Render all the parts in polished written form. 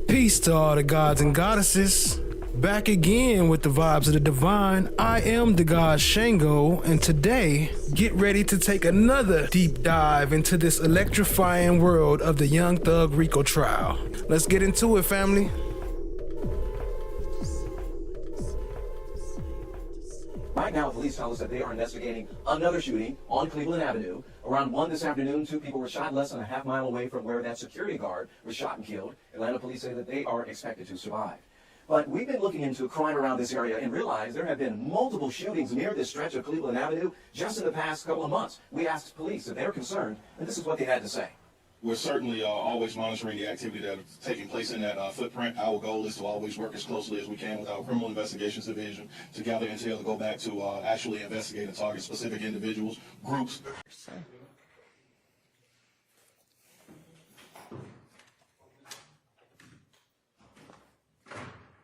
Peace to all the gods and goddesses. Back again with the vibes of the divine. I am the god Shango, and today, get ready to take another deep dive into this electrifying world of the Young Thug Rico trial. Let's get into it, family. Right now, police tell us that they are investigating another shooting on Cleveland Avenue. Around 1 this afternoon, 2 people were shot less than a half mile away from where that security guard was shot and killed. Atlanta police say that they are expected to survive. But we've been looking into crime around this area and realized there have been multiple shootings near this stretch of Cleveland Avenue just in the past couple of months. We asked police if they're concerned, and this is what they had to say. We're certainly always monitoring the activity that is taking place in that footprint. Our goal is to always work as closely as we can with our criminal investigations division to gather intel to go back to actually investigate and target specific individuals, groups.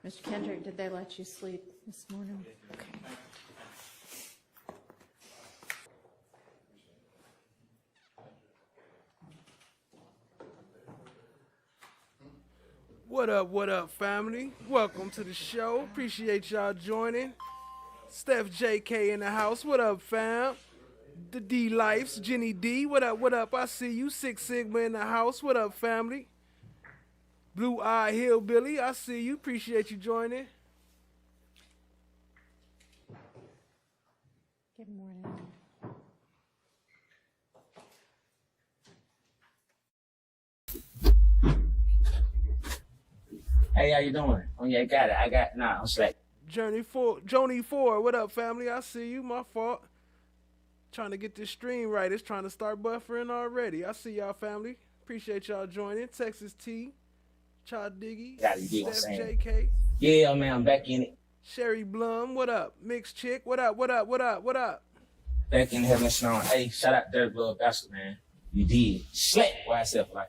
Mr. Kendrick, did they let you sleep this morning? Okay. What up, family? Welcome to the show. Appreciate y'all joining. Steph JK in the house. What up, fam? The D Lifes, Jenny D. What up? I see you. Six Sigma in the house. What up, family? Blue Eye Hillbilly, I see you. Appreciate you joining. Good morning. Hey, how you doing? Oh yeah, got it. I'm slack. Joni 4, what up, family? I see you. My fault. Trying to get this stream right. It's trying to start buffering already. I see y'all, family. Appreciate y'all joining. Texas T, Child Diggy, Steph JK. Yeah, man, I'm back in it. Sherry Blum, what up? Mixed Chick, what up? Back in heaven strong. Hey, shout out Dirty Blood Bastard, man. You did. Slack YSL like.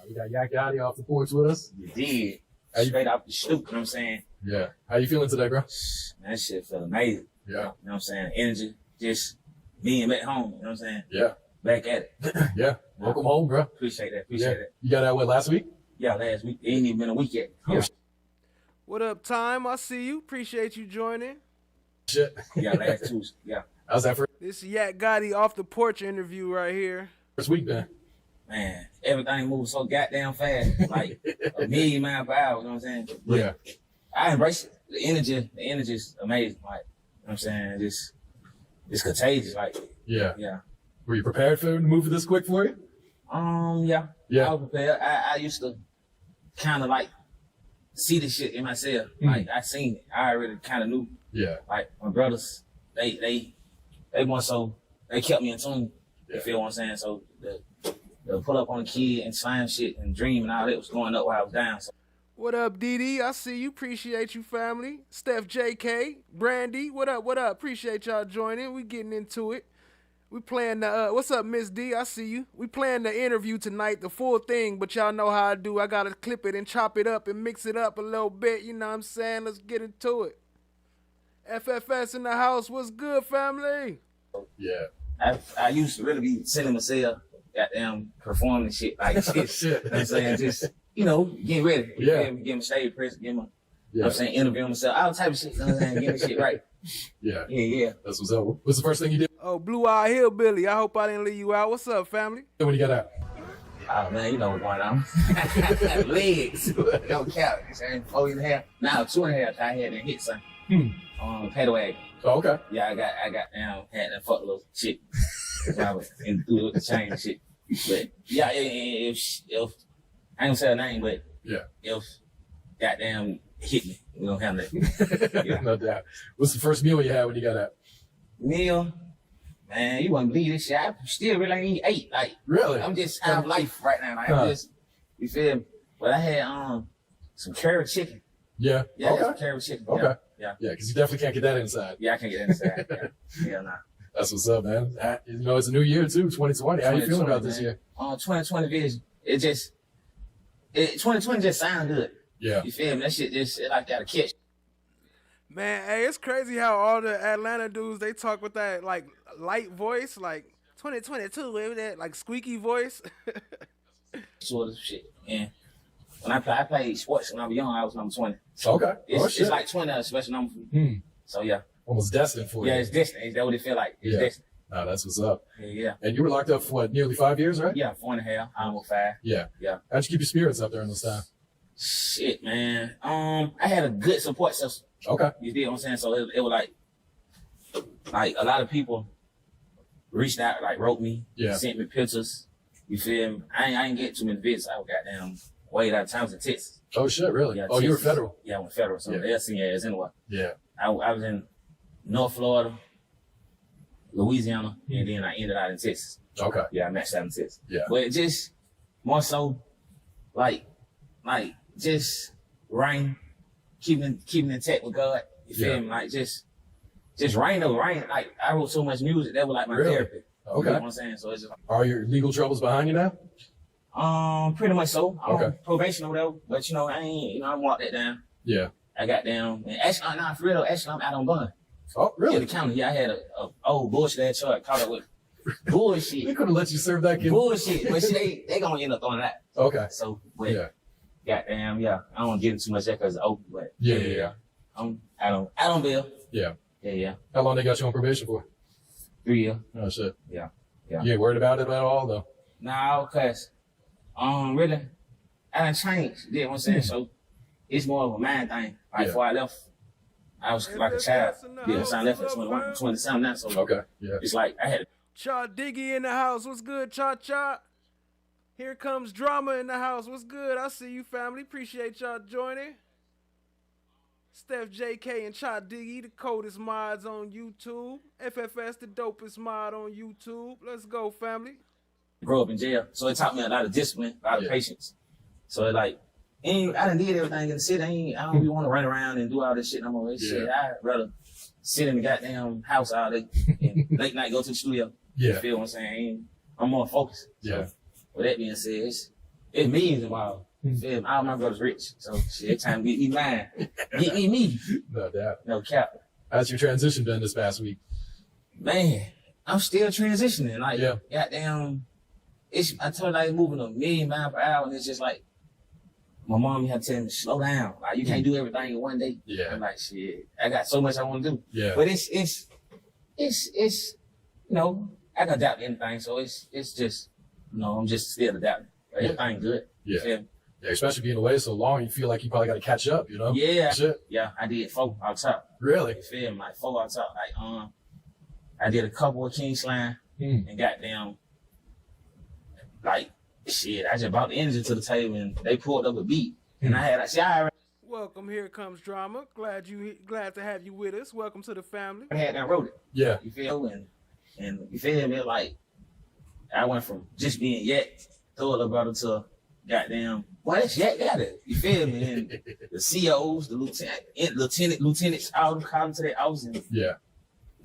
We got YAK off the porch with us. You did. Straight off the stoop, you know what I'm saying? Yeah. How you feeling today, bro? Man, that shit feel amazing. Yeah. You know what I'm saying? Energy, just being back home, you know what I'm saying? Yeah. Back at it. Yeah. Welcome home, bro. Appreciate that. It. You got out what, last week? Yeah, last week. It ain't even been a week yet. Yeah. What up, Time? I see you. Appreciate you joining. Shit. Yeah, last Tuesday. Yeah. How's that for This YAK Gotti off the porch interview right here. first week, man? Man, everything moves so goddamn fast, like a million miles per hour, you know what I'm saying? But Yeah. I embrace it. The energy is amazing, like, you know what I'm saying? It's contagious, like, Yeah. yeah. Were you prepared for to move this quick for you? Yeah. Yeah. I was prepared. I used to kind of like see the shit in myself. Like, I seen it. I already kind of knew. Yeah. Like, my brothers, they more so, they kept me in tune. You feel what I'm saying? So the pull up on the kid and slam shit and dream and all that was going up while I was down. So. What up, DD? I see you. Appreciate you, family. Steph JK, Brandy, what up? Appreciate y'all joining. We getting into it. We playing the, what's up, Miss D? I see you. We playing the interview tonight, the full thing, but y'all know how I do. I gotta clip it and chop it up and mix it up a little bit, you know what I'm saying? Let's get into it. FFS in the house, what's good, family? Yeah. I used to really be sending myself goddamn performing shit like shit. Shit. You know what I'm saying? Just, you know, getting ready. Yeah. Get my stage press, get my, Yeah. you know what I'm saying, interviewing myself, all type of shit, you know what I'm saying? Get my shit right. Yeah. Yeah. That's what's up. What's the first thing you did Oh, Blue Eye Hillbilly, I hope I didn't leave you out. What's up, family? when you got out? Oh man, you know what's going on. Legs. Don't count. It's 4.5. Now 2.5. I had to hit something. Pedal wagon. Oh, okay. Yeah, I got down, had that fuck little shit. I was in through with the chain and shit. But yeah, if I ain't gonna say her name, but Yeah. if goddamn hit me, we gonna handle it. Yeah. No doubt. What's the first meal you had when you got out? Meal, man, you wouldn't believe this shit. I still really ain't eat 8. Like, Really? I'm just out of life right now. Like, I'm just, you feel me? But I had some curry chicken. Yeah. Yeah, I had some Okay. curry chicken. Okay. Yeah. Yeah, because you definitely can't get that inside. Yeah, I can't get inside. Yeah, nah. That's what's up, man. You know, it's a new year too, 2020. How you feeling about this year? 2020 vision. 2020 just sound good. Yeah. You feel me? That shit just like got a catch. Man, hey, it's crazy how all the Atlanta dudes, they talk with that, like, light voice, like, 2022, with that, like, squeaky voice. sort of shit. And when I played sports when I was young, I was number 20. So Okay. it's like 20 a special number for me. So yeah. Almost destined for you. Yeah, it's destined. Is that what it feel like? It's destined. No, that's what's up. Yeah. And you were locked up for what, nearly 5 years, right? Yeah, 4.5, almost 5. Yeah. Yeah. How'd you keep your spirits up during this time? Shit, man. I had a good support system. Okay. You feel what I'm saying? So it was like a lot of people reached out, like wrote me, sent me pictures. You feel me? I ain't get too many visits. I was goddamn way out of times in Texas. Oh shit, really? Yeah, oh, Texas. you were federal? Yeah, I went federal. So they'll see your ass anyway. Yeah. I was in North Florida, Louisiana, and then I ended out in Texas. Okay. Yeah, I matched out in Texas. Yeah. But it just more so like just rain, keeping in touch with God. You feel me? Like just rain though, rain. Like I wrote so much music that was like my therapy. Okay. You know what I'm saying? So it's just Are your legal troubles behind you now? pretty much so. I'm Okay. on probation or whatever, but you know, I walked that down. Yeah. I got down, and actually, nah, for real, actually, I'm out on bond. Oh, really? Yeah, the county. Yeah, I had a old bullshit ass charge caught up with bullshit. They could have let you serve that kid. Bullshit, but see, they gonna end up throwing it out. Okay. So, but goddamn, I don't want to get into too much that because it's open, but I don't bail. Yeah. Yeah. How long they got you on probation for? 3 years. Oh shit. Yeah. You ain't worried about it at all though? Nah, cause really, I done changed. You know what I'm saying? So it's more of a mind thing. Like before I left, I was like a child. You know what I'm saying? I left at 21, 27 now. So it's like I had. Cha Diggy in the house. What's good, Cha Cha? Here comes Drama in the house. What's good? I see you, family. Appreciate y'all joining. Steph JK and Cha Diggy, the coldest mods on YouTube. FFS, the dopest mod on YouTube. Let's go, family. Grew up in jail, so it taught me a lot of discipline, a lot of patience. So it like, I done did everything in the city. I don't really want to run around and do all this shit no more. Shit, I'd rather sit in the goddamn house all day and late night go to the studio. You feel what I'm saying? I'm more focused. So, with that being said, it's millions involved. Feel me? All my brothers rich, so shit, it's time to get me mine. Get me. No doubt. No cap. How's your transition been this past week? Man, I'm still transitioning. Like, goddamn, I told her I was moving a million miles per hour, and it's just like, my mom had to tell me, slow down. Like, you can't do everything in one day. Yeah. I'm like, shit, I got so much I want to do. Yeah. But it's, you know, I can adapt to anything, so it's just, you know, I'm just still adapting. But everything good. Yeah. Yeah, especially being away so long, you feel like you probably got to catch up, you know? Yeah. Shit. Yeah, I did 4 out top. Really? You feel me? Like 4 out top. Like, I did a couple of King Slime and goddamn, like, shit, I just brought the energy to the table and they pulled up a beat. And I had, Welcome, here comes Drama. Glad to have you with us. Welcome to the family. I had that wrote it. Yeah. You feel me? And you feel me? Like, I went from just being YAK, throw a little brother to goddamn, well, that's YAK got it. You feel me? And the COs, the lieutenants, all them calling to their office. And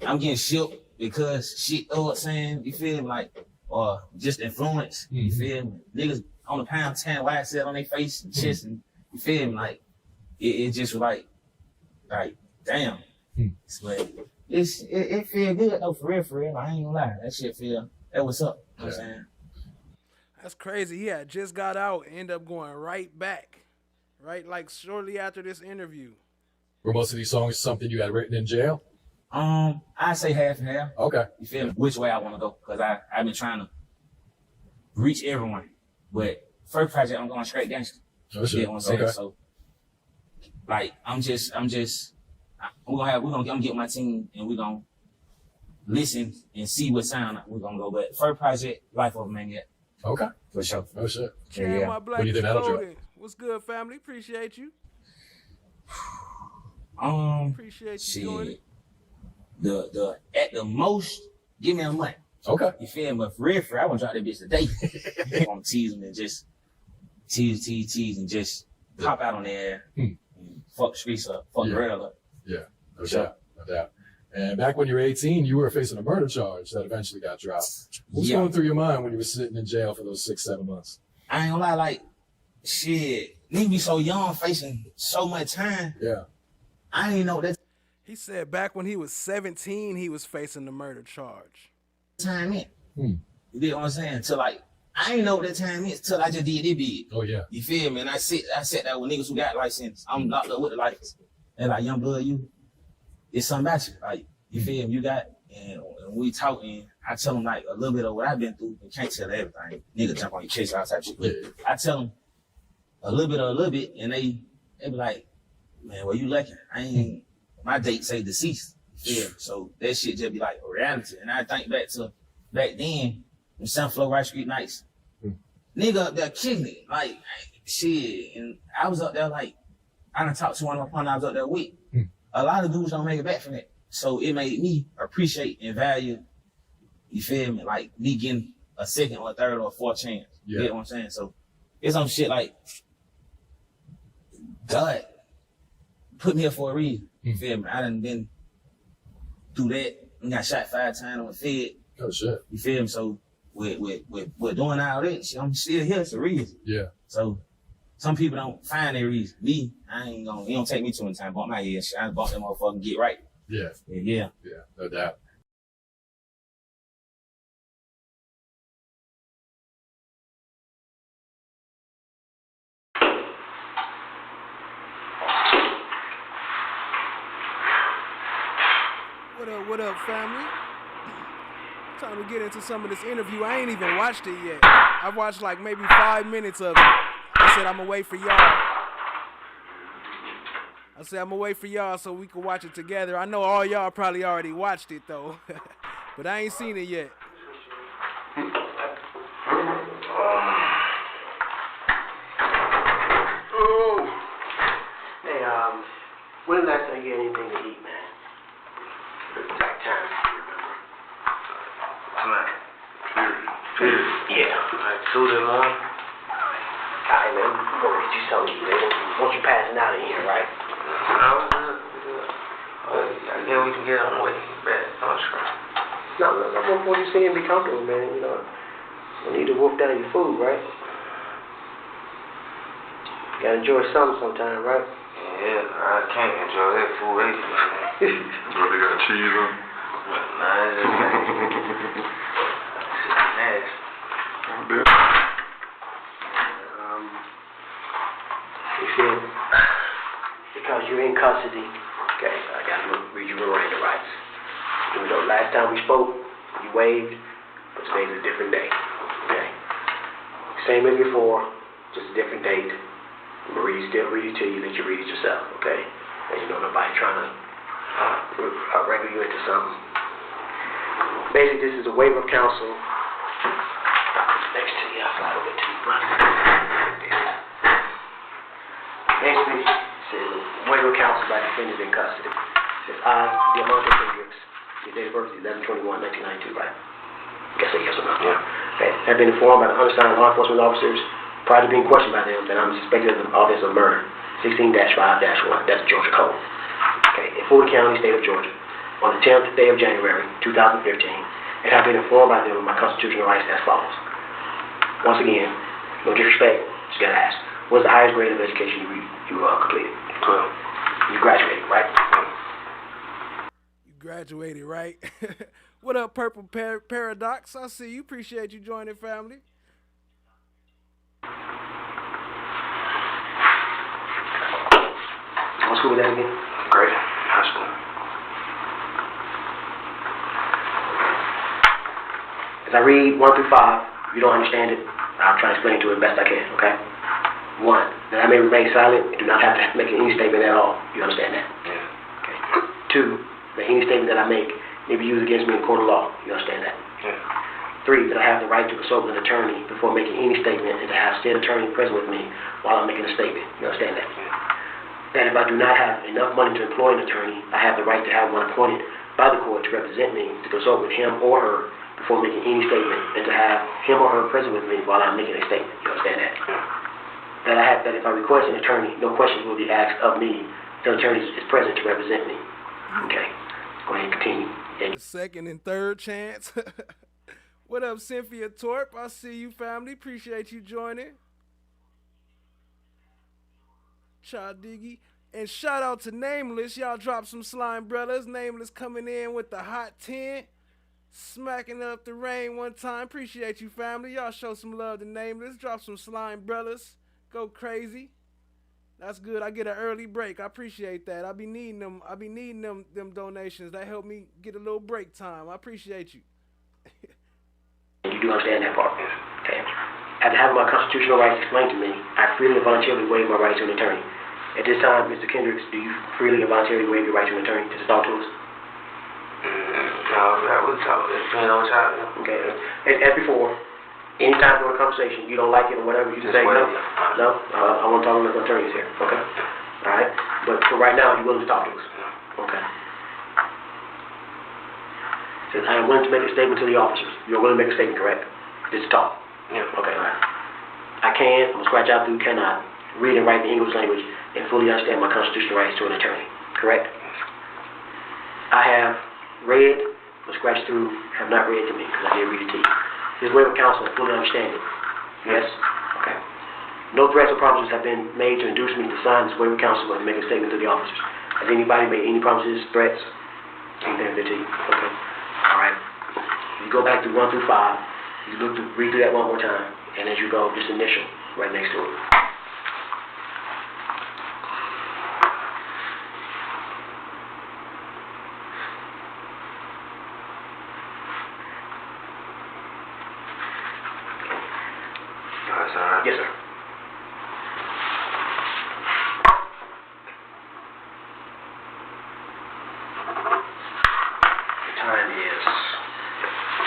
I'm getting shook because shit, saying, you feel me? Like, or just influence, you feel me? Niggas on the pound tan YSL on their face and chest, and you feel me? Like, it just was like, damn. But it feel good though, for real. I ain't gonna lie. That shit that what's up. You know what I'm saying? That's crazy. He had just got out and ended up going right back. Right? Like shortly after this interview. Were most of these songs something you had written in jail? I say half and half. Okay. You feel me? Which way I want to go? Because I've been trying to reach everyone. But first project, I'm going straight gangster. Oh, shit. You know what I'm saying? Okay. So, like, I'm gonna get my team and we're gonna listen and see what sound we're gonna go. But first project, Life of a Maniac. Okay. For sure. Oh, shit. Yeah. My black When do you think that'll drop? What's good, family? Appreciate you. Appreciate you doing it. The at the most, give me a month. Okay. You feel me? But for real, I want to drop that bitch today. I want to tease them and just tease and just pop out on there and fuck the streets up, fuck the rail up. Yeah, no doubt. And back when you were 18, you were facing a murder charge that eventually got dropped. What's going through your mind when you were sitting in jail for those 6-7 months? I ain't gonna lie, like, shit, nigga be so young facing so much time. Yeah. I didn't know that He said back when he was 17, he was facing the murder charge. time in. You know what I'm saying? To like, I ain't know what that time is till I just did it big. Oh yeah. You feel me? And I sat there with niggas who got license. I'm locked up with the license. And like, young blood, it's something about you. Like, you feel me? You got, and we talking, I tell them like a little bit of what I've been through. You can't tell everything. Nigga jump on your chest, all type of shit. But I tell them a little bit, and they be like, man, well, you lucky. I ain't, my date say deceased. Yeah. So that shit just be like a reality. And I think back to back then, in Sunflower Rice Street nights, nigga up there kicking it. Like, shit. And I was up there like, I done talked to one of my partners I was up there with. A lot of dudes don't make it back from that. So it made me appreciate and value, you feel me? Like me getting a second or a third or a fourth chance. Yeah. You get what I'm saying? So it's some shit like, God put me here for a reason. You feel me? I done been through that and got shot 5 times on the fed. Oh shit. You feel me? So with doing all that shit, I'm still here. It's a reason. Yeah. So some people don't find their reason. Me, I ain't gonna, it don't take me too many times to bump my head. I bump that motherfucker and get right. Yeah. Yeah. Yeah. No doubt. What up, family? Time to get into some of this interview. I ain't even watched it yet. I've watched like maybe 5 minutes of it. I said I'm gonna wait for y'all. So we can watch it together. I know all y'all probably already watched it though, but I ain't seen it yet. Hey, when the last time you get anything to eat, man? Exact time, remember? Period. Yeah. Like 2 in the morning? Alright, man, we're gonna get you something to eat. They want you passing out in here, right? No, we're good. Yeah, we can get on the way. Man, don't stress. No, I want you to sit and be comfortable, man. You know, you need to wolf down your food, right? You gotta enjoy something sometime, right? Yeah, I can't enjoy that food either, man. What, they got cheese on? Nah, it's just nasty. Oh, damn. You feel, because you're in custody, okay, I gotta read you Miranda rights. Even though last time we spoke, you waived, but today's a different day, okay? Same as before, just a different date. Marie still read it to you, let you read it yourself, okay? And you know nobody trying to wrangle you into something. Basically, this is a waiver of counsel. Next to you, I'll slide over to you, brother. Basically, it says waiver of counsel by defendant in custody. It says, I, Diamante Hendricks, your date of birth is 11/21/1992, right? Guess a yes or no? Yeah. Okay. Have been informed by the undersigned law enforcement officers prior to being questioned by them that I'm suspected of the offense of murder, 16-5-1. That's Georgia Code. Okay. In Fulton County, state of Georgia, on the 10th day of January, 2015, and have been informed by them of my constitutional rights as follows. Once again, no disrespect, just gotta ask. What's the highest grade of education you completed? 12. You graduated, right? You graduated, right? What up, Purple Paradox? I see you. Appreciate you joining, family. What school was that again? Great. High school. As I read 1 through 5, if you don't understand it, I'll try to explain to it best I can, okay? 1, that I may remain silent and do not have to make any statement at all. You understand that? Yeah. Okay. 2, that any statement that I make may be used against me in court of law. You understand that? Yeah. 3, that I have the right to consult with an attorney before making any statement and to have said attorney present with me while I'm making a statement. You understand that? Yeah. That if I do not have enough money to employ an attorney, I have the right to have one appointed by the court to represent me, to consult with him or her before making any statement, and to have him or her present with me while I'm making a statement. You understand that? Yeah. That if I request an attorney, no questions will be asked of me. The attorney is present to represent me. Okay. Go ahead and continue. And Second and third chance. What up, Cynthia Torp? I see you, family. Appreciate you joining. Diggy. And shout out to Nameless. Y'all dropped some slime brothers. Nameless coming in with the hot 10. Smacking up the rain one time. Appreciate you, family. Y'all show some love to Nameless. Drop some slime brothers. Go crazy. That's good. I get an early break. I appreciate that. I be needing them. Them donations. That help me get a little break time. I appreciate you. You do understand that part. Okay. After having my constitutional rights explained to me, I freely and voluntarily waive my right to an attorney. At this time, Mr. Kendricks, do you freely and voluntarily waive your right to an attorney to talk to us? No, I would talk. It depends on time. Okay. As before, anytime during a conversation, you don't like it or whatever, you can say no. No? I want to talk with my attorneys here. Okay? All right? But for right now, you're willing to talk to us. Okay. Says, I am willing to make a statement to the officers. You're willing to make a statement, correct? Just to talk. Yeah. Okay, all right. I can, I'm going to scratch out through cannot, read and write the English language and fully understand my constitutional rights to an attorney, correct? I have read, but scratched through, have not read to me because I didn't read it to you. This waiver of counsel, I fully understand it. Yes? Okay. No threats or promises have been made to induce me to sign this waiver of counsel or to make a statement to the officers. Has anybody made any promises, threats, anything like that to you? Okay. All right. You go back to 1 through 5. You read through that one more time, and as you go, just initial right next to it. Yes, sir. The time is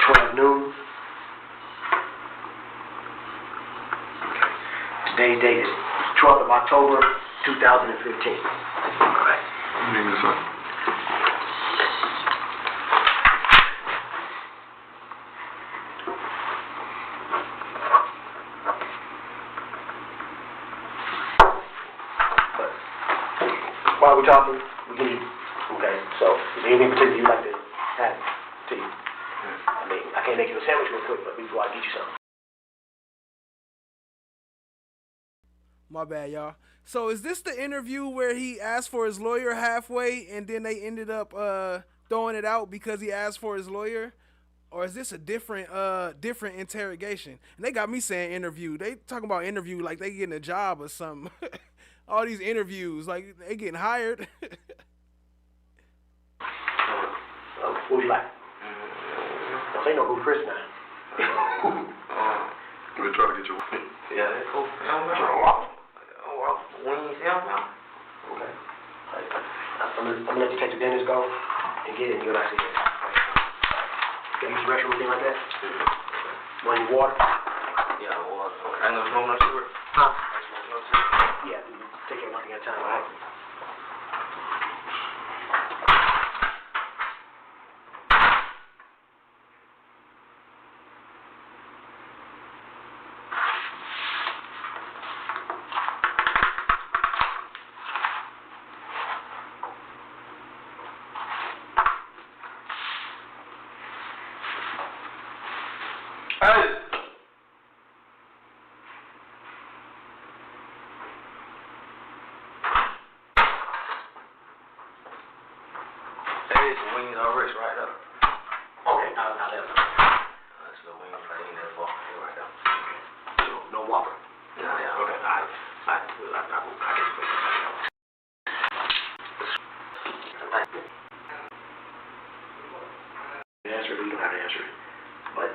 12 noon. Okay. Today's date is 12th of October, 2015. All right. Yes, sir. While we're talking, we can eat. Okay, so is there anything particular you'd like to have to you? I mean, I can't make you a sandwich real quick, but before I get you something. My bad, y'all. So is this the interview where he asked for his lawyer halfway and then they ended up throwing it out because he asked for his lawyer? Or is this a different interrogation? And they got me saying interview. They talking about interview like they getting a job or something. All these interviews, like they getting hired. What would you like? Don't say no good Chris now. We'll try to get you. Yeah, that's cool. I don't walk. When you see him now. Okay. I'm gonna let you take the dentist go and get it and you'll not see it. Can you use the restroom or anything like that? Want any water? Yeah, water. I know smoke no cigarette. Huh? I smoke no cigarette. Yeah, take care of nothing at a time, all right? Hey! Hey, some wings on Rich right up. Okay, now that's That's the wings right in there for right there. no Whopper. Yeah, yeah. Okay, I guess wait. Answer it, or you don't have to answer it. But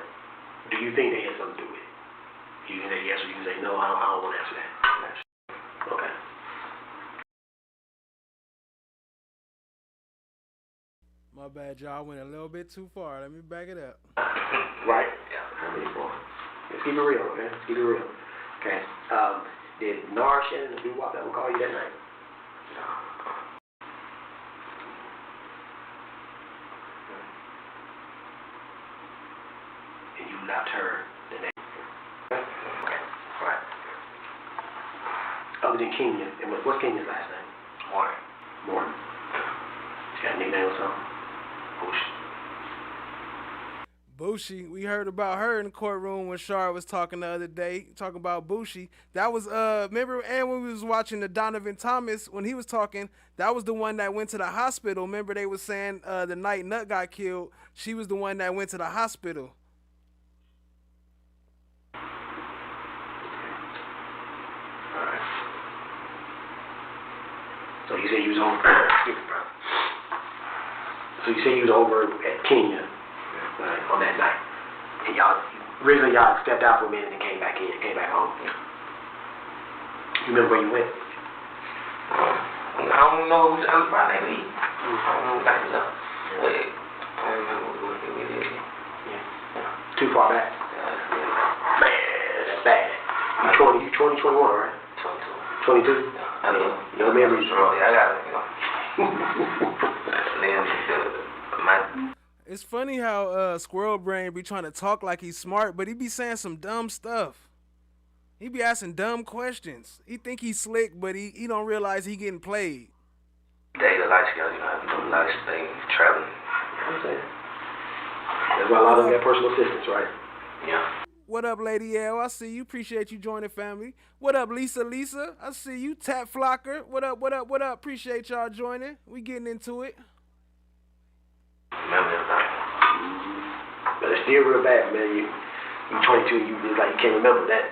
do you think they had something to do with it? You can say yes or you can say no, I don't want to answer that. Okay. My bad, y'all. I went a little bit too far. Let me back it up. Right. Yeah. Let's keep it real, okay? Let's keep it real. Okay. Did Nar, Shannon, and Doo-Wop ever call you that night? And you left her the next. Okay. All right. Other than Kenyon, and what's Kenyon's last name? Morning. Morton. He's got a nickname or something? Bush. Bushi, we heard about her in the courtroom when Shar was talking the other day, talking about Bushi. That was remember, and when we was watching the Donovan Thomas when he was talking, that was the one that went to the hospital. Remember they was saying the night Nut got killed, she was the one that went to the hospital. So you said you was over. Excuse me, bro. So you said you was over at Kenya on that night, and originally y'all stepped out for a minute and came back home. You remember where you went? I don't know. I was probably leave. I don't know back up. I don't remember what we did. Yeah. Too far back. Man, that's bad. You 20, 21, right? 22. 22. I know. Your memories. I got it. It's funny how Squirrel Brain be trying to talk like he's smart, but he be saying some dumb stuff. He be asking dumb questions. He think he's slick, but he don't realize he getting played. Daily life skills, I do a lot of things, traveling. I'm saying. That's why a lot of them got personal assistants, right? Yeah. What up, Lady L? I see you. Appreciate you joining, family. What up, Lisa? I see you. Tap Flocker. What up? Appreciate y'all joining. We getting into it. Remember that. But it's still real bad, man. You 22, you just like you can't remember that.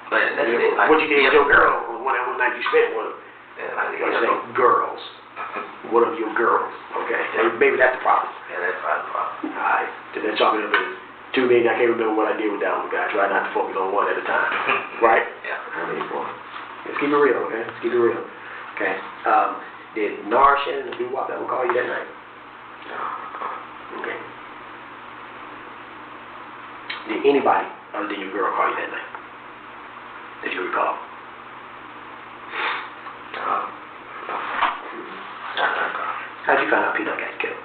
But that's it. What you did with your girl on one night you spent with them. Yeah, say girls. One of your girls. Okay. Maybe that's the problem. Yeah, that's probably the problem. Alright. Then let's chalk it up as too many. I can't remember what I did with that one, guys. Try not to focus on one at a time. Right? Yeah. Let's keep it real, okay? Let's keep it real. Okay. Did Nar, Shannon, and Doo-Wop ever call you that night? No. Okay. Did anybody other than your girl call you that night? That you recall? How'd you find out Peanut got killed?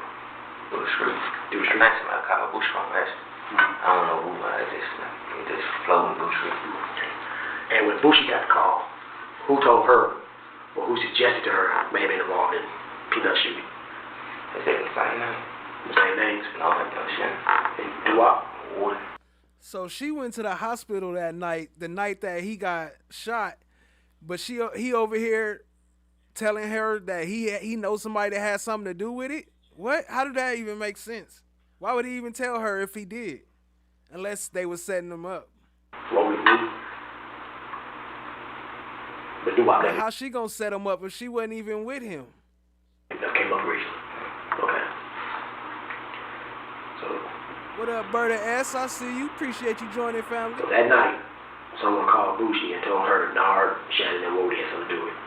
It was true. It was true. Next time I caught a bush from West. I don't know who, it just floating bush. And when Bushi got the call, who told her or who suggested to her may have been involved in Peanut shooting? They said the same name. The same names? No, Shannon. And Doo-Wop? So she went to the hospital that night, the night that he got shot, but he over here telling her that he knows somebody that has something to do with it? What? How did that even make sense? Why would he even tell her if he did? Unless they were setting him up. What would he do? But Doo-Wop But how she gonna set him up if she wasn't even with him? That came up recently. Okay. So What up, Berta S? I see you. Appreciate you joining, family. So that night, someone called Bushi and told her Nard, Shannon, and Wody had something to do with it.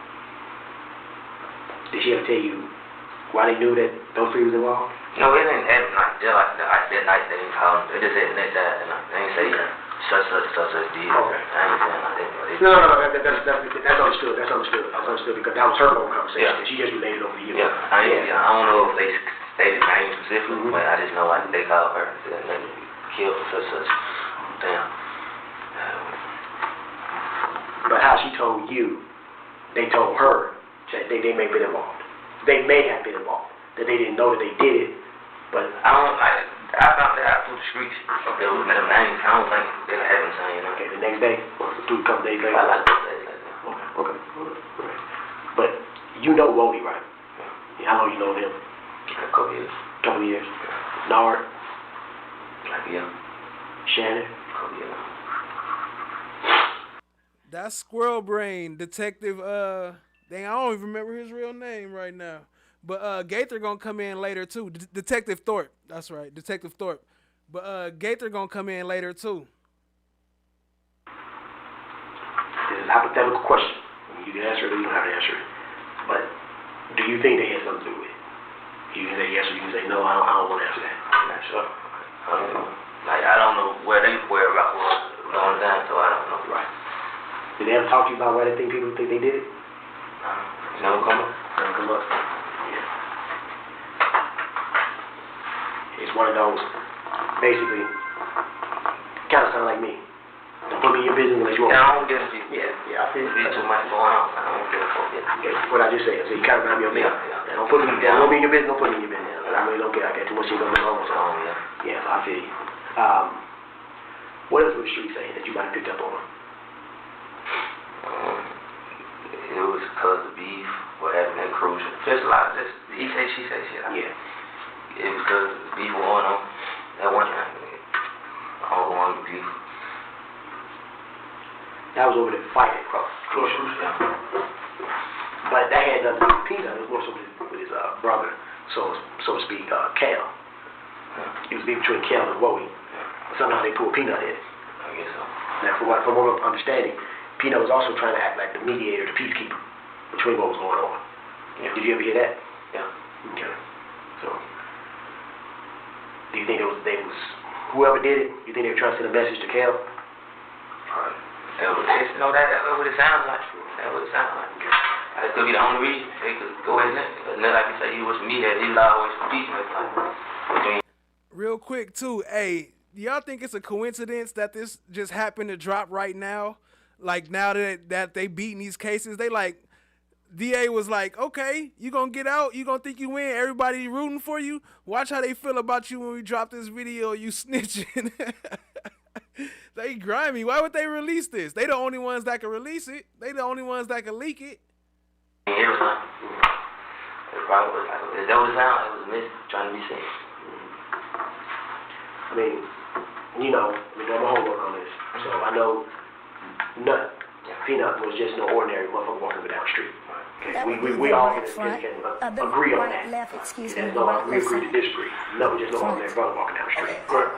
Did she ever tell you why they knew that those three was involved? No, it didn't happen like that. Like that night they didn't call him. They just said the next day. They didn't say such did. Okay. I ain't saying like that. No, that's understood. That's understood because that was her own conversation. Yeah. She just relayed it over to you. Yeah, I don't know if they stated names specifically, but I just know like they called her and said they killed such. Damn. But how she told you, they told her that they may have been involved. They may have been involved. That they didn't know that they did it, but I found that out through the streets. There was them names. I don't think they were having saying. Okay, the next day, or a couple days later. I like that. Okay. But you know Wody, right? Yeah. How long you know him? A couple years. Couple years. Nard. Like yeah. Shannon. Couple years. That's Squirrel Brain, Detective, dang, I don't even remember his real name right now. But Gaither gonna come in later too. Detective Thorpe, that's right, Detective Thorpe. But Gaither gonna come in later too. This is a hypothetical question. You can answer it or you don't have to answer it. But do you think they had something to do with it? You can say yes or you can say no, I don't want to answer that. I'm not sure. I don't know. Like, I don't know where Rock was long time, so I don't know. Right. Did they ever talk to you about why they think people think they did it? Never come up. Never come up. Yeah. It's one of those, basically, kind of sound like me. Don't put me in your business unless you want. Yeah, I don't get it. Yeah, I feel it. There's too much going on. I don't give a fuck. Okay, what I just said. So you kind of remind me of me. Yeah. Don't put me in your business. Don't put me in your business. I really don't care. I got too much shit going on. So, Yeah. yeah, so I feel you. What else was the street saying that you might have picked up on? It was because of beef, what happened at Crucial. Just a lot of this, he say, she say shit. Yeah. It was because beef was going on at one time. I don't want beef. That was over there fighting across Crucial. Yeah. But that had nothing to do with Peanut. It was more so with his brother, so to speak, Cal. It was beef between Cal and Wowie. Somehow they pulled Peanut in. I guess so. Now, from what I'm understanding, Peanut was also trying to act like the mediator, the peacekeeper between what was going on. Yeah. Did you ever hear that? Yeah. Okay. So, do you think they was whoever did it? You think they were trying to send a message to Cal? That's what it sounds like. That's what it sounds like. That could be the only reason they could go in there. And then, like you say, he was from me that he was always for peace. Real quick too, hey, do y'all think it's a coincidence that this just happened to drop right now? Like now that they beating these cases, they like DA was like, okay, you gonna get out, you gonna think you win, everybody rooting for you. Watch how they feel about you when we drop this video, you snitching. They grimy. Why would they release this? They the only ones that can release it. They the only ones that can leak it. Every time. It probably was like, that was the sound, it was a miss trying to be seen. I mean, you know, I've been doing my homework on this, so I know Nut, Peanut was just no ordinary motherfucker walking up and down the street. Okay? We all can agree on that. Left, excuse And me, no, right we agree left. to disagree. No, just no ordinary brother walking down the street. Okay.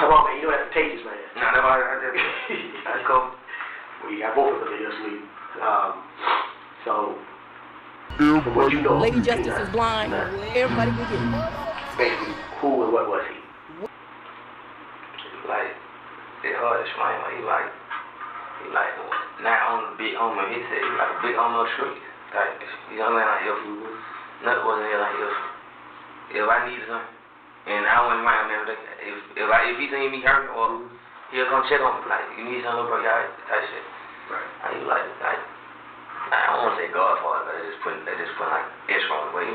Come on, man, you know that's contagious, man. No, that's why I did. That's cool. Well, you got both of them in your sleep. So, from what you know, Lady Justice is blind. Everybody can get it. basically, who and what was he? Like, it's hard to explain. Like, he like not on the big homie. He said he like a big homie on the street. Like, you know what I mean? Like, nothing wasn't here like if I needed something. And I wouldn't mind him if he seen me hurt or he'll come check on me. Like, you need something, bro, y'all, type shit. Right. I don't want to say Godfather, but they just put like extra on the way. He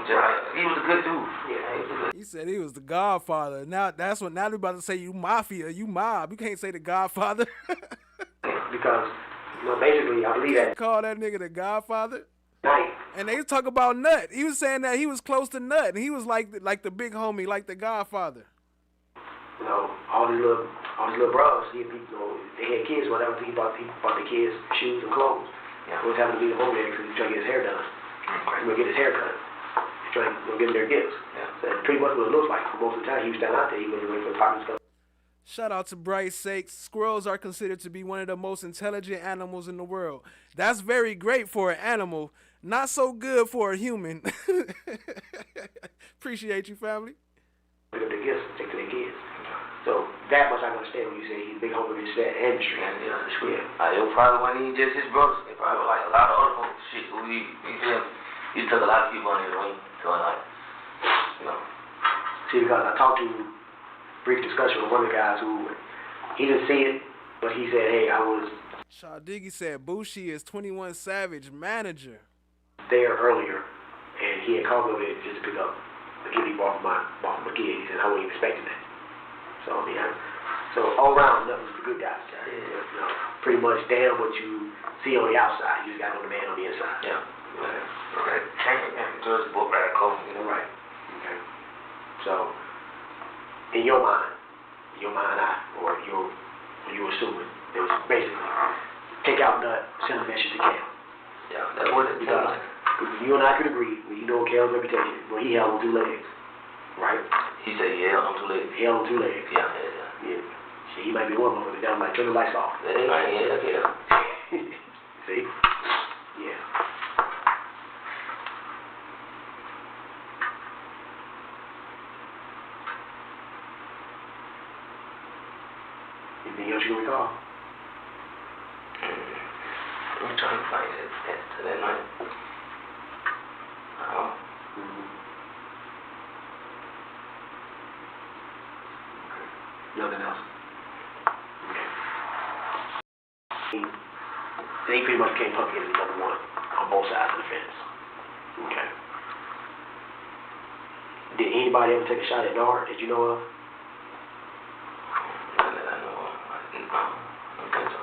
was a good dude. Yeah, he was a good. He said he was the Godfather. Now they're about to say you mafia, you mob. You can't say the Godfather. Because, you know, basically, I believe that Call that nigga the Godfather. night, And they was talking about Nut. He was saying that he was close to Nut, and he was like the big homie, like the Godfather. you know, all these little bros, they had kids, whatever. He bought the kids shoes and clothes. Yeah, he was having to meet him over there because he was trying to get his hair done. He was going to get his hair cut. He was trying to get them their gifts. Yeah. So that's pretty much what it looks like. For most of the time, he was standing out there. He wasn't waiting for the partners to come. Shout out to Bryce Sakes. Squirrels are considered to be one of the most intelligent animals in the world. That's very great for an animal. Not so good for a human. Appreciate you, family. Pick up their gifts and take to their kids. So that much I can understand when you say he's a big homie in the industry. Yeah, the street. It was probably wasn't even just his brothers. It probably was like a lot of other folks. Shit, he took a lot of people on his ring. So like, you know. See, because I talked to brief discussion with one of the guys who he didn't see it, but he said, hey, I was Shadiggy said Bushi is 21 Savage manager. there earlier, and he had called me over there just to pick up the kid he bought from my kid. He said, I wasn't even expecting that. So, I mean, so all around, nothing was the good guys. You know, pretty much damn what you see on the outside. You just got to know the man on the inside. Yeah. Okay. Can't judge the book by the cover. You know, right. Okay. So, in your mind or you assuming, it was basically take out Nut, send a message to Cam. Yeah, that's what it Because you and I could agree, when you know Cal's reputation, when he held on 2 legs, right? He said he held on 2 legs. He held on 2 legs. Yeah. See, he might be one of them, but that might turn the lights off. Yeah. See? Yeah. Anything else you can recall? I'm trying to find it to that night. Nothing else? Okay. They pretty much came up against number one on both sides of the fence. Okay. Did anybody ever take a shot at Nard that you know of? Not that I know of. No, I don't think so.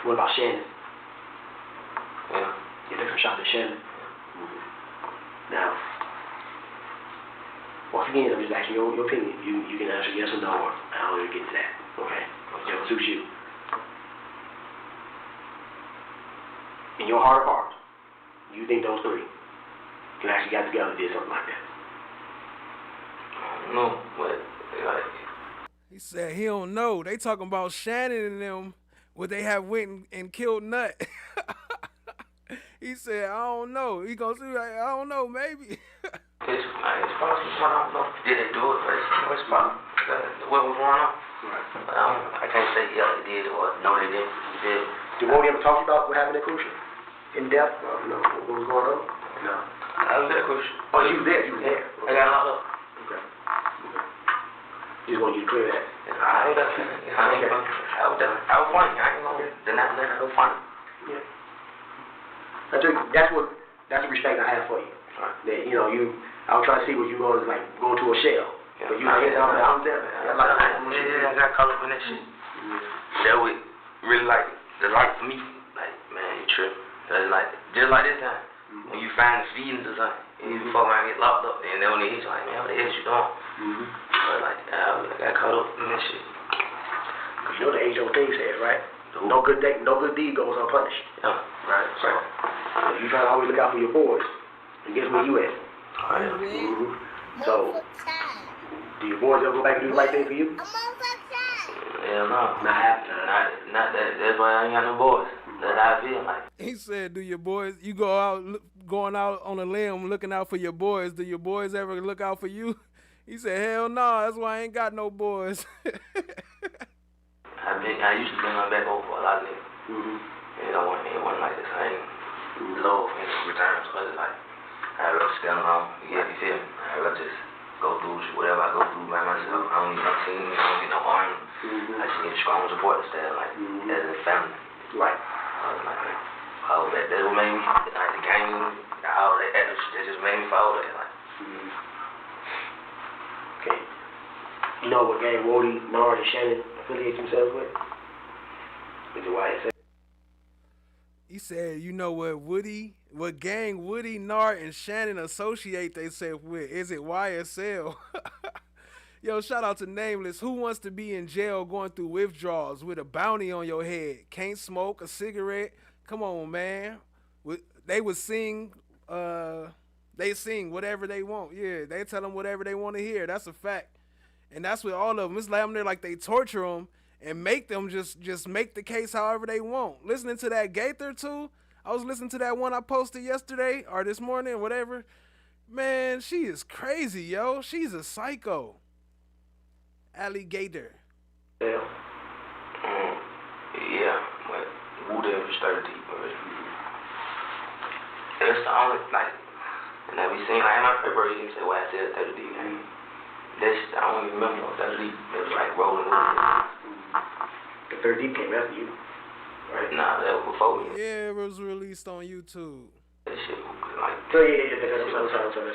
What about Shannon? Yeah. You took a shot at Shannon? Now, once again, I'm just asking your opinion. You can answer yes or no, or I don't even get to that. Okay? Whichever suits you. In your heart of hearts, you think those three can actually got together and did something like that? I don't know, but like. He said he don't know. They talking about Shannon and them, what they have went and killed Nut. He said, I don't know. He gonna say, like, I don't know, maybe. It's possible. I don't know. Did they do it? But it's possible. What was going on? Right. I can't say yeah they did or no they didn't. They did. Did Wody ever talk about what happened at Crucial? In depth? No. What was going on? No. I was at Crucial. Oh, you was there. You was there. I got locked up. Okay. Just want you to clear that. I was there. I was funny. I ain't gonna deny that. I was funny. Yeah. That's the respect I have for you. Right. That I was trying to see what you going like going to a shell. Yeah. But you I'm there. I got caught up in that shit. That would really like the light for me. Like, man, you tripping. Cause like just like this time, when you find the feelings or something, and you fuck around and get locked up, and then when they hit you like, man, what the hell you doing? But like, I got caught up in that shit. Cause you know the age-old thing says, right? No good deed goes unpunished. Yeah. Right. So you try to always look out for your boys. And guess where you at? So, do your boys ever go back and do the right thing for you? Hell no. Not happening. Not that. That's why I ain't got no boys. That's how I feel like. He said, do your boys, you going out on a limb looking out for your boys, do your boys ever look out for you? He said, hell no, that's why I ain't got no boys. I used to bring my back over for a lot of niggas. And it wasn't like the same love in return. So it's like, I'd rather stand alone. Yeah, you feel me? I'd rather just go through whatever I go through by myself. I don't need no team, I don't get no army. I just get a strong support instead, like, as a family. Right. That's what made me, like, the game, all that just made me follow that, like. Okay. You know what gang Wody, Nard, and Shannon affiliate themselves with? With the YSL. He said, you know what gang Woody, Nard, and Shannon associate themselves with? Is it YSL? Yo, shout out to Nameless. Who wants to be in jail going through withdrawals with a bounty on your head? Can't smoke a cigarette? Come on, man. They would sing, they sing whatever they want. Yeah, they tell them whatever they want to hear. That's a fact. And that's with all of them. It's like them there like they torture them and make them just make the case however they want. Listening to that Gaither too. I was listening to that one I posted yesterday or this morning, whatever. Man, she is crazy, yo. She's a psycho. Alligator. Yeah. Yeah, but Wu there was 30 deep already. That's the only, like, and then we seen, like, in my February, you say, well, I said 30 deep. Like, that's, I don't even remember no 30 deep. It was like rolling with it. The 30 deep came after you, right? Nah, that was before me. Yeah, it was released on YouTube. That shit was like, So that's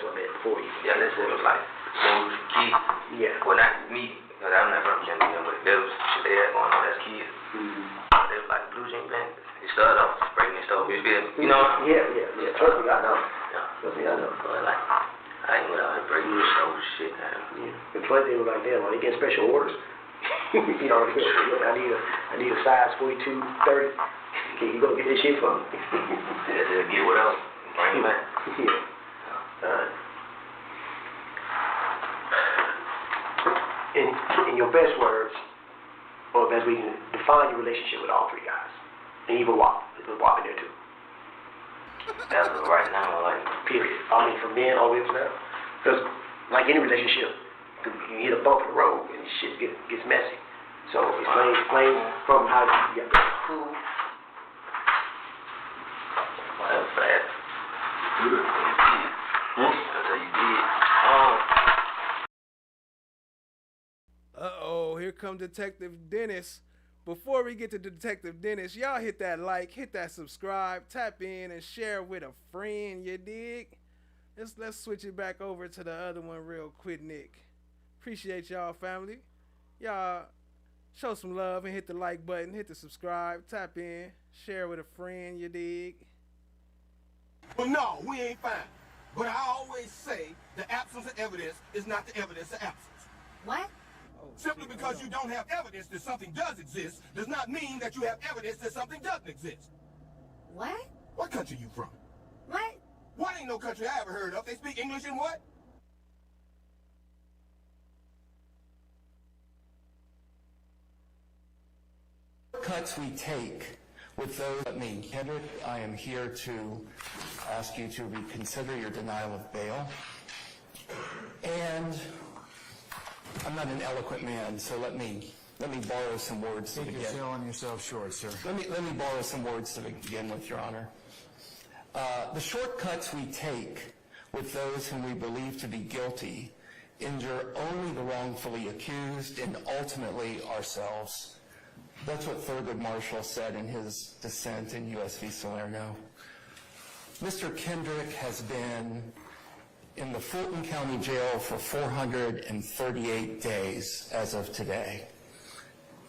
what I meant before you. yeah, that shit was like, when we was kids. Yeah. Well, not me, because I'm not from Jamaica, but there was shit they had going on as kids. They was like blue jean pants. It started off breaking stuff, you feel me? You know what I mean? Yeah. Trust me, I know. Yeah. Trust me, I know. But like, I ain't went out and breaking this whole shit down. Yeah. The funny thing was like, damn, they getting special orders. You know, I need a size 42, 30. Can you go get this shit for me? Just get what else? Bring it back. Yeah. In your best words, or best we can define your relationship with all three guys, and even WAP. There's WAP in there too. As of right now, like, Period. I mean, from then all the way up to now. Because, like any relationship, you hit a bump in the road and shit gets messy. So, explain from how you got the cool. That's fast. That's how you did. Uh-oh, here come Detective Dennis. Before we get to Detective Dennis, y'all hit that like, hit that subscribe, tap in, and share with a friend, you dig? Let's switch it back over to the other one real quick, Nick. Appreciate y'all, family. Y'all show some love and hit the like button, hit the subscribe, tap in, share with a friend, you dig? Well, no, we ain't fine. But I always say the absence of evidence is not the evidence of absence. What? Simply because you don't have evidence that something does exist does not mean that you have evidence that something doesn't exist. What? What country you from? What? What ain't no country I ever heard of. They speak English in what? Cuts we take with those that mean. Kendrick, I am here to ask you to reconsider your denial of bail. And I'm not an eloquent man, so let me borrow some words to begin. You're selling yourself short, sir. Let me borrow some words to begin with, Your Honor. The shortcuts we take with those whom we believe to be guilty injure only the wrongfully accused and ultimately ourselves. That's what Thurgood Marshall said in his dissent in U.S. v. Salerno. Mr. Kendrick has been in the Fulton County Jail for 438 days as of today.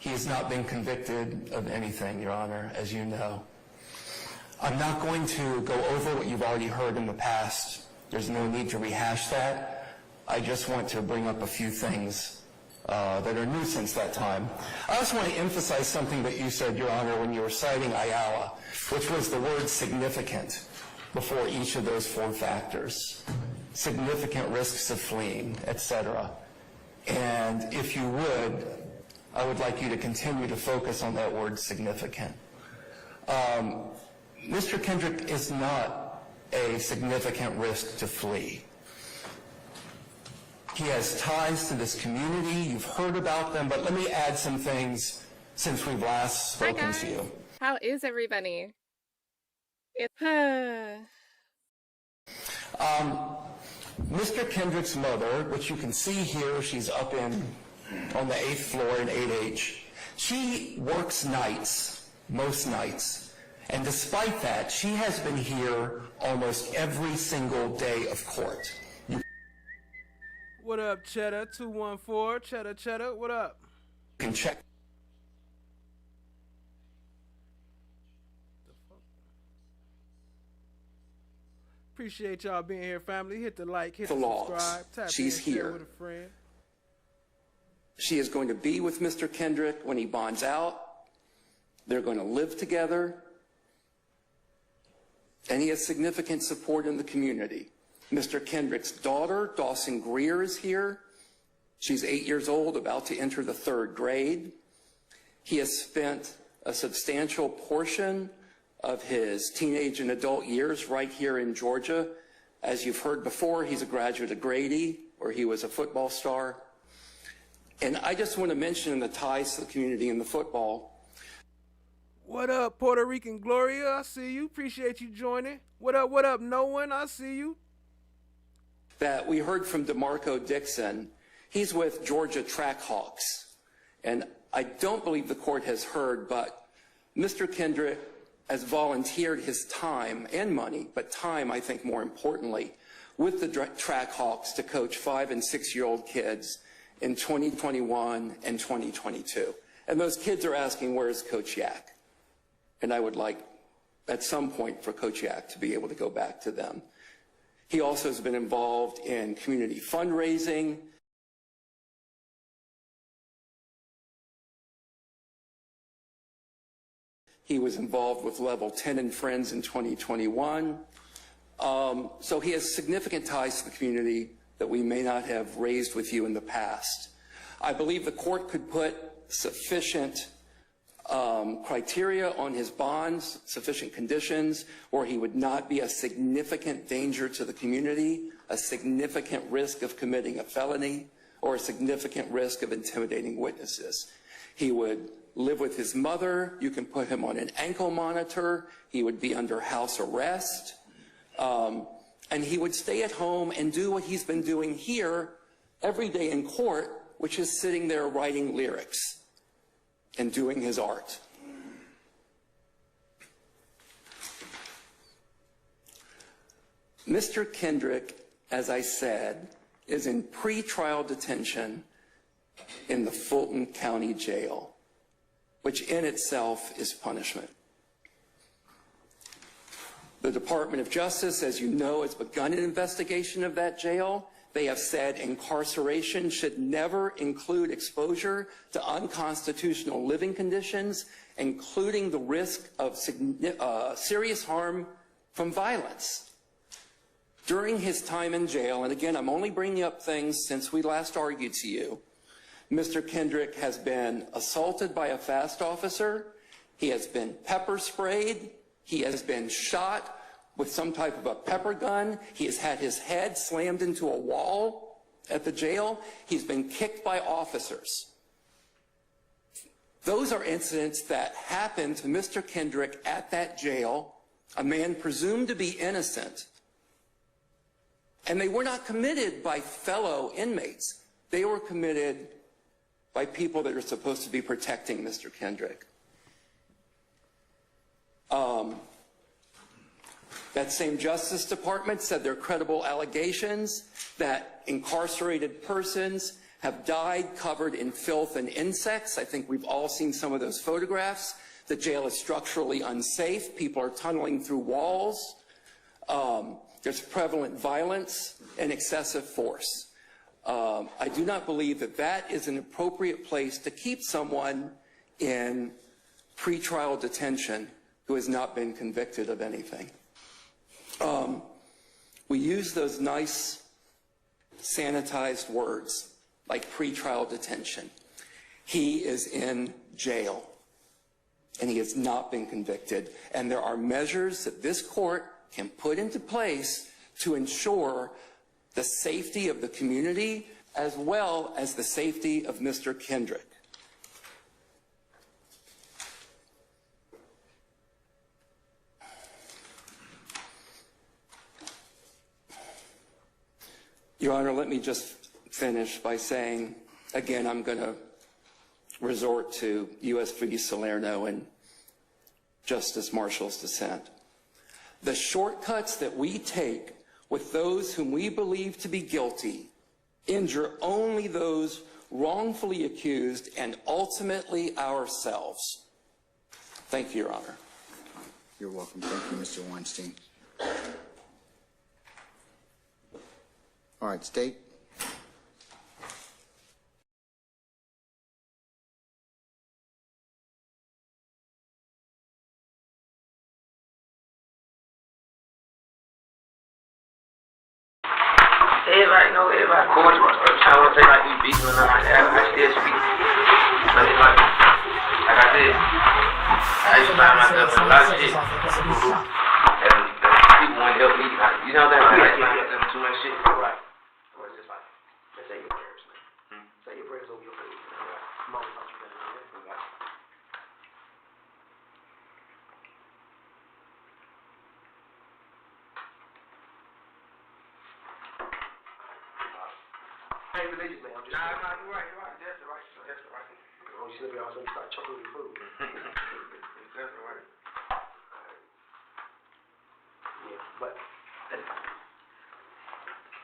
He has not been convicted of anything, Your Honor, as you know. I'm not going to go over what you've already heard in the past. There's no need to rehash that. I just want to bring up a few things that are new since that time. I also want to emphasize something that you said, Your Honor, when you were citing Ayala, which was the word significant before each of those four factors. Significant risks of fleeing, etc. And if you would, I would like you to continue to focus on that word significant. Mr. Kendrick is not a significant risk to flee. He has ties to this community. You've heard about them, but let me add some things since we've last spoken to you. How is everybody? Mr. Kendrick's mother, which you can see here, she's up on the 8th floor in 8H. She works nights, most nights. And despite that, she has been here almost every single day of court. What up, Cheddar? 214, Cheddar, what up? You can check. Appreciate y'all being here, family. Hit the like, hit the laws. subscribe, tap She's in, share here. with a friend. She is going to be with Mr. Kendrick when he bonds out. They're going to live together. And he has significant support in the community. Mr. Kendrick's daughter, Dawson Greer, is here. She's 8 years old, about to enter the 3rd grade. He has spent a substantial portion of his teenage and adult years right here in Georgia. As you've heard before, he's a graduate of Grady, where he was a football star. And I just want to mention the ties to the community in the football. What up, Puerto Rican Gloria? I see you. Appreciate you joining. What up, no one? I see you. That we heard from DeMarco Dixon. He's with Georgia Trackhawks. And I don't believe the court has heard, but Mr. Kendrick has volunteered his time and money, but time, I think more importantly, with the Trackhawks to coach 5- and 6-year-old kids in 2021 and 2022. And those kids are asking, where's Coach YAK? And I would like, at some point, for Coach YAK to be able to go back to them. He also has been involved in community fundraising. He was involved with Level 10 and Friends in 2021. So he has significant ties to the community that we may not have raised with you in the past. I believe the court could put sufficient criteria on his bonds, sufficient conditions, where he would not be a significant danger to the community, a significant risk of committing a felony, or a significant risk of intimidating witnesses. He would live with his mother. You can put him on an ankle monitor. He would be under house arrest. And he would stay at home and do what he's been doing here every day in court, which is sitting there writing lyrics and doing his art. Mr. Kendrick, as I said, is in pretrial detention in the Fulton County Jail, which in itself is punishment. The Department of Justice, as you know, has begun an investigation of that jail. They have said incarceration should never include exposure to unconstitutional living conditions, including the risk of serious harm from violence. During his time in jail, and again, I'm only bringing up things since we last argued to you, Mr. Kendrick has been assaulted by a fast officer. He has been pepper sprayed. He has been shot with some type of a pepper gun. He has had his head slammed into a wall at the jail. He's been kicked by officers. Those are incidents that happened to Mr. Kendrick at that jail, a man presumed to be innocent. And they were not committed by fellow inmates. They were committed by people that are supposed to be protecting Mr. Kendrick. That same Justice Department said there are credible allegations that incarcerated persons have died covered in filth and insects. I think we've all seen some of those photographs. The jail is structurally unsafe. People are tunneling through walls. There's prevalent violence and excessive force. I do not believe that that is an appropriate place to keep someone in pretrial detention who has not been convicted of anything. We use those nice sanitized words like pretrial detention. He is in jail and he has not been convicted. And there are measures that this court can put into place to ensure the safety of the community as well as the safety of Mr. Kendrick. Your Honor, let me just finish by saying, again, I'm going to resort to U.S. v. Salerno and Justice Marshall's dissent. The shortcuts that we take with those whom we believe to be guilty injure only those wrongfully accused and ultimately ourselves. Thank you, Your Honor. You're welcome. Thank you, Mr. Weinstein. All right, State. Everybody know, everybody, of course, I want to say like we beat you and nothing like that. I still speak. But it's like I said, I used to find myself in a lot of shit. And people want to help me. You know what I'm saying? I find myself in too much shit. Right. Or it's just like, let's say your prayers, man. Say your prayers over your face. Come on, talk to them. I ain't religious, man. I'm just you're right. That's right. When you slip it off, you start choking your food. That's right. Yeah, but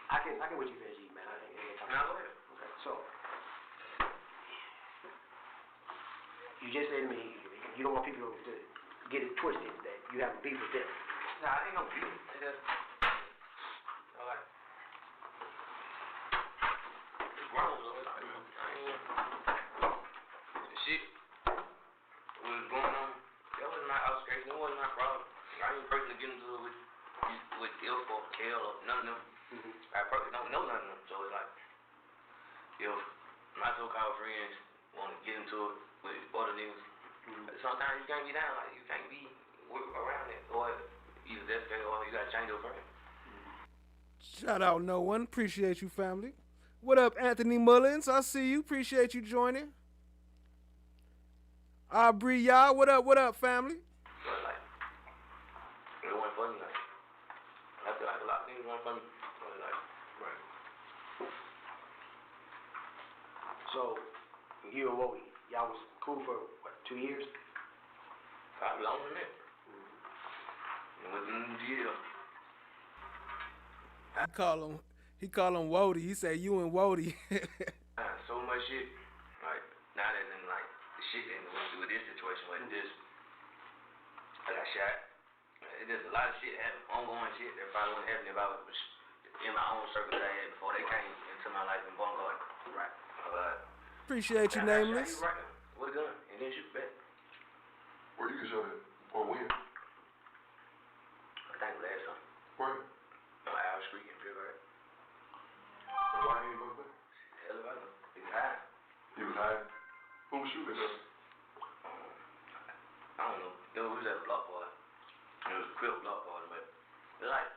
I can with you finish eating, man. I ain't gonna talk. Go ahead. Okay, so you just said to me you don't want people to get it twisted that you have a beef with them. Nah, ain't no beef. All right. Wrong, the shit was going on. That was not outstation. It wasn't my problem. I ain't personally get into it with Ilf or Kel or none of them. I personally don't know none of them. So it's like, if my so-called friends want to get into it with other niggas, sometimes you can't be down. Like, you can't be around it. Or either that's fair or you got to change your friend. Shout out no one. Appreciate you, family. What up, Anthony Mullins? I see you. Appreciate you joining. Aubrey, y'all. What up, family? But like, it wasn't funny. Like, I feel like a lot of things weren't funny. But like, right. So, you and Wowie, y'all was cool for, what, 2 years? Probably longer than that. And within the year, He call him Wody. He said you and Wody. So much shit. Like, not as in like the shit that went through with this situation, but just I got shot. It's just a lot of shit happened, ongoing shit that probably wouldn't happen if I was in my own circle that I had before they came into my life in Bongo. Right. Appreciate you, Nameless. Right. With a gun and then shoot back. Where you can show that? Or when? I think last time. Where? On Al Street in Pittsburgh. Why didn't you go there? Hell if I know. He was high. He was high? Who was shooting at? I don't know. It was at a block party. It was a crib block party, but it's like,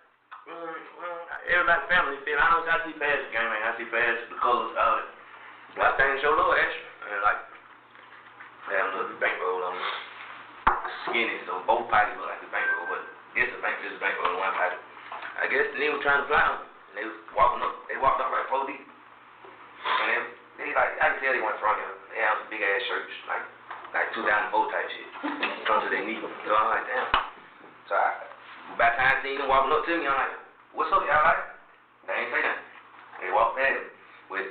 everybody family feel. I don't see past the game, man. I see past the colors of it. A lot of things show a little extra. And like, they have a little bankroll on it. Skinny, so both pockets look like the bankroll, but this is bankroll in one pocket. I guess the nigga was trying to fly them. And they was walking up. They walked up right 4 deep. And they like, I can tell they went from here. They had some big ass shirts, like 2004 type shit. Come to their knee. So I'm like, damn. So by the time I seen them walking up to me, I'm like, what's up, y'all like? They ain't say nothing. They walked past me. With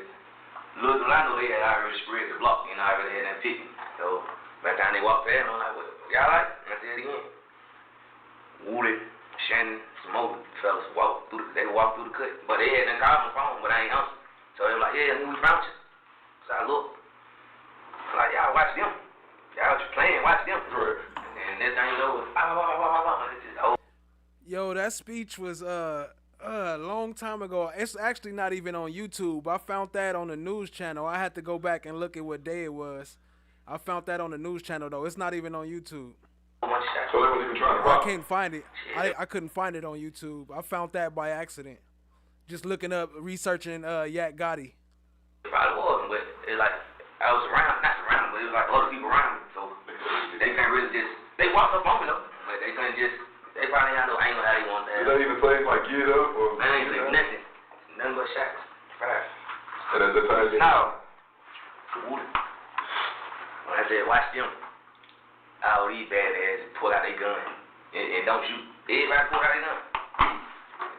little do I know they had already spread the block, you know, I already had that picking. So by the time they walked past me, I'm like, what y'all like? And I said it again. Woody, Shannon, some more fellas walked through the cut. But they had done called my phone, but I ain't answered. So they were like, yeah, we found you. So I looked. I'm like, y'all watch them. Y'all just playing, watch them. Right. And this thing over. It's just over. Yo, that speech was a long time ago. It's actually not even on YouTube. I found that on the news channel. I had to go back and look at what day it was. I found that on the news channel though. It's not even on YouTube. So they weren't even trying to rob. I can't find it. I couldn't find it on YouTube. I found that by accident. Just looking up, researching YAK GOTTI. It probably was, but it's like I was not surrounded, but it was like other people around me. So they can't really just, they walked up on me though, but they couldn't just, they probably had no angle how they want that. Did they even say like get up or? They ain't say nothing. Nothing but shots. Right. And at the time you No. When I said watch them, all these bad asses pull out their gun and don't shoot. Everybody pull out their gun.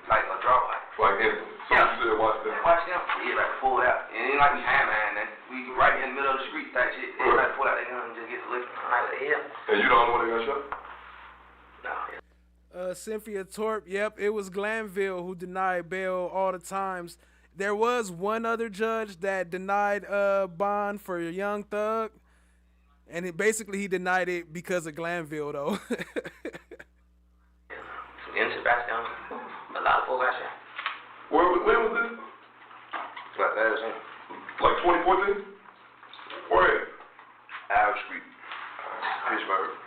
It's like a draw. Like instant. So you said watch them. Watch them. Everybody pull it out. And it ain't like we high man. We right in the middle of the street type shit. Everybody pull out their gun and just get to looking. I'm like, what the hell? And you the only one that got shot? No. Cynthia Torp, yep, it was Glanville who denied bail all the times. There was one other judge that denied bond for Young Thug, and basically he denied it because of Glanville though. In Sebastian, a lot of folks got shot. When was this? Like that was him. Like 2014? Where? Al Street, Pittsburgh.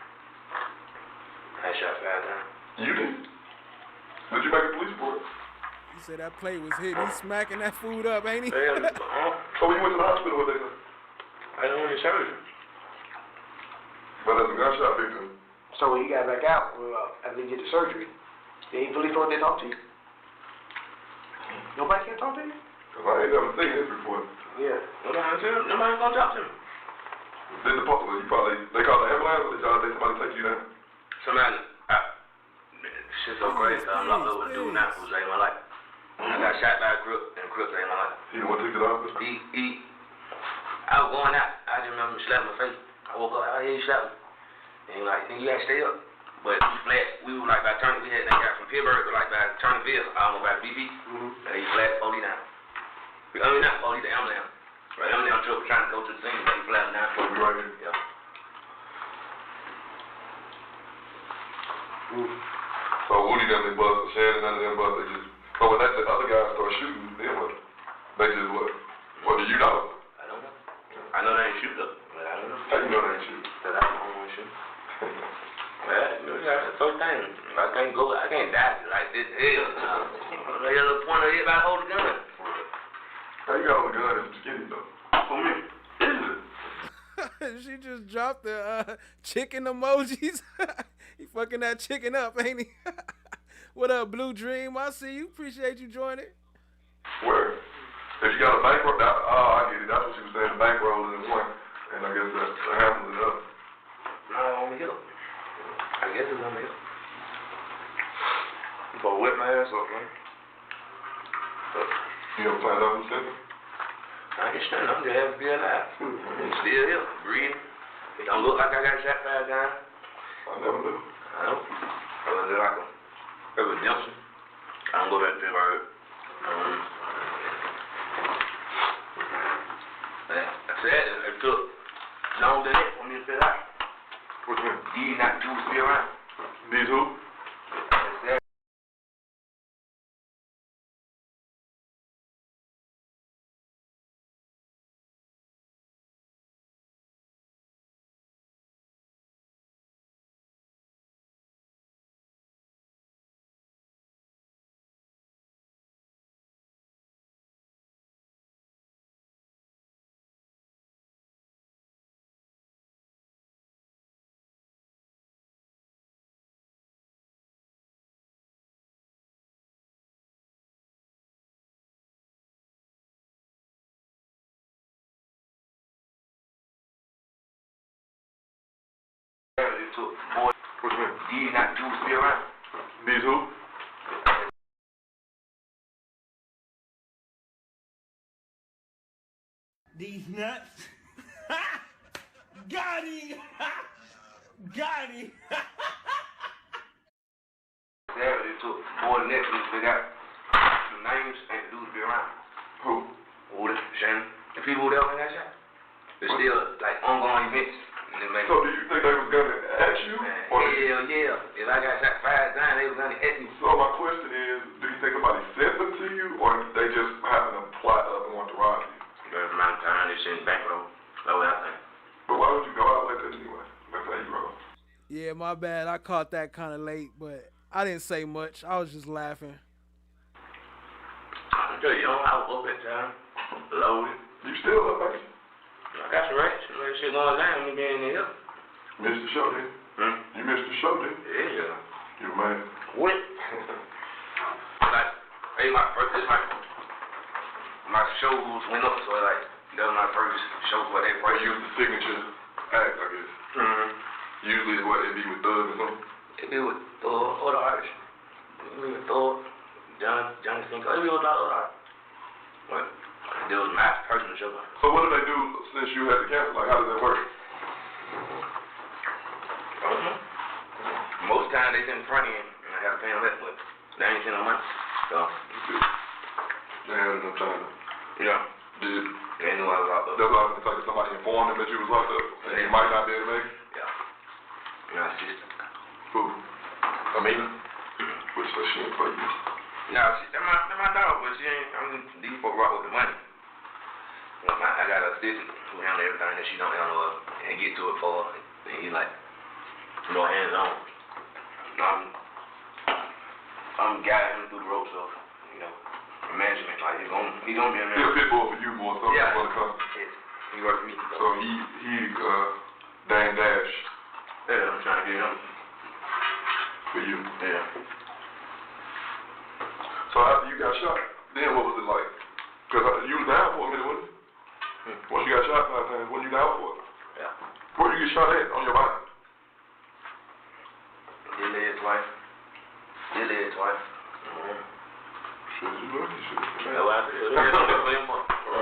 I shot 5 times. You did? Did you make a police report? He said that plate was hit. He's smacking that food up, ain't he? So when you went to the hospital, what they said? I don't want to surgery. But that's a gunshot victim. So when you got back out, after you get the surgery, they ain't police want to talk to you? Nobody can talk to you? Because I ain't never seen this report. Yeah. Nobody's going to talk to me. Did the police, they called the ambulance or they tried to take somebody to take you down? Somebody, shit's so crazy. I'm locked up with a dude now who saved my life. I got shot by a crook, and a crook saved my life. He the one took it off? I was going out. I just remember him slapping my face. I woke up, I hear you slapping. And he was like, nigga, you gotta stay up. But we were like by turning, we had that guy from Pittsburgh, but like by Turningville, I don't know about BP. And he flat 40 down. I mean, not 40, the ambulance. Right, ambulance truck was trying to go to the scene, but he flat down 40. Right here? Yeah. So Woody them they busted, Shannon none of them busted. They just, so when that the other guys start shooting, then what? They just what? What do you know? I don't know. I know they ain't shoot up, but I don't know. How you know they ain't shoot? Because I don't want to shoot. Well, that's the first thing. I can't go, I can't die like this. Hell, no. There's a point of everybody hold the gun. How you got on the gun if you're skinny though? For me. She just dropped the chicken emojis. He fucking that chicken up, ain't he? What up, Blue Dream? I see you. Appreciate you joining. Where? If you got a bankroll, I get it. That's what she was saying. The bankroll is one, and I guess that handles it up. No, on the hill. I guess it's on the hill. For a wet my ass up, man. You ever find out who's sent? I ain't stunned. I'm just happy to be alive. I'm still here, breathing. It don't look like I got shot 5 times. I never knew. I know. I look like a redemption. I don't go back to Pittsburgh. I said it took longer than that for me to fill out. What you mean? These not two to be around. These who? It took more. What you mean? These not two to be around. These who? These nuts. Got him. Got him. It took more than that to figure out the names and the dudes be around. Who? Woody, Shannon, the people who got shot. There's still like ongoing events. So do you think they was gonna at you? Or Hell yeah. If I got shot 5 times, they was gonna at me. So my question is, do you think somebody sent them to you, or they just happened to plot up and want to rob you? There's amount of time they shouldn't bankroll. That's what I think. But why would you go out like that anyway? That's how you roll. Yeah, my bad. I caught that kind of late, but I didn't say much. I was just laughing. I'm tell you, I was up at time. Loaded. You still up, baby? I got some rats. Some shit going down. Me being in here. Missed the show, then? You missed the show, then? Yeah. You man. What? Like, hey, my shows went up, so like, that was my first show for that price. You used the signature act, I guess. Usually, what, it be with Thug or something? It be with Thug, other artists. It be with Thug, Johnny Cinco. It be with other artists. But there was my personal show. So what do they do since you had to cancel? Like, how does that work? Most times they send front end, and I have to pay them that, but they ain't send no money. So. They had enough time. Yeah. Did. They knew I was out there. That's why I was like, somebody informed them that you was locked up, and you might not be able to make it? Yeah. My sister. Who? Amina? Which said she ain't for you? Nah, that's my dog, but she ain't, these folk rock with the money. I got a assistant who handle everything that she don't handle up and get to it for her. And he like, more hands on. I'm guiding him through the ropes of, management. Like he's gonna be a man. He'll fit more for you more so yeah. for the company. Yes. He works for me. So he Dan Dash. Yeah, I'm trying to get him. For you. Yeah. So after you got shot, then what was it like? Because you was down for a minute, wasn't you? Once you got shot 5 times, wasn't you down for it? Yeah. Where did you get shot at on your body? Did it twice. Shit, you lucky shit. That's what I said.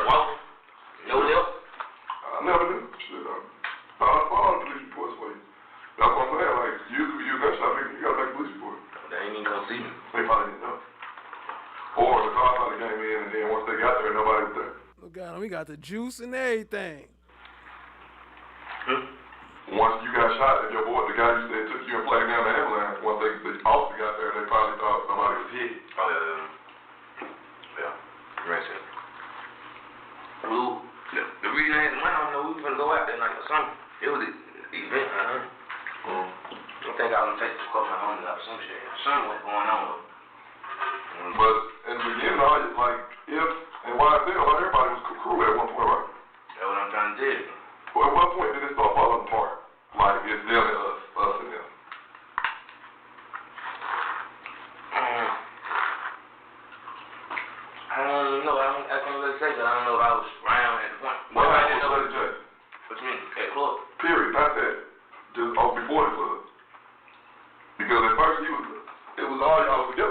Walking. No lip. I never knew. Shit, I all the police reports for you. That's what I'm saying. Like, you got shot, you got to make a police report. They ain't even come see me. They probably didn't know. Or the car probably came in, and then once they got there, nobody was there. Look at him. We got the juice and everything. Once you got shot, if your boy, the guy you said took you and flagged down the ambulance, once the officer got there, they probably thought somebody was hit. Oh, yeah. Racing. The reason I had the money, I don't know, we was gonna go out there like or something. It was an event, I think I was gonna take a couple of homies out or some shit. Something was going on. But in the beginning, like, if and YSL, like everybody was crew at one point, right? That's what I'm trying to do. Well, at what point did it start falling apart? Like, it's them and us and them. I don't know. I can't really say, but I don't know if I was around at the point. What happened with J? What you mean? At club? Period. Not that. Just before the club. Because at first it was all y'all was together.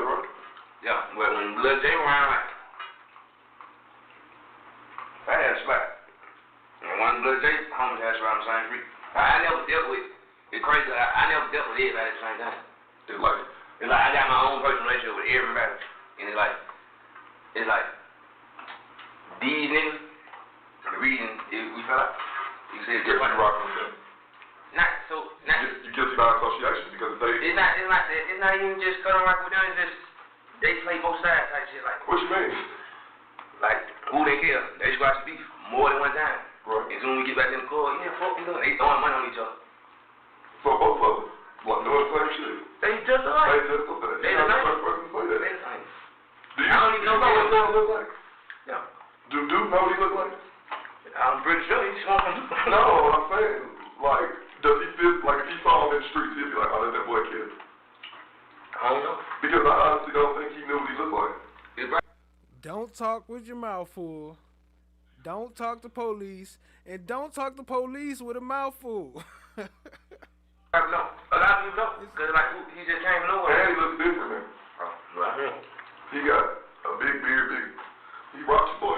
Lil J, homies house around the same street. I never dealt with, it's crazy, I never dealt with everybody at the same time. It's like I got my own personal relationship with everybody. And it's like, these niggas, the reason we fell out, you said Yes, you rock with them. You guilty by association because they. It's not that. It's not even just cut on rock with them. It's just they play both sides type shit. Like what you mean? Like who they kill? They squash beef more than one time. Right. And soon we get back in the club, yeah, fuck you. They throwing money on each other. So both of them, like doing the same shit. They just alike. They just alike. They the same. First person to say that. They the same. I don't even know what Dude look like. Yeah. Do Dude know what he look like? I'm pretty sure he's smoking. No, I'm saying like. Does he feel like if he saw him in the streets, he'd be like, oh, that's that boy kid? I don't know. Because I honestly don't think he knew what he looked like. Don't talk with your mouth full. Don't talk to police. And don't talk to police with a mouth full. No, a lot of people don't. Because like, he just came nowhere. And he looks different, man. Oh, right. He got a big beard, he rocks your boy.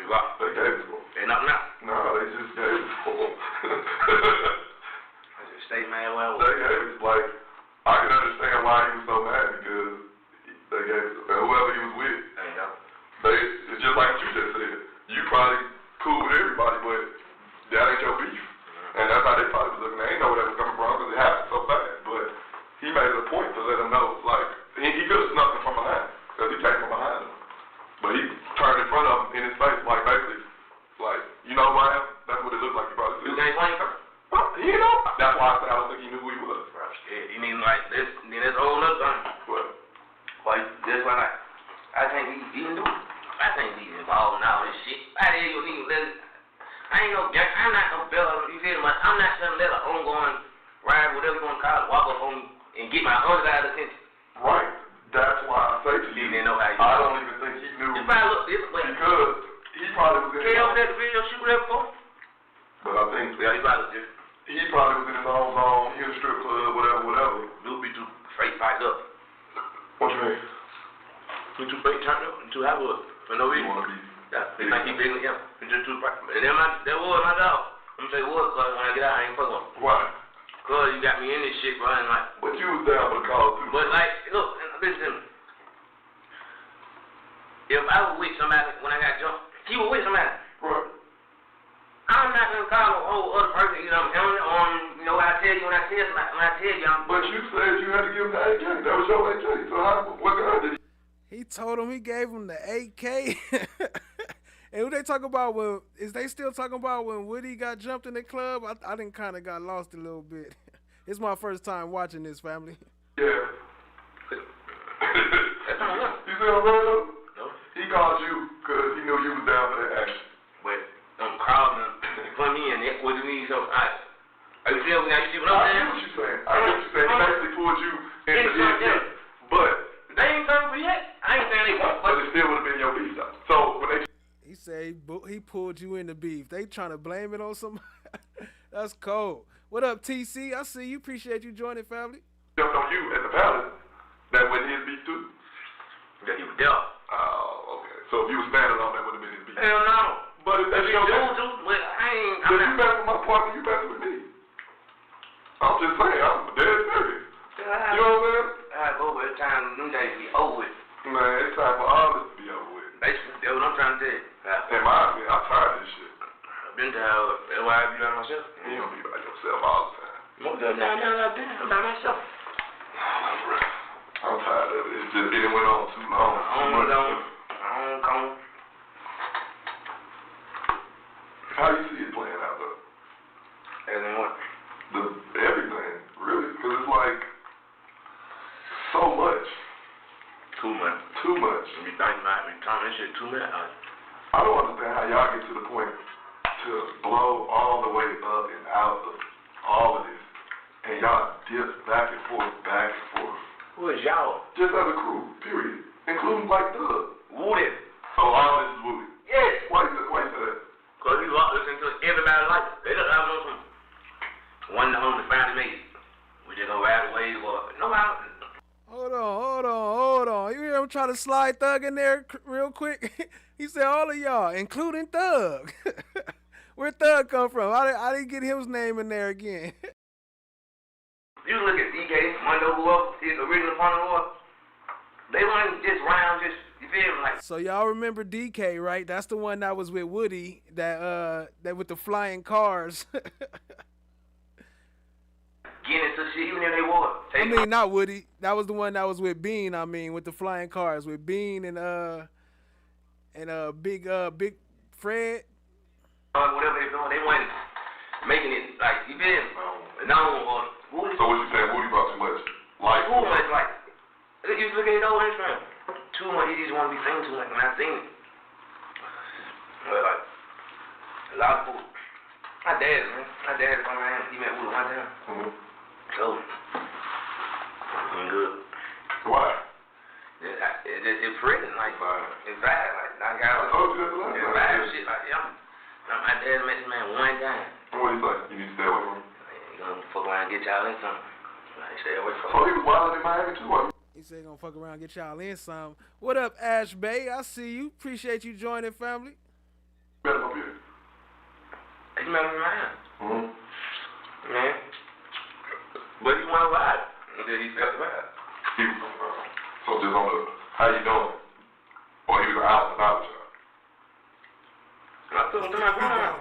He rocked. They gave it to him. They knocked him out. Nah, they just gave it to him. Stay mad well. They gave it, like, I can understand why he was so mad because they gave it to whoever he was with. It's just like what you just said. You probably cool with everybody, but that ain't your beef. And that's how they probably was looking. They ain't know where that was coming from because it happened so fast. But he made it a point to let them know, like, he could have snuck him from behind because he came from behind him. But he turned in front of him in his face, like, basically, like, you know who I am? That's what it looked like. He probably said. You think Wayne first? You know? That's why I said I don't think he knew who he was. Yeah, you mean like this? Then that's a whole other thing. What? Like, this one, like, I think he even do it. I think he's involved in all this shit. Why the hell you even let it? I'm not no fella, you feel me? I'm not gonna let an ongoing ride, whatever you want to call it, walk up on me and get my undivided attention. Right. That's why I say to you, didn't know how you I don't even think he knew. It probably look different, but because he probably was in his own that video shoot whatever for. But I think yeah, he probably look different. He probably was in his own zone, he in a strip club, whatever. You'll be too straight fight up. What you mean? We too straight turned up and too high wood. For no reason. Yeah, they think he big with him. He just too bright. And then that was my dog. I'm gonna say what, cause when I get out I ain't fucking with him. Why? Cause you got me in this shit, bro, and like. But you was down for the call too. But like, look, listen to me. If I was with somebody when I got jumped, he was with somebody. Right. I'm not gonna call a whole other person, you know, on, you know what I tell you when I tell you, like, when I tell you, But you said you had to give him the AK. That was your AK. So what gun did he? He told him he gave him the AK. And what they talk about when is they still talking about when Woody got jumped in the club? I done kind of got lost a little bit. It's my first time watching this, family. Yeah. You see what I'm saying though? No. He called you because he knew you was down for that action. But I'm calling for me and that what it means. So you see what I'm saying? I get what you're saying. I get what you're saying. He basically pulled you into his shit. But they ain't coming for yet. I ain't saying they won't. But it still would have been your beef though. So when they he said he pulled you in the beef. They trying to blame it on somebody. That's cold. What up, TC? I see you. Appreciate you joining, family. Jumped on you at the palace. That wasn't his beef too. Yeah, he was there. Oh, okay. So if you was standing on that, would have been his beef. Hell no. But if that's your beef. But I ain't. If you mess with my partner, you mess with me. I'm just saying. I'm dead serious. You know what I'm saying? I go over the time. Them days be over with. Man, it's time for all this to be over with. Basically, that's what I'm trying to tell you. In my opinion, I'm tired of this shit. I've been tired. That's why I be by myself. You don't be by yourself all the time. I'm by myself. I'm tired of it. It's just it went on too long. I don't come. How you see it playing out though? As in what? Everything, really, because it's like so much. Too much. Too much. You be thinking about me, Tom, that shit too much. I don't understand how y'all get to the point to blow all the way up and out of all of this, and y'all dip back and forth, back and forth. Who is y'all? Just as a crew, period, including like Thug. Woody. Oh, all this is Woody. Yes. Why you say that? Because he was listening to everybody like it. They don't have no some. One of the homies finally made it. We just gonna ride away or no out. Hold on. You hear him try to slide Thug in there real quick? He said all of y'all, including Thug. Where Thug come from? I didn't get his name in there again. You look at DK, Mondo, whoever his original opponent was. They weren't just round, just you feel me? Like. So y'all remember DK, right? That's the one that was with Woody, that with the flying cars. Getting into shit, even if they were. I mean, not Woody. That was the one that was with Bean. I mean, with the flying cars, with Bean and big Fred. Whatever they doing, they weren't making it like you feel me? No, Woody. So what you saying? Woody brought too much life? Too much like. You look at it over Instagram. Too much. He just want to be seen too much, and I seen it. But like a lot of people. My dad from around. He met Woody one time. So, I'm good. Why? It's prison, like, it's bad, like I told you that the last time. It's bad shit, like, my dad met this man one time. What do you think? You need to stay away from him? You gonna fuck around and get y'all in something. Like, stay away from him. So he was wild in Miami too, wasn't he? He said gonna fuck around and get y'all in something. What up, Ash Bay? I see you. Appreciate you joining, family. Met him up here. You met him in Miami? Man. But he went ride until he felt bad. So just on the, how you doing? Or he was out without you? I took him to my grandma.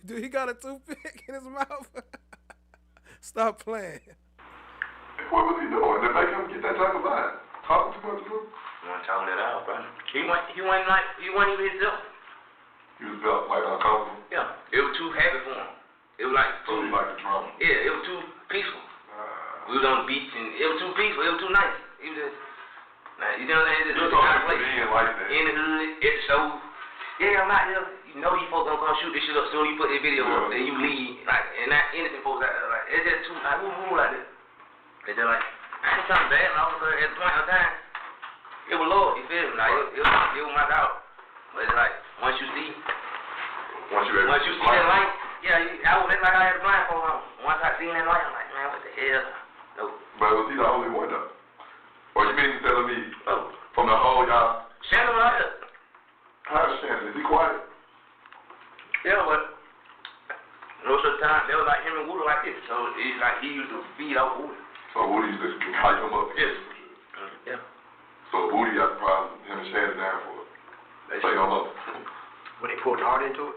Dude, he got a toothpick in his mouth? Stop playing. What was he doing to make him get that type of vibe? Talking too much to him? You want to talk that out, bro. He wasn't even himself. He was felt like uncomfortable? Yeah. It was too happy for him. It was like so he liked the drama. Yeah, it was too peaceful. We was on the beach and it was too peaceful. It was too nice. It was just, like, you know what I'm saying? It was just kind of place. Like that. In the hood, at the show. Yeah, I'm out here. You know these folks gonna come shoot this shit up soon. You put this video up, then you leave. Like, and not innocent folks out there. Like, it's just too, like, who like this? It's just like, I ain't something bad. And all of a sudden, at the point in time, it was Lord. You feel me? Like, it was my dog. But it's like, once you see that light. Yeah, I was like I had a blindfold on. Once I seen that light, I'm like, man, what the hell? No. But was he the only one though? Or you mean telling me from the whole y'all? Shannon right here. How's Shannon? Is he quiet? Yeah, but most of the time they was like him and Woody like this. So it's like he used to feed off Woody. So Woody used to hype him up. Yes. Yeah. So Woody got the problem. Him and Shannon down for it. They don't love. When they pulled hard into it.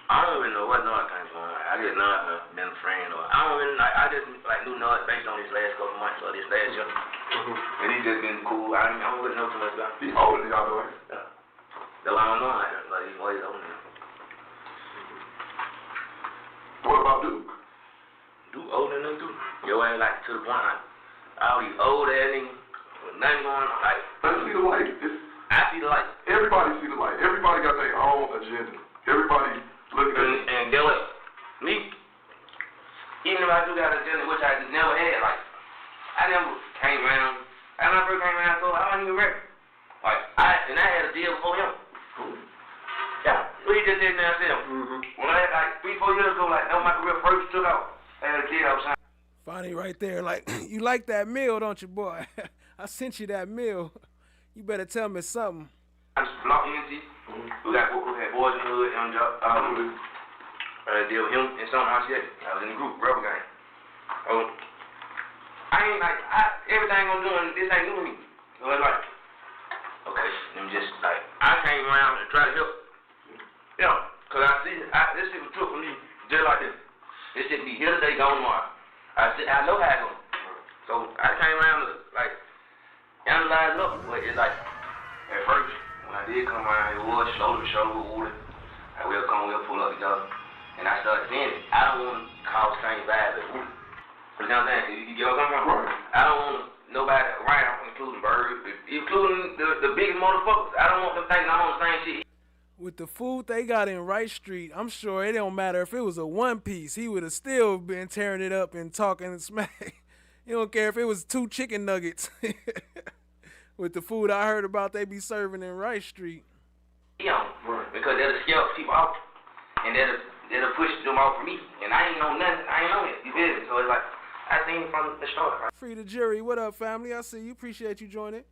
I don't even know what Nard came from. I just know I've been a friend, or I don't really like. I just like knew Nard based on his last couple months or this last year, and he's just been cool. I don't really know too much about him. He's older than y'all doing. Yeah. Though I don't know like he's way older than him. What about Duke? Duke older than him too. Yo ain't like to the point like all these old ass niggas with nothing going on. Like I see the light. I see the light. Everybody see the light. Everybody got their own agenda. Everybody. And then what? Me, even if I do got a agenda, which I just never had, like, I never came around. When I first came around, so I wasn't even ready. Like, I had a deal before him. Yeah, we just did now, when I had like 3-4 years ago, like, that was my career first took off. I had a kid outside. Funny right there, like, you like that meal, don't you, boy? I sent you that meal. You better tell me something. I just blocked NC. We had boys in the hood, young job. I deal with him and something else yet. I was in the group, rebel gang. Oh, I ain't like, everything I'm doing, this ain't new to me. So it's like, okay, let me just, like, I came around and tried to help. You know, because I see, this shit was true for me, just like this. This shit be here today, gone tomorrow. I know how it goes. So I came around to, like, analyze it up, but it's like, at first, when I did come around, it was shoulder to shoulder with Woody. Like, we'll pull up each other. And I started seeing it. I don't want to cause the same vibe as Woody. You know what I'm saying? You get what I'm coming from? I don't want nobody around, including Bird, including the biggest motherfuckers. I don't want them thinking I'm on the same shit. With the food they got in Wright Street, I'm sure it don't matter if it was a one piece. He would have still been tearing it up and talking smack. He don't care if it was 2 chicken nuggets. With the food I heard about they be serving in Wright Street. Yeah, because that'll scare people off. And that'll push them off for me. And I ain't know nothing. I ain't know it. You feel me? So it's like, I seen it from the start. Right? Free the jury. What up, family? I see you. Appreciate you joining.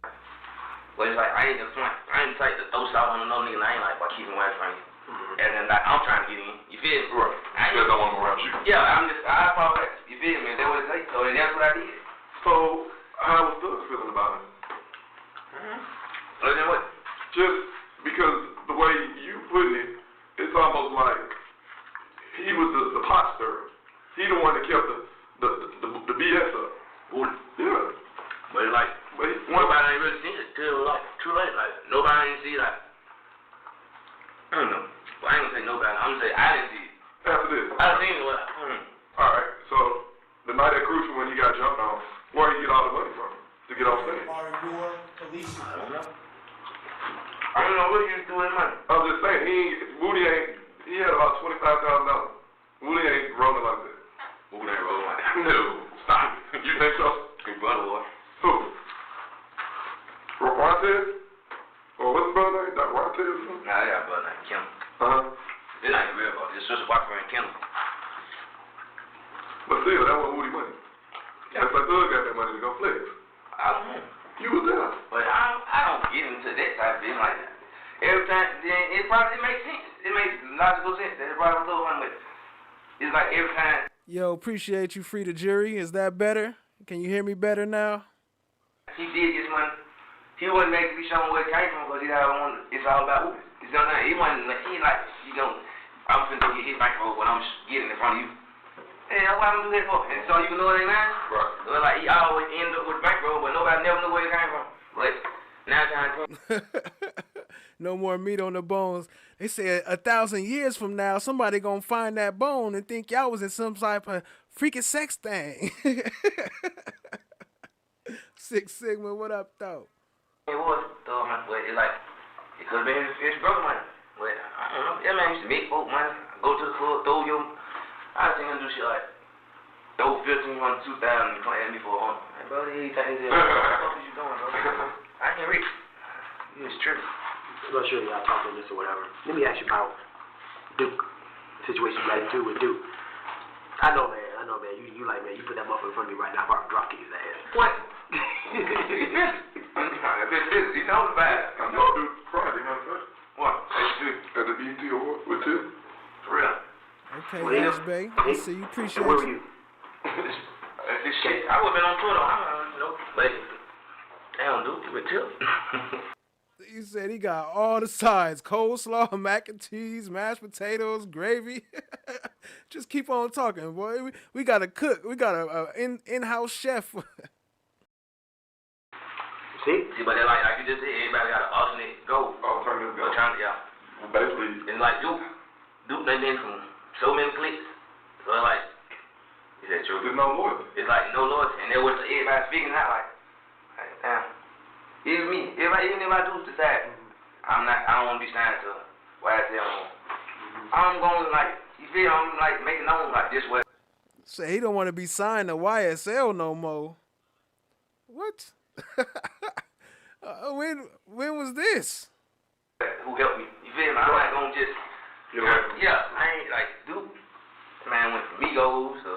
But it's like, I ain't the type to throw salt on another nigga. I ain't like, by keeping white friends. At nothing like I'm trying to get in. You feel me? Right. I You just don't want to go around you. Yeah, I apologize. You feel me? That's what it takes. So and that's what I did. So, how was Thug feeling about it? Other than what? Just because the way you putting it, it's almost like he was the pot stirrer. He the one that kept the BS up. Yeah. But like, nobody ain't really seen it till like too late. Like nobody ain't see like. I don't know. Well, I ain't gonna say nobody. I'm gonna say I didn't see it. After this. I seen it. Alright, so the night at Crucial when he got jumped on, where did he get all the money from to get off stage? I don't know. I don't know what he was doing money. I'm just saying, he had about $25,000. Woody ain't rolling like that. Woody ain't rolling like that. No, stop it. You think so? His brother was. Who? Rontez? Or what's the brother name? Doc Rontez or something? Nah, I got a brother named Kim. It's not even real brother. His sister boyfriend Kim. But still, that wasn't Woody money. That's like Thug got that money to go flex. I don't know. You was there. But I don't get into that type of thing like that. Every time, then it makes sense. It makes logical sense that it probably was one with. It's like every time. Yo, appreciate you, Free the Jury. Is that better? Can you hear me better now? He did get money. He wasn't making me show him where it came from because it's all about Uber. You know what I'm saying? He like, you know, I'm finna go get his bankroll when I'm getting in front of you. Hey, why I'm gonna do that for? And so you can know it ain't mine? Right. So like, he always end up with bankroll, but nobody never knew where it came from. But now it's time to No more meat on the bones. They say 1,000 years from now, somebody gonna find that bone and think y'all was in some type of freaking sex thing. Six Sigma, what up, though? It was, though, but it's like, it could have been his brother money. But I don't know. That man used to make folk money. Go to the club, throw your. I seen him do shit like, throw 1,500, 2,000 and claim me for a $100. Hey, bro, he ain't taking his what the fuck is you doing, bro? I ain't rich. You was tripping. I'm not sure y'all talking this or whatever. Let me ask you about Duke. Situation you got into with Duke. I know, man. You like, man, you put that motherfucker in front of me right now, I'm drop kick his ass. What? He knows the vibe. I know Duke Friday, What? At the BET Award with Tim. For real. Okay, yes, babe. I see you. Appreciate where were you. This shit, I would've been on Twitter. I don't know. But they don't do it with Tip. He said he got all the sides: coleslaw, mac and cheese, mashed potatoes, gravy. Just keep on talking, boy. We got a cook. We got a in-house chef. See, but they like you just said, everybody got an alternate goal. Alternative goal. Yeah. Basically. It's like Duke done been from so many clicks. So it's like, is that true? There's no loyalty. It's like no loyalty. And then what everybody's figuring out, like damn. Even me, even if I do decide, I don't want to be signed to YSL. I'm going like, you feel, I'm like making known like this way. Say he don't want to be signed to YSL no more. What? When was this? Who helped me? You feel me? I'm not gonna just. Yeah, I ain't like Duke. Man went from Migos to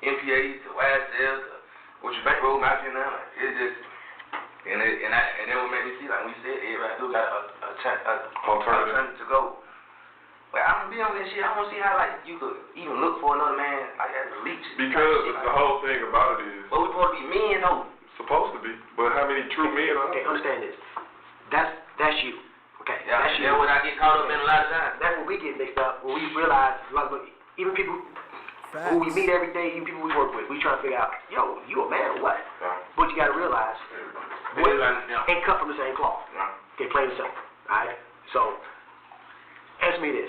MPA to YSL to what your bankroll mafia now. Like, it's just. And that would make me see, like we said, everybody do got a alternative to go. But I'm gonna be on this shit. I don't see how like you could even look for another man like as a leech. Because the whole thing about it is. But we supposed to be men though. Supposed to be, but how many true men are? Okay, understand this. That's you. Okay, yeah, that's you. That's what I get caught up in a lot of times. That's when we get mixed up. When we realize a lot of even people who we meet every day, even people we work with, we try to figure out, yo, you a man or what? Yeah. But you gotta realize, ain't cut from the same cloth. Yeah. Okay, plain and simple. All right. So, answer me this,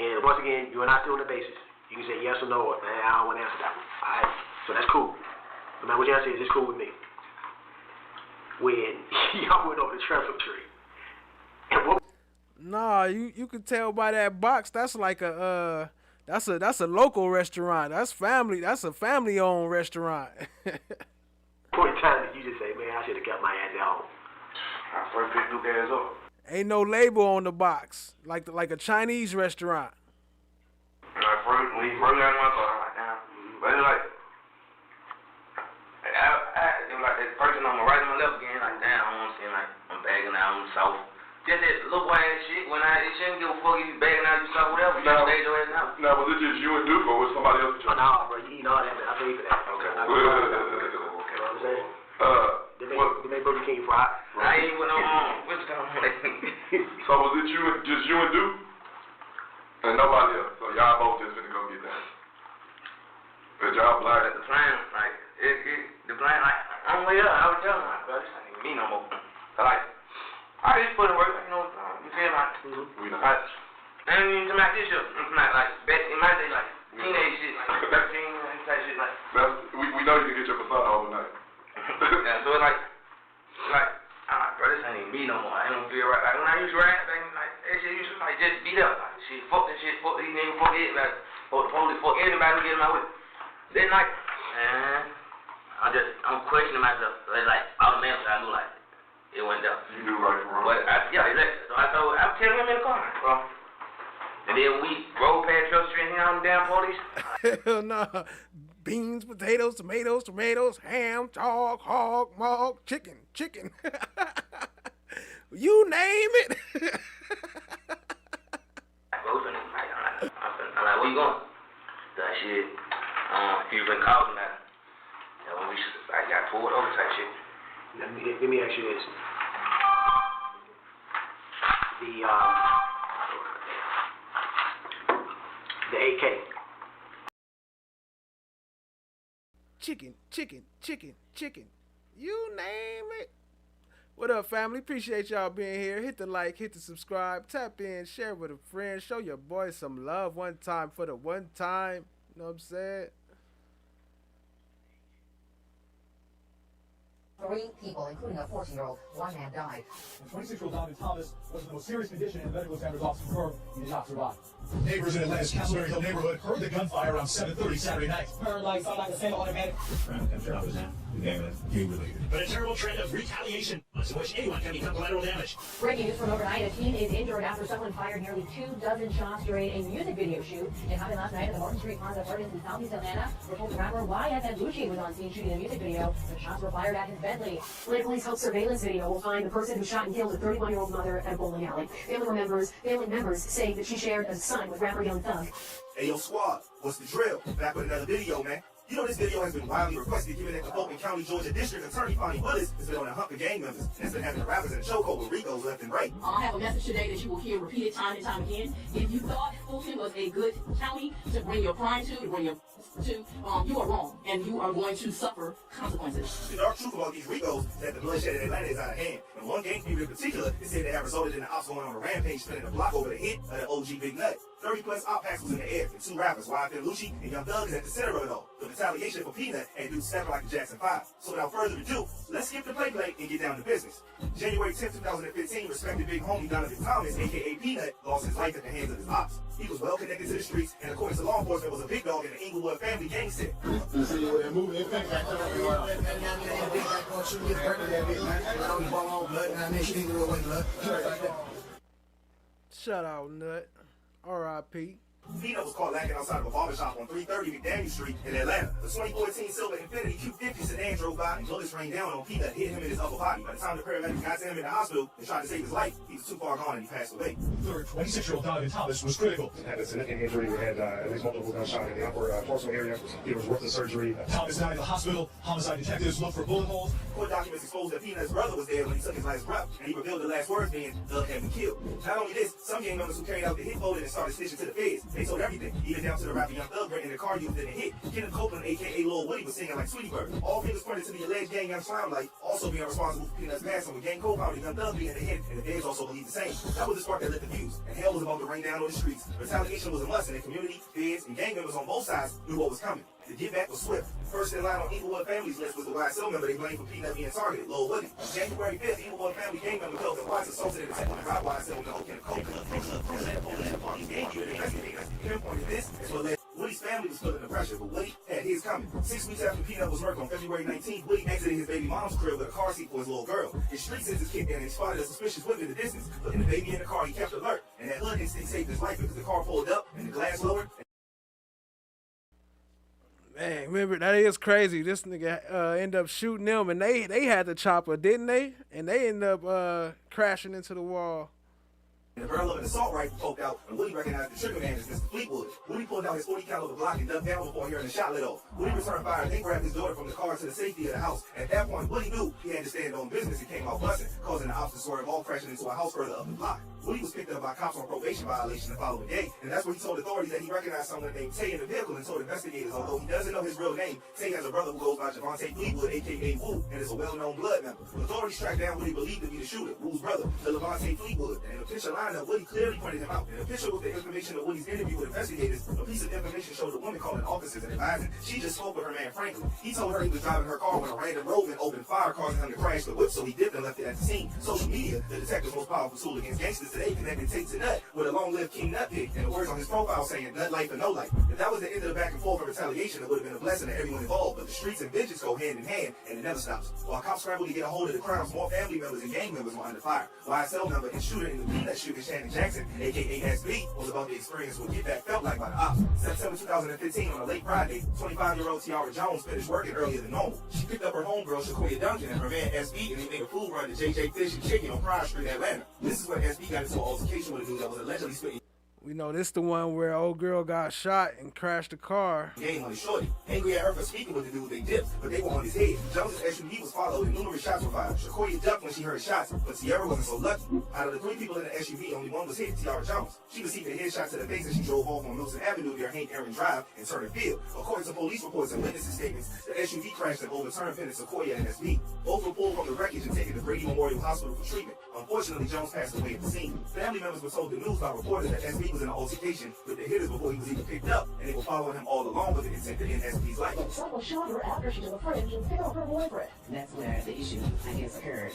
and once again, you and I still on the basis. You can say yes or no, or man, I don't want to answer that one. All right. So that's cool. No matter what your answer is, it's cool with me. When y'all went over the transfer tree, and what? Nah, you could tell by that box. That's like a that's a local restaurant. That's family. That's a family-owned restaurant. Point in time that you just say, man, I should have kept my ass at home. I first picked Duke ass up. Ain't no label on the box, like a Chinese restaurant. When he first got in my car, I'm like, damn. But it's like, it was like that person on my right and my left again, like, damn, I don't see like I'm bagging out on the south. just that little boy ass shit. When it shouldn't give a fuck if you bagging out, you stop whatever. You Now- stay your ass out. Now, was it just you and Duke, or was somebody else? Oh, no, bro, you eat all that, man. I pay for that. Okay. You know what I'm saying? They make Burger King fries. I ain't with no what's going on? So was it just you and Duke? And nobody else. So y'all both just finna go get that. But y'all black. The plan, like, the plan, like, I'm way up. I was telling her, bro, this ain't even me no more. So, like, I just put in work, you know, you feel like, We know. like, and then come out this shit, like, back in my day, like, teenage shit, like, 13 and type shit, like. We know you can get your persona overnight. Yeah, so it's like, bro, this ain't even me no more. I don't feel right. Like, when I used to rap, like, that shit used to, like, just beat up. Like, shit, fuck this shit, fuck these niggas, fuck it, like, fuck the police, fuck anybody who get in my way. Then, like, man, I'm questioning myself. So it's like, automatically, I knew, like, it went down. You knew right from wrong. But, yeah, exactly. So I was telling him in the car, bro. And then we rode past Truck Street and hit on the damn police. Hell nah. Beans, potatoes, tomatoes, ham, dog, hog, mog, chicken. You name it. I'm like, where you going? That shit, he been calling that. And when I got pulled over type shit. Let me ask you this. The AK. Chicken. You name it. What up, family? Appreciate y'all being here. Hit the like, hit the subscribe, tap in, share with a friend, show your boy some love one time for the one time. You know what I'm saying? 3 people, including a 14-year-old. 1 man died. 26-year-old Donovan Thomas was in the most serious condition, and medical examiner's office confirmed he did not survive. Neighbors in Atlanta's Castleberry Hill neighborhood heard the gunfire around 7:30 Saturday night. Heard something like a semi-automatic. But a terrible trend of retaliation in which anyone can become collateral damage. Breaking news from overnight, a teen is injured after someone fired nearly 24 shots during a music video shoot. It happened last night at the Martin Street Plaza Apartments in Southeast Atlanta. We're told the rapper YAK was on scene shooting a music video. The shots were fired at his Bentley. Atlanta police hope surveillance video will find the person who shot and killed a 31-year-old mother at a bowling alley. Family members say that she shared a son with rapper Young Thug. Hey, yo, squad, what's the drill? Back with another video, man. You know this video has been widely requested given that the Fulton County, Georgia District Attorney Fonnie Willis has been on a hump of gang members and has been having the rappers in a chokehold with Ricos left and right. I have a message today that you will hear repeated time and time again. If you thought Fulton was a good county to bring your crime to bring your you are wrong, and you are going to suffer consequences. The dark truth about these Ricos is that the bloodshed in Atlanta is out of hand. And one gang feud in particular is said to have resulted in the ops going on a rampage, spinning the block over the hit of the OG Big Nut. 30+ op packs was in the air, and 2 rappers, YAK and Lucci, and Young Thug is at the center of it all. The retaliation for Peanut and dudes snapping like the Jackson 5. So without further ado, let's skip the play and get down to business. January 10, 2015, respected big homie Donovan Thomas, aka Peanut, lost his life at the hands of his ops. He was well connected to the streets, and according to law enforcement, was a big dog in the Inglewood family gang set. Shut out, Nut. R.I.P. Peanut was caught lacking outside of a barbershop on 330 McDaniel Street in Atlanta. The 2014 silver Infiniti Q50 sedan drove by and bullets rained down on Peanut, hit him in his upper body. By the time the paramedics got to him in the hospital and tried to save his life, he was too far gone and he passed away. 26-year-old Donovan Thomas was critical. Had a significant injury. We had at least multiple gunshot in the upper torso area. He was worth the surgery. Thomas died in the hospital. Homicide detectives looked for bullet holes. Court documents exposed that Peanut's brother was there when he took his last breath, and he revealed the last words being, "Thug had been killed." Not only this, some gang members who carried out the hit folded and started snitching to the feds. They told everything, even down to the rapper Young Thug in the car used in the hit. Kenneth Copeland, aka Lil Woody, was singing like Sweetie Bird. All fingers pointed to the alleged gang young Slimelight also being responsible for Peanut's passing, with gang co-founder Young Thug being the hit, and the feds also believe the same. That was the spark that lit the fuse, and hell was about to rain down on the streets. Retaliation was a must, and the community, feds, and gang members on both sides knew what was coming. The get back was swift. First in line on Inglewood family's list was the YSL member they blamed for Peanut being targeted, Lil Woody. On January 5th, Inglewood family gang member felt that Wise assaulted and attacked the rock YSL with the Oak and Coke Club. Pinpointed this as what led Woody's family was feeling the pressure, but Woody had his coming. 6 weeks after Peanut was murdered on February 19th, Woody exited his baby mom's crib with a car seat for his little girl. His street senses kicked in and he spotted a suspicious whip in the distance. Putting the baby in the car, he kept alert, and that hood instinct saved his life because the car pulled up and the glass lowered. Man, remember, that is crazy. This nigga ended up shooting them, and they had the chopper, didn't they? And they ended up crashing into the wall. The barrel of an assault rifle poked out, and Woody recognized the trigger man as Mr. Fleetwood. Woody pulled out his 40 caliber Glock and ducked down before hearing the shot let off. Woody returned fire and then grabbed his daughter from the car to the safety of the house. At that point, Woody knew he had to stand on business and came out busting, causing the ops to swerve, all crashing into a house further up the block. Woody was picked up by cops on probation violation the following day, and that's where he told authorities that he recognized someone named Tay in the vehicle and told investigators, although he doesn't know his real name, Tay has a brother who goes by Javante Fleetwood, a.k.a. Woo, and is a well-known blood member. Authorities tracked down what he believed to be the shooter, Woo's brother, the Levante Fleetwood, and in the picture lineup, Woody clearly pointed him out. In a picture with the information of Woody's interview with investigators, a piece of information showed a woman calling officers and advising she just spoke with her man Franklin. He told her he was driving her car when a random roadman opened fire, causing him to crash the whip, so he dipped and left it at the scene. Social media, the detective's most powerful tool against gangsters today, connected Tate to Nut with a long-lived King Nut pick, and the words on his profile saying Nut life or no life. If that was the end of the back and forth of retaliation, it would have been a blessing to everyone involved, but the streets and vengeance go hand in hand, and it never stops. While cops scrambled to get a hold of the crimes, more family members and gang members were under fire. YSL member and shooter in the Peanut shooting, Shannon Jackson, a.k.a. SB, was about to experience what Get Back felt like by the ops. September 2015, on a late Friday, 25-year-old Tiara Jones finished working earlier than normal. She picked up her homegirl, Shakoya Duncan, and her man SB, and they made a food run to JJ Fish and Chicken on Pride Street, Atlanta. This is when SB got into an altercation with a dude that was allegedly spitting We know this the one where old girl got shot and crashed the car. game on his shorty. Angry at her for speaking with the dude, they dipped, but they were on his head. Jones' SUV was followed and numerous shots were fired. Shakoya ducked when she heard shots, but Tiara wasn't so lucky. Out of the 3 people in the SUV, only one was hit, Tiara Jones. She received a headshot to the face as she drove off on Milton Avenue near Hank Aaron Drive in Turner Field. According to police reports and witnesses' statements, the SUV crashed and overturned Finney Sequoia and SB. Both were pulled from the wreckage and taken to Brady Memorial Hospital for treatment. Unfortunately, Jones passed away at the scene. Family members were told the news by reporters that SB was in an altercation with the hitters before he was even picked up, and they were following him all along with the intent to end SB's life. Someone shot her after she took a fringe and picked up her boyfriend. That's where the issue, I guess, occurred.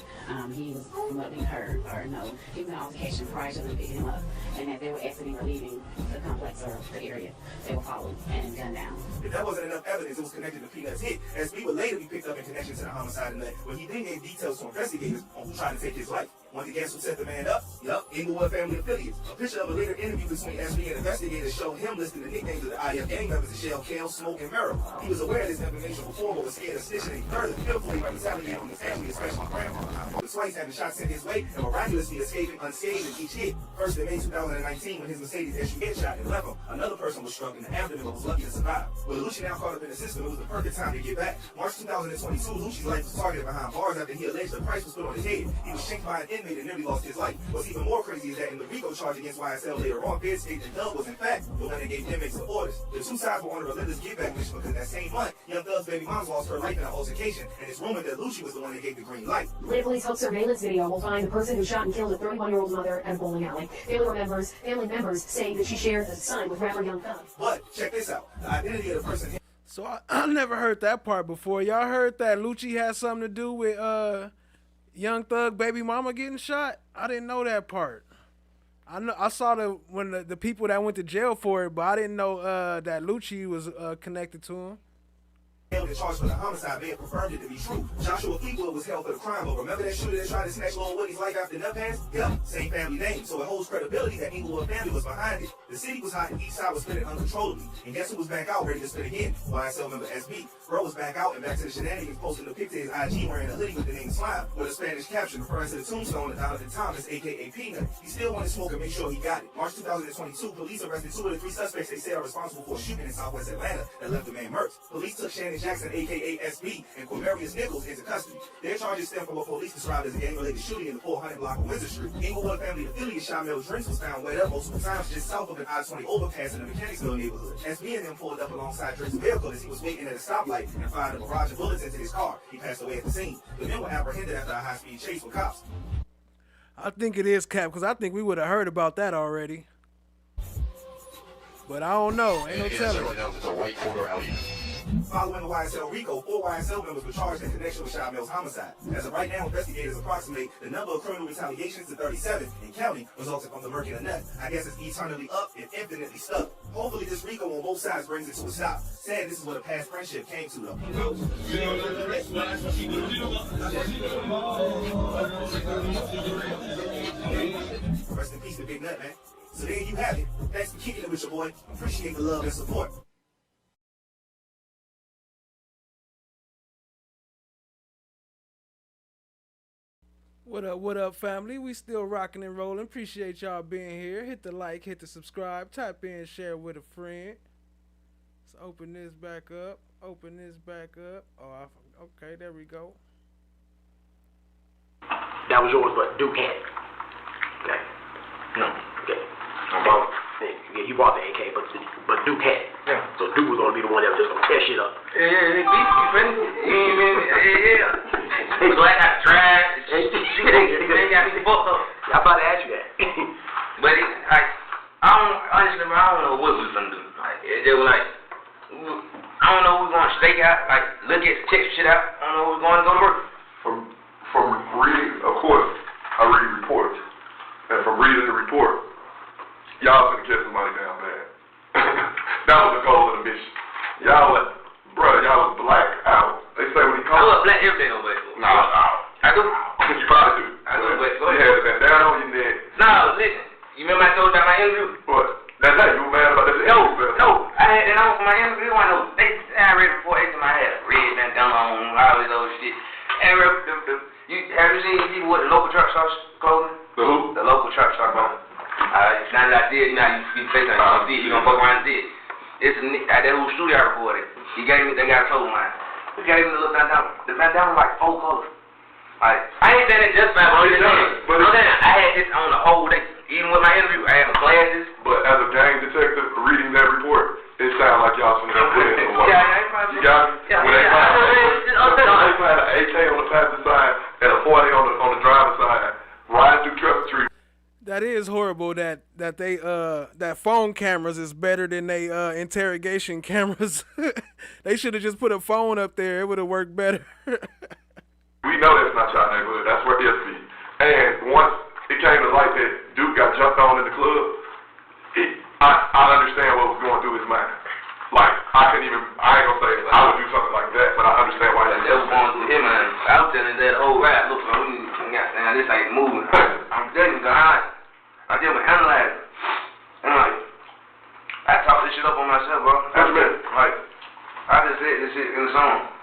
He was promoting her, or no, he was in altercation prior to them picking him up. And as they were exiting or leaving the complex or the area, they were followed and gunned down. If that wasn't enough evidence, it was connected to Peanut's hit. SB would later be picked up in connection to the homicide in that, when he then gave details to investigators on who tried to take his life. Want to guess who set the man up? Yup, Inglewood family affiliates. A picture of a later interview between SB and investigators showed him listing the nicknames of the IF gang members as Shell, Kale, Smoke, and Merrill. He was aware of this information before, but was scared of snitching any further, pitifully by retaliating on his family, especially grandma. The Swites had the shot sent his way and miraculously escaping unscathed in each hit. First in May 2019, when his Mercedes SUV shot and left him, another person was struck in the abdomen but was lucky to survive. With Lucci now caught up in the system, it was the perfect time to get back. March 2022, Lucci's life was targeted behind bars after he alleged the price was put on his head. He was shanked by an inmate and nearly lost his life. What's even more crazy is that in the RICO charge against YSL later on, Feds stated that Doug was in fact the one that gave inmates the orders. The two sides were on a relentless give-back mission because that same month, Young Thug's baby mom lost her life in an altercation, and it's rumored that Lucci was the one that gave the green light. Later police hope surveillance video will find the person who shot and killed a 31-year-old mother at a bowling alley. Family members saying that she shared a son with rapper Young Thug. But check this out. The identity of the person. So I never heard that part before. Y'all heard that Lucci had something to do with Young Thug baby mama getting shot? I didn't know that part. I saw the people that went to jail for it, but I didn't know that Lucci was connected to him. Held and charged for the homicide, they have confirmed it to be true. Joshua Fleetwood was held for the crime, but remember that shooter that tried to snatch Lil Woody's life after Nut passed? Yeah, same family name, so it holds credibility that Inglewood family was behind it. The city was hot and each side was spinning uncontrollably. And guess who was back out ready to spin again? YSL member SB. Bro was back out and back to the shenanigans, posting a pic to his IG wearing a hoodie with the name Slime, with a Spanish caption referring to the tombstone of Donovan Thomas, aka Peanut. He still wanted smoke and make sure he got it. March 2022, police arrested 2 of the 3 suspects they say are responsible for a shooting in Southwest Atlanta that left the man murked. Police took Shannon Jackson, aka SB, and Quamarius Nichols into custody. Their charges stem from what police described as a gang-related shooting in the 400 block of Windsor Street. Inglewood family affiliate Shamel Drinks was found wet up multiple times just south of an I-20 overpass in the Mechanicsville neighborhood. SB and them pulled up alongside Drinks' vehicle as he was waiting at a stoplight and fired a barrage of bullets into his car. He passed away at the scene. The men were apprehended after a high-speed chase with cops. I think it is cap, because I think we would have heard about that already. But I don't know. Ain't no telling. Following the YSL RICO, 4 YSL members were charged in connection with Shamel's homicide. As of right now, investigators approximate the number of criminal retaliations to 37 in county, resulting from the murking of Nut. I guess it's eternally up and infinitely stuck. Hopefully this RICO on both sides brings it to a stop. Sad this is what a past friendship came to though. Rest in peace to Big Nut, man. So there you have it. Thanks for kicking it with your boy. Appreciate the love and support. What up, family? We still rocking and rolling. Appreciate y'all being here. Hit the like, hit the subscribe, type in, share with a friend. Let's open this back up. Open this back up. Okay, there we go. That was yours, but Duke had it. Okay. No. Okay. Yeah, you bought the AK, but Duke had it. Yeah. So Duke was gonna be the one that was just gonna tear shit up. Yeah, you finished? Yeah. So I got drive. They got me fucked up. I'm about to ask you that. But honestly, man, I don't know what we was gonna do. Like, they were like, I don't know if we gonna stake out, like, look at, check shit out. I don't know if we're going to go to work. From reading, of course, I read reports. And from reading the report, y'all finna catch somebody down bad. That was the goal of the mission. Y'all was black out. They say when he I comes. look black every day, but. No. I do. You probably do. I do, but go You ahead. had the bandana on your neck. No, listen. You remember I told you about my interview? What? That's that. You were mad about that? No. I had that on for my interview. I know. I read before they told me I had red bandana on, all this old shit. And have you seen people with the local truck stop clothing? The who? The local truck stop clothing. Now that I did, you know, you say something, you gonna fuck around and see it. It's that little studio I recorded. He gave me, they got a clothing line. He gave me the little bandana. The bandana was like 4 colors. Like, I ain't saying it just by what you're saying. But I had this on the whole day. Even with my interview, I had my glasses. But as a gang detective reading that report, it sounds like y'all finna have playing somebody. You got me? Yeah, when they find an AK on the passenger side and a 40 on the driver's side, riding through Trevor Street. That is horrible that they that phone cameras is better than they interrogation cameras. They should have just put a phone up there. It would have worked better. We know that's not y'all neighborhood. That's where it be. And once it came to light that Duke got jumped on in the club, I understand what was going through his mind. Like, I ain't gonna say I would do something like that, but I understand why that was going through him, man. I was telling that whole rap, look, man, this ain't moving. I'm telling you, God, I did my analyze. And like, I talked this shit up on myself, bro. Like, I just said this shit in the song.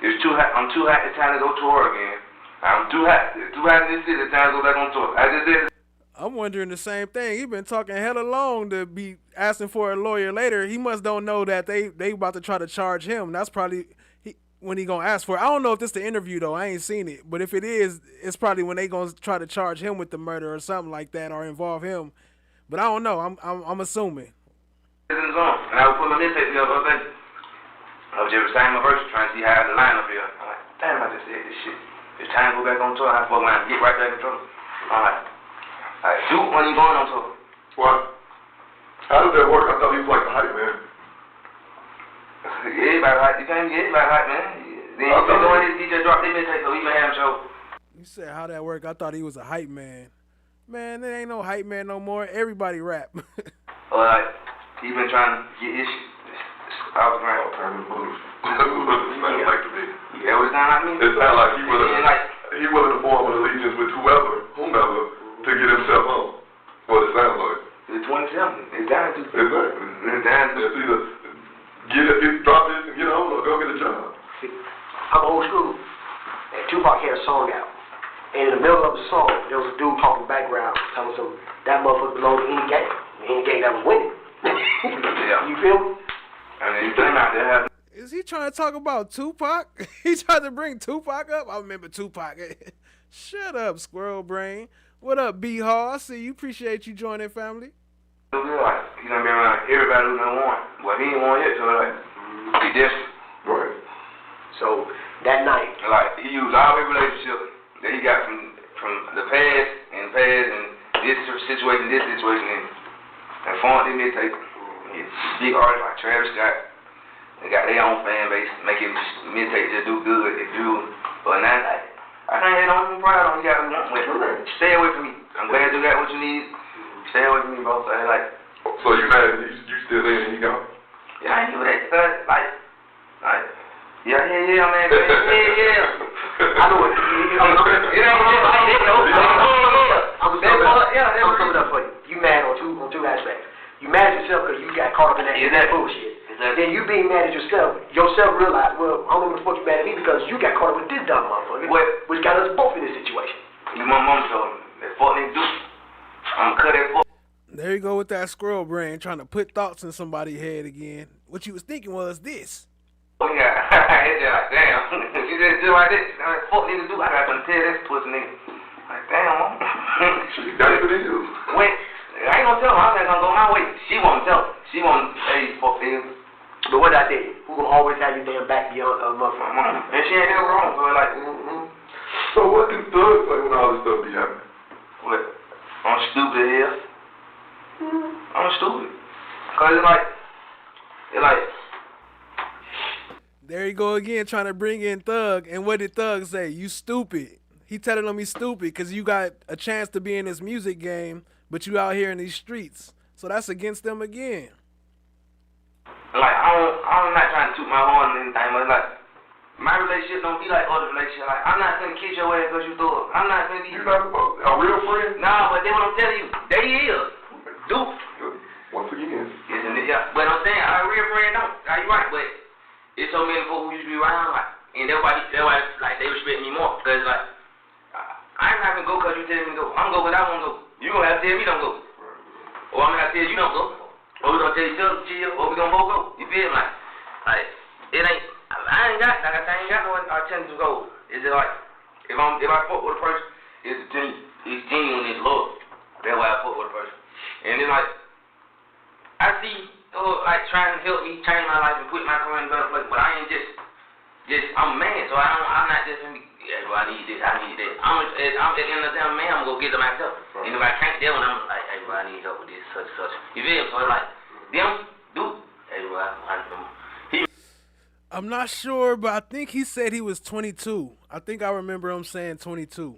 It's too hot. I'm too hot. It's time to go tour again. I'm too hot. It's too hot in this city. It's time to go back on tour. I just did. I'm wondering the same thing. He been talking hella long to be asking for a lawyer later. He must don't know that they about to try to charge him. That's probably when he gonna ask for it. I don't know if this the interview though. I ain't seen it. But if it is, it's probably when they gonna try to charge him with the murder or something like that or involve him. But I don't know. I'm assuming. And I would put my mixtape together. I was just reciting my verse, trying to see how the line up here. I'm like, damn, I just said this shit. It's time to go back on tour. I fuck around and get right back in trouble. I'm like, Duke, when you going on tour? What? How did that work? I thought he was like the hype man. Yeah, everybody hype. You can't get everybody hype, man. He just dropped his mixtape, so he may have a show. You said how that work? I thought he was a hype man. Man, there ain't no hype man no more. Everybody rap. He been trying to get his shit. I was going alternative blues. That's what it sounds like to me. Yeah, what it sound like me? It sounds like he willing to form an allegiance with whomever, to get himself on. What it sounds like. It's 27. It's down to. Exactly. It's down to. It's either drop this and get on or go get a job. I'm old school. And Tupac had a song out. And in the middle of the song, there was a dude talking in the background telling some that motherfucker belonged to any gang. Any gang that was winning. Yeah. You feel me? And then you think out there Is he trying to talk about Tupac? He tried to bring Tupac up? I remember Tupac. Shut up, squirrel brain. What up, B Hall? I see you. Appreciate you joining, family. He's gonna be around everybody who done won. Well, he ain't won yet, so he different. Right. So that night, he used all his relationships that he got from the past and this situation, and formed his mixtape. Big artists like Travis Scott, they got their own fan base, making mixtape just do good if you. But now, I can't hit on him, proud on you. Got what you want. Stay away from me. I'm glad you got what you need. Stay away from me, bro. So you mad? You still there and he gone? Yeah, I ain't do that. Yeah, man. Yeah. I know it. I'm gonna sum it up for you. You mad on two aspects. You mad at yourself because you got caught up in that bullshit. Exactly. Then you being mad at yourself realize, well, I don't know what the fuck you mad at me because you got caught up with this dumb motherfucker, which got us both in this situation. You my mom told me. That fuck nigga do. I'ma cut that fuck. There you go with that squirrel brain trying to put thoughts in somebody's head again. What you was thinking was this. Yeah, it's just like, damn. She just like this. That fuck nigga do. I gotta tell this pussy nigga. Like, damn, mom. She got it for you. Wait, I ain't gonna tell her. I'm not gonna go my way. She won't tell her. She won't say fuck nigga. But what I tell you, who gonna always have your damn back beyond motherfucker? And she ain't never wrong. So like, So what do thugs say when all this stuff be happening? what? I'm stupid as hell. I'm stupid. Cause it's like. There you go again trying to bring in Thug. And what did Thug say? You stupid. He telling him he's stupid because you got a chance to be in this music game, but you out here in these streets. So that's against them again. Like, I'm not trying to toot my horn or anything, but like, my relationship don't be like other relationships. Like, I'm not gonna kiss your ass because you throw up. I'm not gonna be. You not a real friend? Nah, but then what I'm telling you, they is. Dude. Once again. Yeah, but I'm saying, a real friend don't. You right, but it's so many folks who used to be around, like, and that's why like, they respect me more. Because, like, I'm not gonna go because you tell me to go. I'm gonna go because I want to go. You gonna have to tell me don't go. Or I'm gonna have to tell you don't go. Or we gonna tell each other to chill, or we gonna both go. You feel me? Like, it ain't, I ain't got no intention to go. It's just like, if I fuck with a person, it's genuine, it's love. That's why I fuck with a person. And then like, I see, like trying to help me change my life and put my career in a better place, but I ain't just I'm a man, so I'm not just gonna be, yeah, well, I need this, I need that. I'm at the end of the day, I'm a man, I'm gonna go get it myself. Right. And if I can't do it, I'm like, hey, bro, I need help with this, such and such. You feel me? So like, them do, hey, bro, I'm not sure, but I think he said he was 22. I think I remember him saying 22.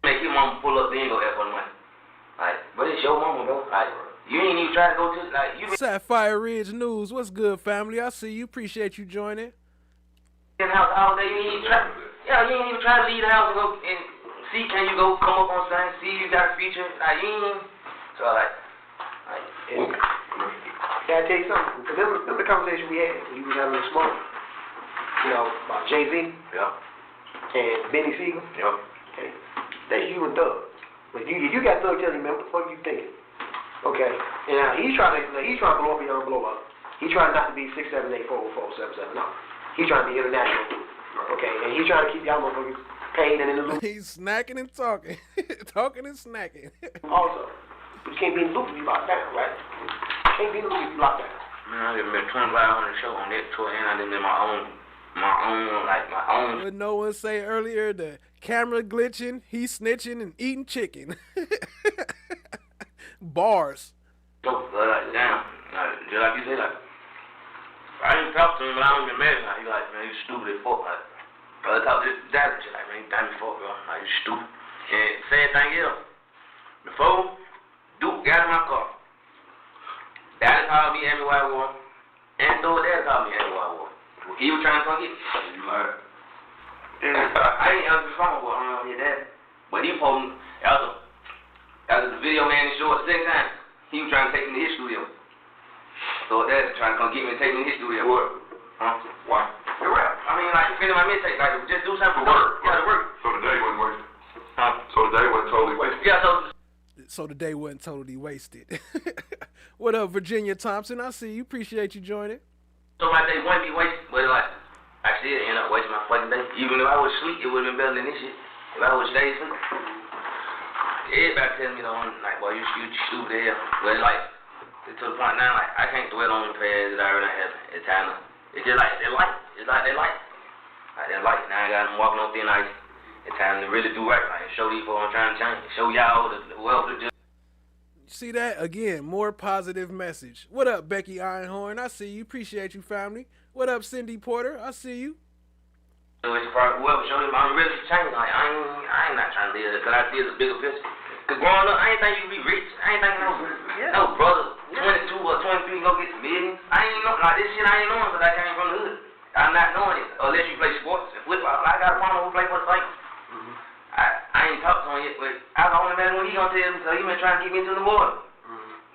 Make your mama pull up, then go have one money. Like, but it's your mama, though. Like, you ain't even try to go to, like, you Sapphire Ridge News, what's good, family? I see you. Appreciate you joining. In the house all day, you ain't even try. Yeah, you ain't even try to leave the house and go and see, can you go come up on stage, see you got a feature. Like, you ain't. So, like can I tell you something? Remember the conversation we had when you was having a smoke? You know, about Jay-Z? Yeah. And Benny Siegel? Yeah. Okay. That's you and Thug. But you got Thug telling you, man, what the fuck you thinking? Okay. And now he's trying to blow up beyond blow up. He's trying not to be 6784477. No. He's trying to be international. Okay. And he's trying to keep y'all motherfuckers paid and in the loop. He's snacking and talking. Talking and snacking. Also. But you can't be in the loop if you locked down, right? You can't be in the loop if you locked down. Man, I done been 25 on the show on that tour, and I done been my own. What no one say earlier, the camera glitching, he snitching and eating chicken. Bars. So, like, damn, like, just like you said, like, I didn't talk to him, but I don't get mad. Like, he like, man, you stupid as fuck. Like, I talk to his dad, like, man, you dumb as fuck, bro. Like, you stupid. And sad thing is, before Duke got in my car, Daddy called me every white war, and Thor Dad called me every white war. He was trying to come get me. You lied. I didn't answer the phone, but I don't know your dad. But he told me, after the video man showed 6 times, he was trying to take me to his studio. So Dad trying to come get me and take me to his studio. What? Huh? Why? The rap. I mean, like, finish my mistake. Like, just do something. The work. Yeah, the work. So the day wasn't wasted. Huh? So the day wasn't totally wasted. Yeah, so the day wasn't totally wasted. What up, Virginia Thompson? I see you. Appreciate you joining. So my day wouldn't be wasted, but like, I still end up wasting my fucking day. Even if I was asleep, it would have been better than this shit. If I would stay asleep. Everybody telling me, like, boy, you stupid as hell. But it's like, to the point now, like, I can't dwell on the past that I already have. It's time to, it's just like, they're light. It's like they're light. Like, they're light. Now I got them walking on thin ice. It's time to really do right. Like, show these folks I'm trying to change. Show y'all the wealth of just. See that? Again, more positive message. What up, Becky Ironhorn? I see you. Appreciate you, family. What up, Cindy Porter? I see you. So it's probably whoever showed him I'm really changing. Like, I ain't not trying to live it because I see the bigger picture. Because growing up, I ain't think you could be rich. I ain't thinking no brother, 22 or 23 go get millions. I ain't know, like, this shit I ain't knowing because I came from the hood. I'm not knowing it unless you play sports and football. I got a partner who play for the Lakers. I ain't talked to him yet, but I can only imagine what he gonna tell me, so he been trying to get me into the water.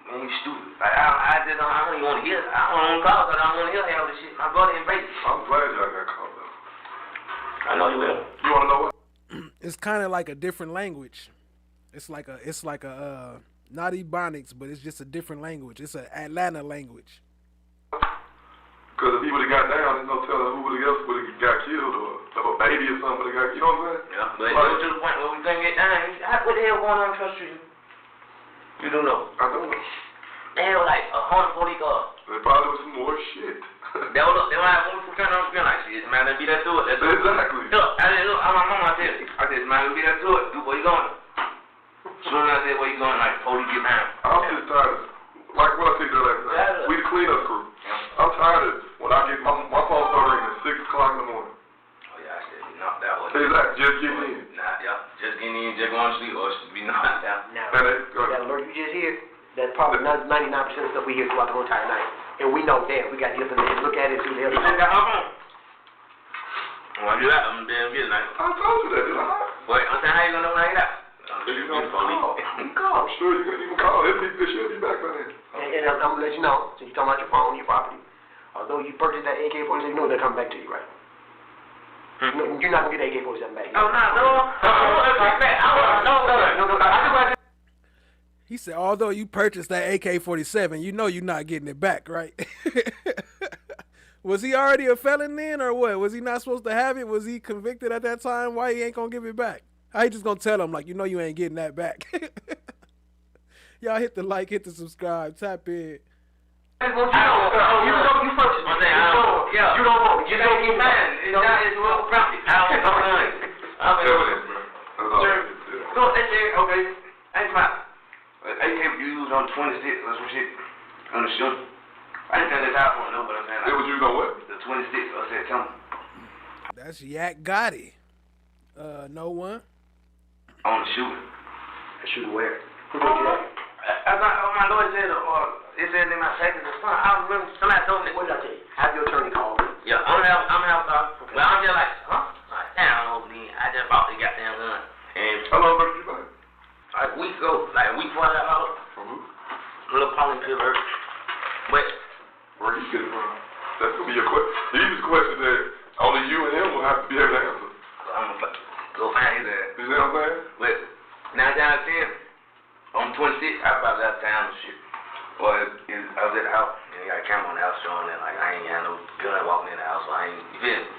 Man, you stupid. Like, I don't even want to hear it. I don't want to call because I don't want to hear all this shit. My brother in Vegas. I'm glad y'all got called up. I know you will. You want to know what? It's kind of like a different language. It's like a not Ebonics, but it's just a different language. It's an Atlanta language. Because if he would have got down, there's no telling who else would have got killed or a baby or something would have got, you know what I'm saying? Yeah, but it goes to the point where we couldn't get down. What the hell going on in Trust Street? You don't know. I don't know. They had like 140 cars. There probably was some more shit. They were like, when we turn on the screen like, shit, man, let's be that to it. Let's do it. Exactly. Look, I'm my mama, I said, man, let's be that to it. Dude, where you going? Soon as I said, where you going, like, before you get down. I'm just tired. Like what I said last night. We the cleanup crew. I'm tired of when I get my phone start ringing at 6 o'clock in the morning. Oh, yeah, I said, be knocked out. Exactly. Just getting in. Nah, yeah. Just getting in, just going to sleep, or be knocked out. Now, that alert you just hear, that's probably 99% of stuff we hear throughout the whole entire night. And we know, damn, we got to get up and look at it and see what the hell. I got my phone. When I do that, I'm damn good night. I told you that, did I? Wait, I'm saying, how you going to know when I get out? You gonna call. I'm sure you can even call. They should be back by then. And I'm going to let you know, since you're talking about your phone, your property, although you purchased that AK-47, you know they're coming back to you, right? You're not going to get the AK-47 back. Oh, no. He said, although you purchased that AK-47, you know you're not getting it back, right? Was he already a felon then, or what? Was he not supposed to have it? Was he convicted at that time? Why he ain't going to give it back? How you just going to tell him, like, you know you ain't getting that back? Y'all hit the like, hit the subscribe, tap in. You don't purchase. You don't vote. You don't get mine. It's well property. I don't know. Okay. That's my AK used on 26 or some shit on the shooting. I didn't think that's how I want to know, but I'm saying. It was used on what? The 26th of September. That's YAK GOTTI. No one. On the shooting. The shooting where? Who told you that? My lawyer said, it said in my package or something. I remember somebody told me. What did I tell you? Have your attorney call me. Yeah, I'm just like, huh? Like, damn, I just bought the goddamn gun. And how long ago did you buy it? Like a week ago, like a week before I got out. From who? Little Pauline Pittsburgh. But where you get it from? That's gonna be your question. These are questions that only you and him will have to be able to answer. I'm gonna go find his ass. You see what I'm saying? But 9 times 10, on 26, I was out of town and shit. Well, I was at the house, and I got a camera on the house showing that, like, I ain't had no gun walking in the house, so I ain't, you feel me?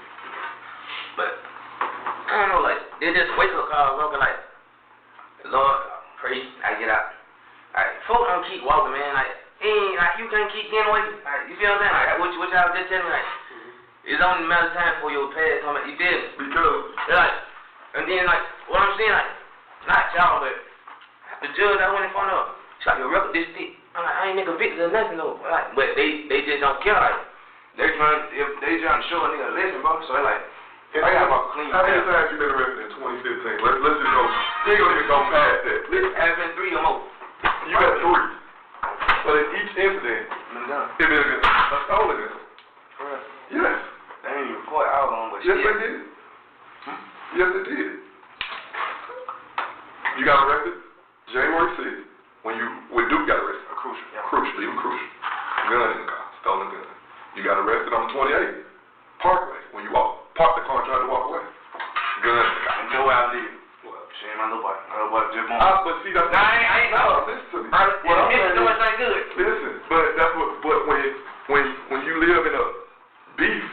But, I don't know, like, it just wake up call, bro, like, Lord, pray, I get out. Like, folks don't keep walking, man, like, you can't keep getting away. Like, you feel what I'm saying? Like, what y'all just telling me, like, it's only a matter of time for your past come back, you feel me? Because, like, and then, like, what I'm saying, like, not y'all, but the judge I went in front of, she's like, your record this thick. I'm like, I ain't nigga convicted or nothing though. Like, but they just don't care. Like, they trying to show a nigga a lesson, bro. So they like, I got my clean. How many times you been arrested in 2015? Let's just go. We ain't gonna even go past that. It's been 3 or more. You got 3. But in each incident, it been a stolen incident. Yes. They ain't even report out on, but yes, they did. Yes, they did. You got arrested January 6th when Duke got arrested. Crucial, even crucial. Gun in the car, stolen gun. You got arrested on the 28th, Parkway, when you parked the car and tried to walk away. Gun in the car. You know where I live. Well, shame my little boy. My little boy just born. But see, that's I ain't know. Listen to me. What I'm saying is ain't good. Listen, but that's what. But when you live in a beef,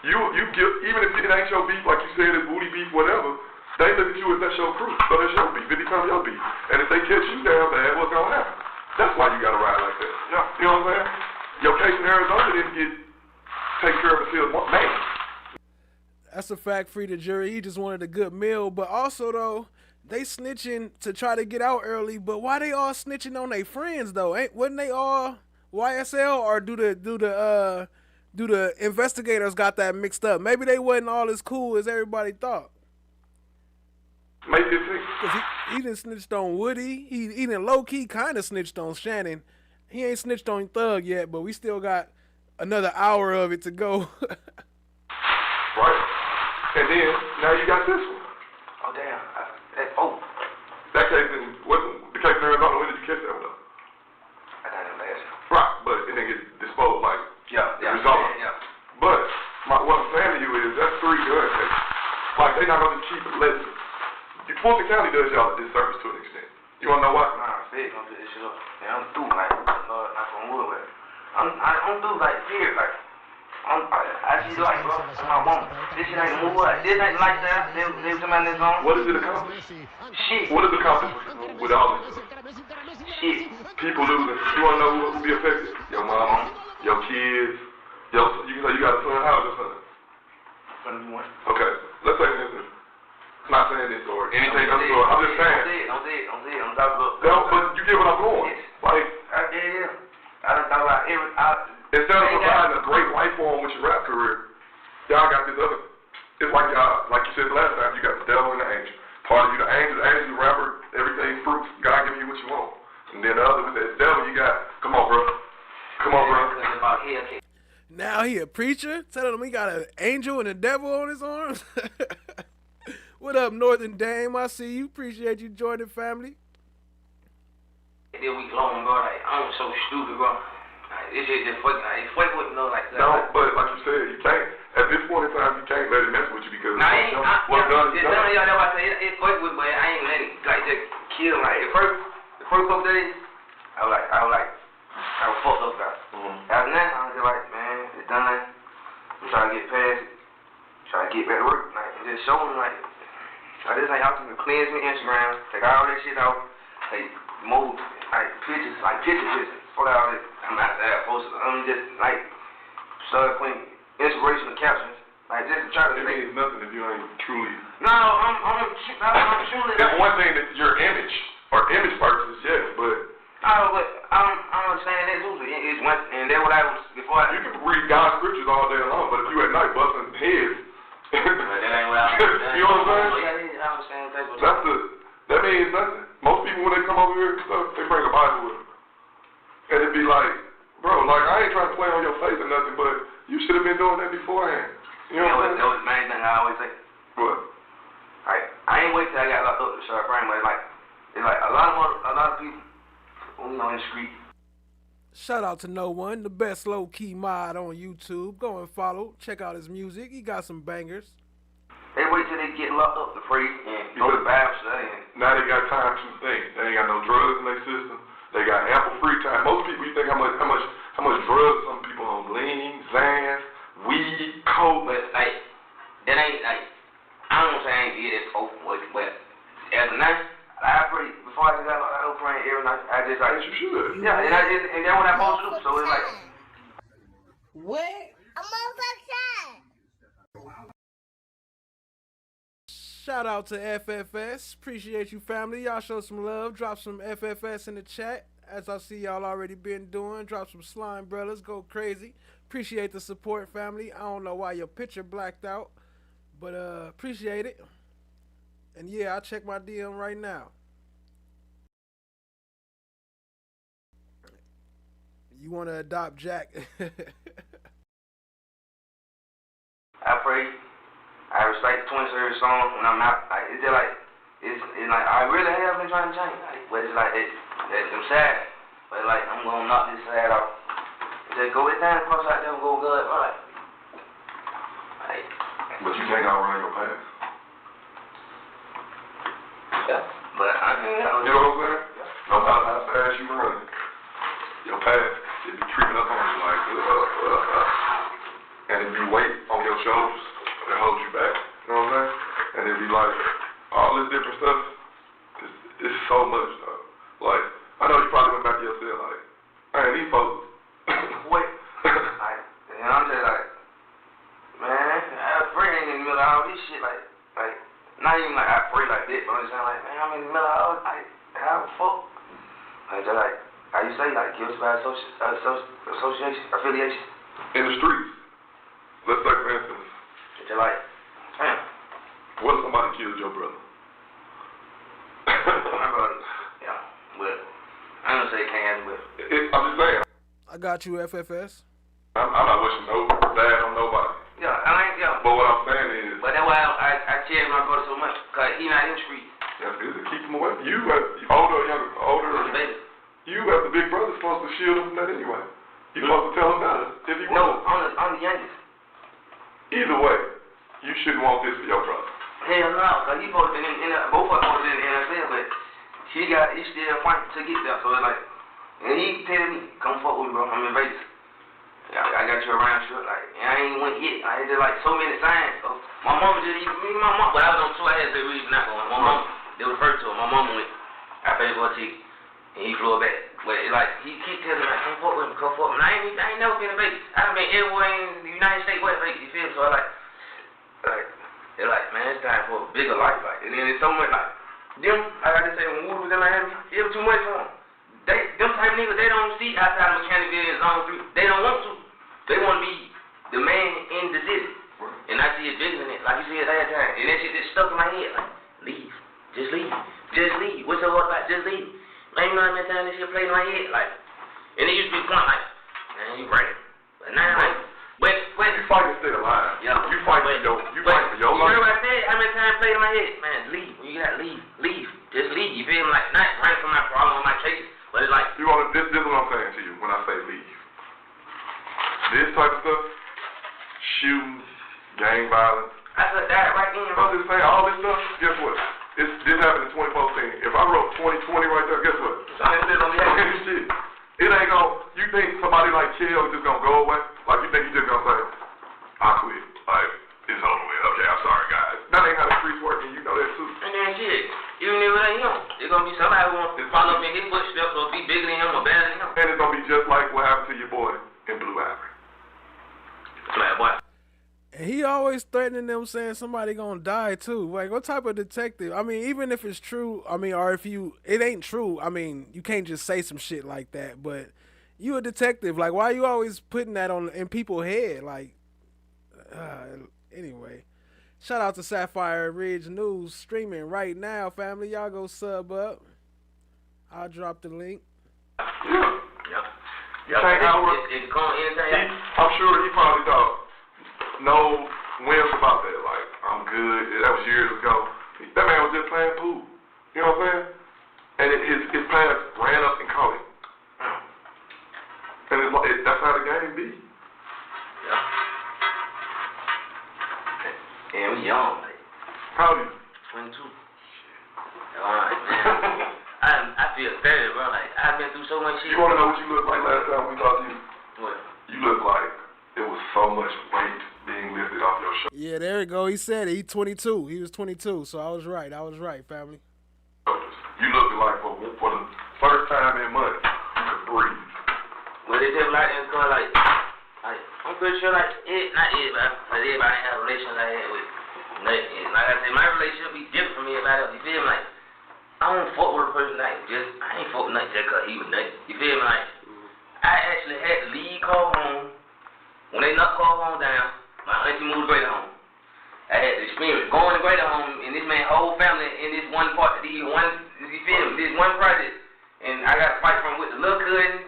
you give, even if it ain't your beef, like you said, it's booty beef, whatever. They look at you as that's your crew, so that's your beef. It becomes your beef. And if they catch you down bad, what's gonna happen? That's why you gotta ride like that. Yeah. You know what I'm saying? Your case in Arizona didn't get taken care of until May. That's a fact, free the jury. He just wanted a good meal. But also, though, they snitching to try to get out early. But why they all snitching on their friends, though? Wasn't they all YSL, or do the investigators got that mixed up? Maybe they wasn't all as cool as everybody thought. Maybe it's because he done snitched on Woody. He done low-key kind of snitched on Shannon. He ain't snitched on Thug yet, but we still got another hour of it to go. Right. And then, now you got this one. Oh, damn. That case the case in Arizona, when did you catch that one up? I got it last. Right, but it didn't get disposed, like, resolved. Yeah. But, what I'm saying to you is, that's 3 gun cases. Like, they not going to keep it less. Fulton County does y'all a disservice to an extent. You wanna know why? Nah, Fed gonna put this shit up. And I'm through, like, not from wood, but I'm through, like, here, like, I see, like, bro, my mom, this shit ain't move, like, this ain't lifestyle, they was somebody that's on. What does it accomplish? Shit. What does it accomplish with all this? Shit. People losing. You wanna know who be affected? Your mama, your kids, you can say you got a son, how's your son? 21. Okay, let's say this. I'm not saying this or anything else, or I'm just saying. I'm talking about. No, but you get what I'm going. Like, yeah. I done thought about every. Instead of providing a great life form with your rap career, y'all got this other. It's like y'all, like you said last time, you got the devil and the angel. Part of you, the angel, the rapper, everything fruits. God give you what you want. And then the other with that devil, you got, come on, bro. Now he a preacher? Telling him he got an angel and a devil on his arms? What up, Northern Dame? I see you. Appreciate you joining, family. That week long, bro. Like, I'm so stupid, bro. Like, this shit just fucking, like, fuck with me, like that. No, but like you said, you can't, at this point in time, you can't let it mess with you because what's done is done. Y'all know what I say. It fuck with me, but I ain't let it, like, just kill. Like, the first couple days, I was fucked up, guys. After that, I was just like, man, it's done. I'm trying to get past it. Trying to get back to work. Like, and just show them, like, this ain't how to cleanse me Instagram, take all that shit out, take more, like, pictures, put all this. I'm not that posted. I'm just, like, start putting inspirational captions. Like, just to try to. It means nothing if you ain't truly. No, I'm truly. That's one thing that your image, or image purposes, yes, but. But I'm understanding that too. It's one, and that's what I was before. You can read God's scriptures all day long, but if you at night busting heads. That ain't what I understand. You know what I'm saying? Yeah, I understand. That means nothing. Most people when they come over here and stuff, they bring a Bible with them. And it'd be like, bro, like I ain't trying to play on your face or nothing, but you should have been doing that beforehand. You know what I'm saying? That was the main thing I always say. What? I ain't wait till I got locked up to start praying, but it's like a lot of people, you know, in the street. Shout out to No One, the best low-key mod on YouTube. Go and follow. Check out his music. He got some bangers. They wait till they get locked up to pray and go to Bible study. Now they got time to think. They ain't got no drugs in their system. They got ample free time. Most people, you think how much drugs some people on lean, Xans, weed, coke. But like that ain't like I don't say I ain't did it before, but as a night I pray before I just got locked up. I was praying every night. I just like you should. Yeah, and that's what I'm supposed to do. So it's like what? I'm outside. Shout out to FFS. Appreciate you, family. Y'all show some love. Drop some FFS in the chat. As I see y'all already been doing. Drop some slime brothers. Go crazy. Appreciate the support, family. I don't know why your picture blacked out, but appreciate it. And yeah, I'll check my DM right now. You want to adopt Jack? I pray. I recite the 20 song when I'm out. Like, it's just like, it's like, I really have been trying to change. Like, but it's like, I'm sad. But like, I'm going to knock this sad off. Just go with that, cross out there and go good. Right. Like, but you can't outrun your past. Yeah, but I mean, you know what I'm saying? Yeah. No matter how fast you run, your past, it be creeping up on you like, and it be weight on your shoulders. That holds you back, you know what I'm saying? And it'd be like, all this different stuff, it's so much, though. Like, I know you probably went back to yourself, like, man, these folks. Wait. Like, and I'm just like, man, I pray in the middle of all this shit, like, not even like I pray like this, but I'm just saying, like, man, I'm in the middle of all this, like, how the fuck? Like, just like, how you say, like, guilty by association, affiliation. In the streets. Let's take for instance. Just like, damn. What if somebody killed your brother? My brother, yeah, but I don't say it can't, but I'm just saying. I got you, FFS. I'm not wishing no bad on nobody. Yeah, I ain't, yeah. But what I'm saying is. But that's why I cherish my brother so much, because he not in the street. That's good to keep him away. You, older or younger, baby. You as the big brother supposed to shield him from that anyway. You supposed to tell him better if he wants. No, I'm the youngest. Either way, you shouldn't want this for your brother. Hell no, cause he supposed to be in both of them supposed to be in the NFL, but he still fighting to get there. So it's like, and he telling me, come fuck with me, bro. I'm in Vegas. I got you around shit, like, and I ain't went yet. I had just like so many signs. So my mama just even my mom, but I was on tour. I had to say we was not going. My mom, they was referred to her. My mama went. I paid for a ticket, and he flew her back. But it, like he keep telling me, like, come fuck with me, come fuck with me. I ain't never been to Vegas. I done been everywhere in the United States, West Vegas. You feel me? So I like, they're like, man, it's time for a bigger life, like, and then it's so much like them. Like I just say, when Wood was in Miami, it was too much for them. Them type of niggas, they don't see outside of Mechanicsville and Zone 3. They don't want to. They want to be the man in the city. And I see it bigger than it, like you said last time. And that shit just stuck in my head, like, leave. Just leave. Just leave. What's the word about? Just leave. Man, you know how many times this shit played in my head? Like, and it used to be point like, man, you right. But now, like, but you fight to stay alive. Yeah. You fight for your life. You know what I said? How many times played in my head? Man, leave. You gotta leave. Leave. Just leave. You feel me? Like, not running from my problem or my cases, but it's like, this is what I'm saying to you when I say leave. This type of stuff, shootings, gang violence. I could die right in. I'm just saying, all this stuff, guess what? This happened in 2014. If I wrote 2020 right there, guess what? Shit. It ain't gonna, you think somebody like Kill just gonna go away? Like, you think he just gonna say, I quit. Like, it's over with. Okay, I'm sorry, guys. That ain't how the streets work, and you know that too. And then shit, even if it ain't him, it's gonna be somebody who wants to follow up in his footsteps or be bigger than him or better than him. And it's gonna be just like what happened to your boy in Blue Ivory. Man, boy. And he always threatening them, saying somebody gonna die too. Like, what type of detective? I mean, even if it's true, I mean, or if it ain't true, I mean, you can't just say some shit like that. But you a detective, like, why you always putting that in people's head? Like, anyway, shout out to Sapphire Ridge News streaming right now, family. Y'all go sub up. I'll drop the link. Yeah. You think Howard? I'm sure he probably thought no whims about that. Like, I'm good. That was years ago. That man was just playing pool. You know what I'm saying? And his parents ran up and caught him. And that's how the game be. Yeah. And we young, like. How old are you? 22. Alright, man. I feel 30, bro. Like, I've been through so much shit. You want to know what you look like last time we talked to you? What? You look like it was so much weight being lifted off your shoulders. Yeah, there we go. He said it. He's 22. He was 22, so I was right. family. You look like for the first time in months, you could breathe. But it's just like, I'm pretty sure, like, not everybody have relations like that with nothing. Like I said, my relationship be different from everybody else. You feel me? Like, I don't fuck with a person like I ain't fuck with nothing just cause he was nothing. You feel me? Like, I actually had to leave call home. When they knocked call home down, my auntie moved to Greater Home. I had to experience going to Greater Home and this man's whole family in this one part, you feel me? This one project. And I got to fight from with the little cousin,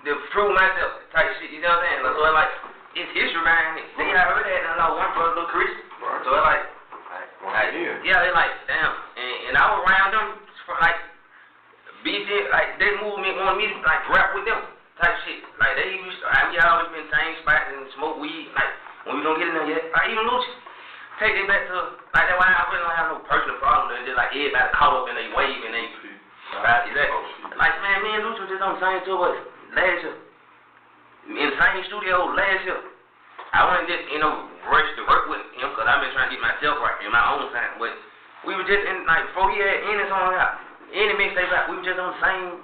to prove myself type shit, you know what I'm saying? So it's like, it's history behind it. They already had one brother, little Chris. So it's like, yeah, they like, damn. And I was around them for like, like they wanted me to like rap with them type shit. Like they used to, we always been same spots and smoke weed. Like when we don't get in there yet, like even Lucci. Take it back to, like that's why I really don't have no personal problem. It's just like everybody caught up and they wave and they, like man, me and Lucci was just on the same tour last year. In the same studio last year. I wasn't just, rush to work with him because I've been trying to get myself right in my own time. But we were just in, like, before he had any song out, any mixtape out, we were just on the same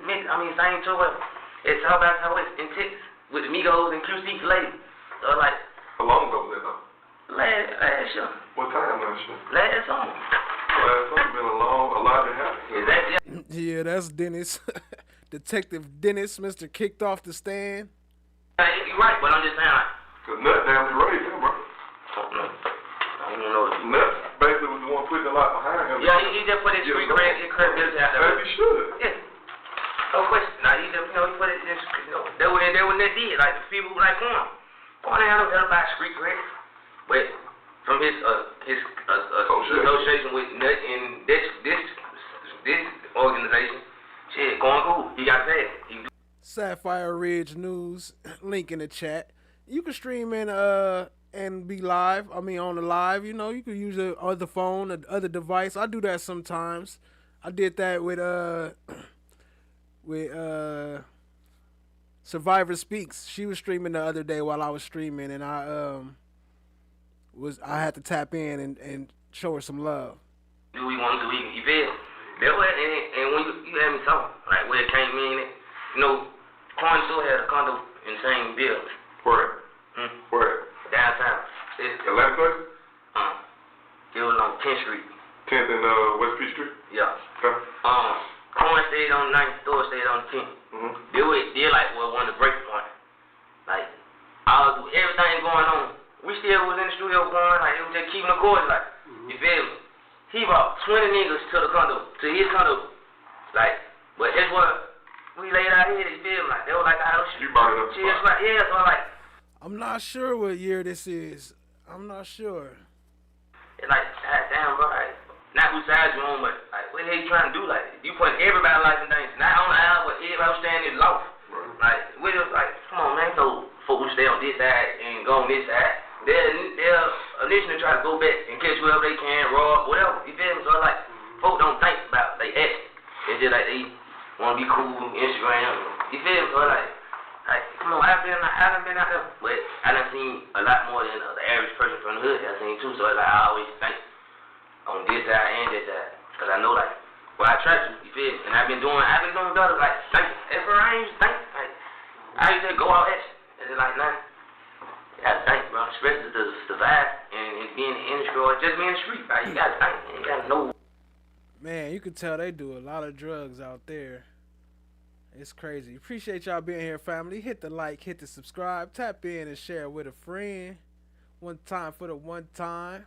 tour at South by Southwest in Texas with the Migos and QC Lady. So, like. How long ago was that, though? Last year. What time last year? Last summer. Last summer been a lot that happened. Exactly. Yeah, that's Dennis. Detective Dennis, Mr. Kicked Off the Stand. You're right, but I'm just saying, like. Cause Nut damn near raised him, bro. I don't know. Nut basically was the one putting a lot behind him. Yeah, he just put his street credibility out there. As he should. Yeah. No question. Now he just, he put it in, that what they did. Like the people who like him. Going down and about street cred. But from his association with Nut and this organization, shit, going cool. He got that. Sapphire Ridge News, link in the chat. You can stream in and be live. I mean, on the live, you know, you could use the other phone, the other device. I do that sometimes. I did that with Survivor Speaks. She was streaming the other day while I was streaming, and I had to tap in and show her some love. Do we want to do you feel? That way, and when you had me talking, like where it came in, you know, Coin still had a condo in the same building. Where? Where? Downtown. Atlanta place? It was on 10th Street. 10th and West Peach Street? Yeah. Okay. Coin stayed on the 9th, Thor stayed on the 10th. They like one of the break points. Like, everything going on. We still was in the studio going, like, it was just keeping the course, like, you feel me? He brought 20 niggas to the condo, to his condo. Like, but that's what we laid out here, you feel me? Like, they were like, oh, shit. You brought it up. Like, yeah, so like. I'm not sure what year this is. I'm not sure. It's like, damn, bro, like, not whose side you on, but, like, what the hell you trying to do? Like, you putting everybody's life in danger. Not on the aisle, but everybody was standing in low. Like, we just like, come on, man, so folks who stay on this side and go on this side. They'll initially try to go back and catch whoever they can, rob, whatever. You feel me? So like, folks don't think about they act. It's just like they want to be cool, Instagram. You feel me? So like, come on, I done been out there, but I done seen a lot more than the average person from the hood. I seen too. So like, I always think on this side and this side, cause I know like, well, I try to. You feel me? And I've been doing better. Like, think. Ever I ain't think. Like, I used to go out at. It's like, nah. You gotta think, bro. Especially the vibe and being in the industry or just being in the street. Like, you gotta think. You gotta know. Man, you can tell they do a lot of drugs out there. It's crazy. Appreciate y'all being here, family. Hit the like, hit the subscribe, tap in and share with a friend. One time for the one time.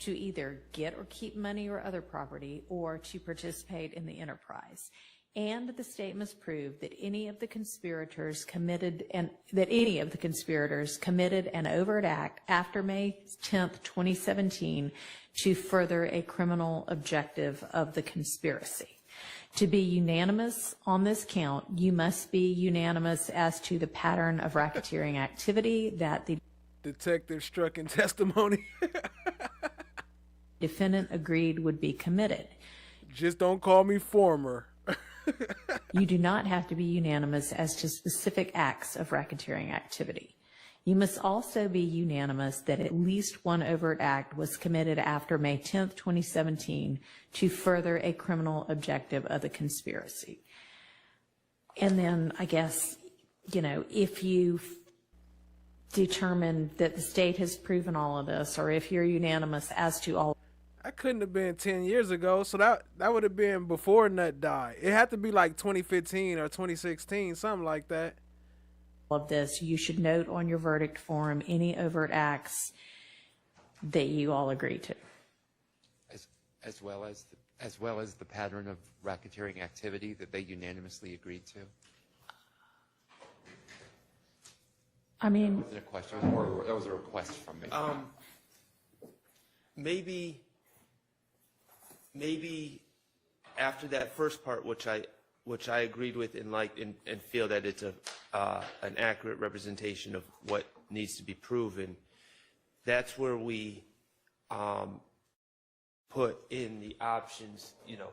To either get or keep money or other property, or to participate in the enterprise. And the state must prove that any of the conspirators committed an overt act after May 10th, 2017 to further a criminal objective of the conspiracy. To be unanimous on this count, you must be unanimous as to the pattern of racketeering activity that the detective struck in testimony. Defendant agreed would be committed. Just don't call me former. You do not have to be unanimous as to specific acts of racketeering activity. You must also be unanimous that at least one overt act was committed after May 10th, 2017 to further a criminal objective of the conspiracy. And then I guess, you know, if you determine that the state has proven all of this, or if you're unanimous as to all. That couldn't have been 10 years ago, so that would have been before Nut died. It had to be like 2015 or 2016, something like that. Of this, you should note on your verdict form any overt acts that you all agree to. As well as the pattern of racketeering activity that they unanimously agreed to. I mean, was it a question, or that was a request from me? Maybe after that first part, which I agreed with and liked and feel that it's an accurate representation of what needs to be proven, that's where we put in the options, you know,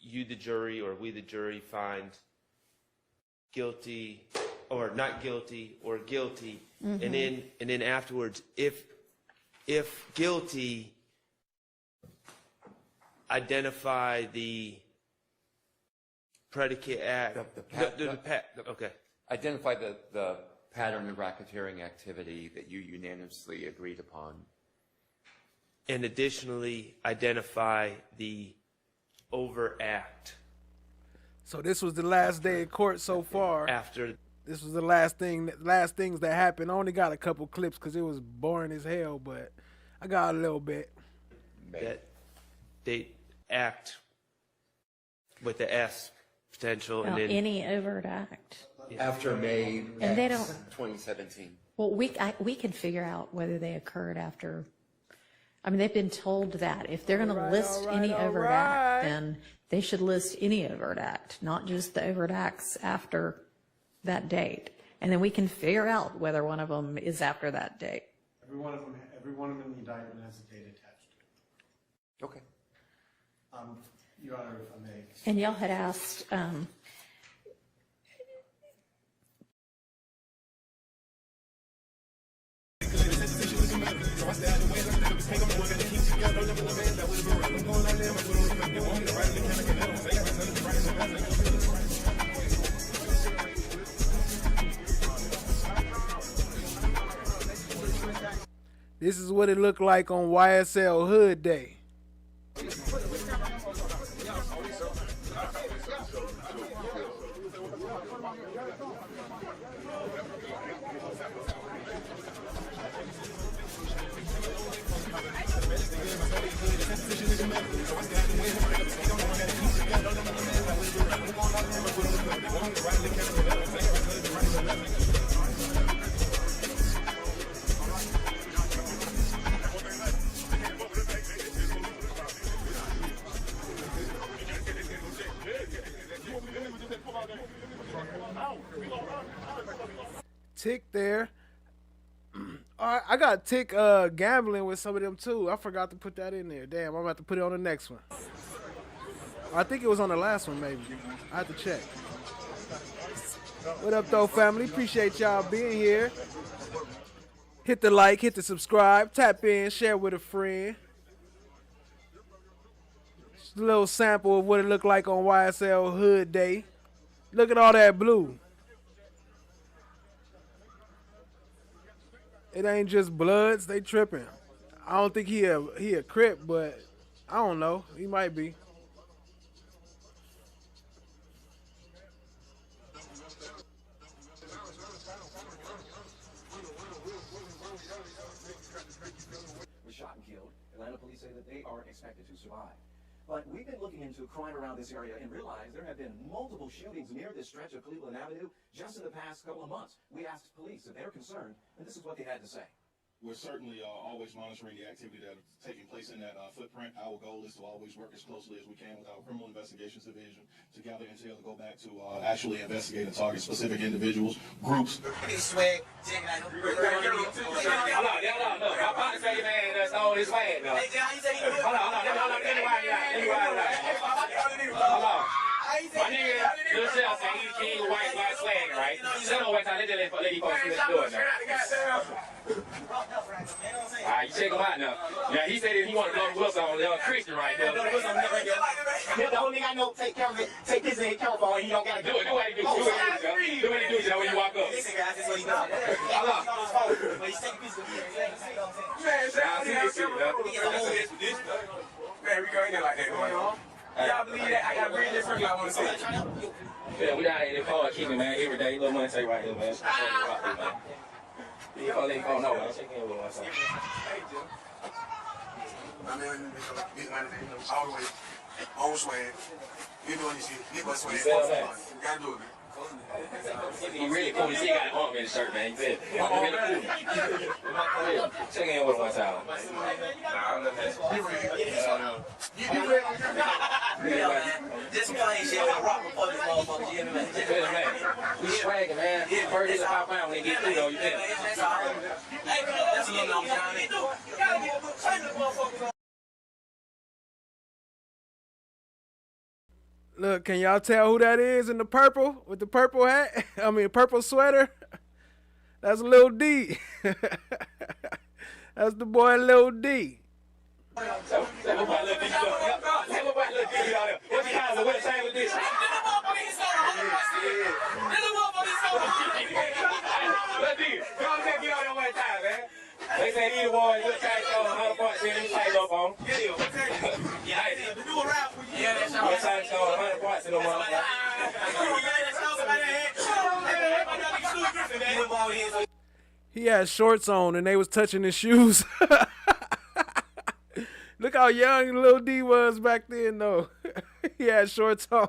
you the jury or we the jury find guilty or not guilty or guilty, and then afterwards, if guilty, identify the predicate act. Okay. Identify the pattern of racketeering activity that you unanimously agreed upon. And additionally, identify the overt act. So this was the last day of court so far. After this was the last things that happened. I only got a couple clips because it was boring as hell, but I got a little bit. That they act with the S potential, well, and then any overt act. After May and they don't 2017. Well, we can figure out whether they occurred after. I mean, they've been told that if they're going to All right, list all right, any all overt right. act, then they should list any overt act, not just the overt acts after that date. And then we can figure out whether one of them is after that date. Every one of them in the indictment has a date attached to it. Okay. Your Honor, if I may. And y'all had asked, This is what it looked like on YSL Hood Day. Tick there. All right, I got Tick gambling with some of them too. I forgot to put that in there. Damn, I'm about to put it on the next one. I think it was on the last one, maybe. I have to check. What up, though, family? Appreciate y'all being here. Hit the like, hit the subscribe, tap in, share with a friend. Just a little sample of what it looked like on YSL Hood Day. Look at all that blue. It ain't just Bloods, they tripping. I don't think he a Crip, but I don't know. He might be. Was shot and killed. Atlanta police say that they are expected to survive. But we've been looking into crime around this area and realized there have been multiple shootings near this stretch of Cleveland Avenue just in the past couple of months. We asked police if they're concerned, and this is what they had to say. We're certainly always monitoring the activity that is taking place in that footprint. Our goal is to always work as closely as we can with our criminal investigations division to gather intel to go back to actually investigate and target specific individuals, groups. Swag, I'm about to say, man, that's all his swag, though. Hold on. My nigga, Lil Shell saying he's king of white black swag, right? So no one time they just let these folks do it now. Alright, you check him out now. Yeah, he said that he wanted to blow the whistle on Christian right there. He's the only nigga I know take this in his camera phone and he don't gotta do it. Do what he do. Do what he do, you know, when you walk up. Listen, guys, this is what he does. Hold on. But he's taking pieces of the man, shout out to this shit, man. Man, we go in there like that going on. Y'all believe that? I got to read this first. I want to say it. Yeah, we down here in the car kicking, man, every day. Little money take right here, man. You can't let him know, man. Check in with us. My man, big money, all the way, on swag. You doing this shit, get my swag. You gotta do it, man. He really cool. He got an arm in his shirt, man. He said, check in with him one time. Just playing shit with rock before this motherfucker. You hear me, man? We swagging, man. Bird is a pop out when they get through, though. You feel me? That's a little long time. You gotta get a good claim to motherfuckers. Look, can y'all tell who that is in the purple with the purple hat? I mean, purple sweater. That's Lil D. That's the boy Lil D. They said either one, you'll try to show 100 points in, you tight up on. Yeah, do a rap for you. Yeah, that's all. You'll try to show 100 points in the motherfucker. He had shorts on and they was touching his shoes. Look how young Lil D was back then, though. He had shorts on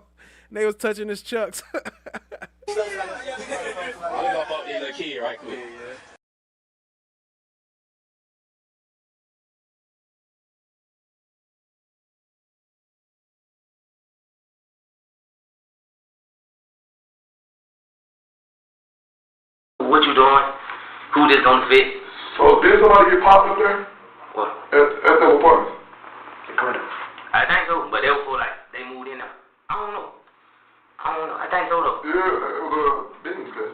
and they was touching his chucks. I'm gonna fuck this little kid right quick. what you doing? Who this gonna fit? So did somebody get popped up there? What? At the apartment? I think so, but they were for like, they moved in there. I don't know. I think so though. Yeah, it was a business guy.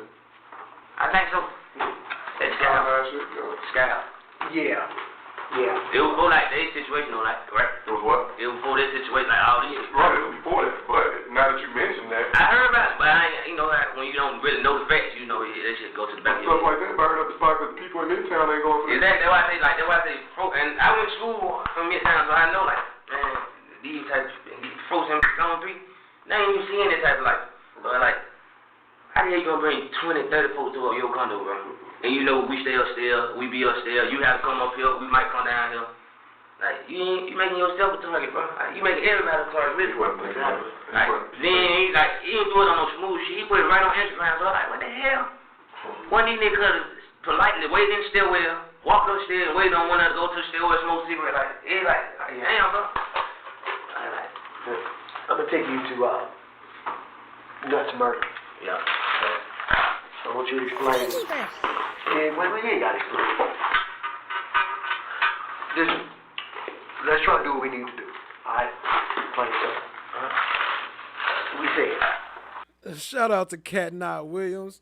I think so. That's Scout. Scout. Yeah. It was for like their situation, though, like, right? It was what? It was for this situation, like all these. Right, it was before that, but now that you mentioned that. I heard about it, but I ain't, you know, like, when you don't really know the facts, you know, that shit go to the back of your Stuff head. like that burned up the spot because the people in Midtown ain't going for that. Exactly, that's why I say, like, and I went to school from Midtown, so I know, like, man, these types, these folks in Zone 3, they ain't even seeing this type of, like, how the hell you gonna bring 20, 30 folks to your condo, bro? And you know, we stay upstairs, we be upstairs, you have to come up here, we might come down here. Like, you making yourself a target, bro. Like, you making everybody a target, really. Like, then he didn't do it on no smooth shit, he put it right on Instagram, so I'm like, what the hell? One of these niggas politely waiting in the stairwell, walk upstairs and waiting on one of us to go to the stairwell, smoke cigarette, like, it's like, damn, bro. I'm gonna take you to nuts murder. Yeah. I want you to explain. Yeah, well, you ain't gotta explain. Let's try to do what we need to do. Alright? Plain simple. We said. Shout out to Cat Knot Williams.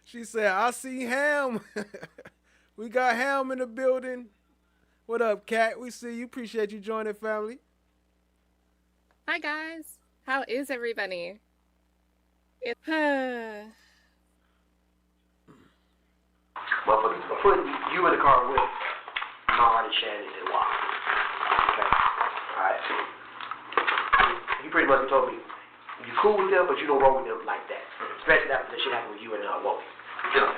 She said, I see Ham. We got Ham in the building. What up, Cat? We see you. Appreciate you joining, family. Hi, guys. How is everybody? Well, for putting you in the car with Maud and Shannon and Walt. Okay? Alright. You pretty much told me you cool with them, but you don't roll with them like that. Especially after the shit happened with you and Walt. Yeah.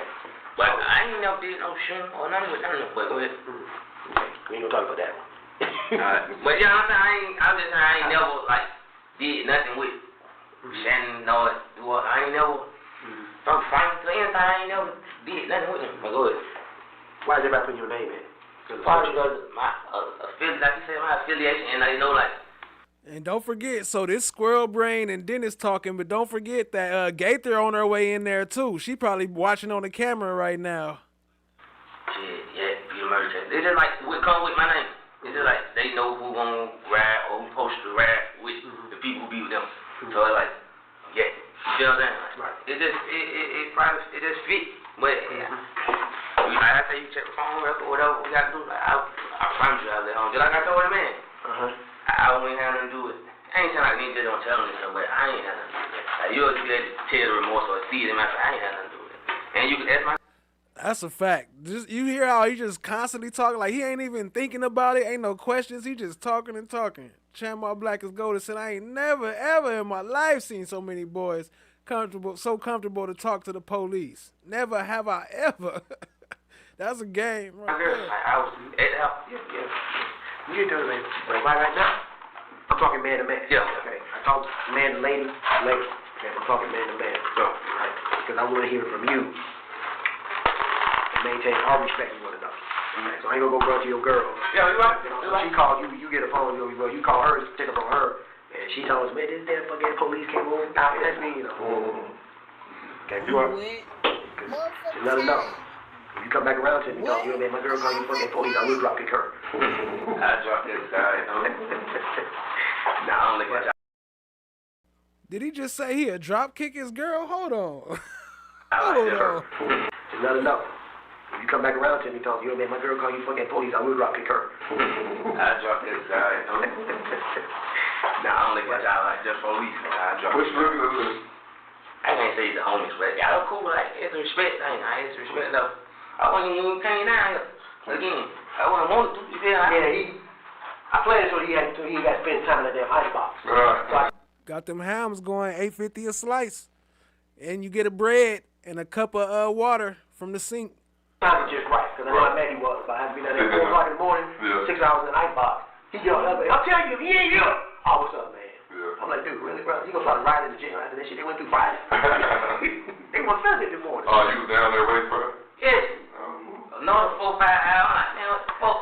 But I ain't never did no shooting or nothing with them, but go ahead. Okay. We ain't gonna talk about that one. But yeah, I'm saying, I ain't never, like, did nothing with Shannon, no, I ain't never, from fighting to anything, I ain't never did nothing with him. But go ahead. Why is everybody putting your name in? Probably because my, like you said, my affiliation, and I know, like. And don't forget, so this Squirrel Brain and Dennis talking, but don't forget that Gaither on her way in there too. She probably watching on the camera right now. Shit, yeah, be a murder case. It's just like, what come with my name. It's just like, they know who gonna ride or who supposed to ride with the people who be with them. So it's like, yeah, you feel what I'm saying? Like, it just fit. But, yeah. Like I say, you check the phone record or whatever we got to do. Like, I promise you I was at home. Just like I told the man. I wouldn't have nothing to do with it. I ain't saying like niggas don't tell me this, but I ain't had nothing to do with it. Like, you'll be able to tell the remorse or see it in my face. I ain't had nothing to do with it. And you can ask my. That's a fact. Just you hear how he just constantly talking, like he ain't even thinking about it. Ain't no questions. He just talking and talking. Chamar Black is Golden said, I ain't never ever in my life seen so many boys so comfortable to talk to the police. Never have I ever. That's a game right there. I was at the house. Yeah. You do it, but right now, I'm talking man to man. Yeah. Okay. I talk man to lady. Okay. I'm talking man to man. So, right. Because I want to hear from you. Maintain all respect for one another. Right. So I ain't gonna go run to your girl. Yeah, you right. She calls you, you get a phone, you call her, check up on her, and she tells me, this damn fucking police came over. Nah, that's me, you know. Okay, you are. Just let them know. If you come back around to me, talk, you man, my girl call you fucking police, I will drop kick her. I drop this guy, Nah, I don't think I. Did he just say he'll drop kick his girl? Hold on. Hold on. Just let them know. If you come back around to me, talk, you man, my girl call you fucking police, I will drop kick her. I drop this guy. Nah, I don't think I got like just police. I drop. Which look at this? I can't say he's the homies, but y'all cool, like, it's respect thing. It's respect though. I wasn't even came down here. Again, I wouldn't want to. You feel like? Yeah, I played it so he got to spend time in that damn icebox. Right. Got them hams going $8.50 a slice. And you get a bread and a cup of water from the sink. Time is just right, because I know how mad he was. I had to be down there at 4 o'clock in the morning, 6 hours in the icebox. He yelled at me, I'm telling you, if he ain't here. Oh, what's up, man? Yeah. I'm like, dude, really, bro? You gonna try to ride in the gym after that shit? They went through Friday. They went Sunday in the morning. Oh, you was down there waiting for it? Yes. Another 4-5 hours. I'm like, man, what the fuck?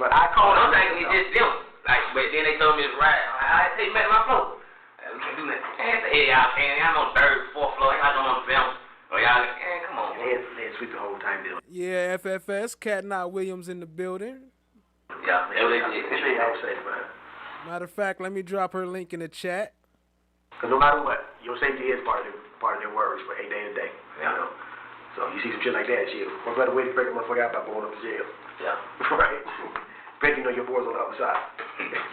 But I called I'm thinking it's just them. Like, but then they told me it's right. I'm like, all right, take me back to my floor. We can't do nothing. Hey, y'all, man, I'm on 3rd, 4th floor. I'm on the film. Oh, y'all, man, come on. They had sweep the whole time deal. Yeah, FFS, Cat Not Williams in the building. Yeah, Make sure y'all safe, man. Matter of fact, let me drop her link in the chat. Because no matter what, your safety is part of their worries for 8 days a day. You know? So you see some shit like that, shit. What better way to break a motherfucker out by blowing up the jail? Yeah. Right? But you know your boys on the other side.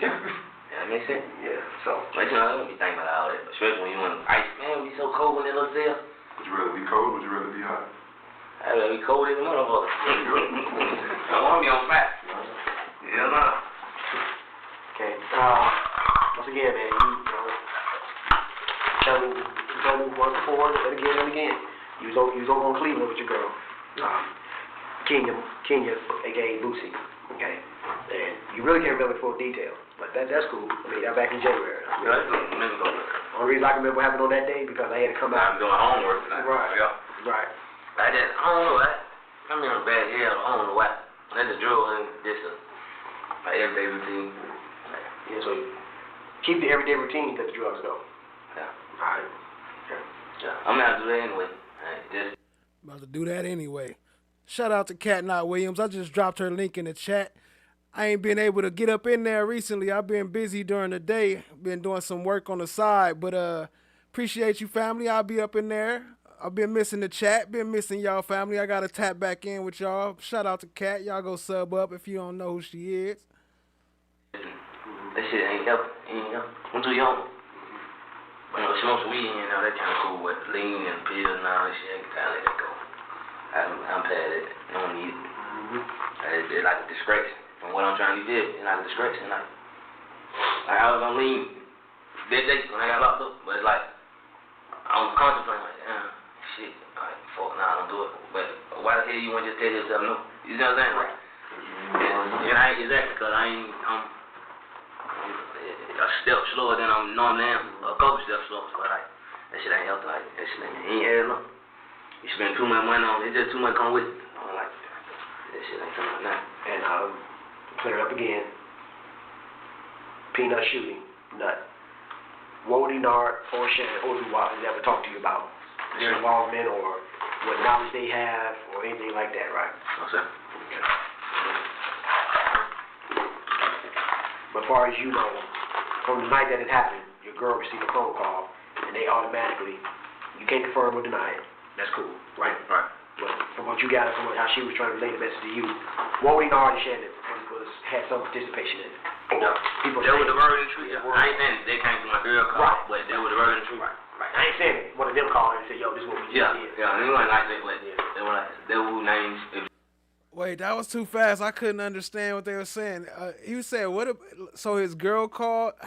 Yeah, that makes sense. Yeah, so. But you know, I don't be thinking about all that. Especially when you want ice. Man, it be so cold in that little cell. Would you rather be cold or would you rather be hot? I'd rather be cold as a motherfucker. I want to be on fire. Yeah, no. Okay. Once again, man, you told me once before, and again. You was over on Cleveland with your girl, Kenya, aka Boosie. Okay. And you really can't remember the full detail, but that's cool. I mean, that back in January. Yeah, that's good. Only reason I can remember what happened on that day because I had to come out. I'm doing homework tonight. Right. Yeah. Right. I don't know what. I'm in a bad hell. I don't know what. That's a drill and just my everyday routine. Yeah, so keep the everyday routine till the drugs go. Yeah. All right. Yeah. I'm gonna have to do that anyway. About to do that anyway. Shout out to Cat Not Williams. I just dropped her link in the chat. I ain't been able to get up in there recently. I've been busy during the day. Been doing some work on the side, but appreciate you, family. I'll be up in there. I've been missing the chat. Been missing y'all, family. I got to tap back in with y'all. Shout out to Cat. Y'all go sub up if you don't know who she is. That shit ain't helping. I'm too young. But you know, smoke some weed and all that kind of cool with lean and pills and all that shit. I can kind of let that go. I'm past it. I don't need it. It's like a disgrace. From what I'm trying to do, it's like a disgrace. And like I was on lean that day when I got locked up, but it's like I was contemplating like, damn, shit, like fuck, nah, I don't do it. But why the hell you want to just tell yourself no? You know what I'm saying? Like, and I ain't exactly because I'm a step slower than I'm normally am, a couple steps slower. So like that shit ain't helping. Like that shit ain't adding up. You spend too much money on it, it's just too much come with it. I'm like, that shit ain't coming out. And clear up again. Peanut shooting, nut. Wody, Nard, or Shannon, or Duwop has ever talked to you about their involvement or what knowledge they have or anything like that, right? No, sir. Okay. But as far as you know, from the night that it happened, your girl received a phone call, and they automatically, you can't confirm or deny it. That's cool, right? Right. But from what you got, from how she was trying to relay the message to you, Wody, Nard, and Shannon had some participation in it. Yeah. People they were the word and truth. I ain't saying they came to my girl call, right. But they were the word and truth. Right. I ain't saying one of them called and said, yo, this is what we did. Yeah, they weren't like that, but they were like, they were names. Wait, that was too fast. I couldn't understand what they were saying. He said, "What?" So his girl called.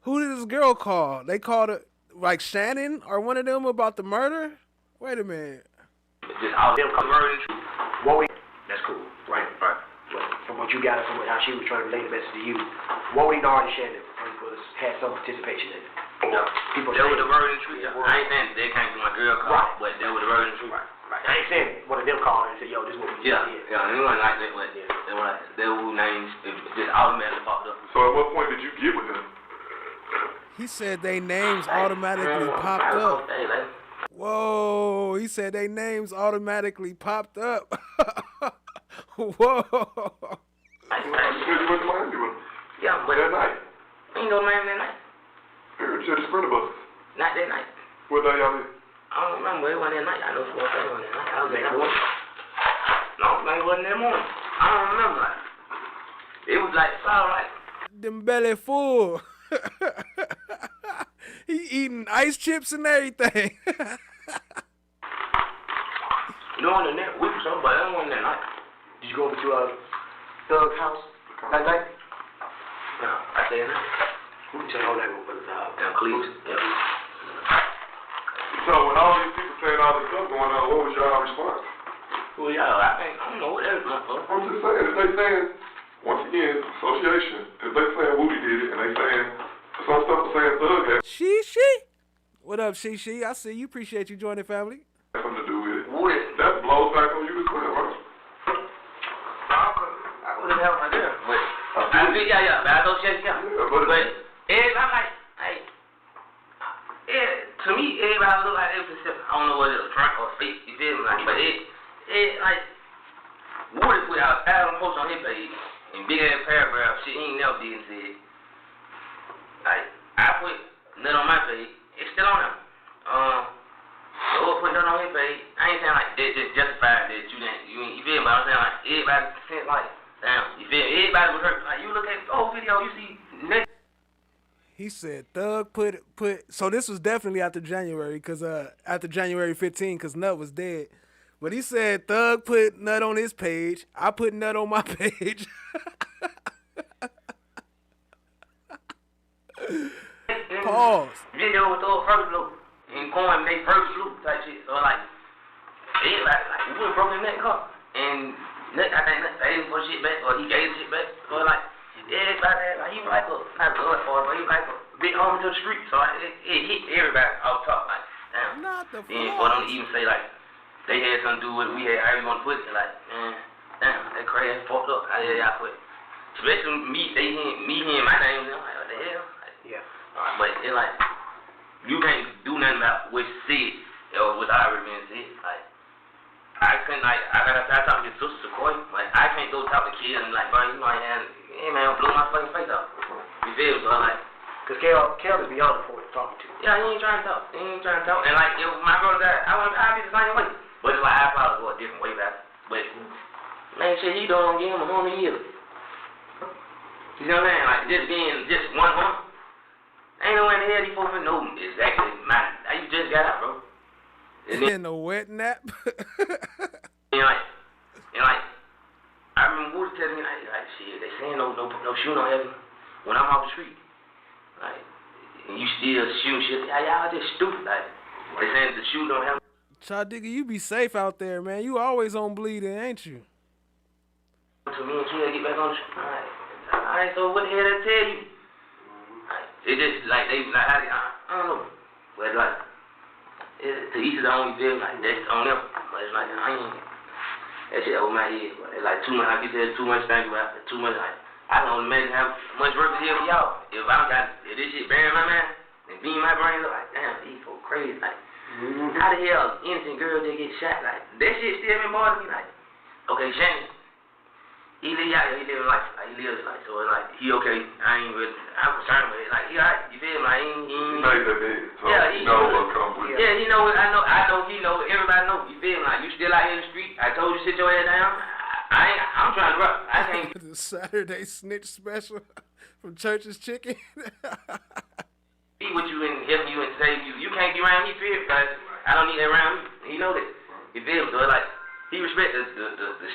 Who did his girl call? They called it like Shannon or one of them about the murder. Wait a minute. Just all them called word and truth. Wody, that's cool, right? Right. But from what you got, from how she was trying to relay the message to you, Wody, Nard, and Shannon had some participation in it. Yeah. People they were the word and truth. I ain't saying they came to my girl call, right. But they were the word and truth. Right. I ain't saying one of them called and said, yo, this is what we did. Yeah, they weren't like that, but they were like, they were names, it just automatically popped up. So at what point did you get with them? He said they names automatically popped up. Whoa, he said they names automatically popped up. Whoa. You went to Miami with them? Yeah, but that night? We ain't go to Miami that night. Heard you at the Sprinter buses. Not that night. What day y'all did? I don't remember. It wasn't that night. I know for a fact it wasn't that night. I was there that morning. No, it wasn't that morning. I don't remember. It was like, all right. Them belly full. He eating ice chips and everything. No, on the next week or something, but that wasn't that night. Did you go over to Thug's house that night? No, I stayed in there. Who did you hold that with? Down Cleveland. Yeah. So when all these people saying all this stuff going on, what was y'all response? Well, y'all, I don't know what that was. I'm just saying, if they saying, once again, association, if they saying Woody did it, and they saying, some stuff is saying Thug had She. What up, She? I see you. Appreciate you joining, family. something to do with it. That blows back on you as well, right? I would have helped my girl, but I think, yeah, but I don't check, yeah. But everybody like, hey, to me, everybody look like they was sincere. I don't know whether it's prank or fake, you feel me? Like, but it like, Woody put out a 1,000 posts on his page, in big ass paragraph, shit he ain't never did and said. Like, I put nut on my page, it's still on there. Lord put nut on his page, I ain't saying like, that just justified that you feel me? I'm saying like, everybody said like, damn, you feel me? Everybody was hurt. Like, you look at the whole video, you see next. He said Thug put so this was definitely after January, cause after January 15, cause Nut was dead. But he said Thug put Nut on his page. I put Nut on my page. Pause. Video with the first loop. And coin they first loop type shit. So like, everybody like we would've broken that car. And Nut, I think Nut paid him for shit back, or he gave the shit back. So like, everybody, like, he was like not blood for it, but he was like a big home to the street. So like, it hit everybody off top. Like, damn. Not the Then for them to even say like, they had something to do with it, we had how we gonna put it. Like, man, damn, that crazy fucked up. How y'all put it? Especially me hearing my name. I'm like, what the hell? Like, yeah. But it like, you can't do nothing about what's said or what's already been said. Like, I couldn't, like, I talked to your sister, Sequoia. Like, I can't go talk to kids and like, bro, you might have, hey man, blow my fucking face off. You feel me? So like, cause Kel is beyond the point of talking to. Yeah, he ain't trying to talk. And like, if my brother died, I'd be the same way. But it's like, I probably go a different way back. But, man, shit, he don't give him a homie either. You know what I'm saying? Like, just being just one homie. Ain't no way in the hell these folks know exactly how you just got out, bro. In a wet nap. and like, I remember Woody telling me, like, shit, they saying no shooting on heaven when I'm off the street. Like, and you still shooting shit. Y'all just stupid. Like, they saying the shooting on heaven. Child Digger, you be safe out there, man. You always on bleeding, ain't you? So me and Kia get back on the street. Alright, so what the hell they tell you? Like, it just, like, they, like, I don't know. But, like, to each his own, you feel like, that's on them. But it's like, I ain't, that shit over my head. But it's like too much, like you said, too much thinking about it, too much, like, I can only imagine how much work is here for y'all. If this shit bearing my mind, and being my brain, like, damn, these folks crazy, like, how the hell innocent girl they get shot? Like, that shit still been bothering me, like, okay, Shannon, he live out here, he live life, like, he lives life, so it's like, he okay, I'm concerned with it, like, he alright, you feel me, like, he knows that big, so yeah, he knows what comes with it. Yeah, he know it, I know, he know, everybody know, you feel me, like, you still out here in the street, I told you sit your head down, I'm trying to rock, I can't. The Saturday snitch special from Church's Chicken. Be with you and help you and save you, you can't be around me, period, because I don't need that around me, he know that, you feel me, so it's like, he respects the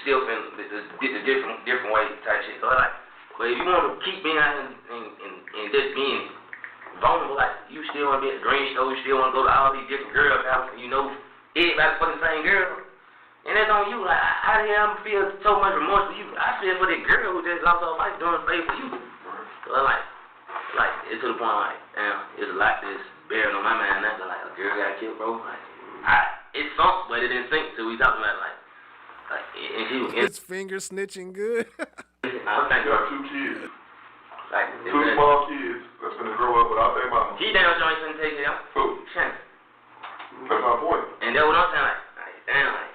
still and the different way type shit. So like, but if you want to keep being out and just being vulnerable, like you still want to be at the green store, you still want to go to all these different girls' houses, you know, everybody fucking same girl, and that's on you. Like, how the hell I feel so much remorse for you? I feel for the girl who just lost her life doing a favor for you. So like it's to the point like, damn, it's a lot that's bearing on my mind now. Like a girl got killed, bro. Like, it sunk, but it didn't sink till we talking about it, like. His finger snitching good. I think got 2 kids. Like, 2 small kids that's gonna grow up without their mama. He damn sure ain't finna take it out. Who? Shannon. That's my point. And that's what I'm saying, like, damn, like,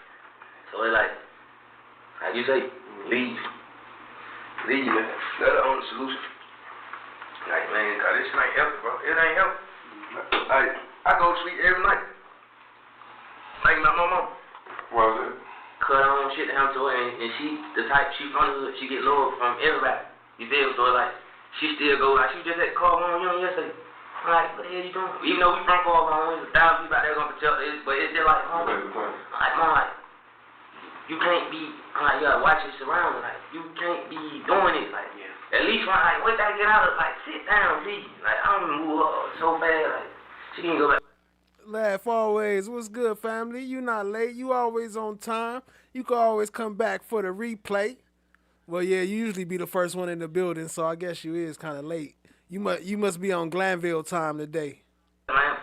so it's like you say, leave, man. That's the only solution. Like, man, cause this shit ain't healthy, bro. It ain't healthy. Like, I go to sleep every night. Like my mama. Why is that? Cut on shit to happen to her, and she the type, she from the hood, she get love from everybody. You feel me? So like, she still go, like, she just had to call on you yesterday. I'm like, what the hell you doing? Even though we from Carl, there's 1,000 people out there gonna protect us, but it's just like, like, mom, like, you can't be, like, you gotta watch your surroundings, like, you can't be doing it, like, at least, like, we gotta get out of, like, sit down, please. Like, I don't move her so fast, like, she can go back. Laugh always. What's good, family? You not late. You always on time. You can always come back for the replay. Well, yeah, you usually be the first one in the building, so I guess you is kind of late. You must be on Glanville time today. Man,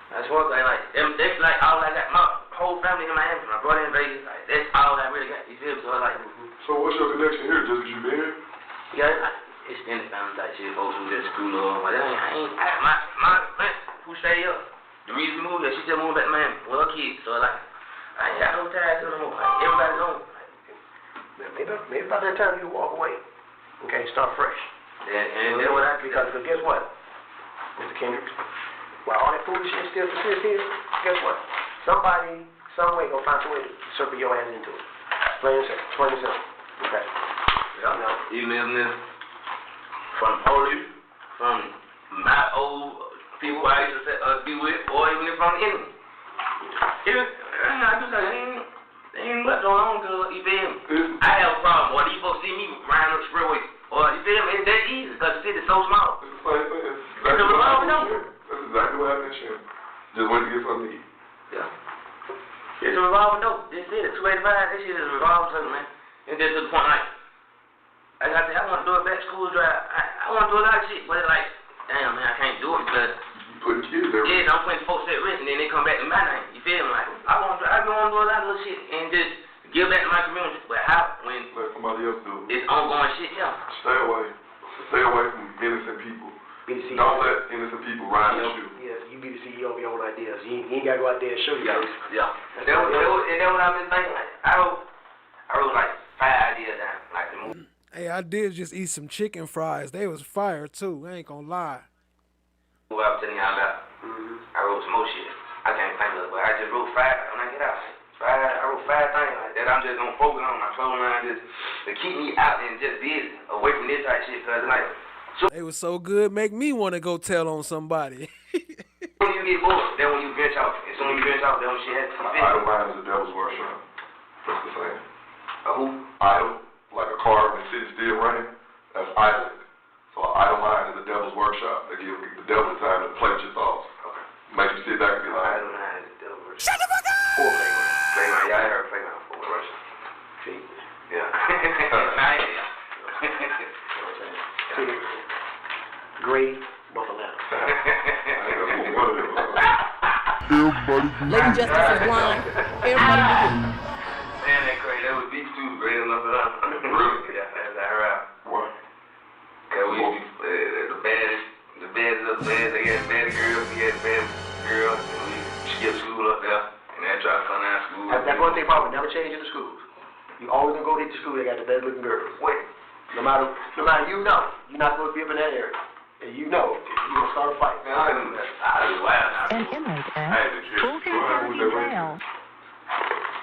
that's one thing. Like, that's like all I got. My whole family in Miami. My brother in Vegas. Like, that's all I really got. You feel me? So like. So what's your connection here? Just 'cause you been here? Yeah, like, extended family type shit. Folks who just screwed up. Like, my who stay up. The the reason we moved there, she just moved back to Miami with her kids. So like, I ain't got no ties to no more. Like, everybody's on. Maybe about that time you walk away. Okay, start fresh. And that's what I because guess what, Mr. Kendrick? While all that foolishness still persists here, guess what? Somebody, some way, gonna find some way to circle your ass into it. Plain and simple. Plain and simple. Okay. Yeah. No. Even if this from police, from my old people I used to be with, or even if from the enemy. I do that. Ain't much going on, cause you feel me? I have a problem. Or these folks see me riding up the freeway. Or you feel me? It's that easy, cause the city's so small. It's a revolving door. That's exactly what happened in Shem. Just went to get something to eat. Yeah. It's a revolving door. This city, 285, this shit is a revolving door, man. And just to the point, like I said, I want to do it back school drive. I want to do a lot of shit, but it's like, damn, man, I can't do it because putting kids there. Yeah, I'm putting folks at risk, and then they come back to my name. You feel me? Like, I want to do a lot of little shit and just give back to my community. But how? When let somebody else do it. It's ongoing shit, yeah. Stay away. Stay away from innocent people. Don't let innocent people ride with you. Yeah, you be the CEO of your own ideas. You ain't got to go out there and show you guys. Yeah. And that's what I've been thinking. Like, I wrote like 5 ideas down. Like the movie. Hey, I did just eat some chicken fries. They was fire too. I ain't gonna lie. Who I was telling y'all about. I wrote some more shit. I can't think of it, but I just wrote 5 when I get out. I wrote 5 things like that. I'm just gonna focus on my clothing line just to keep me out and just busy away from this type shit. Cause like, they was so good, make me want to go tell on somebody. when you get bored, then when you venture out. As soon as you venture out, then when shit happens. Idle mind is the devil's workshop. That's the same. Who? Idle, like a car when the city's still running. That's idling. So an idle mind is the devil's workshop. They give the devil time to play with your thoughts. Okay. Make you sit back and be like, idle mind is the devil's workshop. Shut the fuck up! Playground. Y'all heard playground for Russia. See? Yeah. Great Buffalo. Lady Justice is blind. Everybody do it. Man, that crazy. That was these two great enough for them. Really? Yeah, that's that right. What? Cause we used to the baddest of the bad. They had bad girls, we had bad girls, and we skipped school up there, and they tried to come down to school. That's one thing probably never change in the schools. You always gonna go to the school, they got the best looking girls. Wait. No matter you know, you're not supposed to be up in that area. And you know, you're gonna start a fight. An inmate at Fulton County Jail.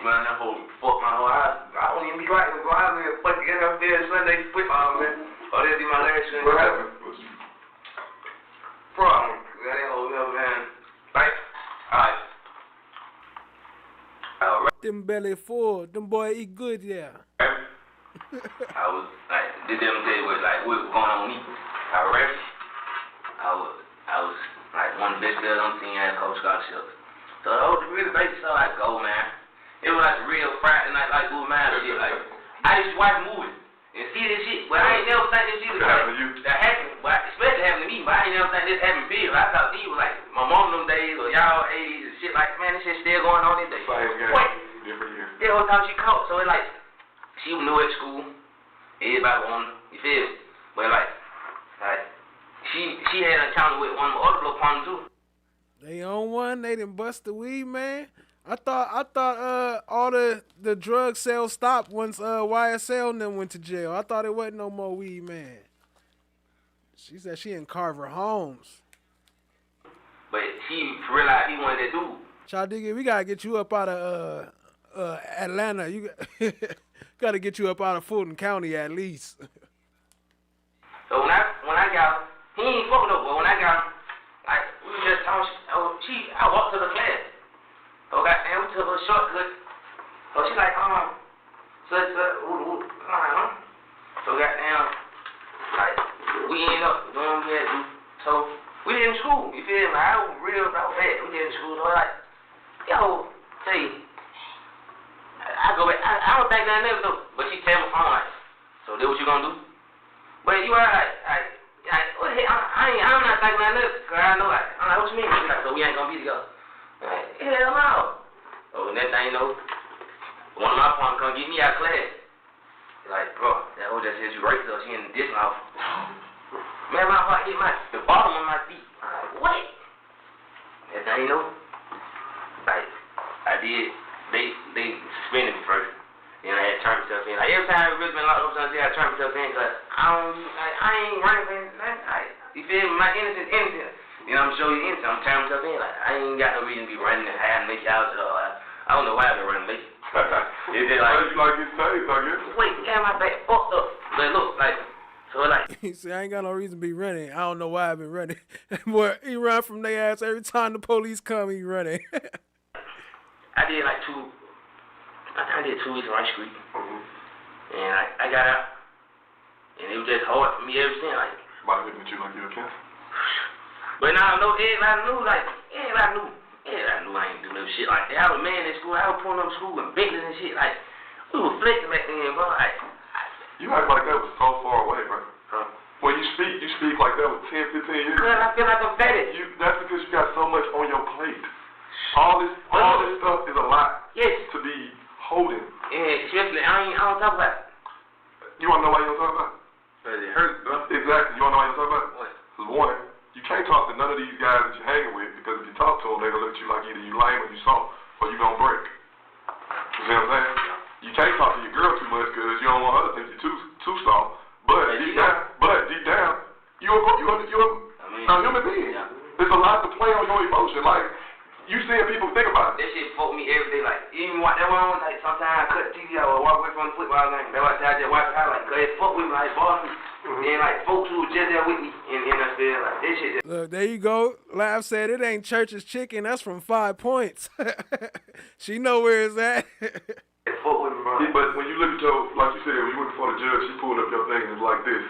Man, that whole fuck my whole house. I don't even be right with my house. Man, fuck get up there Sunday football, man. Oh, that'll be my last thing. What happened? Problem. That whole man. Right? Alright. Them belly full. Them boy eat good, yeah. I was like, this them day was like, what was going on with me? Alright. I was like one of the best girls on the team at Coach Scholarships. So the whole really basic stuff like go, man. It was like a real Friday night like Google Maps shit. Like I used to watch movies and see this shit, but I ain't never think this shit was like that happened. But especially happened to me, but I ain't never think this happened to me. I thought these was like my mom them days or y'all age and shit like man, this shit still going on these days. Wait. Different year. Yeah, whole time she caught, so it like she was new at school. Everybody wanted, you feel me? But like she had an encounter with one of my other little partners too. They on one, they done bust the weed, man. I thought all the drug sales stopped once YSL and them went to jail. I thought it wasn't no more weed, man. She said she in Carver Homes. But she realized he wanted that dude. Chadigi, we gotta get you up out of Atlanta. You gotta get you up out of Fulton County at least. So when I got him, he ain't fucking up, but when I got him, like we was just talking, I walked to the class. So goddamn, we took a shortcut. So she like, so goddamn, like we ended up doing what we had to do. So we did in school, you feel me? I was real about that. We did in school, so like, yo, tell you, I go back, I don't think nothing else though, but she tell me phone like, so this what you gonna do? But you are like, what the hell, I'm not thinking nothing else, cause I know like, I'm like, what you mean? She's like, so we ain't gonna be together. Like, hell no. Oh, and that thing, you know, one of my partners come get me out of class. Like, bro, that hoe just said you raped her, she in the disc off. Man, my heart hit the bottom of my feet. I'm like, what? That thing, you know, did, they suspended me first. And I had to turn myself in. Like every time I've been locked up, I had to turn myself in because I ain't running. You feel me? My innocence, innocent. You know, I'm showing you innocent. I'm turning myself in. Like I ain't got no reason to be running and hiding, make out. I don't know why I've been running late. It's just like you like get saved, I guess. Wait, damn, my back fucked up. But look, like. So like, he said, I ain't got no reason to be running. I don't know why I've been running. Boy, he run from their ass every time the police come, he running. I did like I did 2 weeks on Rice Street. And I got out. And it was just hard for me ever since. Like, somebody looking at you like you're a cancer. But now I know everybody knew I ain't do no shit like that. I was man in school. I was pulling up school and Bentleys and shit. Like, we were flexing back then, bro. Like, you act like that was so far away, bro. When you speak like that was 10, 15 years. Well, I feel like I'm faded. That's because you got so much on your plate. All this stuff is a lot to be holding. Yeah, especially I don't talk about it. You wanna know why you don't talk about it? Because it hurts, bro. Exactly. You wanna know why you don't talk about it? What? Because one, you can't talk to none of these guys that you're hanging with because if you talk to them, they're gonna look at you like either you lame or you soft or you gonna break. You see what I'm saying? You can't talk to your girl too much because you don't want her to think you're too soft. But deep down, you're a human being. There's a lot to play on your emotion. Like, you seeing people think about it. That shit fuck me every day. Like, even that one, like, sometimes I cut the TV out or walk away from the football game. That's why I just watch it out. Like, cause it fuck with me, like, boss me. And, like, folks who were just there with me in the NFL, like, this shit. Look, there you go. Lav said it ain't Church's chicken. That's from 5 Points. She know where it's at. But when you look at your, like you said, when you went before the judge, she pulled up your thing and it's like this.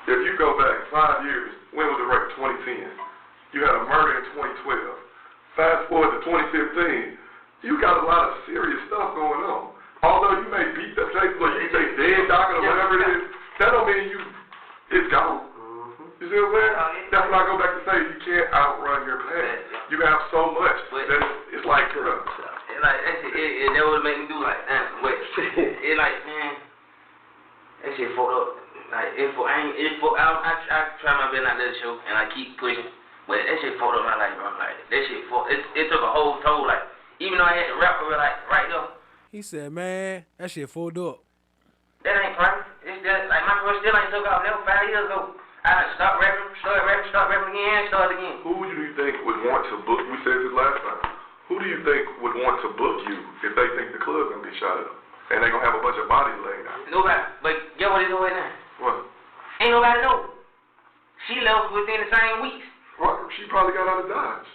If you go back 5 years, when was the rape? 2010. You had a murder in 2012. Fast forward to 2015, you got a lot of serious stuff going on. Although you may beat the place or you say dead docket or whatever it is, that don't mean it's gone. You see what I'm saying? That's when I go back to say you can't outrun your past. You have so much that it's like, like, that shit, that would make me do like, damn, wait. It like, man, that shit fucked up. Like, I try my best not to let it show, and I keep pushing. But that shit fucked up my life, bro. Like, that shit fucked, it took a whole toll. Like, even though I had to rap for it, like, right there. He said, man, that shit fucked up. That ain't perfect. It's just, like, my career still ain't took off. That was 5 years ago. I stopped rapping, start rapping again, start again. Who do you think would want to book, we said this last time, who do you think would want to book you if they think the club's gonna get shot up? And they gonna have a bunch of bodies laid out? Nobody. But get what it's doing now? What? Ain't nobody know. She left within the same weeks. Right. She probably got out of Dodge.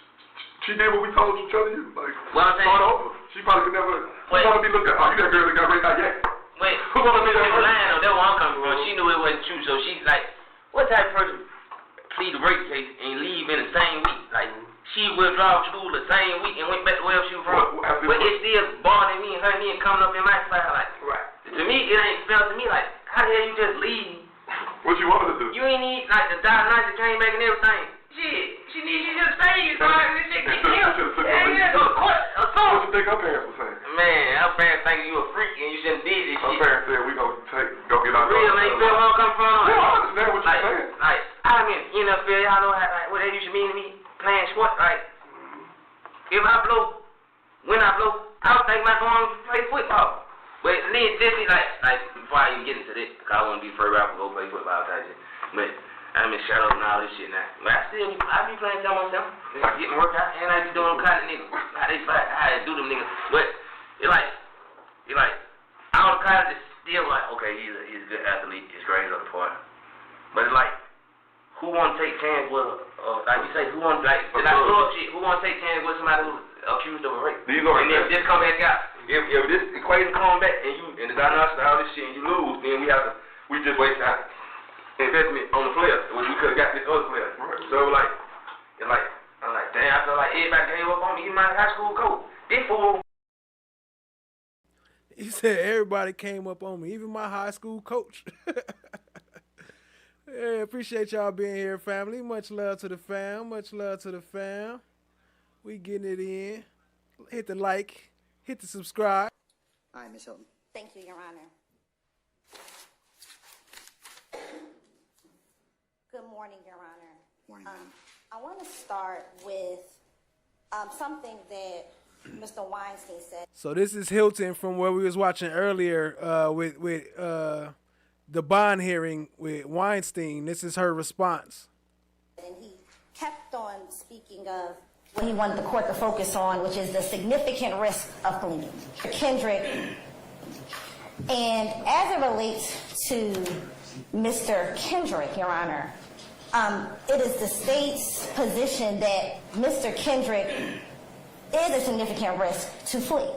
She did what we told you, telling you. Like, what I'm saying? Start over. She probably could never. Who wanna be looked at? Oh, you that girl that got raped by YAK. Wait. Who wanna be that line? That's where I'm coming from. She knew it wasn't true, so she's like, what type of person plead the rape case and leave in the same week? Like, she withdrew school the same week and went back to where she was from. But it still bothering me and hurting me and coming up in my style. Like, to me, it ain't fair to me. Like, how the hell you just leave? What you wanted to do? You ain't need, like, the diagnosis came back and everything. Shit, she just stayed. So this shit get killed. Yeah, go to court. What you think her parents were saying? Man, her parents thinking you a freak and you shouldn't did this shit. Her parents said we gonna go get our real, man, you feel where I'm coming from? Yeah, I understand what you're saying. Like, I'm in NFL, y'all know how, like, what that used to mean to me, playing sports, like, if I blow, when I blow, I was thinking about going to play football. But then, like, before I even get into this, because I want to be first rapper, go play football type shit. But I'm in shadows and all this shit now. But I be playing some myself. I get my workout, and I be doing them cotton niggas. How they fight, how they do them niggas. But it like, all the college is still like, okay, he's a good athlete, his grades up the part. But it's like, who want to take chance with, like you say, who want, like, who want to take chance with somebody who's accused of a rape? And if this come back out, if this equation come back and the diagnosis, all this shit, and you lose, then we just waste our investment on the player, which we could have got this other player. So like, I'm like, damn, I feel like everybody gave up on me, even my high school coach. This fool. He said everybody came up on me, even my high school coach. Yeah, appreciate y'all being here, family. Much love to the fam. Much love to the fam. We getting it in. Hit the like. Hit the subscribe. All right, Ms. Hilton. Thank you, Your Honor. Good morning, Your Honor. Morning, I want to start with something that Mr. Weinstein said. So this is Hilton from where we was watching earlier with the bond hearing with Weinstein. This is her response. And he kept on speaking of what he wanted the court to focus on, which is the significant risk of fleeing. Kendrick, and as it relates to Mr. Kendrick, Your Honor, it is the state's position that Mr. Kendrick is a significant risk to flee.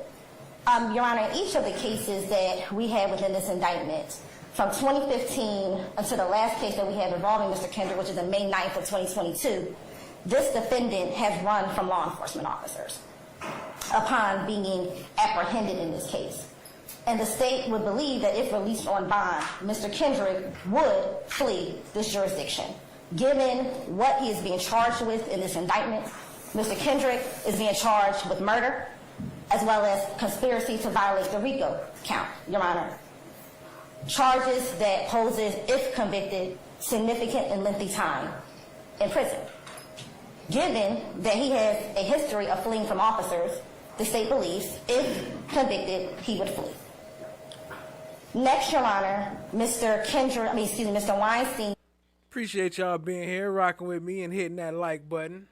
Your Honor, in each of the cases that we had within this indictment, from 2015 until the last case that we had involving Mr. Kendrick, which is on May 9th of 2022, this defendant has run from law enforcement officers upon being apprehended in this case. And the state would believe that if released on bond, Mr. Kendrick would flee this jurisdiction. Given what he is being charged with in this indictment, Mr. Kendrick is being charged with murder, as well as conspiracy to violate the RICO count, Your Honor. Charges that poses, if convicted, significant and lengthy time in prison. Given that he has a history of fleeing from officers, the state believes, if convicted, he would flee. Next, Your Honor, Mr. Weinstein. Appreciate y'all being here, rocking with me, and hitting that like button.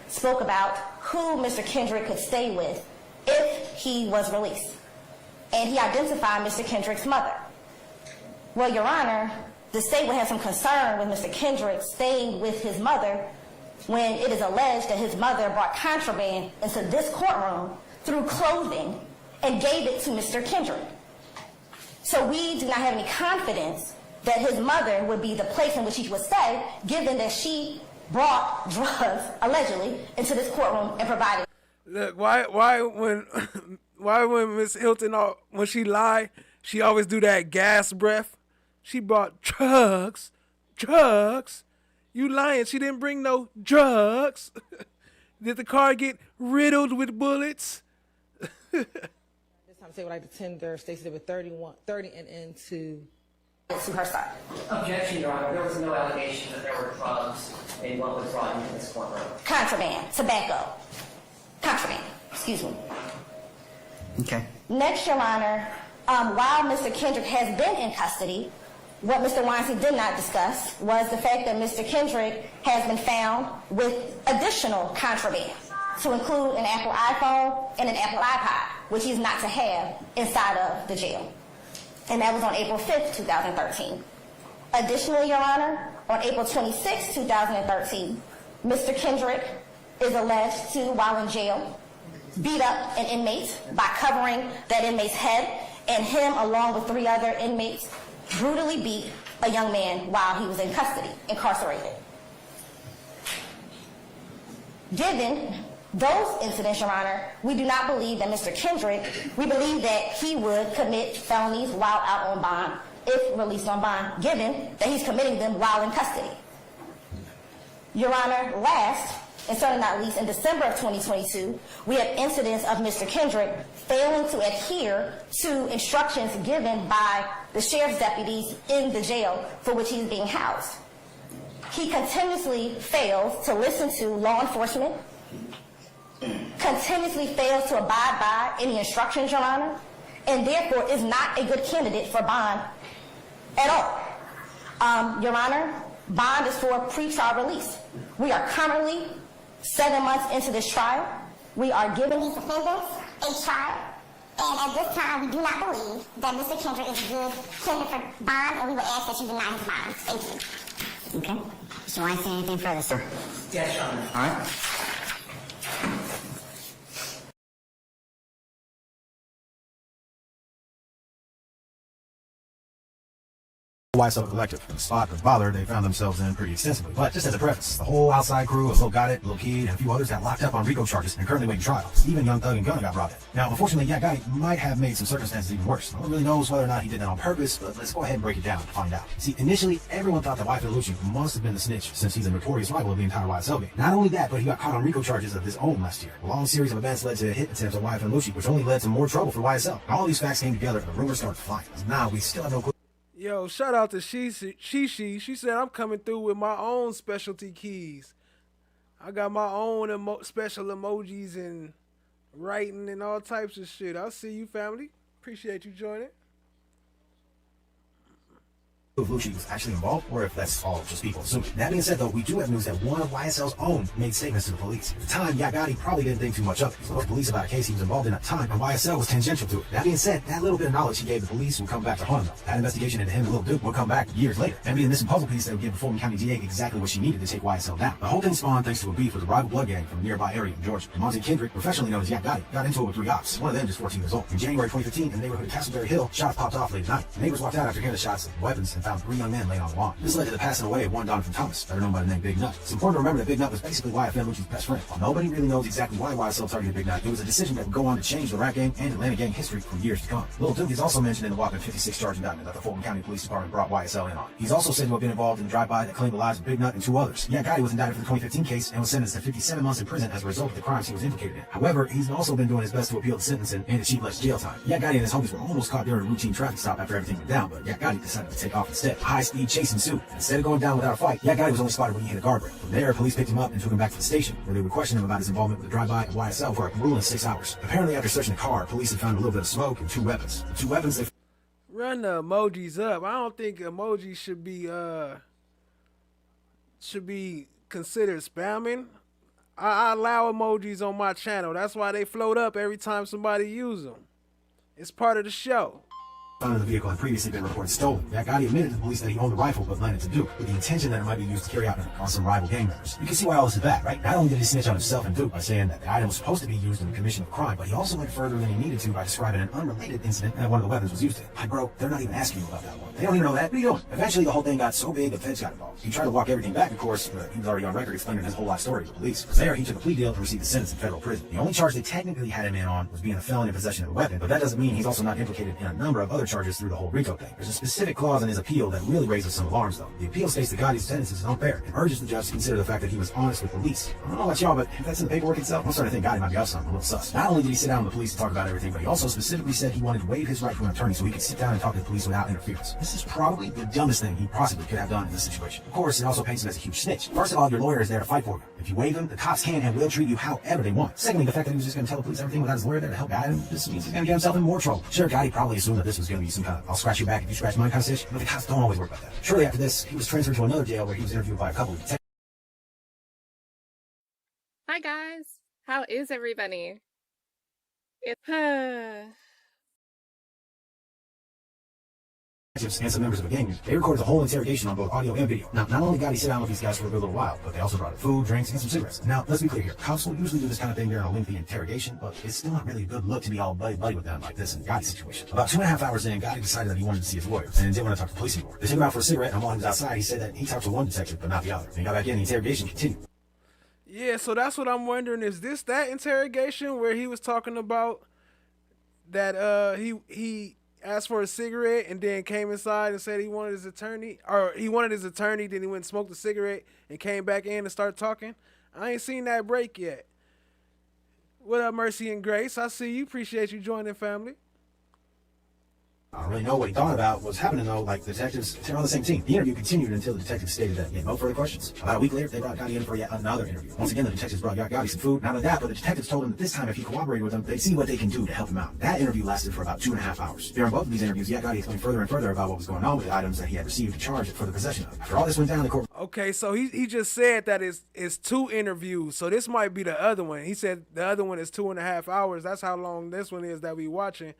Spoke about who Mr. Kendrick could stay with if he was released. And he identified Mr. Kendrick's mother. Well, Your Honor, the state would have some concern with Mr. Kendrick staying with his mother when it is alleged that his mother brought contraband into this courtroom through clothing and gave it to Mr. Kendrick. So we do not have any confidence that his mother would be the place in which he would stay, given that she brought drugs, allegedly, into this courtroom and provided. Look, why when Miss Hilton, when she lie, she always do that gas breath? She brought drugs. You lying, she didn't bring no drugs. Did the car get riddled with bullets? This time, say would like to tender Stacey with 30 and into her side. Objection, Your Honor. There was no allegation that there were drugs in what was brought into this courtroom. Contraband, tobacco. Contraband, excuse me. Okay. Next, Your Honor, while Mr. Kendrick has been in custody, what Mr. Weinstein did not discuss was the fact that Mr. Kendrick has been found with additional contraband, to include an Apple iPhone and an Apple iPod, which he's not to have inside of the jail. And that was on April 5th, 2013. Additionally, Your Honor, on April 26th, 2013, Mr. Kendrick is alleged to, while in jail, beat up an inmate by covering that inmate's head, and him, along with 3 other inmates, brutally beat a young man while he was in custody, incarcerated. Given those incidents, Your Honor, we do not believe that Mr. Kendrick, we believe that he would commit felonies while out on bond, if released on bond, given that he's committing them while in custody. Your Honor, last, and certainly not least, in December of 2022, we had incidents of Mr. Kendrick failing to adhere to instructions given by the sheriff's deputies in the jail for which he's being housed. He continuously fails to listen to law enforcement, continuously fails to abide by any instructions, Your Honor, and therefore is not a good candidate for bond at all. Your Honor, bond is for pre-trial release. We are currently 7 months into this trial. We are giving these defendants a trial, and at this time, we do not believe that Mr. Kendrick is a good candidate for bond, and we would ask that you deny his bond. Thank you. Okay. So I say anything further, sir? Yes, Your Honor. All right. YSL Collective. The spot of bother they found themselves in pretty extensively. But just as a preface, the whole outside crew of Lil Gotti, Lil Kid, and a few others got locked up on RICO charges and currently waiting trial. Even Young Thug and Gunna got brought in. Now, unfortunately, YAK might have made some circumstances even worse. No one really knows whether or not he did that on purpose, but let's go ahead and break it down to find out. See, initially, everyone thought that YFL Lucci must have been the snitch, since he's a notorious rival of the entire YSL game. Not only that, but he got caught on RICO charges of his own last year. A long series of events led to hit attempts on YFL Lucci, which only led to more trouble for YSL. All these facts came together and the rumors started flying. Now, we still have no clue. Yo, shout out to She said, I'm coming through with my own specialty keys. I got my own special emojis and writing and all types of shit. I'll see you, family. Appreciate you joining. If Lucci was actually involved, or if that's all just people assuming. That being said, though, we do have news that one of YSL's own made statements to the police. At the time, YAK Gotti probably didn't think too much of it. He spoke to police about a case he was involved in at the time, and YSL was tangential to it. That being said, that little bit of knowledge he gave the police would come back to haunt him. That investigation into him and Lil Duke would come back years later. And being this puzzle piece that would give the Fulton County DA exactly what she needed to take YSL down. The whole thing spawned thanks to a beef with a rival blood gang from a nearby area in Georgia. And Monty Kendrick, professionally known as YAK Gotti, got into it with 3 ops. One of them just 14 years old. In January 2015, in the neighborhood of Castleberry Hill, shots popped off late at night. The neighbors walked out after hearing the shots of weapons and found 3 young men laying on the lawn. This led to the passing away of one Donovan Thomas, better known by the name Big Nut. It's important to remember that Big Nut was basically YFN Lucci's best friend. While nobody really knows exactly why YSL targeted Big Nut, it was a decision that would go on to change the rap game and Atlanta gang history for years to come. Lil Duke is also mentioned in the whopping 56 charge indictment that the Fulton County Police Department brought YSL in on. He's also said to have been involved in a drive-by that claimed the lives of Big Nut and 2 others. YAK Gotti was indicted for the 2015 case and was sentenced to 57 months in prison as a result of the crimes he was implicated in. However, he's also been doing his best to appeal the sentencing and achieve less jail time. YAK Gotti and his homies were almost caught during a routine traffic stop after everything went down, but YAK Gotti decided to take off instead. A high-speed chase ensued. Instead of going down without a fight, YAK Gotti was only spotted when he hit a guardrail. From there, police picked him up and took him back to the station, where they would question him about his involvement with the drive-by at YSL for a grueling 6 hours. Apparently, after searching the car, police had found a little bit of smoke and 2 weapons. The 2 weapons they Run the emojis up. I don't think emojis should be considered spamming. I allow emojis on my channel. That's why they float up every time somebody uses them. It's part of the show. found in the vehicle had previously been reported stolen. YAK Gotti admitted to the police that he owned the rifle but lent it to Duke, with the intention that it might be used to carry out on some rival gang members. You can see why all this is bad, right? Not only did he snitch on himself and Duke by saying that the item was supposed to be used in the commission of a crime, but he also went further than he needed to by describing an unrelated incident that one of the weapons was used in. Like, bro, they're not even asking you about that one. They don't even know that. What are you doing? Eventually, the whole thing got so big, the feds got involved. He tried to walk everything back, of course, but he was already on record explaining his whole life story to the police. There, he took a plea deal to receive a sentence in federal prison. The only charge they technically had him in on was being a felon in possession of a weapon, but that doesn't mean he's also not implicated in a number of other charges through the whole RICO thing. There's a specific clause in his appeal that really raises some alarms, though. The appeal states that Gotti's sentence is unfair and urges the judge to consider the fact that he was honest with police. I don't know about y'all, but if that's in the paperwork itself, I'm starting to think Gotti might be up something a little sus. Not only did he sit down with the police to talk about everything, but he also specifically said he wanted to waive his right to an attorney so he could sit down and talk to the police without interference. This is probably the dumbest thing he possibly could have done in this situation. Of course, it also paints him as a huge snitch. First of all, your lawyer is there to fight for you. If you waive him, the cops can and will treat you however they want. Secondly, the fact that he was just going to tell the police everything without his lawyer there to help guide him, this means he's going to get himself in more trouble. Sure, Gotti probably assumed that this was going to be some kind of I'll scratch your back if you scratch mine kind of situation, but the cops don't always work like that. Shortly after this, he was transferred to another jail where he was interviewed by a couple of detectives. Hi guys, how is everybody? And some members of a gang. They recorded the whole interrogation on both audio and video. Now, not only got he sit down with these guys for a good little while, but they also brought food, drinks, and some cigarettes. Now, let's be clear here. Cops will usually do this kind of thing during a lengthy interrogation, but it's still not really a good look to be all buddy-buddy with them like this in Gotti's situation. About 2.5 hours in, Gotti decided that he wanted to see his lawyer, and didn't want to talk to the police anymore. They took him out for a cigarette, and while he was outside, he said that he talked to one detective, but not the other. And he got back in, the interrogation continued. Yeah, so that's what I'm wondering. Is this that interrogation where he was talking about that he asked for a cigarette and then came inside and said he wanted his attorney, then he went and smoked a cigarette and came back in and started talking? I ain't seen that break yet. What up, Mercy and Grace? I see you. Appreciate you joining, family. I don't really know what he thought about what's happening, though. Like, the detectives, they're on the same team. The interview continued until the detectives stated that he had no further questions. About a week later, they brought Gotti in for yet another interview. Once again, the detectives brought Gotti some food. Not only that, but the detectives told him that this time, if he cooperated with them, they'd see what they can do to help him out. That interview lasted for about 2.5 hours. During both of these interviews, Gotti explained further and further about what was going on with the items that he had received to charge for the possession of. After all this went down, the court... Okay, so he just said that it's 2 interviews, so this might be the other one. He said the other one is 2.5 hours. That's how long this one is that we watching.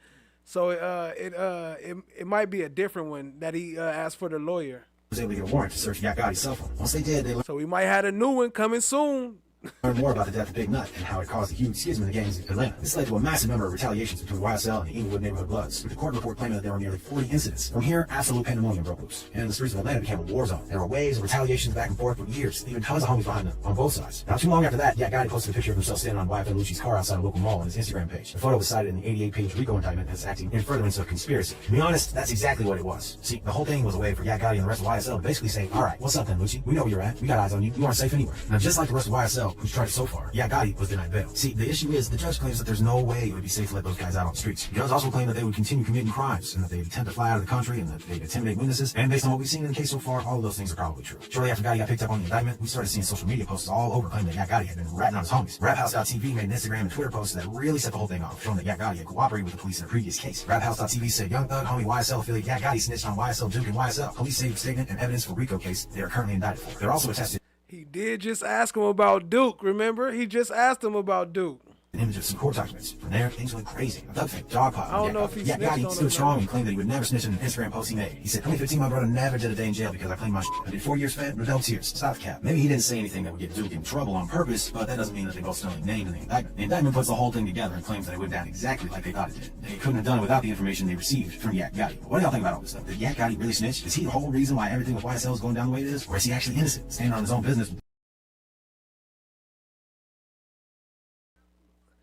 So it might be a different one that he asked for the lawyer. Was able to get a warrant to search YAK Gotti's cell phone. Once they did, so we might have a new one coming soon. Learn more about the death of Big Nut and how it caused a huge schism in the gangs in Atlanta. This led to a massive number of retaliations between YSL and the Inglewood neighborhood Bloods, with the court report claiming that there were nearly 40 incidents. From here, absolute pandemonium broke loose, and the streets of Atlanta became a war zone. There were waves of retaliations back and forth for years, even tons of homies behind them on both sides. Not too long after that, YAK Gotti posted a picture of himself standing on YFN Lucci's car outside a local mall on his Instagram page. The photo was cited in the 88-page RICO indictment as acting in furtherance of conspiracy. To be honest, that's exactly what it was. See, the whole thing was a way for YAK Gotti and the rest of YSL to basically say, alright, what's up then, Lucci? We know where you're at. We got eyes on you. You aren't safe anywhere. Now, just like the rest of YSL, YSL, who's charged so far. YAK Gotti was denied bail. See, the issue is the judge claims that there's no way it would be safe to let those guys out on the streets. The judge also claimed that they would continue committing crimes and that they'd attempt to fly out of the country and that they'd intimidate witnesses. And based on what we've seen in the case so far, all of those things are probably true. Shortly after Gotti got picked up on the indictment, we started seeing social media posts all over claiming that YAK Gotti had been ratting on his homies. RapHouse.tv made an Instagram and Twitter post that really set the whole thing off, showing that YAK Gotti had cooperated with the police in a previous case. RapHouse.tv said Young Thug, homie YSL affiliate YAK Gotti snitched on YSL Duke and YSL. Police saved statement and evidence for RICO case they are currently indicted for. They're also attested. He did just ask him about Duke, remember? He just asked him about Duke. An image of some court documents. From there, things went crazy. A Thug fan, dog pile. I don't know if he snitched on Gotti stood him. strong and claimed that he would never snitch in an Instagram post he made. He said, 2015, my brother never did a day in jail because I claimed my shit. I did 4 years fed, no tears. Stop the cap. Maybe he didn't say anything that would get Duke in trouble on purpose, but that doesn't mean that they both still ain't named in the indictment. The indictment puts the whole thing together and claims that it went down exactly like they thought it did. They couldn't have done it without the information they received from YAK Gotti. What do y'all think about all this stuff? Did YAK Gotti really snitch? Is he the whole reason why everything with YSL is going down the way it is? Or is he actually innocent, standing on his own business?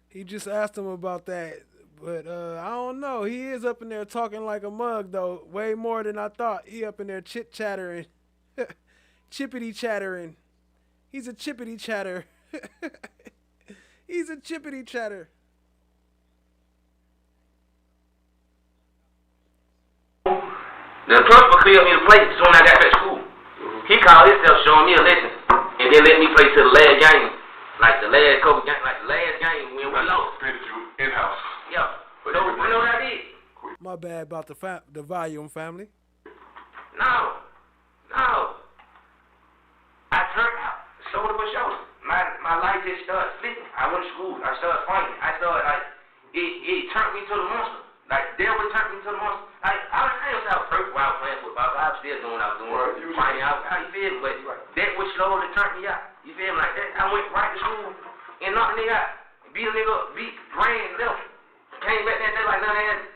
He just asked him about that, but I don't know. He is up in there talking like a mug, though, way more than I thought. He up in there chit-chattering, chippity-chattering. He's a chippity-chatter. He's a chippity-chatter. The principal cleared me the place as soon as I got back to school. He called himself showing me a lesson, and then let me play to the last game. Like the last couple games, like the last game when we lost. Painted you in-house. Yeah. So, you know what I did? My bad about the volume, family. No. I turned out, shoulder for shoulder. My life just started flipping. I went to school. I started fighting. I started, like, it turned me to the monster. Like, devil turned me to the monster. Like, I was perfect while I was playing football, but I was still doing what I was doing. Right, fighting out. How you feel? But that was slowly turned me out. You feel me? Like that. I went right to school and knocked a nigga out. Beat a nigga up, ran left. Came back that day like nothing had.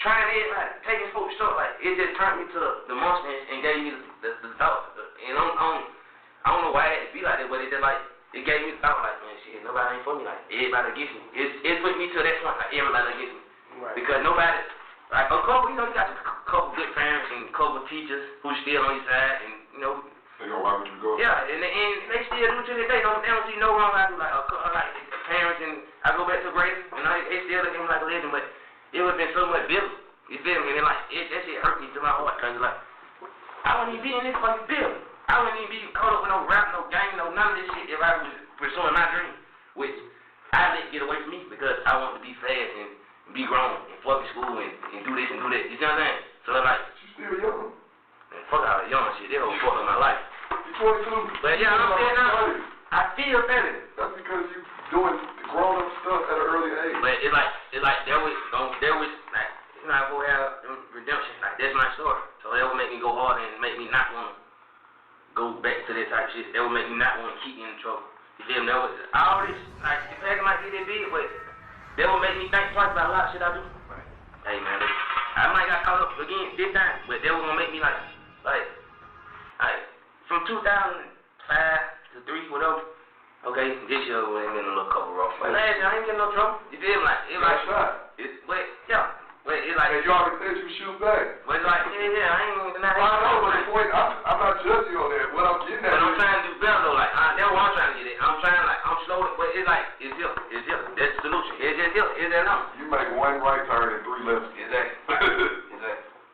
Trying to like, taking folks short. Like, it just turned me to the monster and gave me the thought. And I don't know why it had to be like that, but it just like, it gave me the thought like, man, shit, nobody ain't for me. Like, everybody against me. It put me to that point, like, everybody against me. Right. Because nobody, like, a couple, you got a couple good parents and a couple teachers who still on your side, and, you know. They gonna rock with you go. Yeah, and they still do to this day. They don't see no wrong. I do like parents, and I go back to grade, and they still look at me like a legend, but it would have been so much bitter. You feel me? And like, that shit hurt me to my heart, cause like, I wouldn't even be in this fucking building. I wouldn't even be caught up with no rap, no gang, no none of this shit if I was pursuing my dream, which I let get away from me because I want to be fast and be grown and fuck school and do this and do that. You see what I'm saying? So like, you still young. Man, fuck all the young shit. They don't fuck up my life. You're 22. But yeah, I'm saying now, I feel better. That's because you doing grown up stuff at an early age. But it's like there was like, you know, I go have redemption. Like that's my story. So that would make me go harder and make me not want to go back to that type of shit. That would make me not want to keep me in trouble. You feel me? That was all this like the fact might be that big, but that would make me think twice about a lot of shit I do. Right. Hey man, I might got caught up again this time, but that was gonna make me like from 2005 to 3, whatever. Okay, this year we ain't getting a little couple rough. But last year I ain't getting no trouble. You feel me? Like it's like but it's like and you already said you shoot back. But it's like yeah, I ain't gonna deny that. I know, but wait, I'm not judging you on that. What I'm getting at. But I'm trying to do better though. Like that's what I'm trying to get at. I'm slow, but it's like it's here. That's the solution. It's just here. It's that number. You make one right turn and 3 lefts. Exactly.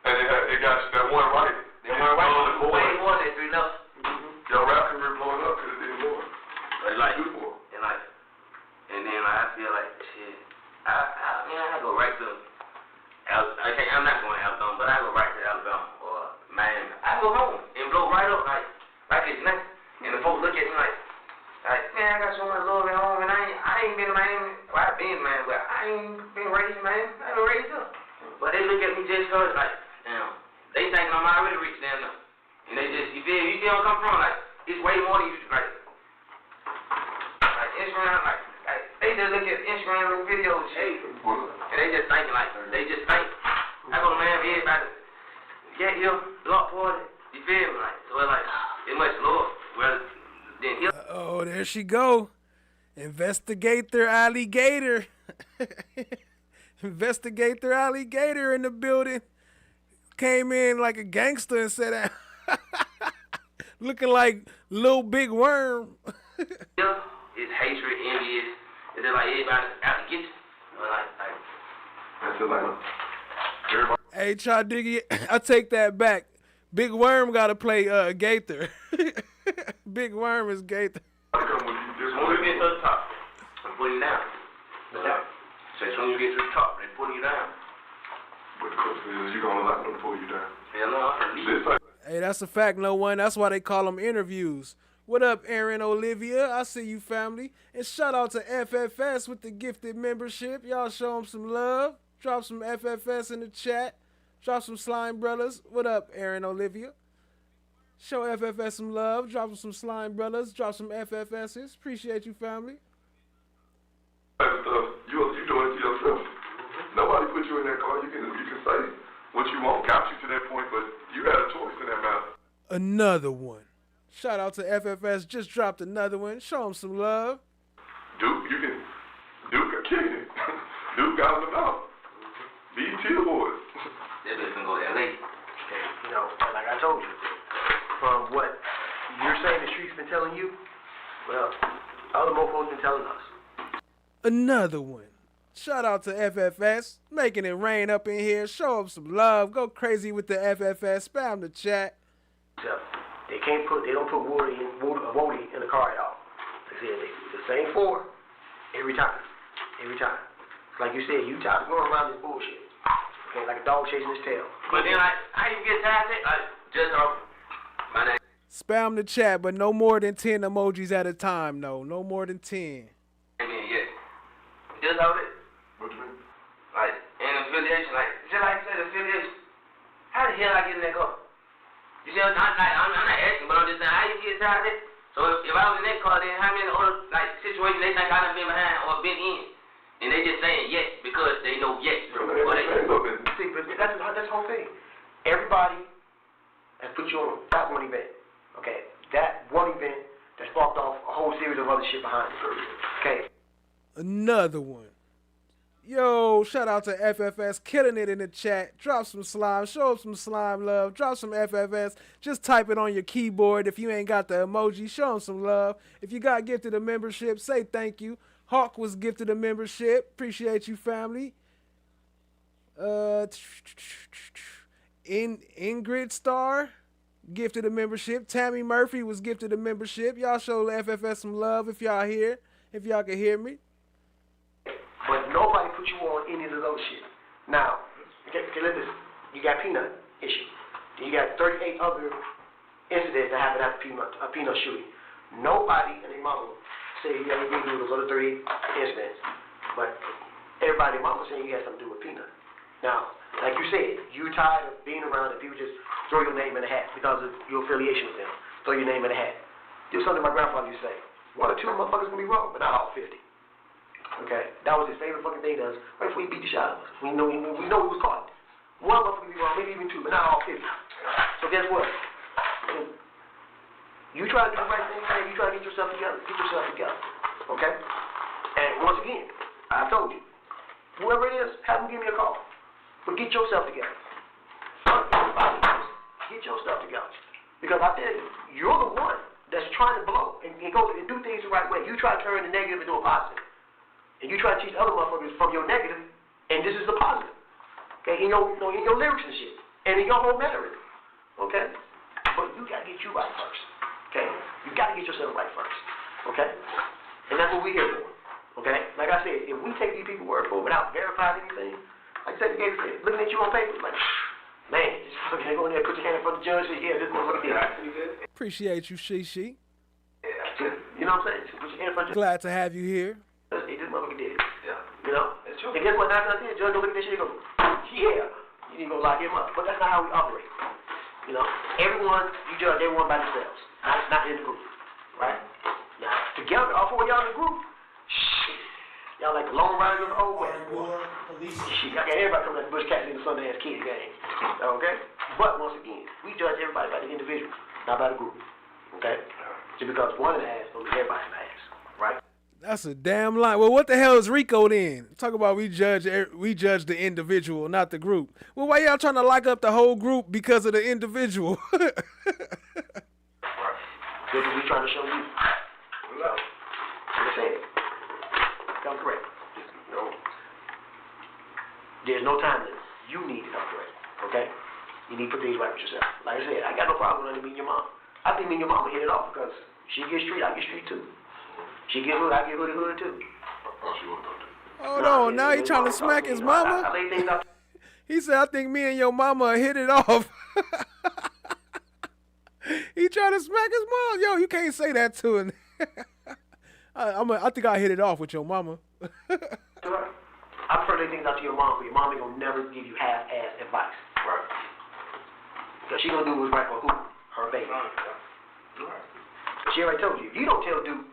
And it got you that one right. That one right. Way more than 3 lefts. Your rap career blowing up because it didn't more. And then I feel like shit. I go right to. I'm not going to Alabama, but I go right to Alabama or Miami. I go home and blow right up like it's nothing. And the folks look at me like, man, I got so much love at home, and I ain't been to Miami. Well, I've been to Miami, but I ain't been raised in Miami. I been raised up. But they look at me just cause like, damn, they think I'm already rich down there. And they just, you see where I'm coming from? Like, it's way more than you, like Instagram, like they just look at Instagram videos, shit, and they just think I go to Miami, everybody, get here, block party, you feel me? Like, so it's like, it much lower, rather than here. Oh, there she go. Investigator alligator. Investigator alligator in the building. Came in like a gangster and said, looking like Lil Big Worm. Yeah. just like everybody out to get you. That's Atlanta. Everybody. Hey, Try Diggy, I take that back. Big Worm got to play Gaither. Big Worm is Gaither. As soon as you get to the top, I'm putting you down. So as soon as you get to the top, they're putting you down. But the coach says you're going to let them pull you down. Hell no, I'm going to Hey, that's a fact, no one. That's why they call them interviews. What up, Aaron Olivia? I see you, family. And shout out to FFS with the gifted membership. Y'all show them some love. Drop some FFS in the chat. Drop some Slime Brothers. What up, Aaron Olivia? Show FFS some love. Drop some Slime Brothers. Drop some FFSs. Appreciate you, family. You doing it to yourself. Nobody put you in that car. You can say what you want, got you to that point, but you had a choice in that matter. Another one. Shout out to FFS. Just dropped another one. Show them some love. Duke kicking it. Duke got him out. BT Awards. They're just going to go to LA. Okay, you know, like I told you, from what you're saying the streets been telling you, well, other mofos been telling us. Another one. Shout out to FFS. Making it rain up in here. Show them some love. Go crazy with the FFS. Spam the chat. They don't put Woody in the car at all. They said the same four every time. Like you said, you tired of going around this bullshit. Okay, like a dog chasing his tail. But then, how you get tired of it? Just my name. Spam the chat, but no more than 10 emojis at a time, no. No more than 10. I mean, yeah. Just hold it. What you mean? Like, in affiliation, just like you said, affiliation. How the hell I get in that car? You see, I'm not asking, but I'm just saying, how you get tired of it? So if I was in that car, then how many other situations they think I done been behind or been in? And they just saying yes because they know yes. See, but that's the whole thing. Everybody has put you on that one event. Okay, that one event that sparked off a whole series of other shit behind it. Okay. Another one. Yo, shout out to FFS, killing it in the chat. Drop some slime, show up some slime love. Drop some FFS. Just type it on your keyboard. If you ain't got the emoji, show them some love. If you got gifted a membership, say thank you. Hawk was gifted a membership. Appreciate you, family. Ingrid Star gifted a membership. Tammy Murphy was gifted a membership. Y'all show FFS some love if y'all here. If y'all can hear me. But nobody put you on any of those shit. Now, okay, listen, you got Peanut issue. You got 38 other incidents that happened after a Peanut shooting. Nobody and their mama say you had anything to do with those other 38 incidents. But everybody and mama saying you had something to do with Peanut. Now, like you said, you're tired of being around and people just throw your name in a hat because of your affiliation with them. Throw your name in a hat. Do something my grandfather used to say. One or two motherfuckers gonna be wrong, but not all 50. Okay, that was his favorite fucking thing to us. Right before he beat the shit out of us. We know he was caught. One motherfucker be wrong, maybe even two, but not all 50. So guess what? You try to do the right thing, man. You try to get yourself together. Okay? And once again, I told you, whoever it is, have them give me a call. But get yourself together. Get your stuff together. Because I tell you, you're the one that's trying to blow and go and do things the right way. You try to turn the negative into a positive. And you try to teach other motherfuckers from your negative, and this is the positive. Okay, in your lyrics and shit. And in your whole mannerism. Okay? But you gotta get you right first. Okay? You gotta get yourself right first. Okay? And that's what we're here for. Okay? Like I said, if we take these people's word for it without verifying anything, like I said, looking at you on paper, like, man, just fucking go in there, put your hand in front of the judge, and say, yeah, this motherfucker did it. Appreciate you, She. You know what I'm saying? Just put your hand in front of the judge. Glad to have you here. Hey, this motherfucker did it. Yeah. You know? That's true. And guess what? 9 times 10, judge don't look at that shit and go, yeah. You need to go lock him up. But that's not how we operate. You know? Everyone, you judge everyone by themselves. Not in the group. Right? Now, together, all four of y'all in the group, shit. Y'all like the Lone Riders of the Old West. Shit, I got everybody coming at the Bush Cassidy and the Sundance Kid game. Okay? But once again, we judge everybody by the individual, not by the group. Okay? Just because one in the ass, don't mean everybody in the ass. Right? That's a damn lie. Well, what the hell is Rico then? Talk about we judge the individual, not the group. Well, why y'all trying to lock up the whole group because of the individual? What are we trying to show you? No. Like I said, come correct. No. There's no time limit. You need to come correct, okay? You need to put things right with yourself. Like I said, I got no problem with me and your mom. I think me and your mama hit it off because she gets street, I get street too. She get hood, I get hood too. Hold on, now he trying to smack his mama? I lay things out. He said, I think me and your mama hit it off. He trying to smack his mom. Yo, you can't say that to him. I think I hit it off with your mama. I prefer to lay things out to your mom, but your mom ain't gonna never give you half-ass advice. Right. Because she gonna do what's right for who? Her baby. She already told you. If you don't tell Duke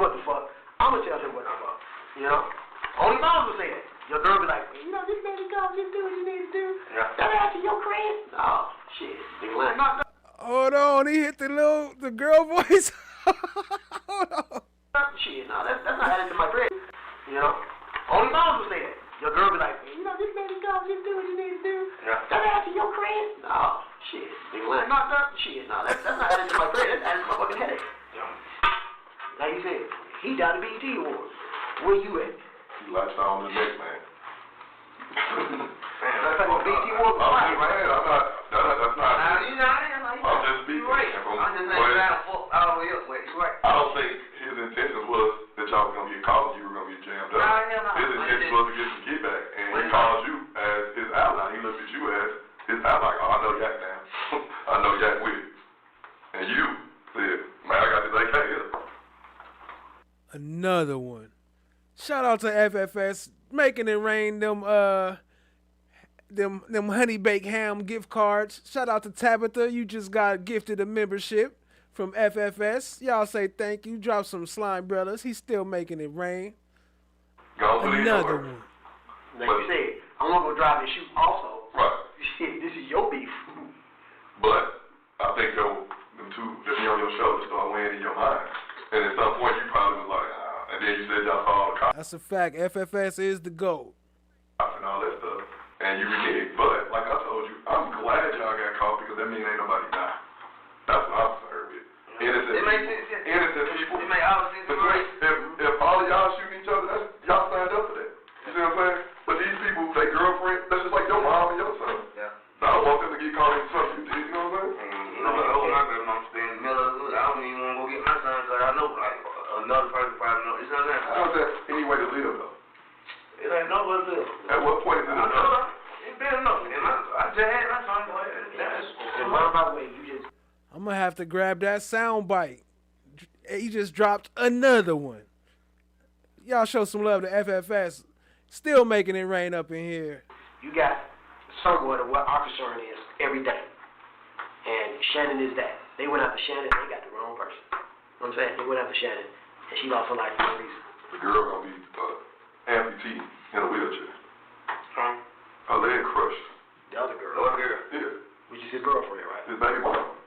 what the fuck, I'm gonna tell him what the fuck. You know? Only moms will say that. Your girl be like, you know, this baby go, just do what you need to do. Yeah. That after your crib? Oh, shit. Hold on, he hit the girl voice. Hold on. Shit, no, that's not added to my crib. You know? Only moms will say that. Your girl be like, you know, this baby go, just do what you need to do. Yeah. That after your crib? Oh, shit. Knocked up? Shit, no, that's not added to my crib. That's added to my fucking headache. Yeah. Like you said, he died at BET Awards. Where you at? You latched on to the next man. That's like BET Awards was right? That's not. I'm just speaking. Right. I'm just saying that all the way up. You're right. I don't think his intentions was that y'all was going to get caught and you were going to get jammed up. His intention was to get some kickback, and he called you as his ally. He looked at you as his ally. Like, oh, I know Yak now. I know Yak with it. And you said, man, I got this AK here. Another one. Shout out to FFS making it rain them honey baked ham gift cards. Shout out to Tabitha, you just got gifted a membership from FFS. Y'all say thank you. Drop some slime brothers. He's still making it rain. Another one. Like you said, I'm gonna go drive and shoot also. Right. Shit, this is your beef. But I think them two that be on your shoulder start weighing in your mind. And at some point you probably was like, and then you said y'all saw all the cops. That's a fact. FFS is the GOAT. And all that stuff. And you reneged. But like I told you, I'm glad y'all got caught because that means ain't nobody died. That's what I'm concerned with. Innocent people. Innocent people. It make all sense. If all of y'all shooting each other, y'all signed up for that. You see what I'm saying? But these people, their girlfriend, that's just like your mom and your son. Yeah. I don't want them to get caught in something you did, you know what I'm saying? My baby mom staying in the middle of the hood. I don't even want to go get my son because I know like another person probably know. You know what I'm saying? How's that any way to live though? It ain't no way to live. At what point is it enough? It's been enough. And I just had my son go ahead. And by the way, you just. I'm gonna have to grab that sound bite. He just dropped another one. Y'all show some love to FFS. Still making it rain up in here. You got somewhat of what our concern is every day. And Shannon is that. They went after Shannon, they got the wrong person. You know what I'm saying? They went after Shannon, and she lost her life for no reason. The girl gonna be amputee in a wheelchair. Huh? Her leg crushed. The other girl? Yeah. Which is his girlfriend, right? His baby mama.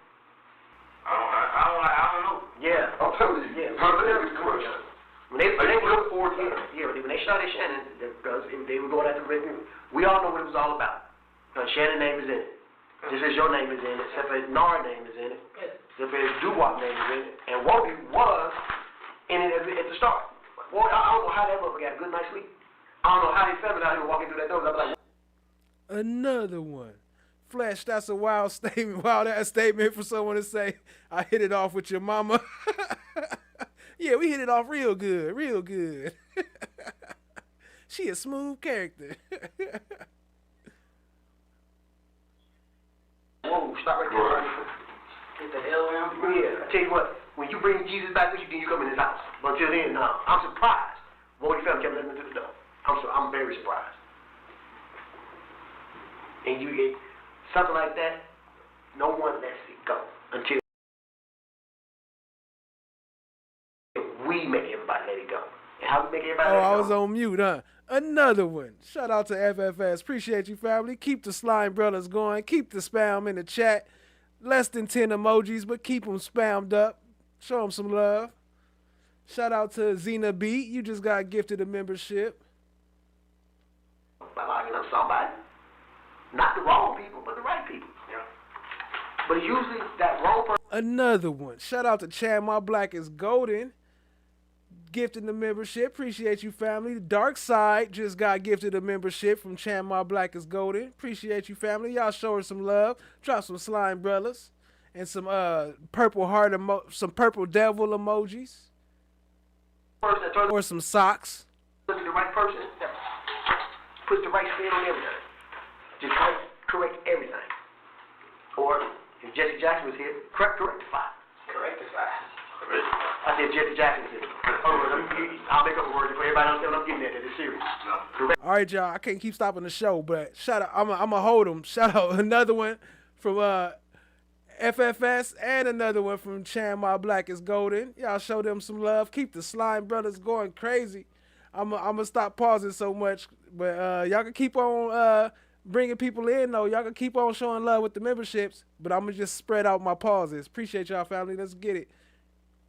I don't know. Yeah. I'm telling you. Yeah. Her leg is crushed. When they looked forward to when they shot at Shannon, because they were going after Brittany, we all know what it was all about. Shannon's name is in it. Just as your name is in it, except for Nara's name is in it, except for Duwop's name is in it, and Wobie was in it at the start. Well, I don't know how that motherfucker got a good night's sleep. I don't know how they family out here walking through that door. I'm like, another one. Flesh, that's a wild statement. Wild ass statement for someone to say, I hit it off with your mama. Yeah, we hit it off real good, real good. She a smooth character. whoa, stop right there. Get the hell around. Yeah, I tell you what, when you bring Jesus back with you, then you come in his house. But until then, no. I'm surprised. Wody family kept letting him to the door. I'm very surprised. And you get something like that, no one lets it go until we make everybody let it go. And how we make everybody let it go? I was on mute, huh? Another one. Shout out to FFS. Appreciate you, family. Keep the slime brothers going. Keep the spam in the chat. Less than 10 emojis, but keep them spammed up. Show them some love. Shout out to Zena B. You just got gifted a membership. By locking up somebody. Not the wrong people, but the right people. Yeah. But usually that wrong person. Another one. Shout out to Chad. My Black is golden. gifting the membership. Appreciate you, family. The Dark Side just got gifted a membership from Chan My Black is Golden. Appreciate you, family. Y'all show her some love. Drop some slime brothers and some purple heart some purple devil emojis. Or some socks. Look at the right person. Put the right spin on everything. Just correct everything. Or if Jesse Jackson was here, correctify. I said Jesse Jackson was here. I'll make up a word for everybody understand what I'm getting at. It's serious. No. All right, y'all. I can't keep stopping the show, but shout out. I'm gonna hold them. Shout out another one from FFS and another one from Chan My Black is Golden. Y'all show them some love. Keep the slime brothers going crazy. I'm gonna stop pausing so much, but y'all can keep on bringing people in though. Y'all can keep on showing love with the memberships, but I'm gonna just spread out my pauses. Appreciate y'all, family. Let's get it.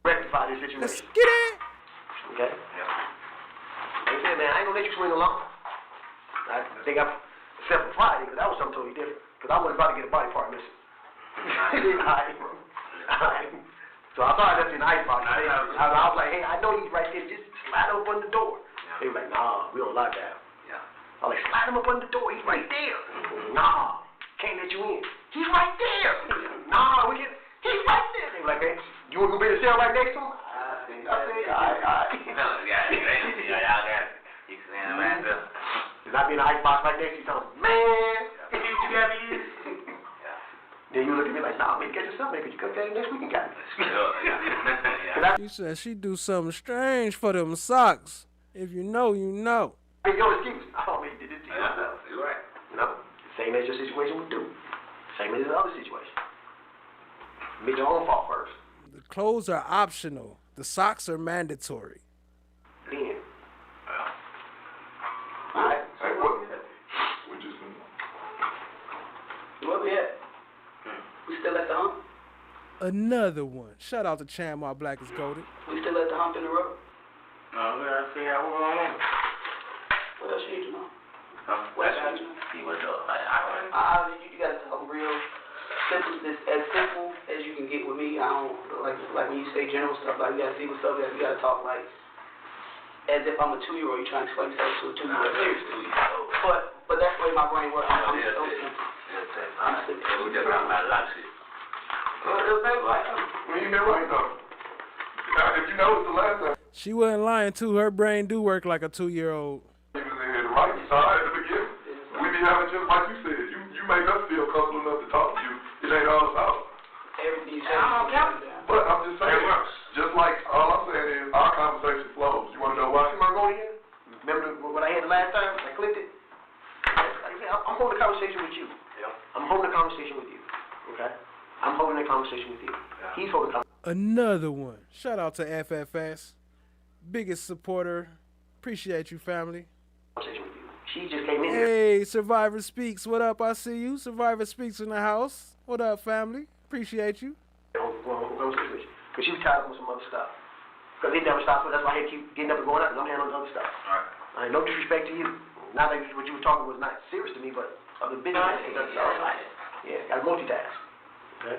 Rectify this situation. Let's get it. Okay? Yeah. Like I said, man, I ain't gonna let you swing along. I think except for Friday, because that was something totally different. Because I wasn't about to get a body part missing. So I thought I left you in the ice box. I was like, hey, I know he's right there. Just slide him up on the door. They were like, nah, we don't like that. Yeah. I was like, slide him up on the door. He's right there. Nah, can't let you in. He's right there. Nah, he's right there. They were like, hey, you want to go be in the cell right next to him? I said, all right. Y'all got it. You can stand him after. Cause I be in the ice box right next to you, telling man, you got me in. Then you look at me like, nah, man, get yourself, man, because you come down next week and got me. She said she do something strange for them socks. If you know, you know. It's your excuse. Oh, man, you did this to yourself. You're right. No, same as your situation would do. Same as the other situation. Make your own fault first. The clothes are optional. The socks are mandatory. Then. All right. Hey, what? We just been. Where we at? We still at the hump? Another one. Shout out to Chan My Black is Golden. We still at the hump in the road? No, we gotta see how we're going on. What else you need to know? What else you see what's up? You gotta talk real simple, as simple as you can get with me. I don't like when you say general stuff, like you gotta see what's up, you gotta talk like as if I'm a 2-year-old, you trying to explain stuff to a 2-year-old. But that's the way my brain works. I'm so simple. We just talking about a lot of shit. Well, you been right though. If you noticed the last time. She wasn't lying too. Her brain do work like a 2-year-old. He was in here the right side at the beginning. We be having just like you said. You make us feel comfortable enough to talk to you. It ain't all about. Everything you say. I don't count. But I'm just saying. Just like all I'm saying is our conversation flows. You want to know why? See my going in? Remember what I had the last time? I clicked it. Like I said, I'm holding a conversation with you. Yeah. I'm holding a conversation with you. Okay? I'm holding a conversation with you. Yeah. He's holding a conversation. Another one. Shout out to FFS. Biggest supporter. Appreciate you, family. Conversation with you. She just came in here. Hey, Survivor Speaks. What up? I see you. Survivor Speaks in the house. What up, family? Appreciate you. Because she was tied up with some other stuff. Because it never stops, so that's why I keep getting up and going up, because I'm handling other stuff. All right. No disrespect to you. Not that what you were talking was not serious to me, but of the business. Yeah, got to multitask. Okay?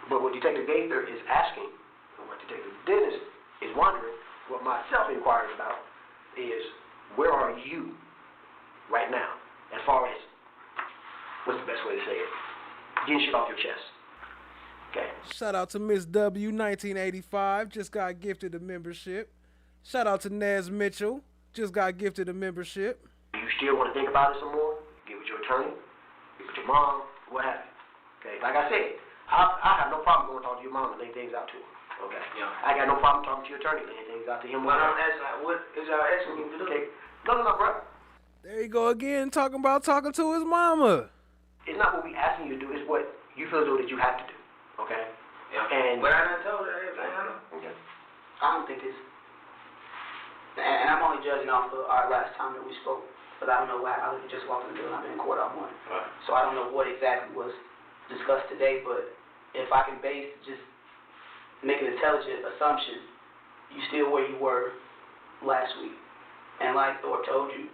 But what Detective Gaither is asking, and what Detective Dennis is wondering, what myself inquiring about, is where are you right now, as far as, what's the best way to say it, getting shit off your chest. Okay. Shout out to Miss W, 1985, just got gifted a membership. Shout out to Nez Mitchell, just got gifted a membership. Do you still want to think about it some more? Get with your attorney, get with your mom, what have you. Okay, like I said, I have no problem going to talk to your mom and laying things out to her. Okay. Yeah. I got no problem talking to your attorney, laying things out to him. Well, I'm asking, what is y'all asking me to do? Okay. No, bro. There you go again, talking to his mama. It's not what we asking you to do, it's what you feel as though that you have to do. Okay? Yeah. And but I done told her everything I know. Okay. I don't think it's, and I'm only judging off of our last time that we spoke, but I don't know why. I just walked in the door and I've been in court all morning. Right. So I don't know what exactly was discussed today, but if I can just make an intelligent assumption, you still where you were last week. And like Thor told you,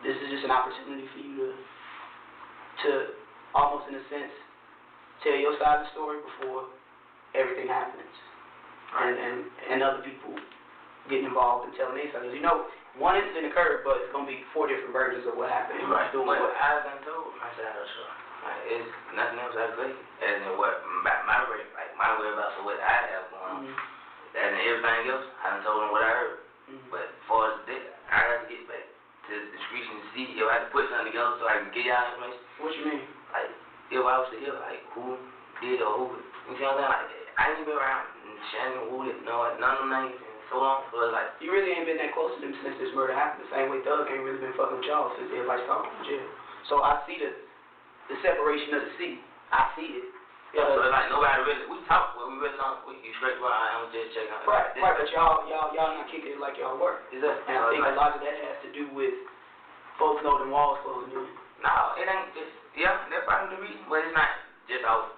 this is just an opportunity for you to almost in a sense tell your side of the story before everything happens. Right. And other people getting involved and telling their side. Because, you know, one incident occurred, but it's going to be 4 different versions of what happened. And Right. doing But what. I done told my side of the story. Like, it's nothing else I say. As in what my whereabouts of what I have going on. And everything else, I done told them what I heard. But as far as this, I got to get back to the streets and see if I can put something together so I can get y'all information. What you mean? Like, if I was to hear, like, who did or who, you see what I'm saying? Like, I ain't been around Shannon, who did, none of them names and so on. So it's like, You really ain't been that close to them since this murder happened. The same way Thug ain't really been fucking with y'all since everybody's talking from jail. So I see the separation of the sea. I see it. yeah, so it's like nobody really, we talk, but we really don't, we straight well, I'm just checking out. Right, right, but y'all not kicking it like y'all were. Exactly. And I think a lot of that has to do with folks know them walls closing in. No, it ain't just, yeah, that's probably the reason, but it's not just out.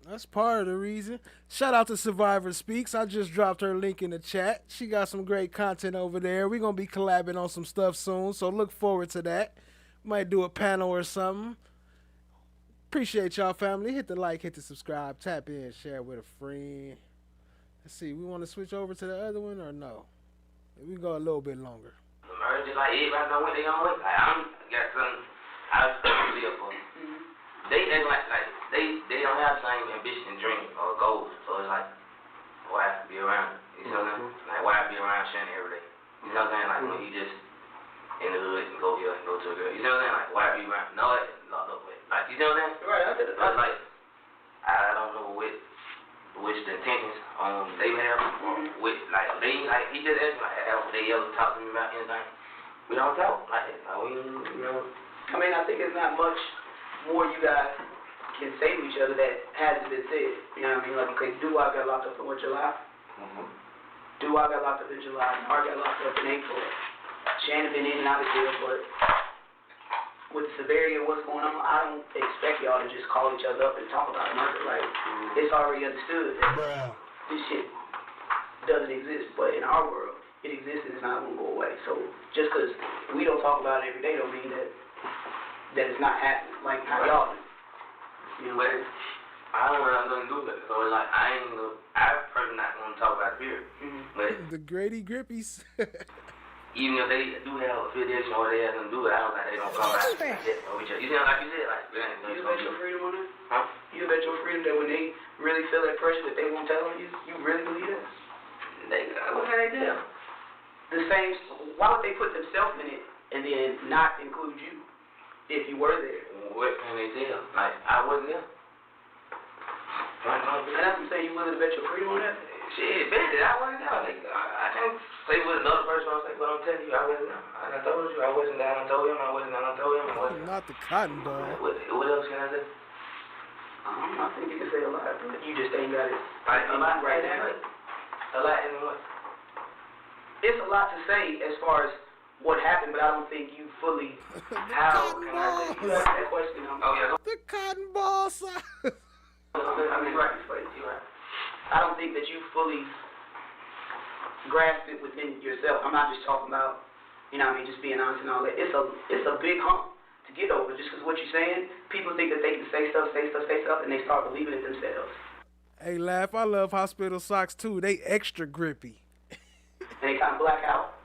That's part of the reason. Shout out to Survivor Speaks. I just dropped her link in the chat. She got some great content over there. We're going to be collabing on some stuff soon, so look forward to that. Might do a panel or something. Appreciate y'all, family. Hit the like, hit the subscribe, tap in, share with a friend. Let's see, we want to switch over to the other one or no? We go a little bit longer. The murder, just like everybody know what they on with. Like, I got something I was live for. They like they don't have the same ambition and dream or goals. So it's like, why have to be around? You know what I'm saying? Like, why be around Shannon every day? You know what I'm saying? Like, when he just in the hood and go here and go to a girl. You know what I'm saying? Like, why be around? No, locked up with. Like, you know what I'm saying? Right, I did it. But like, I don't know which the intentions they have with, like, they, like, he just asked me, like, have they ever talked to me about anything? We don't talk. Like we, you know. I mean, I think it's not much more you guys can say to each other that hasn't been said. You know what I mean? Like, okay, Duwop got locked up in what, July? Duwop got locked up in July. Mark got locked up in April. Shannon been in and out of jail, but with the severity of what's going on, I don't expect y'all to just call each other up and talk about murder. Like, it's already understood that this shit doesn't exist, but in our world, it exists and it's not going to go away. So just because we don't talk about it every day don't mean that it's not happening, like how y'all do. You know, but I don't have nothing to do with it. So it's like, I personally not going to talk about it, period. But the Grady Grippies. even if they do have affiliation or they have nothing to do with it, I don't think they don't come out and shit over each other. You know, like you said, like, you bet your freedom on that? Huh? You bet your freedom that when they really feel that pressure that they won't tell on you, you really believe that? What can they do? The same, why would they put themselves in it and then not include you if you were there? What can they tell? Like, I wasn't there. And that's what I'm saying, you willing to bet your freedom on that? Shit, bet it, I wasn't there. Like, I can't say what another person wants to say, but I'm telling you, I wasn't there. I told you, I wasn't there, I told him, I wasn't there, I told him, I wasn't there. Not the cotton ball. What else can I say? I think you can say a lot, but you just ain't got it like, a lot right now. A lot in what? It's a lot to say as far as what happened, but I don't think you fully. How can I say? You asked that question. The cotton ball size. I mean, right, you're right. I don't think that you fully grasp it within yourself. I'm not just talking about, you know what I mean, just being honest and all that. It's a big hump to get over just because what you're saying. People think that they can say stuff, and they start believing it themselves. Hey, Laugh, I love hospital socks too. They extra grippy. And they kind of black out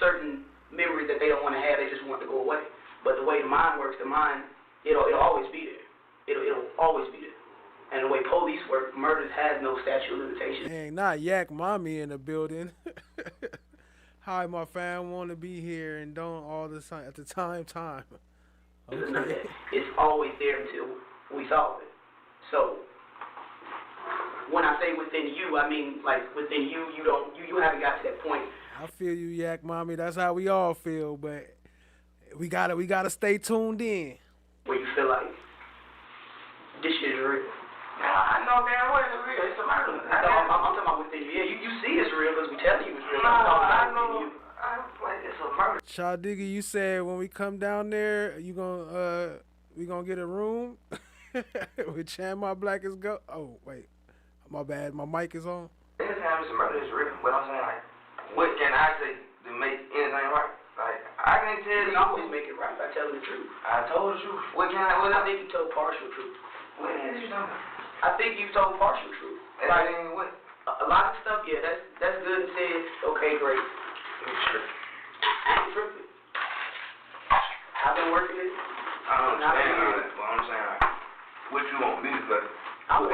certain memories that they don't want to have. They just want to go away. But the way the mind works, the mind, it'll always be there. It'll always be there. And the way police work, murders has no statute of limitations. Dang, not YAK mommy in the building. Hi, my fam, want to be here and don't all the time at the time. Okay. It's always there until we solve it. So when I say within you, I mean like within you, you haven't got to that point. I feel you, YAK mommy. That's how we all feel, but we gotta stay tuned in. Where you feel like this shit is real. I know damn well it's real. It's a murder. I'm talking about within you. Yeah, you see it's real because we telling you it's real. No, I know. It's a murder. Child Diggy, you said when we come down there, we gonna get a room with Chan My Black is go. Oh wait, my bad. My mic is on. Anytime it's a murder, it's real. But I'm saying, like, what can I say to make anything right? Like, I can tell you. You always make it right by telling the truth. I told you. What I think you told partial truth. What is you talking about? I think you told partial truth. Like, what? A lot of stuff, yeah, that's good and said. Okay, great. I ain't tripping. I've been working it. I understand all that, but I'm saying, like, what you want me to say? I'm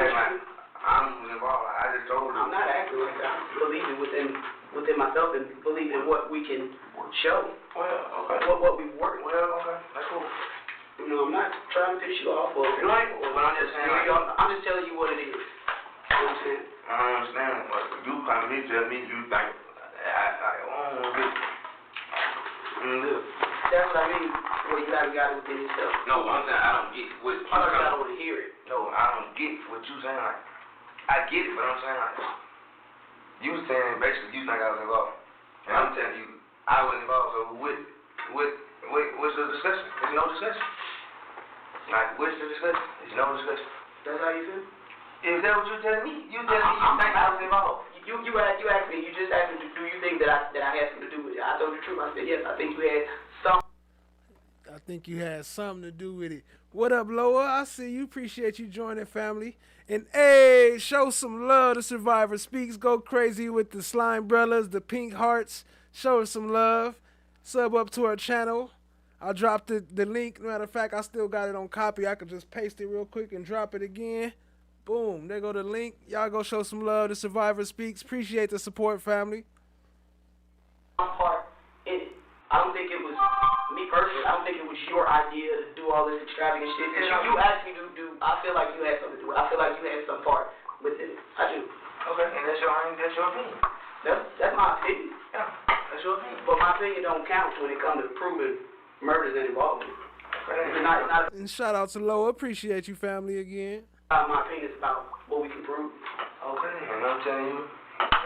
involved. I just told you. I'm not acting like that. I'm believing within myself and believing what we can show. Well, okay. What we've worked. Well, okay. That's cool. You know, I'm not trying to piss you off or but I'm just saying, I'm just telling you what it is. You know what I'm saying? I understand, but you come to me, tell me you think That's what I mean. Well, you haven't got it within yourself. No, I'm saying I don't get what you I don't want to hear it. No, I don't get what you saying. Like, I get it, but I'm saying like you saying basically you think I was involved, and I'm telling you I wasn't involved. So what's the discussion? There's no discussion. Like, what's the discussion? There's no discussion. That's how you feel? Is that what you telling me? You telling me you think I was involved? You asked me. You just asked me. Do you think that I had something to do with it? I told you the truth. I said yes. I think you had some. I think you had something to do with it. What up, Loa? I see you. Appreciate you joining, family. And hey, show some love to Survivor Speaks. Go crazy with the Slime Brothers, the Pink Hearts. Show us some love. Sub up to our channel. I'll drop the link. Matter of fact, I still got it on copy. I could just paste it real quick and drop it again. Boom. There go the link. Y'all go show some love to Survivor Speaks. Appreciate the support, family. Part in it. I don't think it was me personally. I don't think it was your idea to do all this extravagant shit. You asked me to do. I feel like you had something to do with it. I feel like you had some part with it. I do. Okay, and that's your opinion. That's my opinion. Yeah, that's your opinion. But my opinion don't count when it comes to proving murders and involvement. It's not And shout out to Loa. Appreciate you, family, again. my opinion is about what we can prove. Okay, and I'm telling you,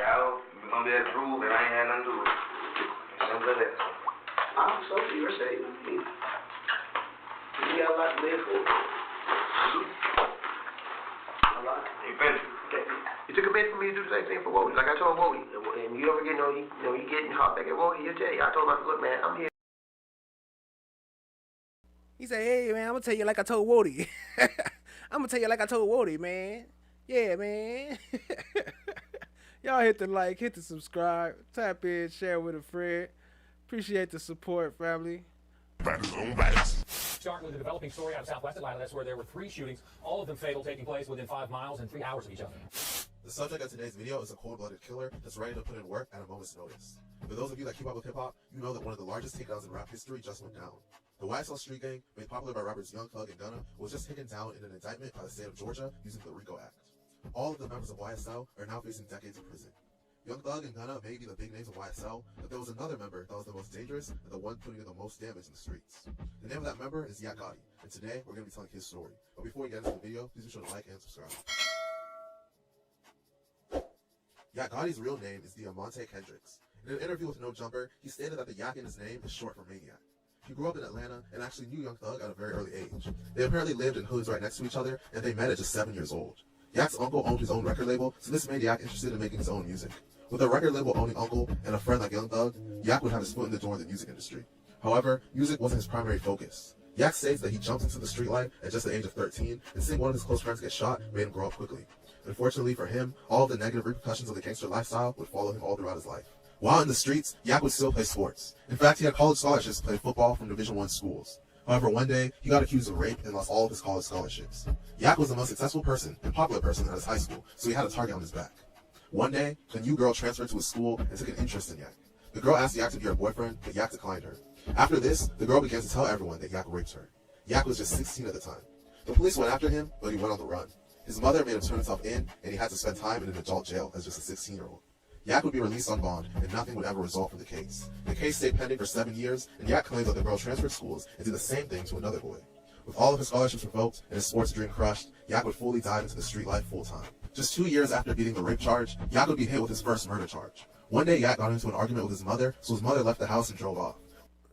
y'all gonna be able to prove that I ain't had nothing to do with it. Simple as that. I'm so for your sake. You got a lot to live for. A lot. You finished? Okay. You took a bet for me to do the same thing for Wody. Like I told Wody, and you ever get you getting hot back at Wody, he'll tell you. I told him, look, man, I'm here. He said, hey, man, I'm going to tell you like I told Wody. I'm going to tell you like I told Wody, man. Yeah, man. Y'all hit the like, hit the subscribe, tap in, share with a friend. Appreciate the support, family. Start with a developing story out of Southwest Atlanta. That's where there were 3 shootings, all of them fatal, taking place within 5 miles and 3 hours of each other. The subject of today's video is a cold-blooded killer that's ready to put in work at a moment's notice. For those of you that keep up with hip-hop, you know that one of the largest takedowns in rap history just went down. The YSL street gang, made popular by rappers YOUNGTHUG and Gunna, was just taken down in an indictment by the state of Georgia using the RICO Act. All of the members of YSL are now facing decades of prison. YOUNGTHUG and Gunna may be the big names of YSL, but there was another member that was the most dangerous and the one putting in the most damage in the streets. The name of that member is YAK, and today we're going to be telling his story. But before we get into the video, please be sure to like and subscribe. YAK's real name is Diamante Kendricks. In an interview with No Jumper, he stated that the YAK in his name is short for maniac. He grew up in Atlanta and actually knew YOUNGTHUG at a very early age. They apparently lived in hoods right next to each other, and they met at just 7 years old. YAK's uncle owned his own record label, so this made YAK interested in making his own music. With a record label owning uncle and a friend like YOUNGTHUG, YAK would have his foot in the door in the music industry. However, music wasn't his primary focus. YAK states that he jumped into the street life at just the age of 13, and seeing one of his close friends get shot made him grow up quickly. Unfortunately for him, all of the negative repercussions of the gangster lifestyle would follow him all throughout his life. While in the streets, YAK would still play sports. In fact, he had college scholarships to play football from Division I schools. However, one day, he got accused of rape and lost all of his college scholarships. YAK was the most successful person and popular person at his high school, so he had a target on his back. One day, a new girl transferred to his school and took an interest in YAK. The girl asked YAK to be her boyfriend, but YAK declined her. After this, the girl began to tell everyone that YAK raped her. YAK was just 16 at the time. The police went after him, but he went on the run. His mother made him turn himself in, and he had to spend time in an adult jail as just a 16-year-old. YAK would be released on bond, and nothing would ever result from the case. The case stayed pending for 7 years, and YAK claims that the girl transferred schools and did the same thing to another boy. With all of his scholarships revoked and his sports dream crushed, YAK would fully dive into the street life full-time. Just 2 years after beating the rape charge, YAK would be hit with his first murder charge. One day, YAK got into an argument with his mother, so his mother left the house and drove off.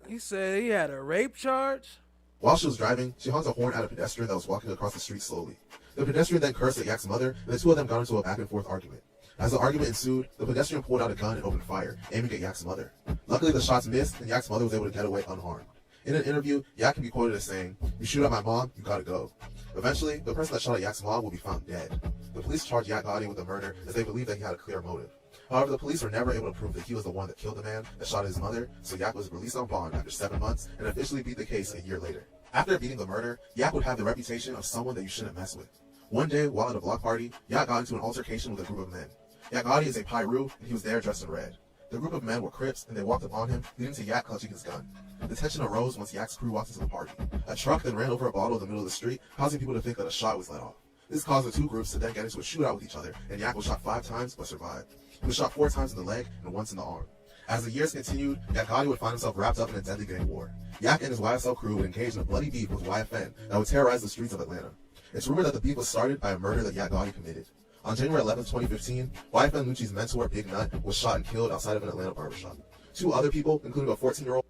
He said he had a rape charge? While she was driving, she honked a horn at a pedestrian that was walking across the street slowly. The pedestrian then cursed at YAK's mother, and the two of them got into a back-and-forth argument. As the argument ensued, the pedestrian pulled out a gun and opened fire, aiming at YAK's mother. Luckily, the shots missed, and YAK's mother was able to get away unharmed. In an interview, YAK can be quoted as saying, "You shoot at my mom, you gotta go." Eventually, the person that shot at Yak's mom will be found dead. The police charged YAK Gotti with the murder as they believed that he had a clear motive. However, the police were never able to prove that he was the one that killed the man that shot his mother, so YAK was released on bond after 7 months and officially beat the case a year later. After beating the murder, YAK would have the reputation of someone that you shouldn't mess with. One day, while at a block party, YAK got into an altercation with a group of men. YAK Gotti is a Pyru, and he was there dressed in red. The group of men were Crips, and they walked upon him, leading to YAK clutching his gun. The tension arose once YAK's crew walked into the party. A truck then ran over a bottle in the middle of the street, causing people to think that a shot was let off. This caused the two groups to then get into a shootout with each other, and YAK was shot 5 times but survived. He was shot 4 times in the leg and once in the arm. As the years continued, YAK Gotti would find himself wrapped up in a deadly gang war. YAK and his YSL crew would engage in a bloody beef with YFN that would terrorize the streets of Atlanta. It's rumored that the beef was started by a murder that YAK Gotti committed. On January 11, 2015, YFN Lucci's mentor, Big Nut, was shot and killed outside of an Atlanta barbershop. 2 other people, including a 14-year-old.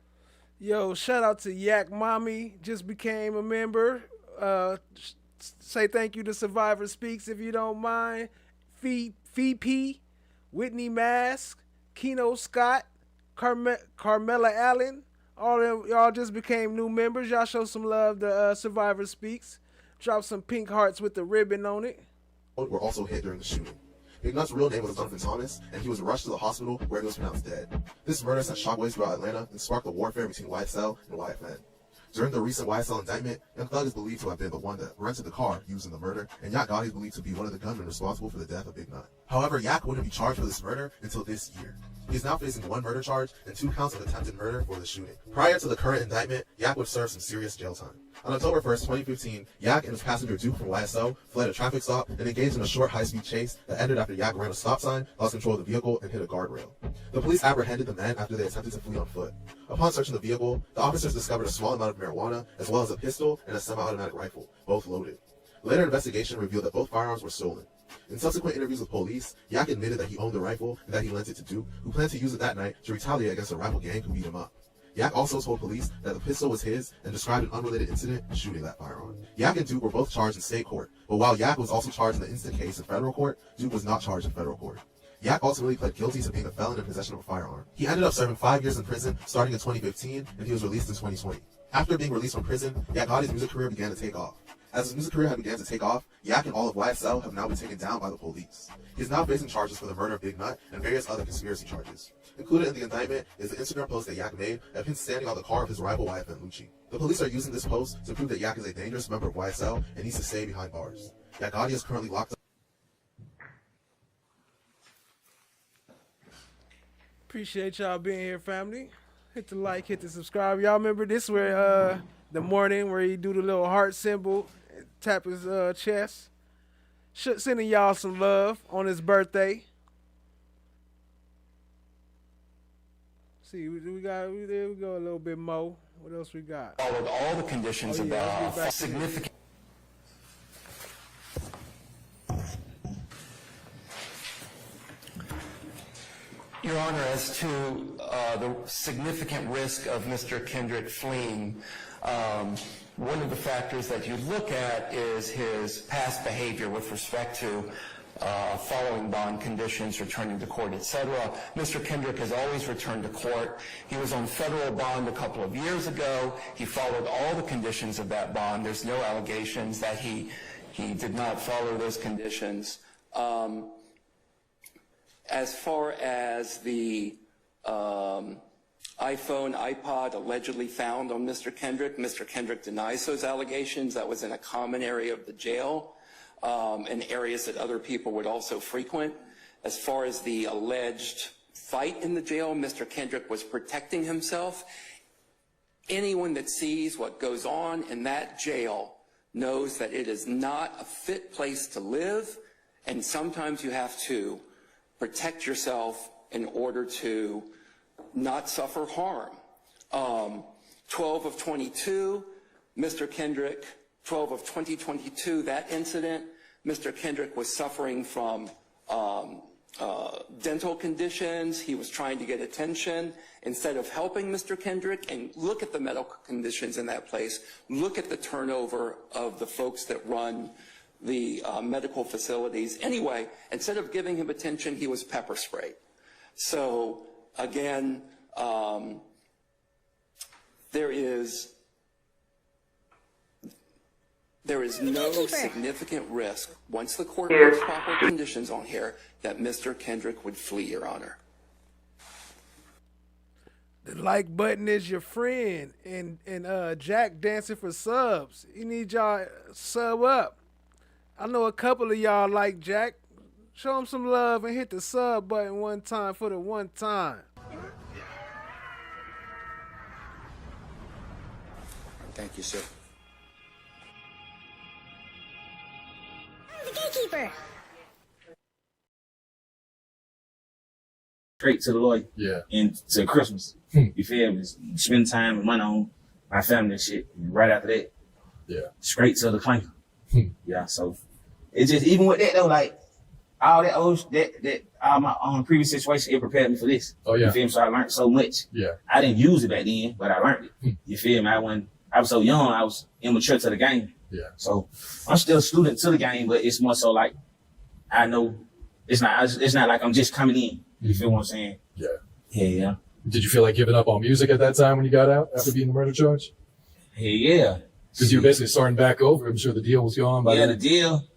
Yo, shout out to YAK Mommy, just became a member. Say thank you to Survivor Speaks if you don't mind. Fee P, Whitney Mask, Keno Scott, Carmela Allen. All them, y'all just became new members. Y'all show some love to Survivor Speaks. Drop some pink hearts with the ribbon on it. Were also hit during the shooting. Big Nut's real name was Jonathan Thomas, and he was rushed to the hospital where he was pronounced dead. This murder sent shockwaves throughout Atlanta and sparked a warfare between YSL and YFN. During the recent YSL indictment, Young Thug is believed to have been the one that rented the car used in the murder, and YAK Gotti is believed to be one of the gunmen responsible for the death of Big Nut. However, YAK wouldn't be charged for this murder until this year. He is now facing 1 murder charge and 2 counts of attempted murder for the shooting. Prior to the current indictment, YAK would serve some serious jail time. On October 1st, 2015, YAK and his passenger Duke from YSL fled a traffic stop and engaged in a short high-speed chase that ended after YAK ran a stop sign, lost control of the vehicle, and hit a guardrail. The police apprehended the men after they attempted to flee on foot. Upon searching the vehicle, the officers discovered a small amount of marijuana, as well as a pistol and a semi-automatic rifle, both loaded. Later investigation revealed that both firearms were stolen. In subsequent interviews with police, YAK admitted that he owned the rifle and that he lent it to Duke, who planned to use it that night to retaliate against a rival gang who beat him up. YAK also told police that the pistol was his and described an unrelated incident shooting that firearm. YAK and Duke were both charged in state court, but while YAK was also charged in the instant case in federal court, Duke was not charged in federal court. YAK ultimately pled guilty to being a felon in possession of a firearm. He ended up serving 5 years in prison starting in 2015, and he was released in 2020. After being released from prison, YAK Gotti's music career began to take off. As his music career had began to take off, YAK and all of YSL have now been taken down by the police. He is now facing charges for the murder of Big Nut and various other conspiracy charges. Included in the indictment is the Instagram post that YAK made of him standing on the car of his rival YFN Lucci. The police are using this post to prove that YAK is a dangerous member of YSL and needs to stay behind bars. YAK Gotti is currently locked up. Appreciate y'all being here, family. Hit the like, hit the subscribe. Y'all remember this where the morning where he do the little heart symbol, tap his chest. Sending y'all some love on his birthday. See, we got there we go a little bit more. What else we got? Followed all the conditions of the significant. Your Honor, as to the significant risk of Mr. Kendrick fleeing, one of the factors that you look at is his past behavior with respect to following bond conditions, returning to court, etc. Mr. Kendrick has always returned to court. He was on federal bond a couple of years ago. He followed all the conditions of that bond. There's no allegations that he did not follow those conditions. As far as the iPhone, iPod allegedly found on Mr. Kendrick denies those allegations. That was in a common area of the jail and areas that other people would also frequent. As far as the alleged fight in the jail, Mr. Kendrick was protecting himself. Anyone that sees what goes on in that jail knows that it is not a fit place to live, and sometimes you have to protect yourself in order to not suffer harm. 12 of 22, Mr. Kendrick, 12 of 2022, that incident, Mr. Kendrick was suffering from dental conditions. He was trying to get attention. Instead of helping Mr. Kendrick, and look at the medical conditions in that place, look at the turnover of the folks that run the medical facilities. Anyway, instead of giving him attention, he was pepper sprayed. So again, there is There is no significant risk, once the court puts proper conditions on here, that Mr. Kendrick would flee, Your Honor. The like button is your friend, and Jack dancing for subs. He need y'all sub up. I know a couple of y'all like Jack. Show him some love and hit the sub button one time for the one time. Thank you, sir. The gatekeeper. Straight to the lawyer. Yeah. And to Christmas. You feel me? Spend time with money on my family and shit. And right after that, yeah, straight to the clanker. Yeah, so it just, even with that though, like all that all my previous situation, it prepared me for this. Oh yeah. You feel me? So I learned so much. Yeah. I didn't use it back then, but I learned it. You feel me? I was so young, I was immature to the game. Yeah. So I'm still a student to the game, but it's more so like I know it's not like I'm just coming in. You feel what I'm saying? Yeah. Yeah. Did you feel like giving up on music at that time when you got out after being the murder charge? Yeah. Because you were basically starting back over. I'm sure the deal was gone by then. The deal.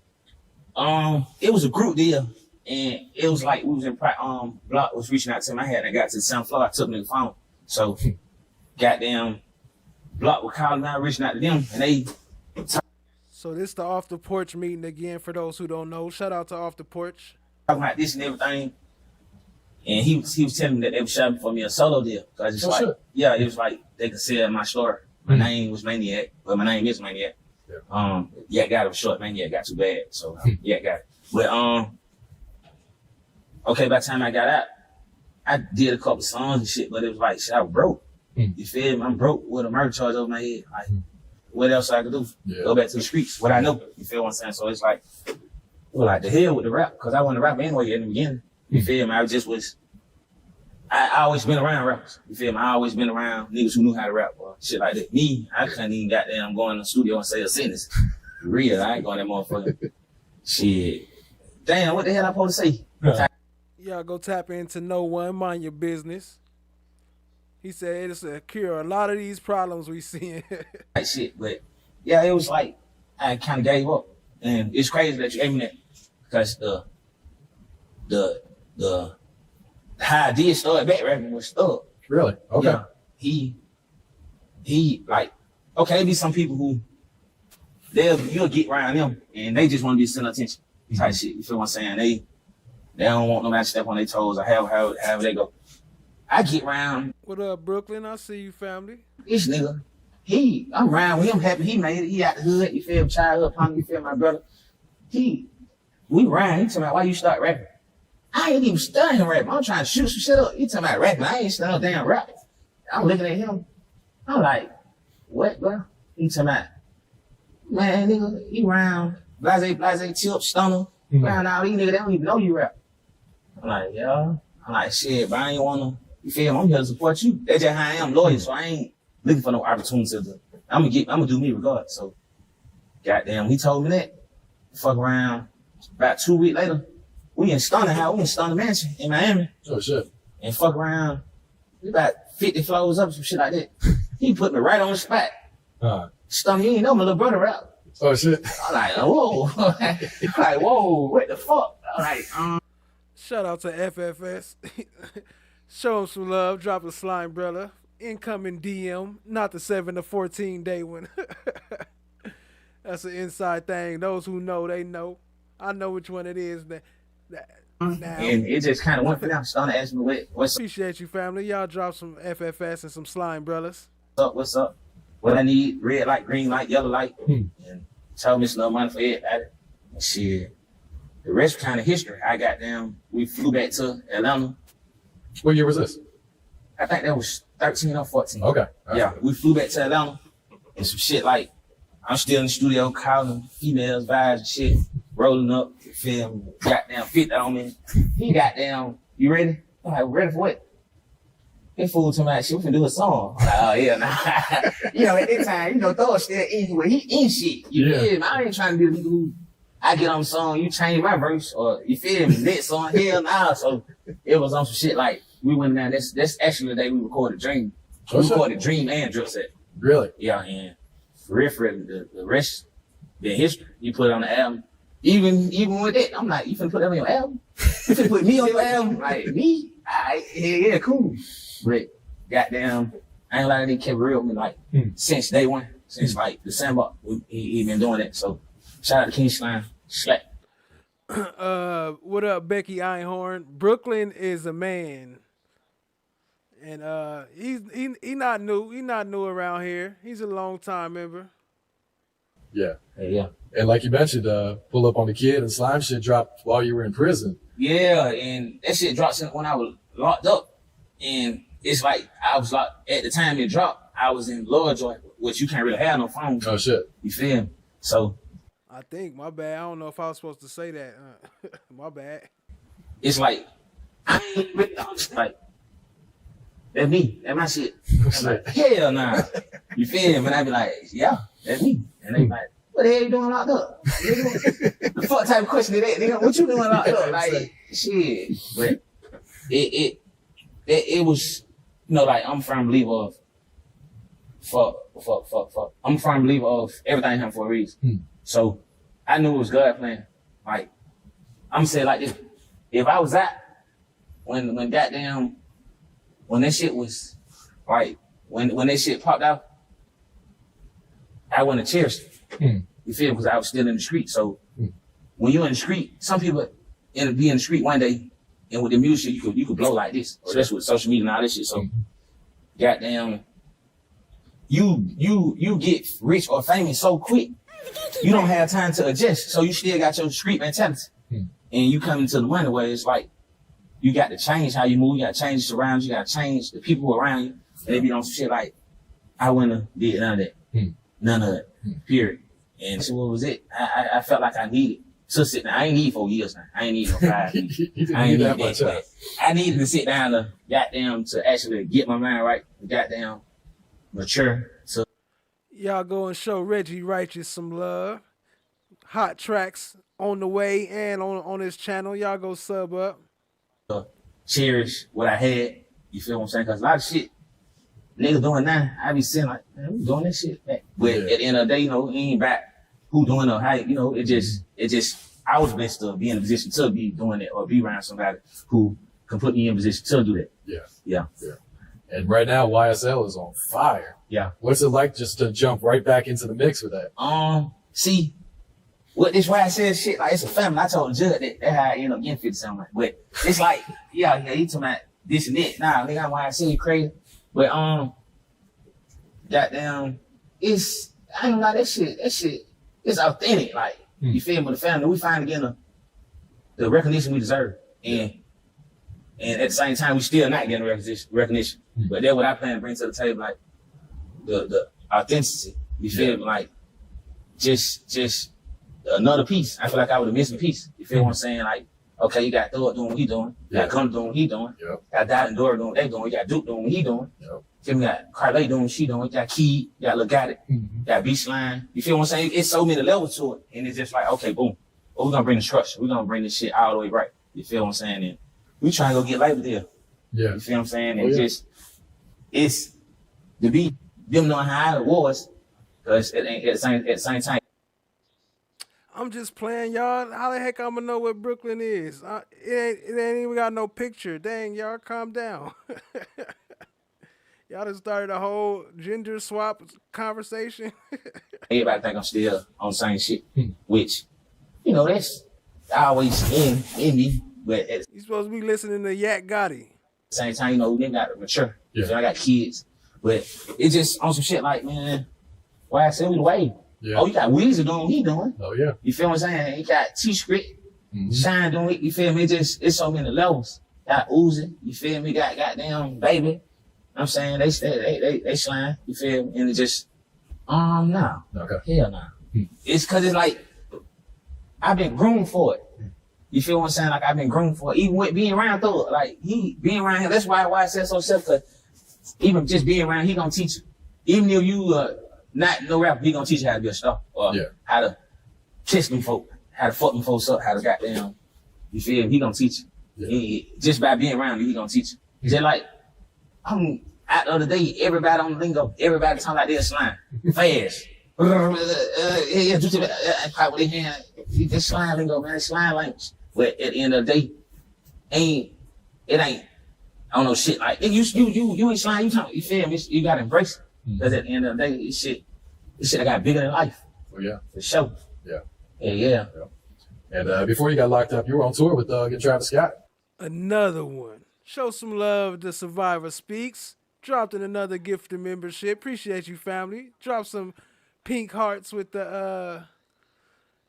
It was a group deal, and it was like we was in Block was reaching out to him. I got to the 7th floor. I took him to the phone. So, goddamn, Block was calling out, reaching out to them, and they. So this the Off the Porch meeting again for those who don't know. Shout out to Off the Porch. Talking about this and everything. And he was telling me that they were shopping for me a solo deal. Cause it's it was like they could see my story. My name was Maniac, but my name is Maniac. Yeah, got it short. Maniac got too bad, so yeah, got it. But okay, by the time I got out, I did a couple songs and shit, but it was like shit, I was broke. You feel me? I'm broke with a murder charge over my head. Like, what else I could do? Go back to the streets. What I know. You feel what I'm saying? So it's like, well, like the hell with the rap, cause I wasn't a rapper anyway in the beginning. You feel me? I always been around rappers. You feel me? I always been around niggas who knew how to rap or shit like that. Me, I couldn't even goddamn go in the studio and say a sentence. For real, I ain't going that motherfucker. Shit. Damn, what the hell I supposed to say? Y'all go tap into No One, mind your business. He said it's a cure a lot of these problems we seeing. Like shit, but yeah, it was like I kind of gave up. And it's crazy that you aiming that because the how I did start back rapping was Thug. Really? Okay. Yeah, he like, okay, there be some people who you'll get around them and they just want to be center attention type shit. You feel what I'm saying? They don't want nobody to step on their toes or however they go. I get around. What up, Brooklyn? I see you, family. This nigga, I'm around with him happy he made it. He out the hood, you feel childhood punk, you feel my brother. We around, he talking about why you start rapping. I ain't even studying rapping. I'm trying to shoot some shit up. You talking about rapping. I ain't studying damn rap. I'm looking at him. I'm like, what, bro? He talking about, man, nigga, you around blase, tip, stunner. Around all these niggas, they don't even know you rap. I'm like, yeah. I'm like, shit, but I ain't wanna, you feel me? I'm here to support you. That's just how I am, loyal, so I ain't looking for no opportunity to, I'm gonna do me regardless. So, goddamn, he told me that. Fuck around. About 2 weeks later, we in Stunner House, we in Stunner Mansion in Miami. Oh shit. And fuck around, we about 50 floors up, some shit like that. He put me right on the spot. Stunner, you ain't know my little brother rap. Oh shit. I'm like, whoa. I'm like, whoa, what the fuck? I'm like, Shout out to FFS. Show him some love. Drop a slime, brother. Incoming DM, not the 7 to 14 day one. That's an inside thing. Those who know, they know. I know which one it is. and it just kind of went for them. Stunner asked me what's up. Appreciate you, family. Y'all drop some FFS and some slime, brothers. What's up? What I need, red light, green light, yellow light. And told me it's no money for it. And shit. The rest kind of history. We flew back to Atlanta. What year was this? I think that was 13 or 14. Okay. Yeah, we flew back to Atlanta. And some shit like, I'm still in the studio calling females, vibes and shit, rolling up, film, goddamn 50 on me. He goddamn, you ready? I'm like, ready for what? That fool told me that shit, we finna do a song. I'm like, oh yeah, nah. You know, at that time, Thor still in where he in shit. You feel me? I ain't trying to be the nigga who I get on the song, you change my verse, or you feel me? Next song, hell nah. So it was on some shit like, we went down, that's actually the day we recorded Dream. We recorded Dream and Drip Set. Really? Yeah, and for real, the rest the history. You put it on the album. Even with that, I'm like, you finna put that on your album? You finna put me on your album? Like, me? Alright, yeah, cool. But goddamn, I ain't like they kept real with me like since day one. Since like December, he been doing it. So shout out to King Slime. Slap. What up, Becky Einhorn? Brooklyn is a man. And he not new. He not new around here. He's a long time member. Yeah. Yeah. And like you mentioned, pull up on the kid and slime shit dropped while you were in prison. Yeah, and that shit dropped when I was locked up. And it's like I was locked at the time it dropped, I was in Lovejoy, which you can't really have no phone. Oh shit. You feel me? So I think, my bad. I don't know if I was supposed to say that. My bad. It's like I'm just like, that's me. That's my shit. I'm like, hell nah. You feel me? And I be like, yeah, that's me. And they be like, what the hell you doing locked up? The fuck type of question is that, nigga? What you doing locked up? Like, shit. But it was, you know, like, I'm a firm believer of fuck. I'm a firm believer of everything happened for a reason. So I knew it was God plan. Like, I'm saying like this. If I was out when that shit was, like, when that shit popped out, I wouldn't have cherished it. You feel? Because I was still in the street. So when you're in the street, some people be in the street one day, and with the music, you could blow like this. Especially with social media and all this shit. So goddamn, you get rich or famous so quick, you don't have time to adjust. So you still got your street mentality. And you come into the money where it's like, you got to change how you move, you got to change the surroundings, you got to change the people around you. And they be on some shit like, I wouldn't have did none of that. None of it. Period. And so what was it? I felt like I needed to sit down. I ain't need 4 years now. I ain't need no 5 years. I ain't need that. I needed to sit down to actually get my mind right, goddamn mature. So y'all go and show Reggie Righteous some love. Hot tracks on the way and on his channel. Y'all go sub up. Cherish what I had. You feel what I'm saying? Because a lot of shit niggas doing now, I be saying like, man, we doing this shit back. But at the end of the day, you know, it ain't back who doing or how, you know, it just, I was blessed to be in a position to be doing it or be around somebody who can put me in a position to do that. Yeah. And right now, YSL is on fire. Yeah. What's it like just to jump right back into the mix with that? See, what this YSL shit, like, it's a family. I told the judge that's how I end up getting 50 something. But it's like, yeah, he talking about this and that. Nah, nigga, I'm YSL, you crazy. But, goddamn, I don't know, that shit, it's authentic. Like, you feel me? The family, we finally getting the recognition we deserve. And at the same time, we still not getting recognition. But that's what I plan to bring to the table, like, the authenticity. You feel me? Like, just another piece. I feel like I would have missed a piece. You feel what I'm saying? Like, okay, you got Thor doing what he doing. You got Gunna doing what he doing. Got Dot and Dora doing what they doing. You got Duke doing what he doing. Then we got Carly doing what she doing. You got Key. You got Lil Gotti. You got Beachline. You feel what I'm saying? It's so many levels to it. And it's just like, okay, boom. Well, we're going to bring the structure. We're going to bring this shit all the way right. You feel what I'm saying? And we trying to go get labor deal. You feel what I'm saying? And it's to be them knowing how it was, because it ain't at the same time. I'm just playing, y'all. How the heck I'm gonna know what Brooklyn is? It ain't even got no picture. Dang, y'all, calm down. Y'all just started a whole gender swap conversation. Everybody think I'm still on the same shit, which, you know, that's always in me. But at you supposed to be listening to YAK GOTTI. the same time, you know, we got to mature. So I got kids. But it's just on some shit like, man, why I said we the wave. Oh, you got Weezy doing what he doing. Oh, yeah. You feel what I'm saying? You got T-Script, Shine doing it. You feel me? It's so many levels. Got Uzi. You feel me? Got goddamn Baby. I'm saying they slime. You feel me? And it just, no. Okay. Hell no. It's cause it's like, I've been groomed for it. You feel what I'm saying? Like, I've been groomed for it. Even with being around Thor, like, being around him, that's why I said so self, cause even just being around, he gonna teach you. Even if you, not no rapper, he gonna teach you how to be a star. Or how to kiss them folk, how to fuck them folks up, how to goddamn, you feel me? He gonna teach you. Just by being around you, he gonna teach you. Just like, I'm out the other day, everybody on the lingo, everybody talking like they're slime. Fast. Pop with their hand. This slime lingo, man. Slime language. But at the end of the day, it ain't. I don't know shit like you ain't slime. You feel me? You gotta embrace it. Because at the end of the day, this shit I got bigger than life. Oh yeah, for sure. Yeah. Yeah. And before you got locked up, you were on tour with Doug and Travis Scott. Another one. Show some love to Survivor Speaks. Dropped in another gift of membership. Appreciate you, family. Drop some pink hearts with the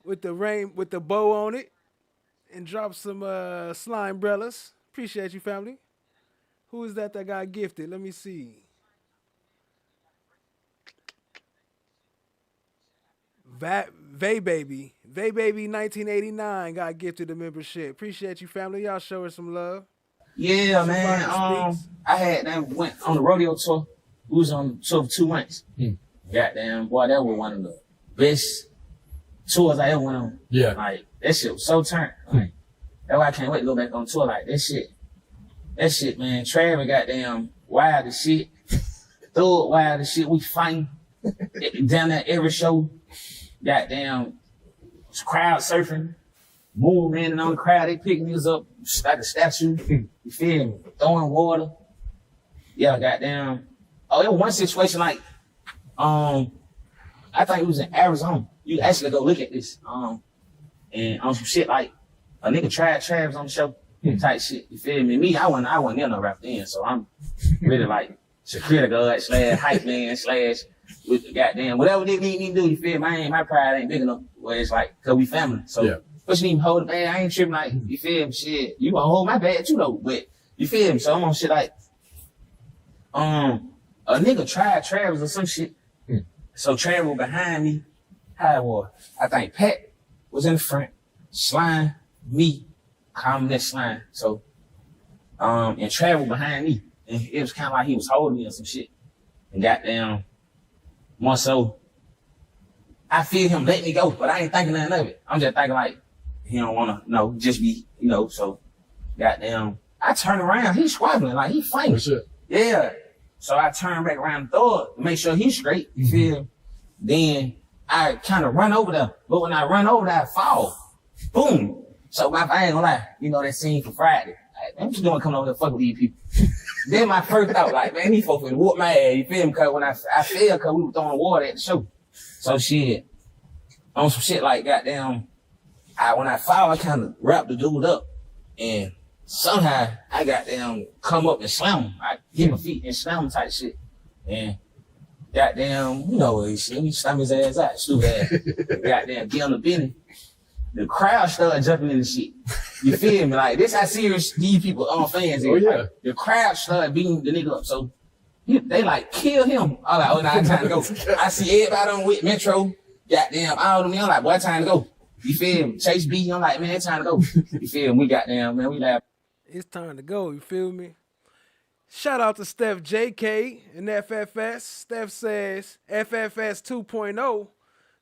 bow on it, and drop some slime umbrellas. Appreciate you, family. Who is that got gifted? Let me see. Vay Baby 1989 got gifted a membership. Appreciate you, family. Y'all show her some love. Yeah, man. I had them went on the rodeo tour. We was on the tour for 2 months. Goddamn, boy, that was one of the best tours I ever went on. Yeah. Like, that shit was so turned. Like, that's why I can't wait to go back on tour. Like, that shit, man. Travis goddamn wild as shit. Thug wild as shit. We fighting down there every show. Goddamn crowd surfing. Moon landing on the crowd. They picking us up like a statue. You feel me? Throwing water. Yeah, goddamn. Oh, it was one situation like, I think it was in Arizona. You actually go look at this. And on some shit like a nigga tried Travis on the show type shit. You feel me? Me, I wasn't in no rap then, so I'm really like security guard / hype man / with the goddamn whatever they need me to do. You feel me? My pride ain't big enough. Where it's like, cause we family. So but you even hold it, man. I ain't tripping like, you feel me? Shit, you gonna hold my bad too though. But you feel me? So I'm on shit like, a nigga tried Travis or some shit. So Travis was behind me. How it was? I think Pat was in the front. Slime, me, calm that slime. So, and Travis was behind me. And it was kind of like he was holding me or some shit. And goddamn, more so, I feel him let me go, but I ain't thinking nothing of it. I'm just thinking like, he don't wanna, just be, so goddamn. I turn around, he's squabbling, like he fighting. Yeah. So I turn back around and throw it to make sure he's straight, you feel me? Then I kind of run over there, but when I run over there, I fall. Boom. So I ain't gonna lie, that scene for Friday. Like, I'm just doing coming over here fucking with these people. Then my first thought, like, man, these folks finna whoop my ass, you feel me? Cause when I fell, cause we were throwing water at the show. So shit, on some shit like goddamn, when I fall, I kind of wrap the dude up, and somehow I goddamn come up and slam him. I hit my feet and slam him type shit, and goddamn, he slam his ass out, stupid ass. Goddamn, get on the benny. The crowd started jumping in the shit. You feel me? Like this, how serious these people fans is. Like, the crowd started beating the nigga up, so they like kill him. I'm like, oh, now it's time to go. I see everybody on with Metro. Goddamn, all of me. I'm like, boy, time to go. You feel me? Chase B. I'm like, man, it's time to go. You feel me? We goddamn, man, we laugh. It's time to go. You feel me? Shout out to Steph JK and FFS. Steph says FFS 2.0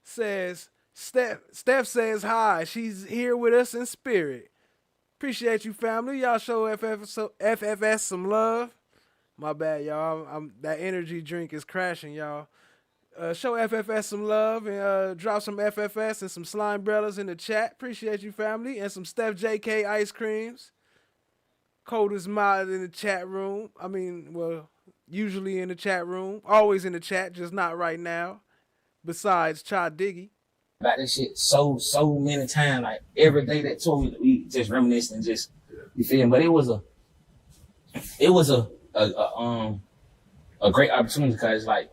says Steph says hi. She's here with us in spirit. Appreciate you, family. Y'all show FFS some love. My bad, y'all. That energy drink is crashing, y'all. Show FFS some love and drop some FFS and some slime umbrellas in the chat. Appreciate you, family. And some Steph JK ice creams. Coldest mod in the chat room. I mean, well, usually in the chat room. Always in the chat, just not right now. Besides Cha Diggy. About this shit so many times. Like every day that tour, we just reminiscing, just, you feel me? But it was a great opportunity because like,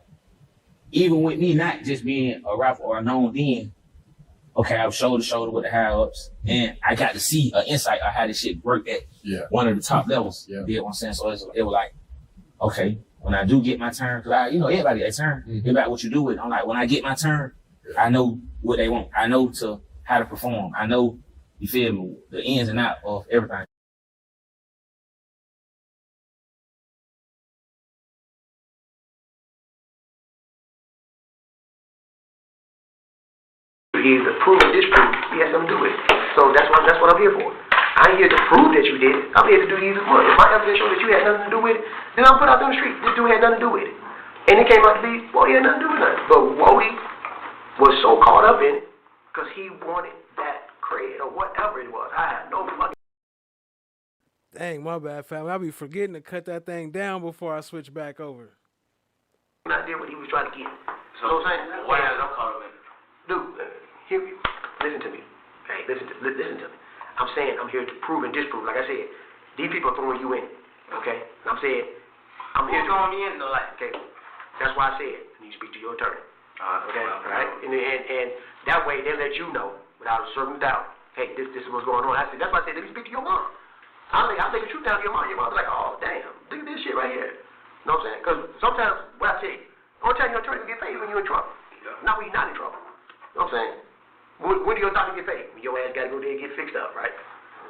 even with me not just being a rapper or a known then, okay, I was shoulder to shoulder with the high ups, and I got to see an insight of how this shit worked at one of the top levels. You know what I'm saying? So it was like, okay, when I do get my turn, cause everybody get a turn. It's about what you do with it. I'm like, when I get my turn, I know what they want. I know how to perform. I know, you feel me, the ins and outs of everything. Either prove or disprove. You have something to do with it. So that's what I'm here for. I ain't here to prove that you did it. I'm here to do either one. If my evidence show that you had nothing to do with it, then I'll put out on the street. This dude had nothing to do with it. And it came out to be, well, he had nothing to do with nothing. But Wody was so caught up in it because he wanted that cred or whatever it was. I had no fucking. Dang, my bad, family. I'll be forgetting to cut that thing down before I switch back over. idea what he was trying to get. So what I'm saying? Why is I'm calling me? Dude, listen to me. Hey, listen to me. I'm saying I'm here to prove and disprove. Like I said, these people are throwing you in. Okay? And I'm saying I'm here to throwing me in though, like. Okay. That's why I said I need to speak to your attorney. Okay? All right? And that way they let you know without a certain doubt. Hey, this is what's going on. That's why I said let me speak to your mom. I'll take the truth down to your mom. Your mom's like, oh damn, look at this shit right here. You know what I'm saying? Because sometimes what I say, don't tell your attorney to get paid when you're in trouble. Yeah. Not when you're not in trouble. You know what I'm saying? When do your doctor get paid? When your ass got to go there and get fixed up, right?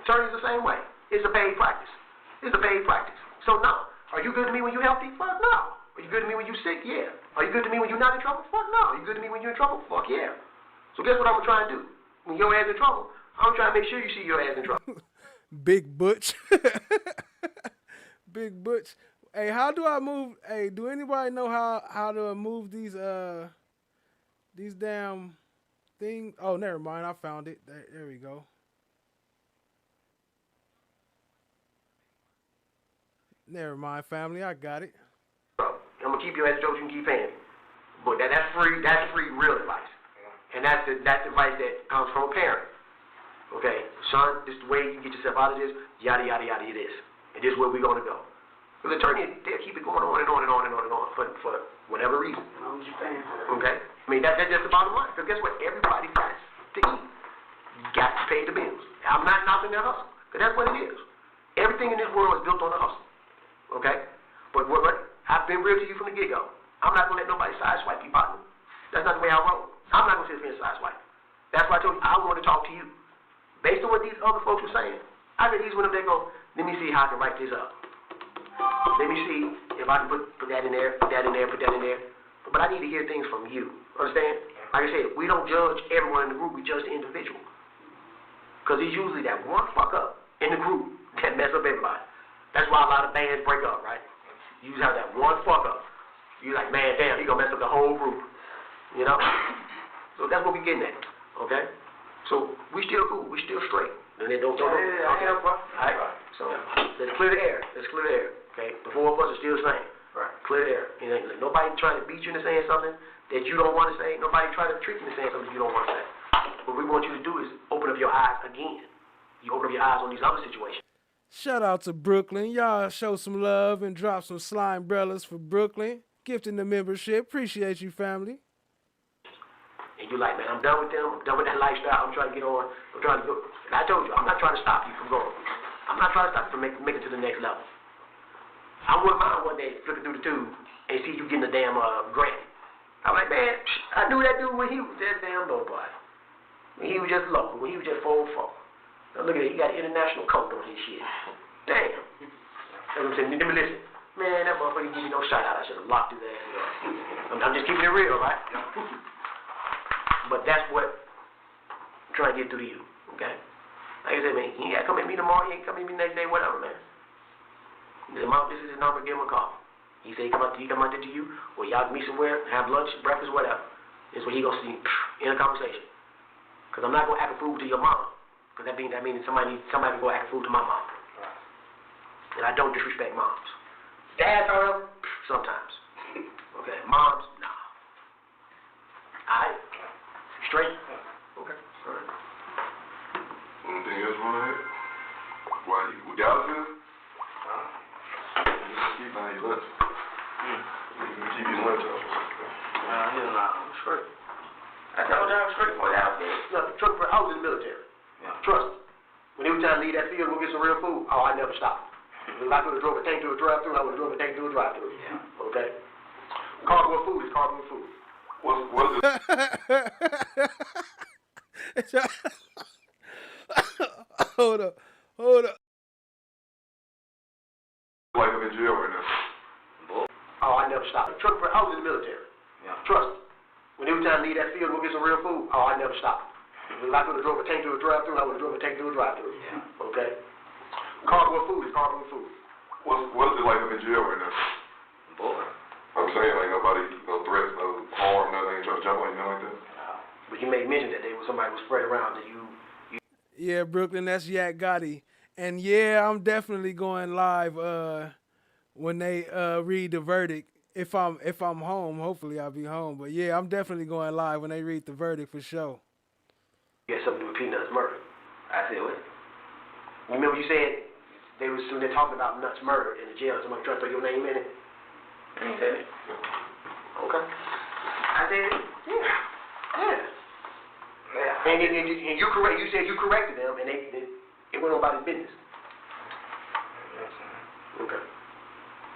Attorney's the same way. It's a paid practice. So no. Are you good to me when you're healthy? Fuck no. Are you good to me when you're sick? Yeah. Are you good to me when you're not in trouble? Fuck no. Are you good to me when you're in trouble? Fuck yeah. So guess what I'm trying to do? When your ass in trouble, I'm trying to make sure you see your ass in trouble. Big Butch. Big Butch. Hey, how do I move? Hey, do anybody know how to move these damn things? Oh, never mind. I found it. There we go. Never mind, family. I got it. I'm gonna keep your ass jokes. You can keep paying me. But that's free. That's free real advice. And that's advice that comes from a parent. Okay, son, this is the way you can get yourself out of this. Yada yada yada. It is. And this is where we're gonna go. Because the attorney, they'll keep it going on and on and on and on and on for whatever reason. As long as you're paying for it. Okay? I mean, that's just the bottom line. Because guess what? Everybody got to eat. You got to pay the bills. I'm not knocking that hustle. Because that's what it is. Everything in this world is built on a hustle. Okay? But what I've been real to you from the get-go. I'm not going to let nobody sideswipe you, partner. That's not the way I roll. I'm not going to sit here and sideswipe. That's why I told you I want to talk to you. Based on what these other folks were saying, I bet these one of them, they go, let me see how I can write this up. Let me see if I can put that in there, put that in there. But I need to hear things from you. Understand? Like I said, we don't judge everyone in the group. We judge the individual. Because it's usually that one fuck up in the group that mess up everybody. That's why a lot of bands break up, right? You just have that one fuck up. You're like, man, damn, he gonna mess up the whole group. You know? So that's what we getting at. Okay? So we still cool. We still straight. And then don't. Okay, bro. All right. So let's clear the air. Okay? The four of us are still the same. Right. Clear the air. You know, nobody trying to beat you into saying something that you don't want to say. Nobody trying to trick you into saying something you don't want to say. What we want you to do is open up your eyes again. You open up your eyes on these other situations. Shout out to Brooklyn. Y'all show some love and drop some slime umbrellas for Brooklyn. Gifting the membership. Appreciate you, family. And you're like, man, I'm done with them. I'm done with that lifestyle. I'm trying to get on. I'm trying to go. And I told you, I'm not trying to stop you from going. I'm not trying to stop you from making it to the next level. I wouldn't mind one day flipping through the tube and see you getting a damn grant. I'm like, man, I knew that dude when he was that damn nobody. When he was just local. When he was just 404. Now look at it. He got international coat on his shit. Damn. That's what I'm saying. Let me listen. Man, that motherfucker didn't give me no shout out. I should have locked his ass. I'm just keeping it real, right? But that's what I'm trying to get through to you, okay? Like I said, man, he ain't got to come at me tomorrow, he ain't come at me next day, whatever, man. This is his number, give him a call. He said he come out there to you, or y'all meet somewhere, have lunch, breakfast, whatever. This is what he gonna see in a conversation. Because I'm not gonna act a fool to your mom. Because that means somebody can go act a fool to my mom. And I don't disrespect moms. Dads, however, sometimes. Okay, moms, nah. Alright? Straight? Okay. All right. Anything else you want to add? Why we got us here? You keep buying your lunch. You keep your lunch off. I'm straight. I told you I was straight for you out there. Nothing. I was in the military. Yeah. Trust me. When it was time to leave that field and go get some real food, I never stopped. If I could have drove a tank to a drive-thru, I would have drove a tank to a drive-thru. Yeah. Okay? Cargo food is cargo food. What is it? Hold up. Like I'm in jail right now. Oh, I never stopped. I was in the military. Yeah. Trust me. When it was time to leave that field and go get some real food, I never stopped. If I could have drove a tank to a drive-thru, I would have drove a tank to a drive-thru. Yeah. Okay? Cargo food is cargo food. What is it like I'm in jail right now? Boy. I'm saying, like, nobody, no threats, no harm, nothing, trying to jump on you, nothing like that? he made mention that there was somebody was spread around that you. Yeah, Brooklyn, that's YAK GOTTI. And yeah, I'm definitely going live when they read the verdict. If I'm home, hopefully I'll be home. But yeah, I'm definitely going live when they read the verdict for sure. You had something to do with Peanut's murder. I said, what? You remember you said they're talking about Nuts' murder in the jail. Somebody trying to throw your name in it? You said it? Okay. I said, yeah. And you correct. You said you corrected them, and it went on about his business. Okay.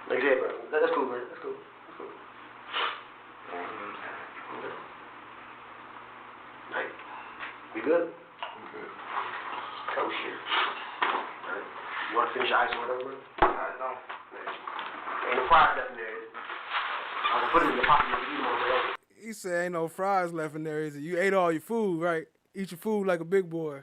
Like I said, bro, that's cool, man. That's cool. Okay. Right. We good? Oh shit. Right. You want to finish your ice or whatever, bro? No. Ain't no fries left in there. I'm gonna put them in your pocket. You can eat them over there. He said ain't no fries left in there, is it? You ate all your food, right? Eat your food like a big boy.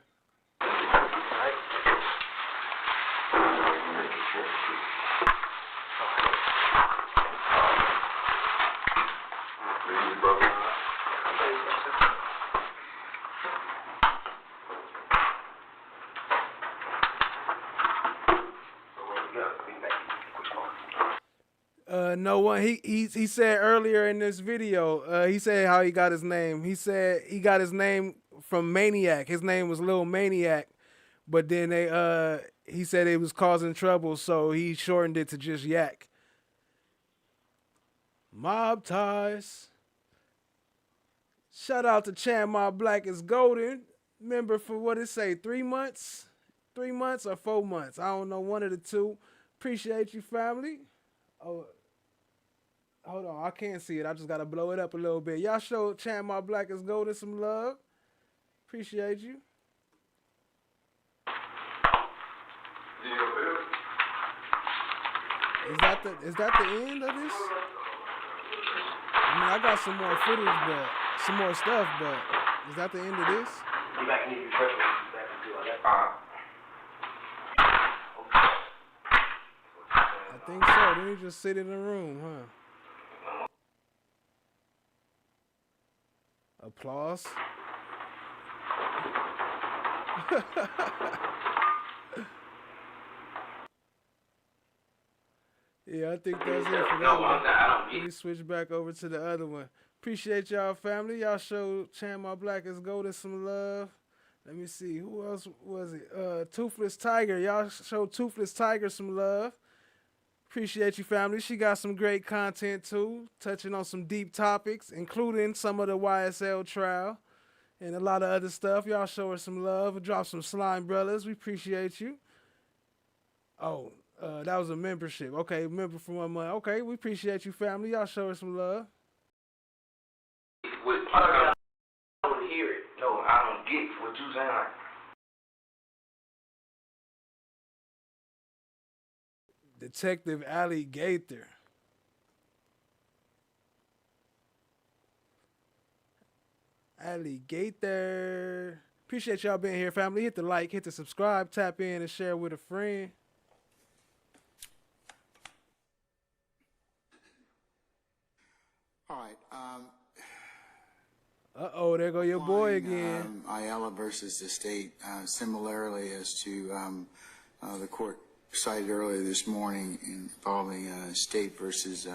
No one. He said earlier in this video. He said how he got his name. He said he got his name from Maniac. His name was Lil Maniac, but then he said it was causing trouble, so he shortened it to just YAK. Mob ties. Shout out to Chan My Black is Golden. Member for what it say, 3 months? 3 months or 4 months? I don't know, one of the two. Appreciate you, family. Oh, hold on, I can't see it. I just gotta blow it up a little bit. Y'all show Chan My Black is Golden some love. Appreciate you. Is that the end of this? I mean, I got some more footage, but some more stuff, but is that the end of this? You back in your pressure. Back into all that. I think so. Then he just sit in the room, huh? Applause. Yeah, I think that's it for that one. Let me switch back over to the other one. Appreciate y'all, family. Y'all show Chan My Black is Golden some love. Let me see. Who else was it? Toothless Tiger. Y'all show Toothless Tiger some love. Appreciate you, family. She got some great content, too, touching on some deep topics, including some of the YSL trial and a lot of other stuff. Y'all show her some love. Drop some slime brothers. We appreciate you. Oh, that was a membership. Okay, member for 1 month. Okay, we appreciate you, family. Y'all show her some love. I don't hear it. No, I don't get what you saying. Like, Detective Alligator. Alligator. Appreciate y'all being here, family. Hit the like, hit the subscribe, tap in, and share with a friend. All right. Uh-oh, there go your boy again. Ayala versus the state. Similarly as to the court cited earlier this morning involving state versus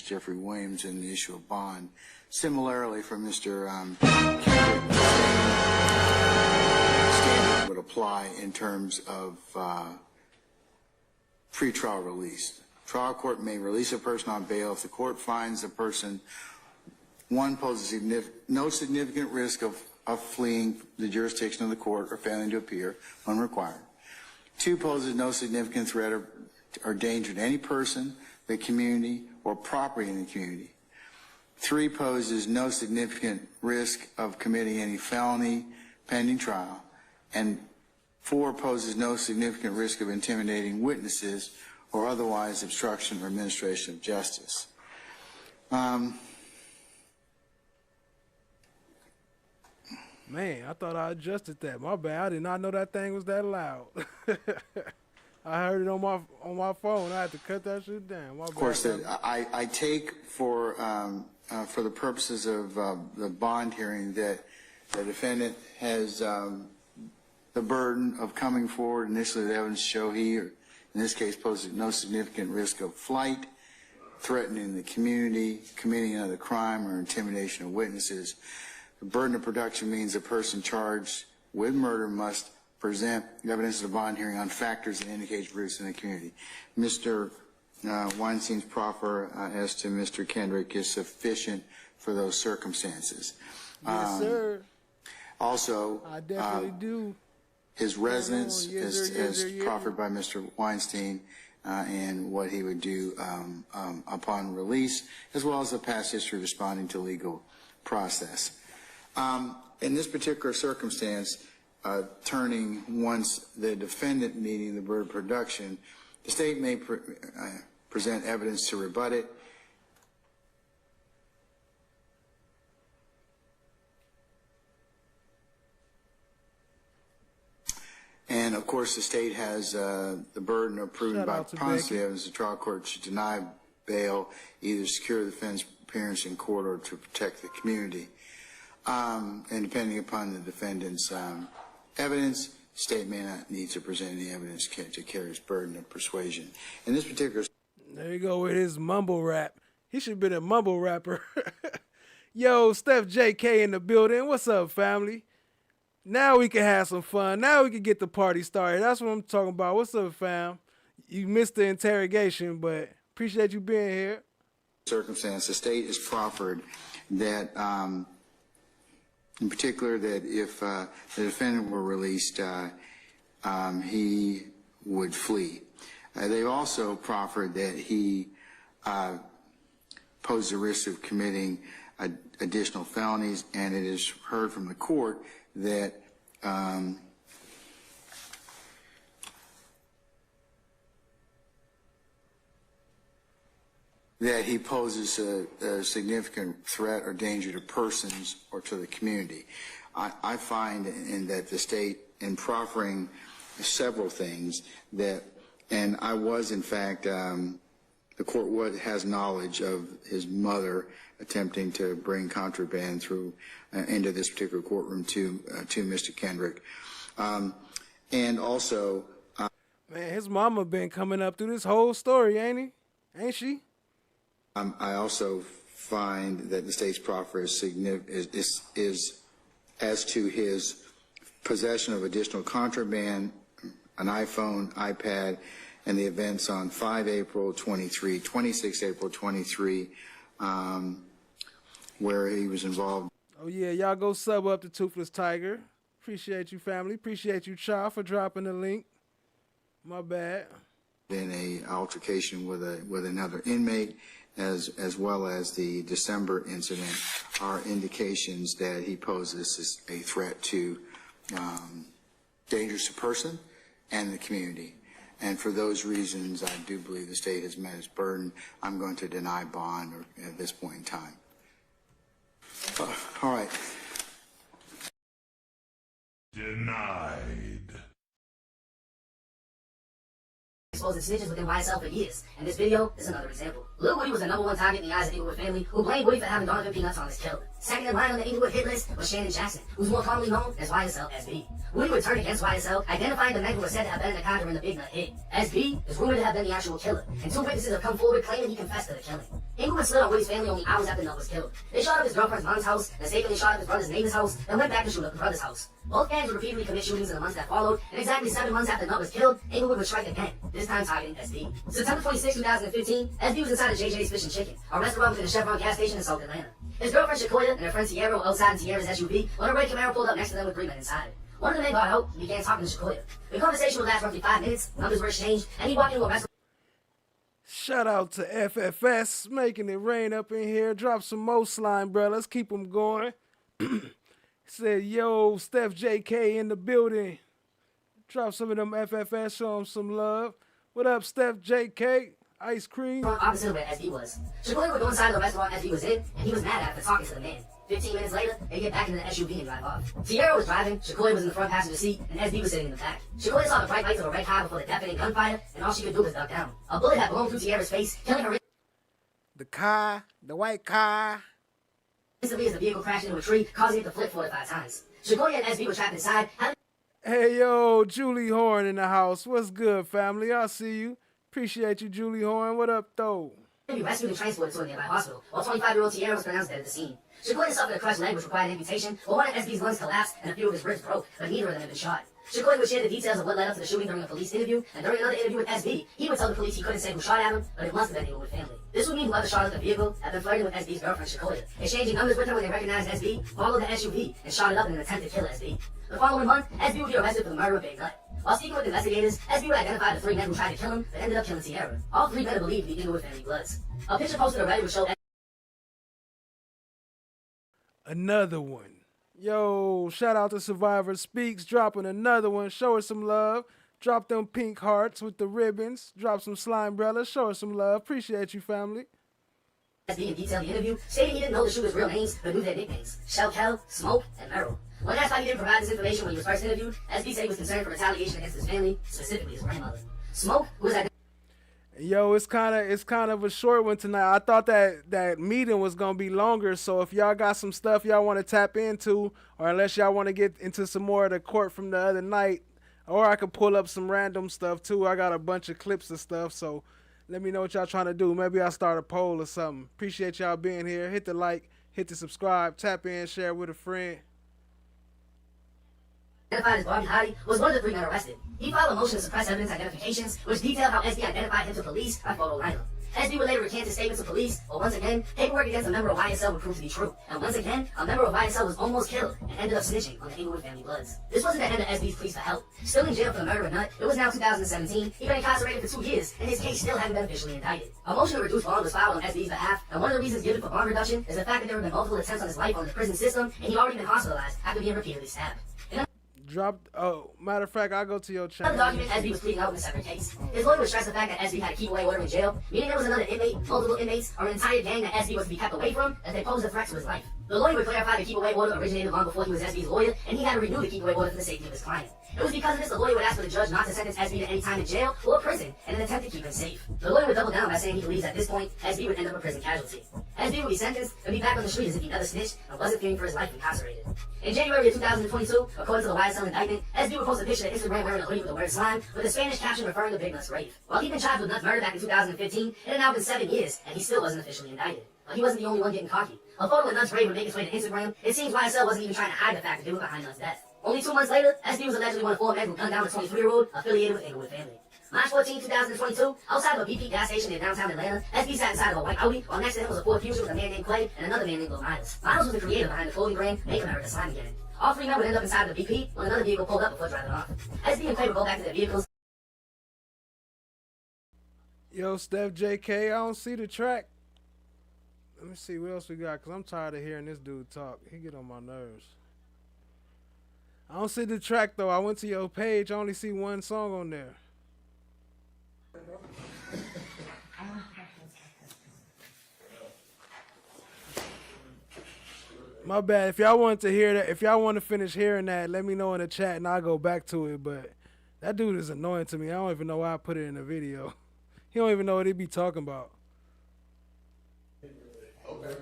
Jeffrey Williams and the issue of bond. Similarly, for Mr. Kendrick, standard would apply in terms of pretrial release. Trial court may release a person on bail if the court finds the person, one, poses no significant risk of fleeing the jurisdiction of the court or failing to appear when required. Two, poses no significant threat or danger to any person, the community, or property in the community. Three, poses no significant risk of committing any felony pending trial. And four, poses no significant risk of intimidating witnesses or otherwise obstruction or administration of justice. Man, I thought I adjusted that. My bad. I did not know that thing was that loud. I heard it on my phone. I had to cut that shit down. My Of course, bad. I take for for the purposes of the bond hearing, that the defendant has the burden of coming forward initially with evidence to show he, or in this case, poses no significant risk of flight, threatening the community, committing another crime, or intimidation of witnesses. The burden of production means a person charged with murder must present evidence of the bond hearing on factors that indicate risk in the community. Mr. Weinstein's proffer as to Mr. Kendrick is sufficient for those circumstances. Yes, sir. Also, I definitely do. His residence Yes, is sir. proffered by Mr. Weinstein and what he would do upon release, as well as the past history responding to legal process. In this particular circumstance, turning once the defendant meeting the burden of production, the state may present evidence to rebut it. And of course, the state has the burden of proving by preponderance of evidence the trial court should deny bail, either secure the defendant's appearance in court or to protect the community. And depending upon the defendant's evidence, the state may not need to present any evidence to carry its burden of persuasion. In this particular, there you go with his mumble rap. He should have been a mumble rapper. Yo, Steph JK in the building. What's up, family? Now we can have some fun. Now we can get the party started. That's what I'm talking about. What's up, fam? You missed the interrogation, but appreciate you being here. Circumstance, the state is proffered that, in particular, that if the defendant were released, he would flee. They've also proffered that he posed the risk of committing additional felonies, and it is heard from the court that that he poses a significant threat or danger to persons or to the community. I find in that the state, in proffering several things, that, and I was in fact, the court has knowledge of his mother attempting to bring contraband through into this particular courtroom to Mr. Kendrick, and also. Man, his mama been coming up through this whole story, ain't he? Ain't she? I also find that the state's proffer is as to his possession of additional contraband, an iPhone, iPad, and the events on 5 April 23, 26 April 23, where he was involved. Oh yeah, y'all go sub up to Toothless Tiger. Appreciate you, family. Appreciate you, Cha, for dropping the link. My bad. In a altercation with another inmate, as well as the December incident, are indications that he poses a threat to dangerous to person and the community. And for those reasons, I do believe the state has met its burden. I'm going to deny bond at this point in time. All right. Denied. Exposing snitches within YSL for years, and this video is another example. Lil Woody was the #1 target in the eyes of the Inglewood family, who blamed Woody for having Donovan Peanuts on his kill. Second in line on the Inglewood hit list was Shannon Jackson, who's more commonly known as YSL SB. Woody would turn against YSL, identifying the men who were said to have been in the car during the Big Nut hit. SB is rumored to have been the actual killer, and 2 witnesses have come forward claiming he confessed to the killing. Inglewood slid on Woody's family only hours after Nut was killed. They shot up his girlfriend's mom's house, mistakenly shot up his brother's neighbor's house, and went back to shoot up his brother's house. Both gangs would repeatedly commit shootings in the months that followed, and exactly 7 months after Nut was killed, Inglewood would strike again, this time targeting SB. September 26, 2015, SB was inside of JJ's Fish and Chicken, a restaurant within the Chevron gas station in South Atlanta. His girlfriend Shakoya and her friend Sierra were outside in Sierra's SUV when a red Camaro pulled up next to them with 3 men inside. One of the men got out and began talking to Shakoya. The conversation would last roughly 5 minutes, numbers were exchanged, and he walked into a restaurant. Shout out to FFS, making it rain up in here. Drop some more slime, bro. Let's keep them going. Said, yo, Steph JK in the building. Drop some of them FFS, show them some love. What up, Steph JK? Ice cream. Opposite of where SB was. Shakoya would go inside of the restaurant SB was in, and he was mad at her for talking to the man. 15 minutes later, they get back into the SUV and drive off. Sierra was driving, Shakoya was in the front passenger seat, and SB was sitting in the back. Shakoya saw the bright lights of a red car before the deafening gunfire, and all she could do was duck down. A bullet had blown through Sierra's face, killing her. The car, the white car. Instantly as the vehicle crashed into a tree, causing it to flip 4 to 5 times. Shakoya and SB were trapped inside. Hey, yo, Julie Horn in the house. What's good, family? I see you. Appreciate you, Julie Horn. What up, though? He rescued and transported to a nearby hospital, while 25-year-old Tierra was pronounced dead at the scene. Shakoya suffered a crushed leg which required amputation, while one of SB's lungs collapsed and a few of his ribs broke, but neither of them had been shot. Shakoya would share the details of what led up to the shooting during a police interview, and during another interview with SB, he would tell the police he couldn't say who shot at him, but it must have been anyone with family. This would mean whoever shot at the vehicle had been flirting with SB's girlfriend Shakoya, exchanging numbers with her when they recognized SB, followed the SUV, and shot it up in an attempt to kill SB. The following month, SB would be arrested for the murder of Big Nut. While speaking with investigators, SB would identify the 3 men who tried to kill him, but ended up killing Tierra. All 3 men are believed to be Inglewood family bloods. A picture posted on Reddit would show Another one. Yo, shout out to Survivor Speaks, dropping another one. Show us some love. Drop them pink hearts with the ribbons. Drop some slime brella. Show us some love. Appreciate you, family. SB in detail the interview, stating he didn't know the shooters' real names, but knew their nicknames: Shell Kel, Smoke, and Merrill. When asked why he didn't provide this information when he was first interviewed, SB said he was concerned for retaliation against his family, specifically his grandmother. Smoke, who was identified. Yo, it's kind of a short one tonight. I thought that meeting was gonna be longer, so if y'all got some stuff y'all want to tap into, or unless y'all want to get into some more of the court from the other night, or I could pull up some random stuff too. I got a bunch of clips of stuff, so let me know what y'all trying to do. Maybe I'll start a poll or something. Appreciate y'all being here. Hit the like, hit the subscribe, tap in, share with a friend. Identified as Bobby Hottie, was one of the 3 men arrested. He filed a motion to suppress evidence identifications, which detailed how SB identified him to police by photo lineup. SB would later recant his statements to police, but once again, paperwork against a member of YSL would prove to be true. And once again, a member of YSL was almost killed and ended up snitching on the Inglewood family bloods. This wasn't the end of SB's pleas for help. Still in jail for the murder of Nut, it was now 2017, he'd been incarcerated for 2 years, and his case still hadn't been officially indicted. A motion to reduce bond was filed on SB's behalf, and one of the reasons given for bond reduction is the fact that there have been multiple attempts on his life on the prison system, and he'd already been hospitalized after being repeatedly stabbed. Matter of fact, I'll go to your channel. Another document, SB was pleading out in a separate case. His lawyer would stress the fact that SB had a keep away order in jail, meaning there was another inmate, multiple inmates, or an entire gang that SB was to be kept away from as they posed a threat to his life. The lawyer would clarify the keep away order originated long before he was SB's lawyer, and he had to renew the keep away order for the safety of his client. It was because of this the lawyer would ask for the judge not to sentence SB to any time in jail or prison in an attempt to keep him safe. The lawyer would double down by saying he believes at this point SB would end up a prison casualty. SB would be sentenced and be back on the street as if he never snitched and wasn't fearing for his life incarcerated. In January of 2022, according to the YSL indictment, SB would post a picture to Instagram wearing a hoodie with the word slime with a Spanish caption referring to Big Nut's rape. While he'd been charged with Nut's murder back in 2015, it had now been 7 years and he still wasn't officially indicted. But he wasn't the only one getting cocky. A photo of Nut's grave would make its way to Instagram. It seems YSL wasn't even trying to hide the fact that they were behind Nut's death. Only 2 months later, SB was allegedly one of 4 men who gunned down a 23-year-old affiliated with Inglewood family. March 14, 2022, outside of a BP gas station in downtown Atlanta, SB sat inside of a white Audi, while next to him was a Ford Fusion with a man named Clay and another man named Lil Miles. Miles was the creator behind the clothing brand Make America Slime Again. All 3 men would end up inside of the BP when another vehicle pulled up before driving off. SB and Clay would go back to their vehicles. Yo, Steph JK, I don't see the track. Let me see what else we got, because I'm tired of hearing this dude talk. He get on my nerves. I don't see the track, though. I went to your page. I only see 1 song on there. My bad. If y'all want to hear that, if y'all want to finish hearing that, let me know in the chat, and I'll go back to it. But that dude is annoying to me. I don't even know why I put it in the video. He don't even know what he be talking about. Okay.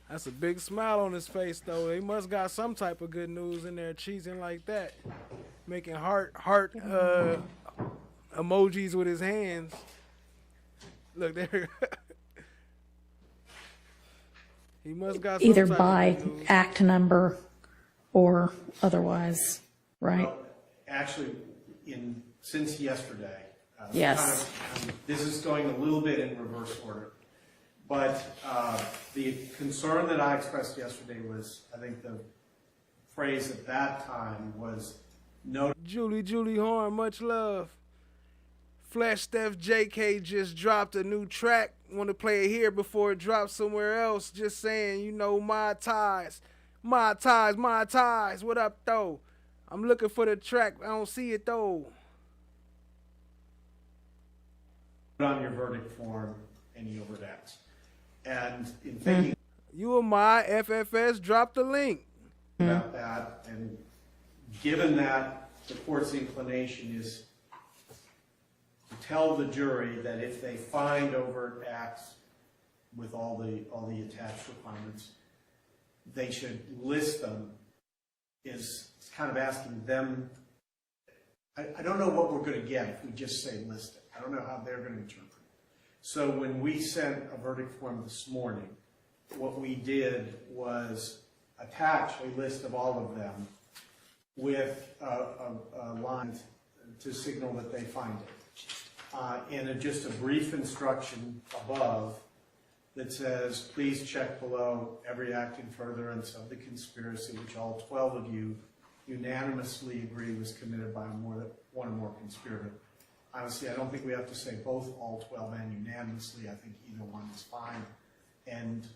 That's a big smile on his face, though. He must got some type of good news in there, cheesing like that, making heart emojis with his hands. Look there. He must got some Either type by of good news. act number or otherwise, right? Well, actually, since yesterday, Yes. This is going a little bit in reverse order. But the concern that I expressed yesterday was, I think, the phrase at that time was no. Julie Horn, much love. Flesh Steph JK just dropped a new track. Want to play it here before it drops somewhere else. Just saying, you know, my ties. What up, though? I'm looking for the track. I don't see it, though. Put on your verdict form any overt acts. And in thinking You and my FFS, drop the link. about that, and given that the court's inclination is to tell the jury that if they find overt acts with all the attached requirements, they should list them, is kind of asking them. I don't know what we're going to get if we just say list it. I don't know how they're going to interpret it. So when we sent a verdict form this morning, what we did was attach a list of all of them with a line to signal that they find it. And just a brief instruction above that says, please check below every act in furtherance of the conspiracy, which all 12 of you unanimously agree was committed by one or more conspirator. Honestly, I don't think we have to say both all 12 and unanimously. I think either one is fine. And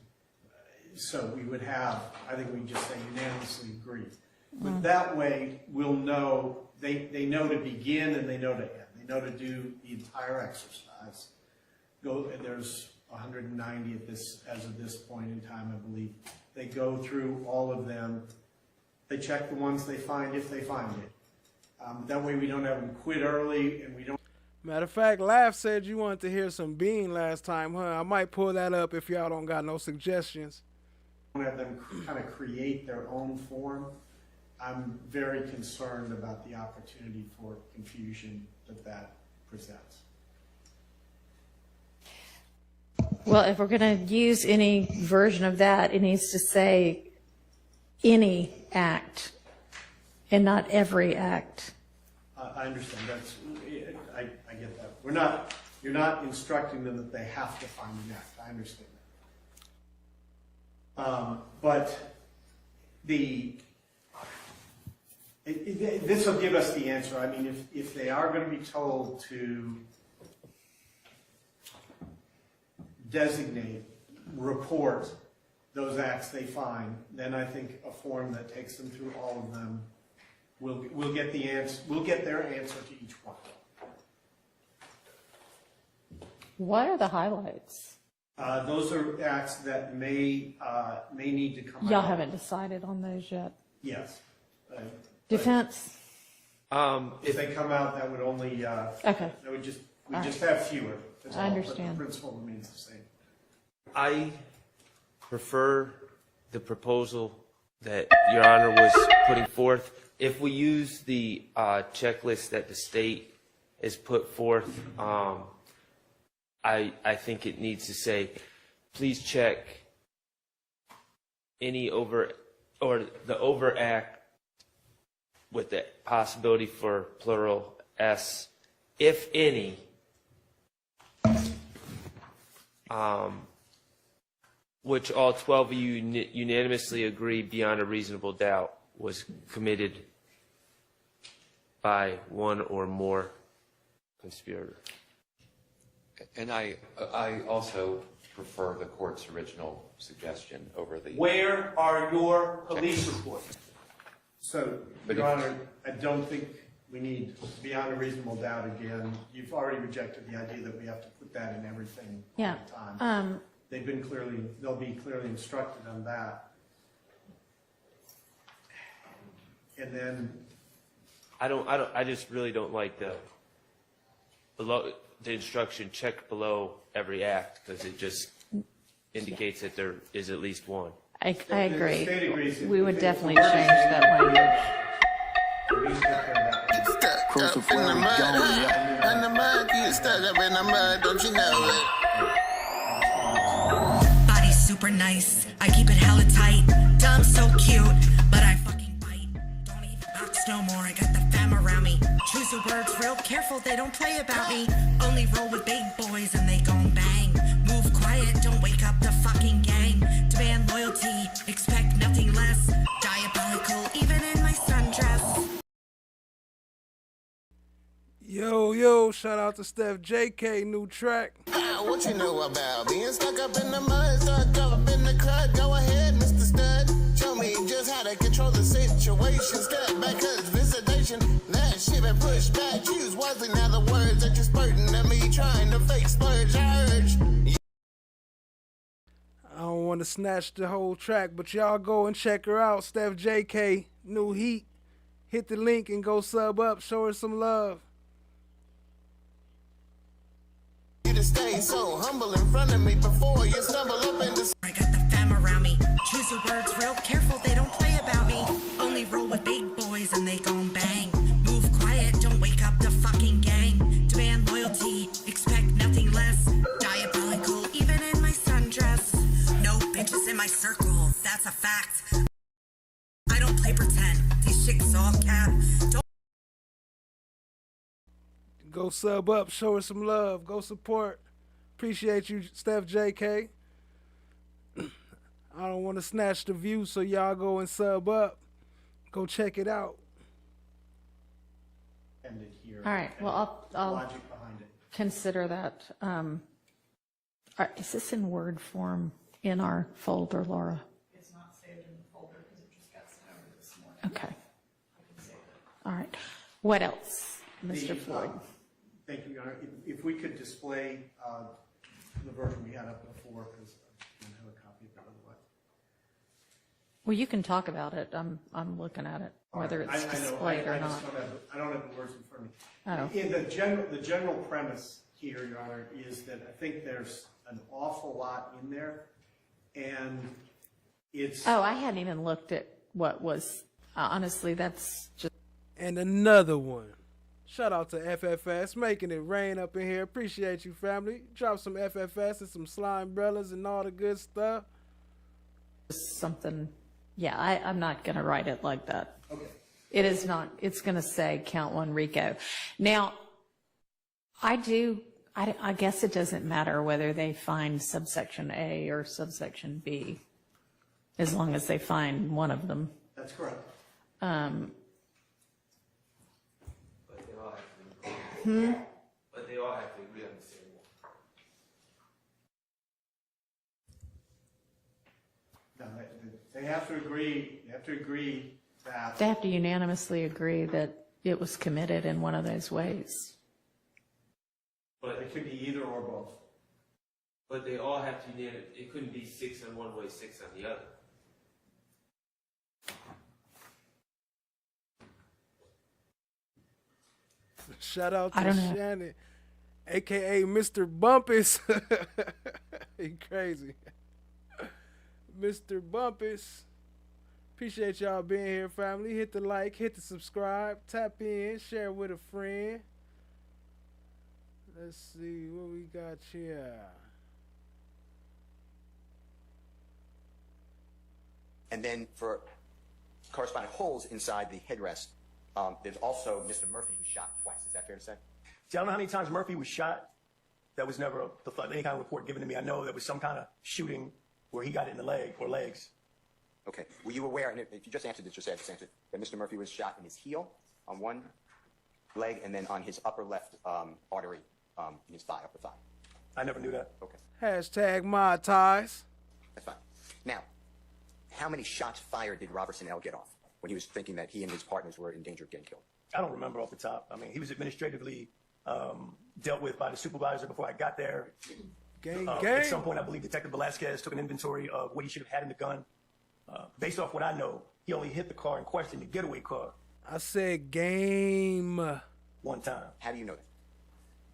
so we would have, I think we just say unanimously agree. But that way, we'll know, they know to begin and they know to end. They know to do the entire exercise. There's 190 as of this point in time, I believe. They go through all of them. They check the ones they find if they find it. That way we don't have them quit early and we don't. Matter of fact, Laugh said you wanted to hear some Bean last time, huh? I might pull that up if y'all don't got no suggestions. Have them kind of create their own form. I'm very concerned about the opportunity for confusion that presents. Well, if we're going to use any version of that, it needs to say any act and not every act. I understand. I get that. You're not instructing them that they have to find an act. I understand that. But this will give us the answer. I mean, if they are going to be told to designate, report those acts they find, then I think a form that takes them through all of them will get the answer. We'll get their answer to each one. What are the highlights? Those are acts that may need to come out. Y'all haven't decided on those yet. Yes. Defense? If they come out, that would only okay. That would just have fewer. I understand. But the principle remains the same. I prefer the proposal that Your Honor was putting forth. If we use the checklist that the state has put forth, I think it needs to say, please check any the overact with the possibility for plural S, if any, which all 12 of you unanimously agree beyond a reasonable doubt was committed by one or more conspirators. And I also prefer the court's original suggestion over the... Where are your police reports? So, Your Honor, I don't think we need beyond a reasonable doubt again. You've already rejected the idea that we have to put that in everything all the time. They'll be clearly instructed on that. And then... I just really don't like the instruction check below every act, because it just indicates that there is at least one. I agree. We would definitely change that language. Stuck up in the mud, and the mud gets stuck up in the mud, don't you know it? Body's super nice, I keep it hella tight. Dumb, so cute, but I fucking bite. Don't even box no more, I got the fam around me. Choose the words real careful, they don't play about me. Only roll with big boys and they gon' bang. Move quiet, don't wake up the fucking gang. Demand loyalty, expect nothing less. Diabolical, even Yo, shout out to Steph JK, new track. What you know about being stuck up in the mud, stuck up in the crud? Go ahead, Mr. Stud. Show me just how to control the situation. Step back, cause visitation, that shit been pushed back. Choose wisely now the words that you're spurting at me, trying to fake splurge. I urge. I don't want to snatch the whole track, but y'all go and check her out. Steph JK, new heat. Hit the link and go sub up. Show her some love. You to stay so humble in front of me before you stumble up into. I got the fam around me. Choose your words real careful, they don't play about me. Only roll with big boys and they gon' bang. Move quiet, don't wake up the fucking gang. Demand loyalty, expect nothing less. Diabolical, even in my sundress. No bitches in my circle, that's a fact. I don't play pretend, these chicks all cap. Don't Go sub up, show her some love, go support. Appreciate you, Steph JK. I don't want to snatch the view, so y'all go and sub up. Go check it out. Ended here. All right, well, I'll Logic behind it. consider that. All right, is this in Word form in our folder, Laura? It's not saved in the folder because it just got sent over this morning. Okay. I can save it. All right. What else, Mr. Floyd? Thank you, Your Honor. If we could display the version we had up before, because I don't have a copy of it otherwise. Well, you can talk about it. I'm looking at it, whether it's displayed or not. I don't have the words in front Oh. of me. In the general premise here, Your Honor, is that I think there's an awful lot in there, and it's. Oh, I hadn't even looked at what was. Honestly, that's just. And another one. Shout out to FFS, making it rain up in here. Appreciate you, family. Drop some FFS and some slime umbrellas and all the good stuff. Something. Yeah, I'm not going to write it like that. Okay. It is not. It's going to say count one Rico. Now, I guess it doesn't matter whether they find subsection A or subsection B, as long as they find one of them. That's correct. But they all have to agree on the same one. No, they have to agree. They have to agree that. They have to unanimously agree that it was committed in one of those ways. But it could be either or both. But they all have to unanimous. It couldn't be 6 on one way, 6 on the other. Shout out I to don't know. Shannon, a.k.a. Mr. Bumpus. He crazy. Mr. Bumpus. Appreciate y'all being here, family. Hit the like, hit the subscribe, tap in, share with a friend. Let's see what we got here. And then for corresponding holes inside the headrest, there's also Mr. Murphy who shot twice. Is that fair to say? See, I don't know how many times Murphy was shot. That was never any kind of report given to me. I know there was some kind of shooting where he got it in the leg or legs. Okay. Were you aware, and if you just answered this, just answer, that Mr. Murphy was shot in his heel on one leg and then on his upper left artery in his thigh, upper thigh? I never knew that. Okay. Hashtag mod ties. That's fine. Now, how many shots fired did Robertson L. get off when he was thinking that he and his partners were in danger of getting killed? I don't remember off the top. I mean, he was administratively dealt with by the supervisor before I got there. Gang. At some point, I believe Detective Velasquez took an inventory of what he should have had in the gun. Based off what I know, he only hit the car in question, the getaway car. I said game. One time. How do you know that?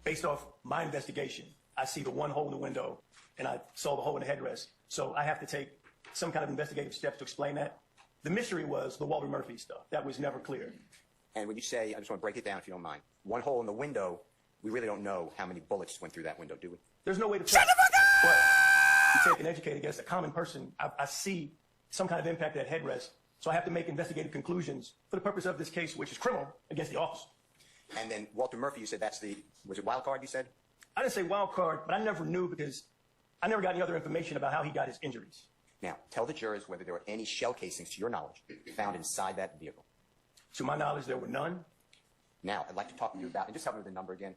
Based off my investigation, I see the one hole in the window, and I saw the hole in the headrest. So I have to take some kind of investigative steps to explain that. The mystery was the Walter Murphy stuff. That was never clear. And when you say, I just want to break it down if you don't mind, one hole in the window, we really don't know how many bullets went through that window, do we? There's no way to tell. Shut the fuck up! But you take an educated guess, a common person, I see some kind of impact at that headrest. So I have to make investigative conclusions for the purpose of this case, which is criminal, against the officer. And then Walter Murphy, you said was it wild card, you said? I didn't say wild card, but I never knew because I never got any other information about how he got his injuries. Now, tell the jurors whether there were any shell casings, to your knowledge, found inside that vehicle. To my knowledge, there were none. Now, I'd like to talk to you about, and just help me with the number again.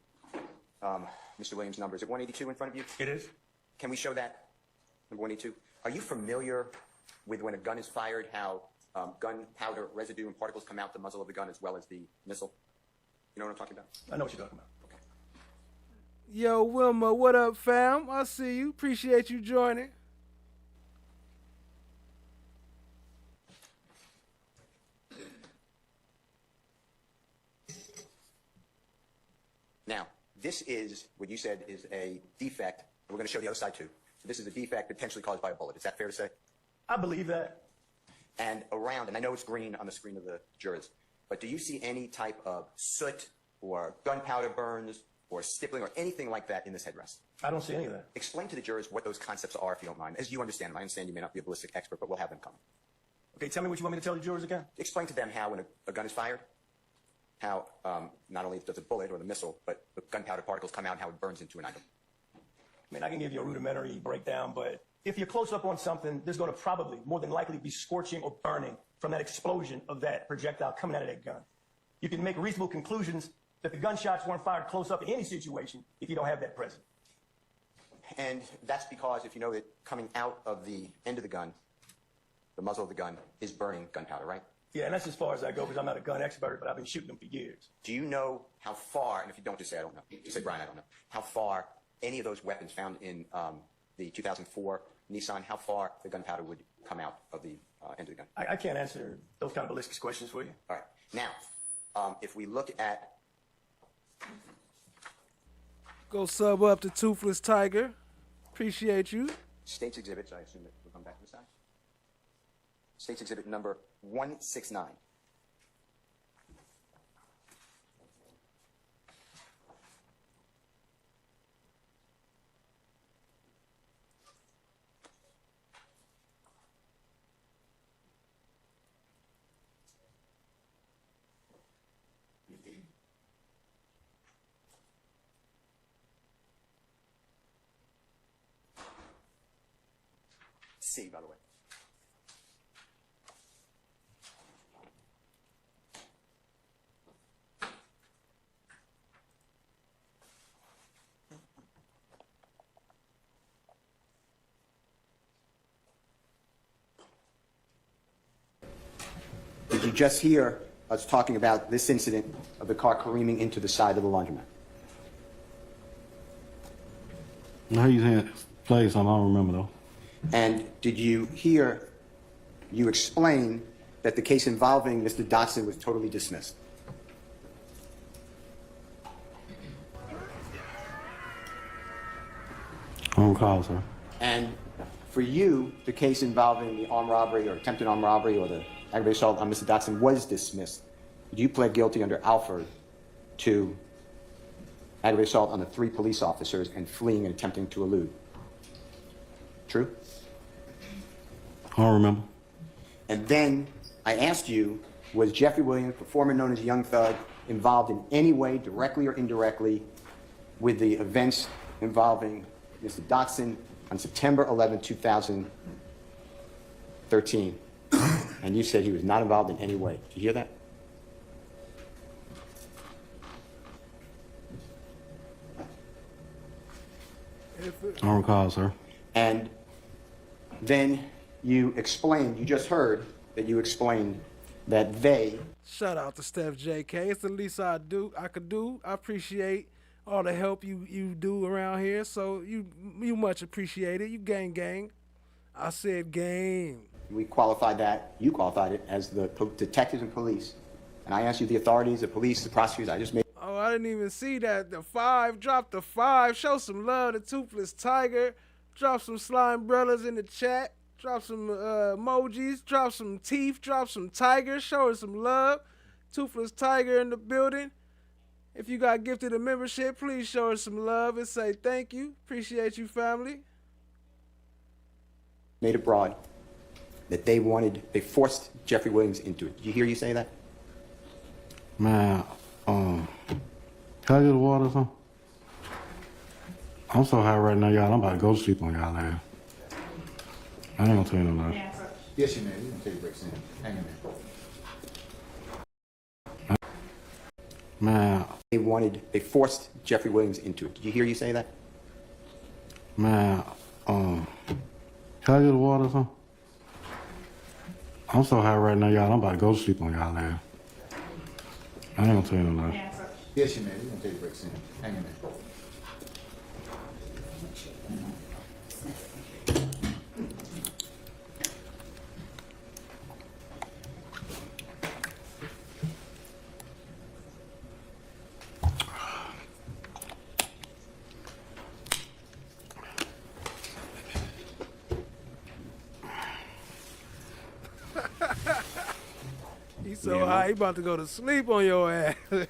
Mr. Williams' number, is it 182 in front of you? It is. Can we show that? Number 182. Are you familiar with when a gun is fired, how gunpowder residue and particles come out the muzzle of the gun as well as the missile? You know what I'm talking about? I know what you're talking about. Yo, Wilma, what up, fam? I see you. Appreciate you joining. Now, this is what you said is a defect. We're going to show the other side too. So this is a defect potentially caused by a bullet. Is that fair to say? I believe that. And around, and I know it's green on the screen of the jurors, but do you see any type of soot or gunpowder burns or stippling or anything like that in this headrest? I don't see any of that. Explain to the jurors what those concepts are, if you don't mind, as you understand them. I understand you may not be a ballistic expert, but we'll have them come. Okay, tell me what you want me to tell the jurors again. Explain to them how when a gun is fired, how not only does the bullet or the missile, but the gunpowder particles come out and how it burns into an item. I mean, I can give you a rudimentary breakdown, but if you're close up on something, there's going to probably, more than likely, be scorching or burning from that explosion of that projectile coming out of that gun. You can make reasonable conclusions that the gunshots weren't fired close up in any situation if you don't have that present. And that's because if you know that coming out of the end of the gun, the muzzle of the gun is burning gunpowder, right? Yeah, and that's as far as I go because I'm not a gun expert, but I've been shooting them for years. Do you know how far, and if you don't, just say I don't know. Just say, Brian, I don't know. How far any of those weapons found in the 2004 Nissan, how far the gunpowder would come out of the end of the gun? I can't answer those kind of ballistics questions for you. All right. Now, if we look at... Go sub up to Toothless Tiger. Appreciate you. State's exhibits, I assume that we'll come back to this side. State's exhibit number 169. C, by the way. Did you just hear us talking about this incident of the car careening into the side of the laundromat? How you saying play something? I don't remember though. And did you hear you explain that the case involving Mr. Dotson was totally dismissed? I don't recall, sir. And for you, the case involving the armed robbery or attempted armed robbery or the aggravated assault on Mr. Dotson was dismissed. You pled guilty under Alford to aggravated assault on the 3 police officers and fleeing and attempting to elude. True? I don't remember. And then I asked you, was Jeffrey Williams, performer known as Young Thug, involved in any way, directly or indirectly, with the events involving Mr. Dotson on September 11, 2013? And you said he was not involved in any way. Did you hear that? I don't recall, sir. And then you explained, you just heard that you explained that they... Shout out to Steph JK. It's the least I could do. I appreciate all the help you do around here. So you much appreciated. You gang. I said gang. We qualified that, you qualified it as the detectives and police. And I asked you the authorities, the police, the prosecutors. I just made... Oh, I didn't even see that. The 5, drop the 5. Show some love to Toothless Tiger. Drop some slime brothers in the chat. Drop some emojis. Drop some teeth. Drop some tigers. Show her some love. Toothless Tiger in the building. If you got gifted a membership, please show her some love and say thank you. Appreciate you, family. Made it broad that they forced Jeffrey Williams into it. Did you hear you say that? Man, can I get a water or something? I'm so high right now, y'all. I'm about to go to sleep on y'all ass. I ain't gonna tell you no lie. Yes, you may. You can take a break soon. Hang in there. Man, They forced Jeffrey Williams into it. Did you hear you say that? man, can I get a water or something? I'm so high right now, y'all. I'm about to go to sleep on y'all ass. I ain't gonna tell you no lie. Yes, you may. We're gonna take a break soon. Hang in there. He's so high, he about to go to sleep on your ass. Keep the And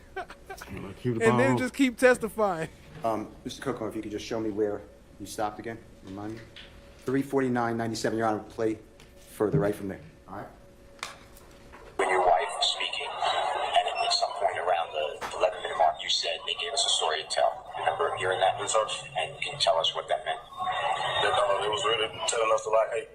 ball then rolling. just keep testifying. Mr. Cookman, if you could just show me where you stopped again, remind me. 349.97, Your Honor, play further right from there. All right. When your wife was speaking, and at some point around the 11-minute mark, you said they gave us a story to tell. Remember hearing that? And can you tell us what that meant? That it was really telling us to like, hey,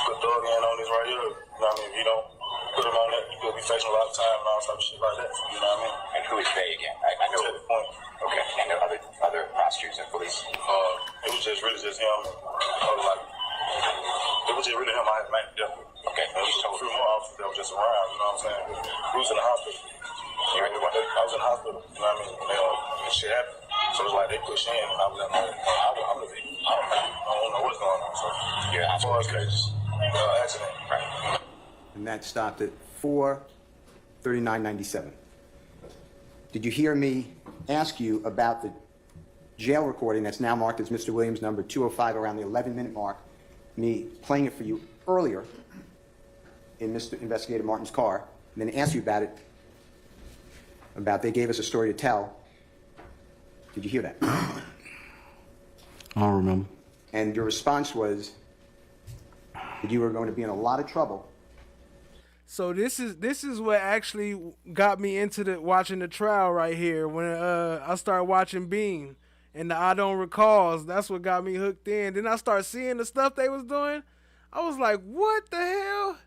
put Doug in on this right here. You know what I mean? If you don't put him on that, you could be facing a lot of time and all type of shit like that. You know what I mean? And who is they again? I know. At the point. Okay. And there are other prosecutors and police. It was just really just him. Like, it was just really him. I had made definitely. Okay. And just a few more officers that were just around. You know what I'm saying? We was in the hospital. You're in the what? I was in the hospital. You know what I mean? And shit happened. So it's like they push in. I was in there. I don't know what's going on. So you're as far as cases, accident. Right. And that stopped at 4:39.97. Did you hear me ask you about the jail recording that's now marked as Mr. Williams number 205 around the 11-minute mark, me playing it for you earlier in Mr. Investigator Martin's car, and then ask you about it, about they gave us a story to tell? Did you hear that? I don't remember. And your response was that you were going to be in a lot of trouble. So this is what actually got me into watching the trial right here. When I started watching Bean and the I Don't Recalls, that's what got me hooked in. Then I started seeing the stuff they was doing. I was like, what the hell?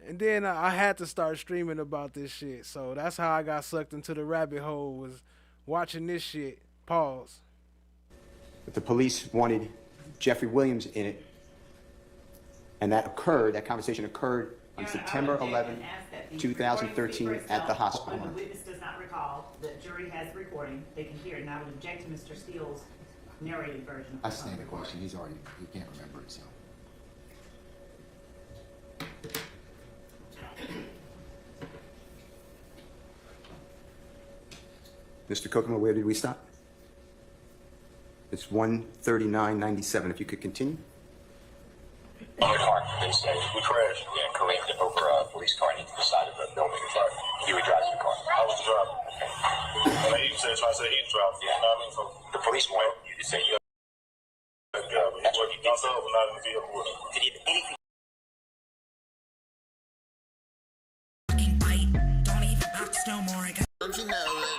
And then I had to start streaming about this shit. So that's how I got sucked into the rabbit hole, was watching this shit. Pause. But the police wanted Jeffrey Williams in it, and that conversation occurred on September 11, 2013 at the hospital. When the witness does not recall, the jury has the recording, they can hear it, and I would object to Mr. Steele's narrated version. I stand the question. He can't remember it, so. Mr. Kokomo, where did we stop? It's 1:39.97. If you could continue. In your car, they say. We crashed. Yeah, collided over a police car into the side of the building. Right. You were driving the car. I was the driver. And he said, trying to say he's the driver. Yeah. You know what I mean? So the police wanted you to say you. Yeah, but he wasn't himself and not in the vehicle with him. Did he anything? Don't even box no more. I got. Don't you know it?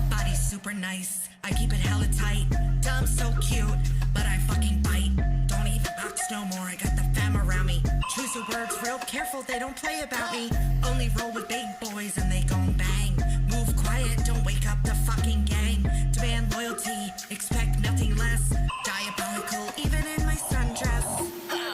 Body's super nice. I keep it hella tight. Dumb, so cute, but I fucking bite. Don't even box no more. I got the fam around me. Choose the words real careful. They don't play about me. Only roll with big boys and they gon' bang. Move quiet. Don't wake up the fucking gang. Demand loyalty. Expect nothing less. Diabolical, even in my sundress.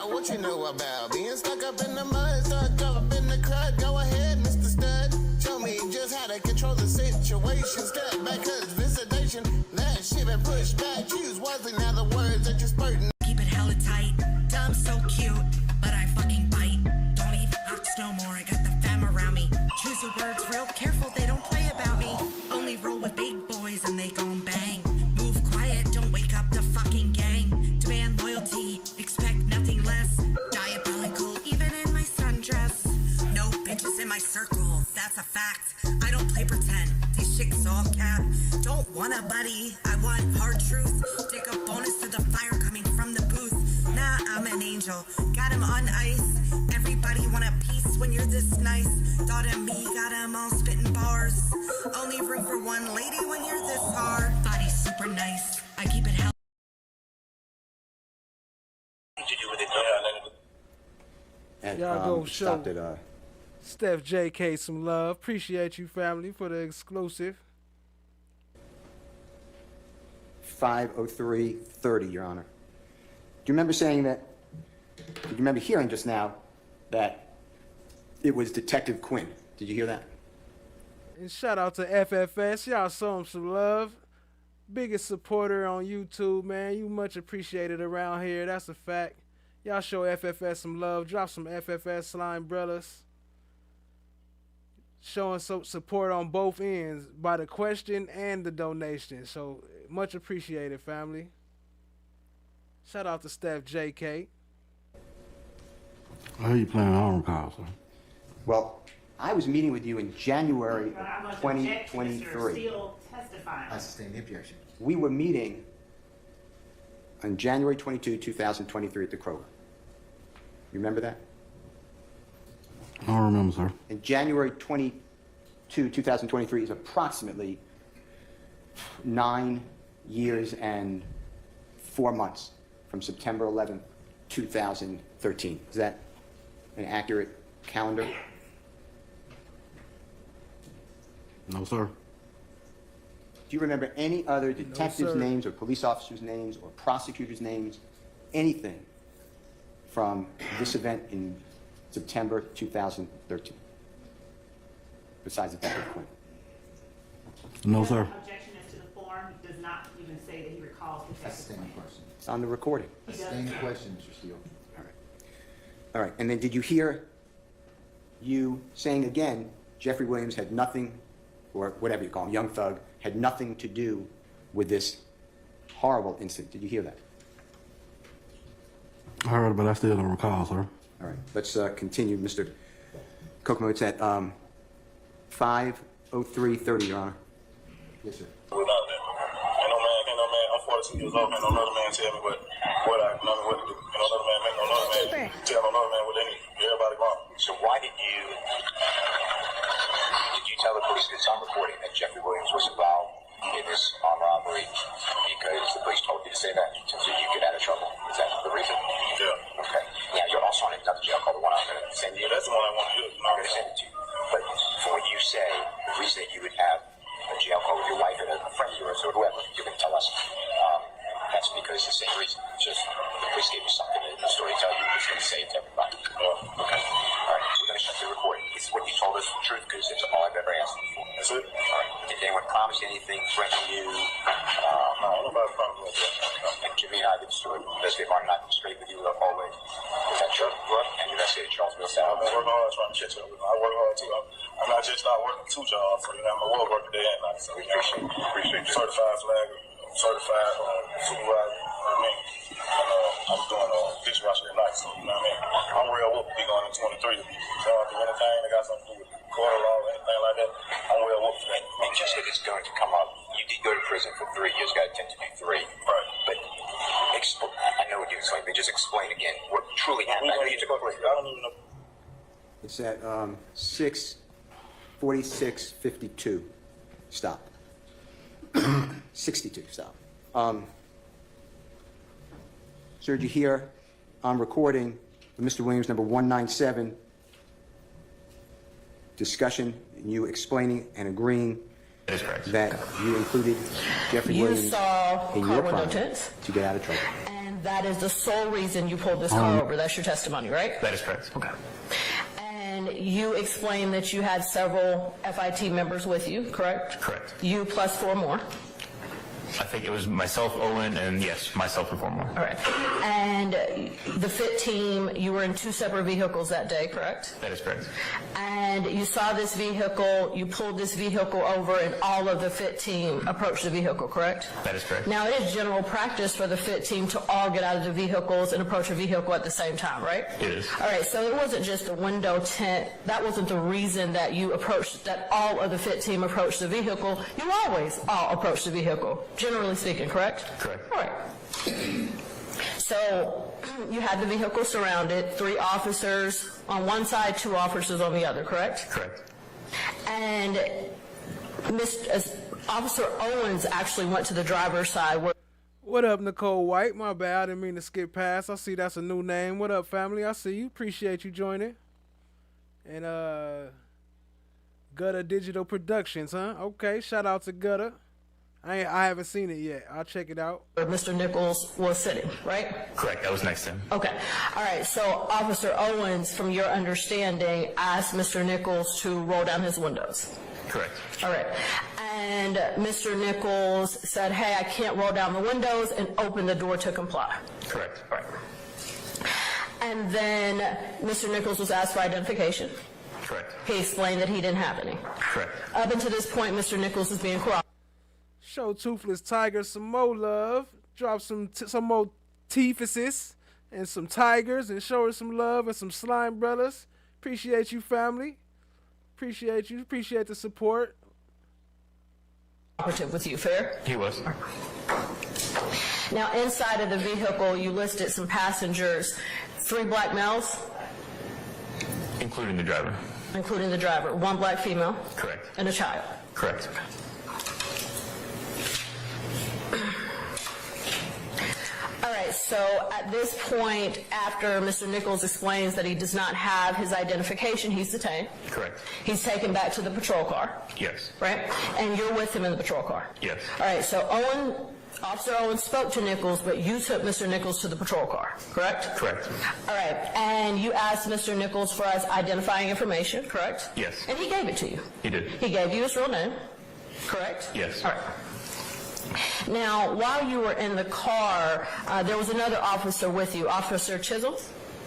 What you know about being stuck up in the mud, stuck up in the crud? Go ahead, Mr. Stud. Show me just how to control the situation. Step back, cause visitation. That shit been pushed back. Choose wisely now the words that you're spurting. Keep it hella tight. Dumb, so cute, but I fucking bite. Don't even box no more. I got the fam around me. Choose the words real careful. They don't play about me. Only roll with big boys and they gon' bang. Move quiet. Don't wake up the fucking gang. Demand loyalty. Expect nothing less. Diabolical, even in my sundress. No bitches in my circle. That's a fact. I don't play pretend. These chicks all cap. Don't want a buddy. I want hard truth. Take a bonus to the fire coming from the booth. Nah, I'm an angel. Got him on ice. Everybody want a piece when you're this nice. Thought of me, got him all spitting bars. Only room for one lady when you're this hard. Body's super nice. I keep it hell. What did you do with it? And Y'all go stopped at Steph JK some love. Appreciate you, family, for the exclusive. 5:03:30, Your Honor. Do you remember saying that? Do you remember hearing just now that it was Detective Quinn? Did you hear that? And shout out to FFS. Y'all show him some love. Biggest supporter on YouTube, man. You much appreciated around here. That's a fact. Y'all show FFS some love. Drop some FFS slime brothers. Showing some support on both ends by the question and the donation. So much appreciated, family. Shout out to Steph JK. I hear you playing an arm call, sir. Well, I was meeting with you in January But I must of object to Mr. 2023. Steele testifying. I sustain the objection. We were meeting on January 22, 2023 at the Kroger. You remember that? I don't remember, sir. And January 22, 2023 is approximately 9 years and 4 months from September 11, 2013. Is that an accurate calendar? No, sir. Do you remember any other detectives' sir. names or police officers' names or prosecutors' names, anything from this event in September 2013, besides Detective Quinn? No, sir. Objection as to the form does not even say that he recalls Detective Quinn. It's on the recording. Sustain the question, Mr. Steele. All right, and then did you hear you saying again, Jeffrey Williams had nothing, or whatever you call him, Young Thug, had nothing to do with this horrible incident? Did you hear that? I heard, but I still don't recall, sir. All right, let's continue, Mr. Kokomo. It's at 5:03:30, Your Honor. Yes, sir. Without that, ain't no man, I'm 42 years old, can't no another man tell me what to do. Ain't no another man make no another man tell no another man what they need. Everybody wrong. So why did you tell the police it's on recording that Jeffrey Williams was involved in this armed robbery because the police told you to say that so you get out of trouble? Is that the reason? Yeah. Okay. Now you're also on another jail call, the one I'm going to send you. Yeah, that's the one I want to use. I'm going to send it to you. But for what you say, the reason that you would have a jail call with your wife and a friend of yours or whoever, you're going to tell us. That's because the same reason. Just the police gave you something in the story tell you it's going to say it to everybody. Okay. All right. So we're going to shut the recording. It's what you told us the truth because it's all I've ever asked you for. That's it. All right. Did anyone promise anything, threaten you? No, nobody promised me that. And Jimmy and I did story. Investigative Martin and I been straight with you the whole way. Is that true? And you investigated Charlesville South. I've been working hard trying to catch up with them. I work hard too. I'm not just not working 2 jobs. So, I'm a work worker day and night. So, Appreciate you. Certified flagger, certified supervisor. I mean, I'm doing dishwasher at night. So, you know what I mean? I'm real whoop be going in 23. So, I do anything that got something to do with court law or anything like that. I'm real whoop for that. And just that it's going to come up, you did go to prison for 3 years, got a 10 to do 3. Right. But I know what you explained, but just explain again what truly happened. I know you took over. I don't even know. It's at 6:46:52. Stop. 62. Stop. Sir, did you hear on recording Mr. Williams, number 197, discussion, and you explaining and agreeing that you included Jeffrey You Williams saw in car your window crime tints? to get out of trouble? And that is the sole reason you pulled this car over. That's your testimony, right? That is correct. Okay. And you explained that you had several FIT members with you, correct? Correct. You plus 4 more. I think it was myself, Owen, and yes, myself and 4 more. All right. And the FIT team, you were in 2 separate vehicles that day, correct? That is correct. And you saw this vehicle, you pulled this vehicle over, and all of the FIT team approached the vehicle, correct? That is correct. Now, it is general practice for the FIT team to all get out of the vehicles and approach a vehicle at the same time, right? It is. All right, so it wasn't just a window tint. That wasn't the reason that you approached, that all of the FIT team approached the vehicle. You always all approach the vehicle, generally speaking, correct? Correct. All right. So you had the vehicle surrounded, 3 officers on one side, 2 officers on the other, correct? Correct. And Officer Owens actually went to the driver's side. What up, Nicole White? My bad, I didn't mean to skip past. I see that's a new name. What up, family? I see you. Appreciate you joining. And Gutta Digital Productions, huh? Okay, shout out to Gutta. I haven't seen it yet. I'll check it out. Where Mr. Nichols was sitting, right? Correct. I was next to him. Okay. All right. So Officer Owens, from your understanding, asked Mr. Nichols to roll down his windows. Correct. All right. And Mr. Nichols said, hey, I can't roll down the windows, and open the door to comply. Correct. All right. And then Mr. Nichols was asked for identification. Correct. He explained that he didn't have any. Correct. Up until this point, Mr. Nichols is being cooperative. Show Toothless Tiger some more love. Drop some more teethuses and some tigers and show her some love and some slime brothers. Appreciate you, family. Appreciate you. Appreciate the support. Cooperative with you, fair? He was. Now, inside of the vehicle, you listed some passengers, 3 black males. Including the driver. Including the driver. 1 black female. Correct. And a child. Correct. All right, so at this point, after Mr. Nichols explains that he does not have his identification, he's detained. Correct. He's taken back to the patrol car. Yes. Right? And you're with him in the patrol car. Yes. All right, so Officer Owen spoke to Nichols, but you took Mr. Nichols to the patrol car, correct? Correct. All right, and you asked Mr. Nichols for his identifying information, correct? Yes. And he gave it to you. He did. He gave you his real name, correct? Yes. All right. Now, while you were in the car, there was another officer with you, Officer Chisholm?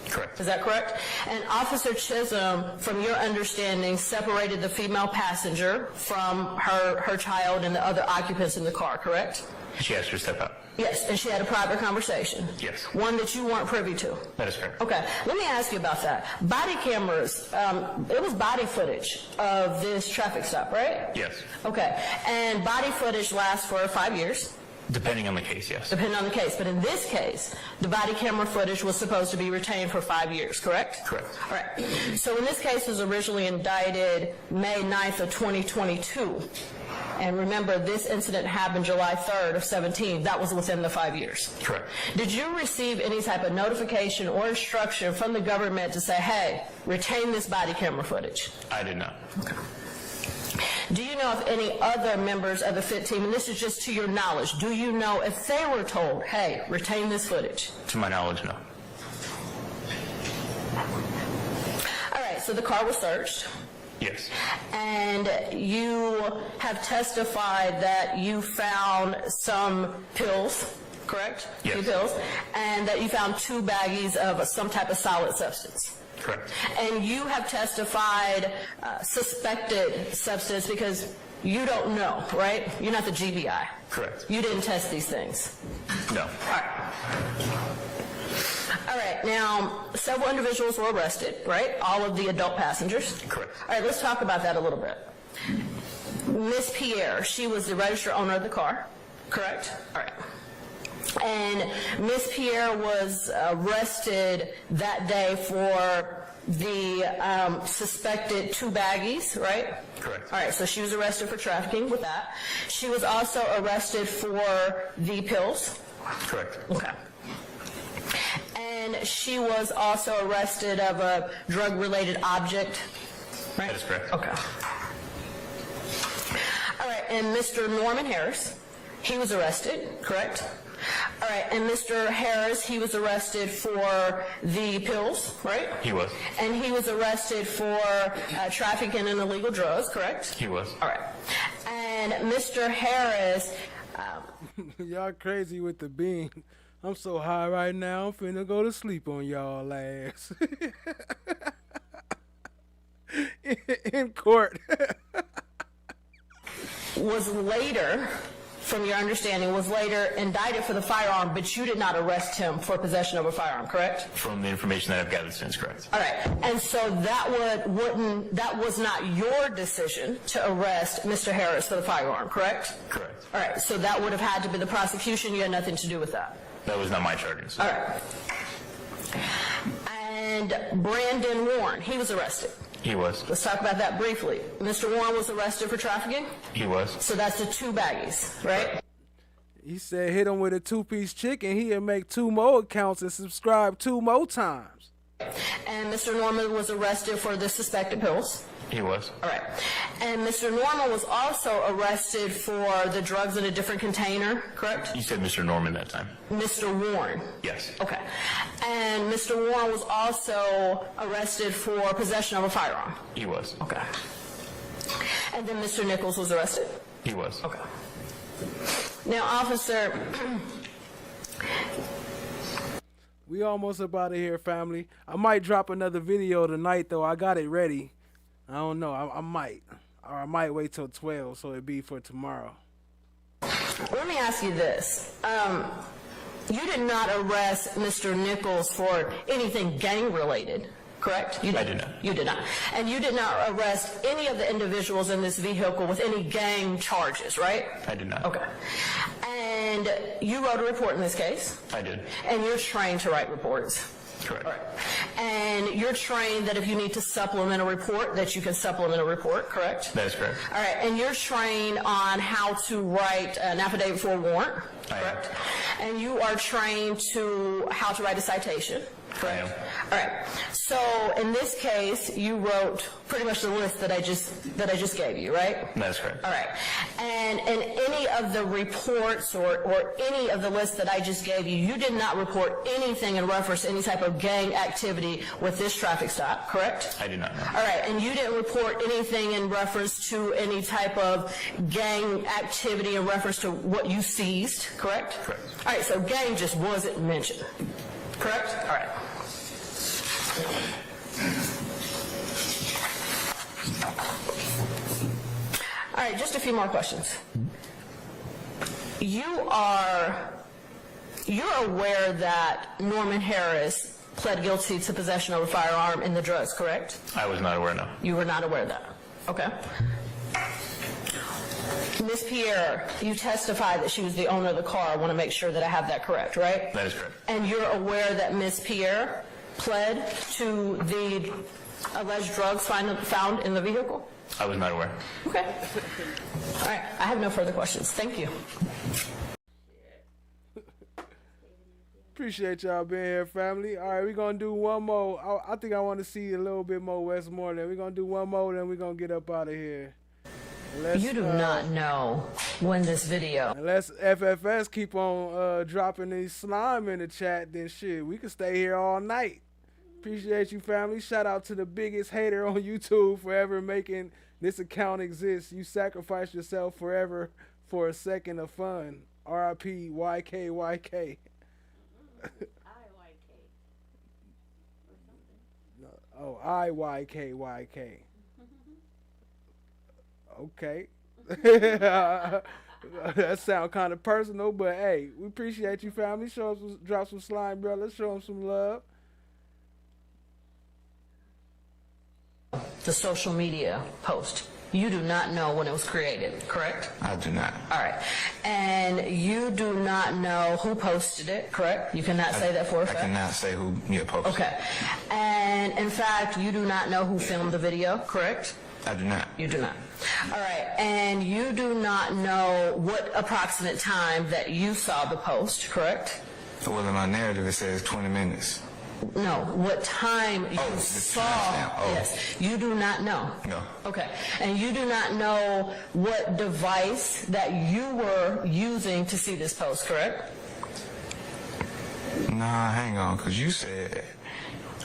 Correct. Is that correct? And Officer Chisholm, from your understanding, separated the female passenger from her child and the other occupants in the car, correct? She asked her to step out. Yes, and she had a private conversation. Yes. One that you weren't privy to. That is correct. Okay, let me ask you about that. Body cameras, it was body footage of this traffic stop, right? Yes. Okay, and body footage lasts for 5 years. Depending on the case, yes. Depending on the case, but in this case, the body camera footage was supposed to be retained for 5 years, correct? Correct. All right, so when this case was originally indicted May 9th of 2022, and remember, this incident happened July 3rd of 17. That was within the 5 years. Correct. Did you receive any type of notification or instruction from the government to say, hey, retain this body camera footage? I did not. Okay. Do you know if any other members of the FIT team, and this is just to your knowledge, do you know if they were told, hey, retain this footage? To my knowledge, no. All right, so the car was searched. Yes. And you have testified that you found some pills, correct? Yes. 2 pills, and that you found 2 baggies of some type of solid substance. Correct. And you have testified suspected substance because you don't know, right? You're not the GBI. Correct. You didn't test these things. No. All right. All right, now, several individuals were arrested, right? All of the adult passengers. Correct. All right, let's talk about that a little bit. Miss Pierre, she was the registered owner of the car, correct? All right. And Miss Pierre was arrested that day for the suspected 2 baggies, right? Correct. All right, so she was arrested for trafficking with that. She was also arrested for the pills. Correct. Okay. And she was also arrested of a drug-related object, right? That is correct. Okay. All right, and Mr. Norman Harris, he was arrested, correct? All right, and Mr. Harris, he was arrested for the pills, right? He was. And he was arrested for trafficking in illegal drugs, correct? He was. All right. And Mr. Harris... Y'all crazy with the bean. I'm so high right now, I'm finna go to sleep on y'all ass. In court. was later, from your understanding, was later indicted for the firearm, but you did not arrest him for possession of a firearm, correct? From the information that I've gathered since, correct. All right, and so that was not your decision to arrest Mr. Harris for the firearm, correct? Correct. All right, so that would have had to be the prosecution. You had nothing to do with that. That was not my charges. All right. And Brandon Warren, he was arrested. He was. Let's talk about that briefly. Mr. Warren was arrested for trafficking? He was. So that's the 2 baggies, right? He said hit him with a 2-piece chicken, he'll make 2 more accounts and subscribe 2 more times. And Mr. Norman was arrested for the suspected pills. He was. All right. And Mr. Norman was also arrested for the drugs in a different container, correct? You said Mr. Norman that time. Mr. Warren. Yes. Okay. And Mr. Warren was also arrested for possession of a firearm. He was. Okay. And then Mr. Nichols was arrested? He was. Okay. Now, officer, We almost up out of here, family. I might drop another video tonight, though. I got it ready. I don't know. I might. Or I might wait till 12, so it'd be for tomorrow. let me ask you this. You did not arrest Mr. Nichols for anything gang-related, correct? I did not. You did not. And you did not arrest any of the individuals in this vehicle with any gang charges, right? I did not. Okay. And you wrote a report in this case? I did. And you're trained to write reports? Correct. All right. And you're trained that if you need to supplement a report, that you can supplement a report, correct? That is correct. All right. And you're trained on how to write an affidavit for a warrant, correct? And you are trained to how to write a citation, correct? All right. So in this case, you wrote pretty much the list that I just gave you, right? That is correct. All right. And in any of the reports or any of the lists that I just gave you, you did not report anything in reference to any type of gang activity with this traffic stop, correct? I did not. All right. And you didn't report anything in reference to any type of gang activity in reference to what you seized, correct? Correct. All right. So gang just wasn't mentioned, correct? All right. All right, just a few more questions. You're aware that Norman Harris pled guilty to possession of a firearm and the drugs, correct? I was not aware, no. You were not aware of that. Okay. Ms. Pierre, you testified that she was the owner of the car. I want to make sure that I have that correct, right? That is correct. And you're aware that Ms. Pierre pled to the alleged drugs found in the vehicle? I was not aware. Okay. All right. I have no further questions. Thank you. Appreciate y'all being here, family. All right, we're going to do one more. I think I want to see a little bit more Westmoreland. We're going to do one more, then we're going to get up out of here. You do not know when this video. Unless FFS keep on dropping these slime in the chat, then shit, we can stay here all night. Appreciate you, family. Shout out to the biggest hater on YouTube for ever making this account exist. You sacrificed yourself forever for a second of fun. R.I.P. YK. Oh, IYK. Okay. That sound kind of personal, but hey, we appreciate you, family. Drop some slime, brother. Show them some love. The social media post. You do not know when it was created, correct? I do not. All right. And you do not know who posted it, correct? You cannot say that for a fact? I cannot say who posted it. Okay. And in fact, you do not know who filmed the video, correct? I do not. You do not. All right. And you do not know what approximate time that you saw the post, correct? Well, in my narrative, it says 20 minutes. No, what time you saw. Yes, you do not know. No. Okay, and you do not know what device that you were using to see this post, correct? Nah, hang on, because you said,